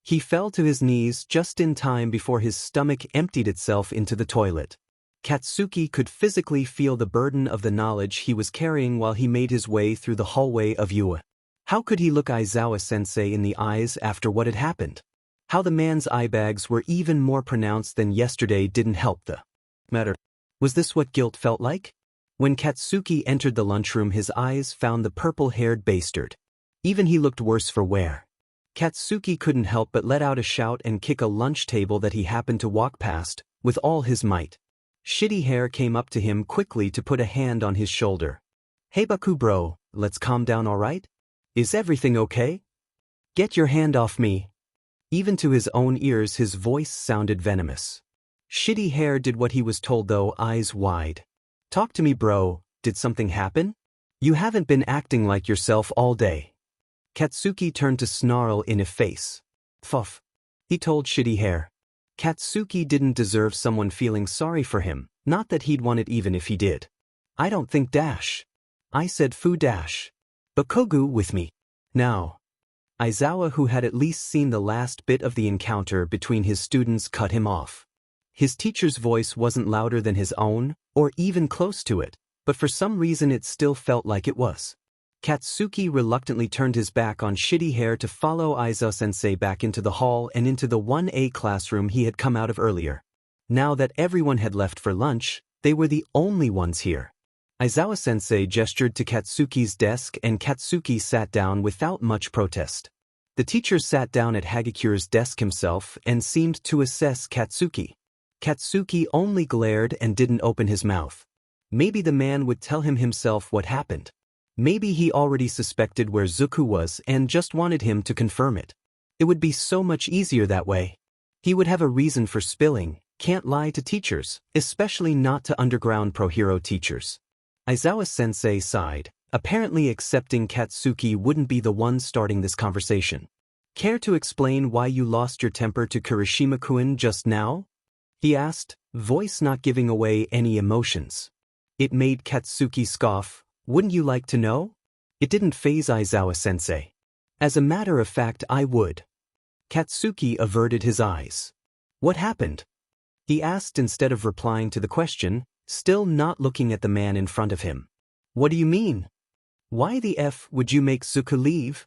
He fell to his knees just in time before his stomach emptied itself into the toilet. Katsuki could physically feel the burden of the knowledge he was carrying while he made his way through the hallway of Yua. How could he look Aizawa-sensei in the eyes after what had happened? How the man's eye bags were even more pronounced than yesterday didn't help the matter. Was this what guilt felt like? When Katsuki entered the lunchroom, his eyes found the purple-haired bastard. Even he looked worse for wear. Katsuki couldn't help but let out a shout and kick a lunch table that he happened to walk past, with all his might. Shitty Hair came up to him quickly to put a hand on his shoulder. Hey Baku bro, let's calm down, alright? Is everything okay? Get your hand off me. Even to his own ears his voice sounded venomous. Shitty Hair did what he was told though, eyes wide. Talk to me bro, did something happen? You haven't been acting like yourself all day. Katsuki turned to snarl in his face. Fuff. He told Shitty Hair. Katsuki didn't deserve someone feeling sorry for him, not that he'd want it even if he did. I don't think dash. I said foo dash. Bakogu with me. Now. Aizawa, who had at least seen the last bit of the encounter between his students, cut him off. His teacher's voice wasn't louder than his own, or even close to it, but for some reason it still felt like it was. Katsuki reluctantly turned his back on Shitty Hair to follow Aizawa-sensei back into the hall and into the 1A classroom he had come out of earlier. Now that everyone had left for lunch, they were the only ones here. Aizawa-sensei gestured to Katsuki's desk and Katsuki sat down without much protest. The teacher sat down at Hagikure's desk himself and seemed to assess Katsuki. Katsuki only glared and didn't open his mouth. Maybe the man would tell him himself what happened. Maybe he already suspected where Izuku was and just wanted him to confirm it. It would be so much easier that way. He would have a reason for spilling. Can't lie to teachers, especially not to underground pro-hero teachers. Aizawa-sensei sighed, apparently accepting Katsuki wouldn't be the one starting this conversation. Care to explain why you lost your temper to Kirishima-kun just now? He asked, voice not giving away any emotions. It made Katsuki scoff. Wouldn't you like to know? It didn't faze Aizawa-sensei. As a matter of fact, I would. Katsuki averted his eyes. What happened? He asked instead of replying to the question, still not looking at the man in front of him. What do you mean? Why the F would you make Izuku leave?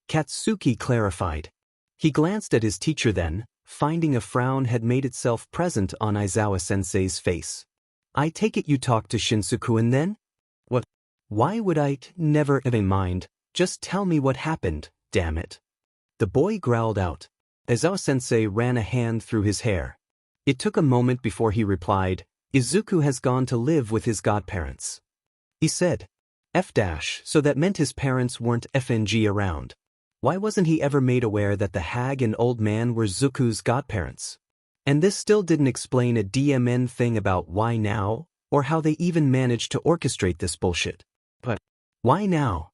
Katsuki clarified. He glanced at his teacher then, finding a frown had made itself present on Aizawa-sensei's face. I take it you talked to Shinsuke-kun then? What? Why would I never have in mind? Just tell me what happened, damn it. The boy growled out. Aizawa-sensei ran a hand through his hair. It took a moment before he replied, Izuku has gone to live with his godparents. He said. So that meant his parents weren't FNG around. Why wasn't he ever made aware that the hag and old man were Zuku's godparents? And this still didn't explain a DMN thing about why now, or how they even managed to orchestrate this bullshit. But why now?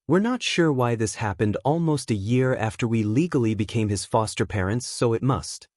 We're not sure why this happened almost a year after we legally became his foster parents, so it must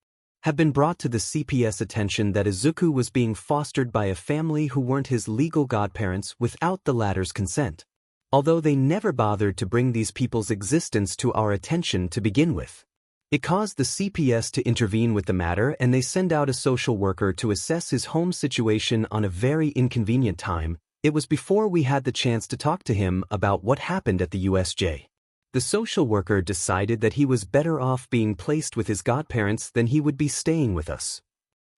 have been brought to the CPS attention that Izuku was being fostered by a family who weren't his legal godparents without the latter's consent. Although they never bothered to bring these people's existence to our attention to begin with. It caused the CPS to intervene with the matter, and they send out a social worker to assess his home situation on a very inconvenient time. It was before we had the chance to talk to him about what happened at the USJ. The social worker decided that he was better off being placed with his godparents than he would be staying with us.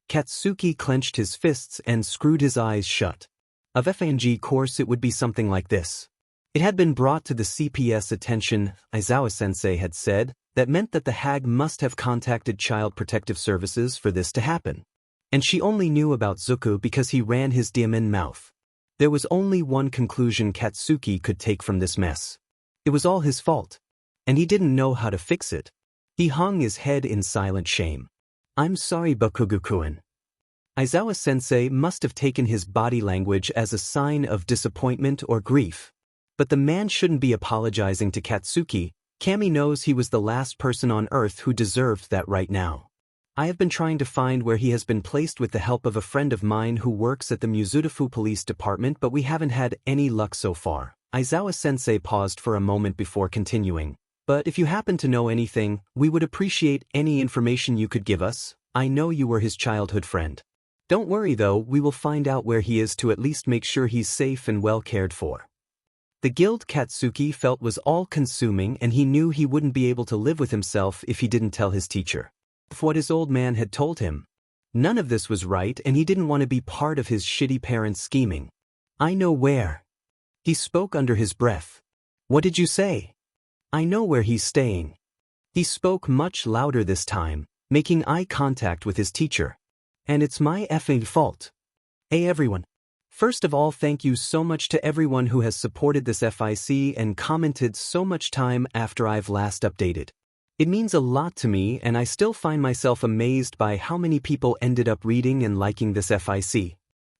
Katsuki clenched his fists and screwed his eyes shut. Of FNG course it would be something like this. It had been brought to the CPS attention, Aizawa-sensei had said, that meant that the hag must have contacted Child Protective Services for this to happen. And she only knew about Zuku because he ran his diamond mouth. There was only one conclusion Katsuki could take from this mess. It was all his fault. And he didn't know how to fix it. He hung his head in silent shame. I'm sorry, Bakugo-kun. Aizawa-sensei must have taken his body language as a sign of disappointment or grief. But the man shouldn't be apologizing to Katsuki. Kami knows he was the last person on Earth who deserved that right now. I have been trying to find where he has been placed with the help of a friend of mine who works at the Mizudafu Police Department, but we haven't had any luck so far. Aizawa-sensei paused for a moment before continuing. But if you happen to know anything, we would appreciate any information you could give us. I know you were his childhood friend. Don't worry though, we will find out where he is to at least make sure he's safe and well cared for. The guilt Katsuki felt was all-consuming, and he knew he wouldn't be able to live with himself if he didn't tell his teacher what his old man had told him. None of this was right, and he didn't want to be part of his shitty parents' scheming. I know where. He spoke under his breath. What did you say? I know where he's staying. He spoke much louder this time, making eye contact with his teacher. And it's my effing fault. Hey everyone. First of all, thank you so much to everyone who has supported this FIC and commented so much time after I've last updated. It means a lot to me, and I still find myself amazed by how many people ended up reading and liking this FIC.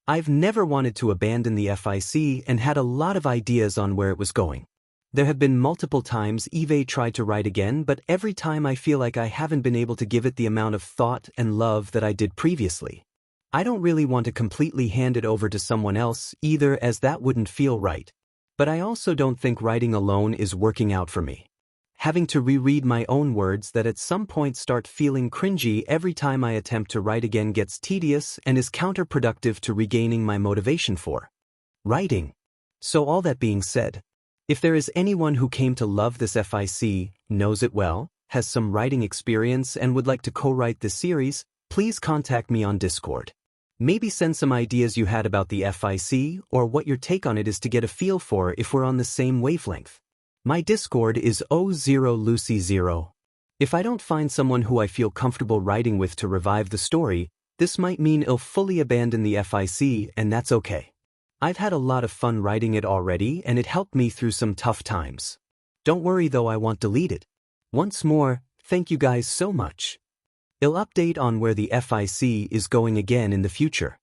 I've never wanted to abandon the FIC and had a lot of ideas on where it was going. There have been multiple times Eve tried to write again, but every time I feel like I haven't been able to give it the amount of thought and love that I did previously. I don't really want to completely hand it over to someone else either, as that wouldn't feel right. But I also don't think writing alone is working out for me. Having to reread my own words that at some point start feeling cringy every time I attempt to write again gets tedious and is counterproductive to regaining my motivation for writing. So all that being said, if there is anyone who came to love this FIC, knows it well, has some writing experience and would like to co-write this series, please contact me on Discord. Maybe send some ideas you had about the FIC or what your take on it is to get a feel for if we're on the same wavelength. My Discord is 0lucy0. If I don't find someone who I feel comfortable writing with to revive the story, this might mean I'll fully abandon the FIC, and that's okay. I've had a lot of fun writing it already, and it helped me through some tough times. Don't worry though, I won't delete it. Once more, thank you guys so much. I'll update on where the FIC is going again in the future.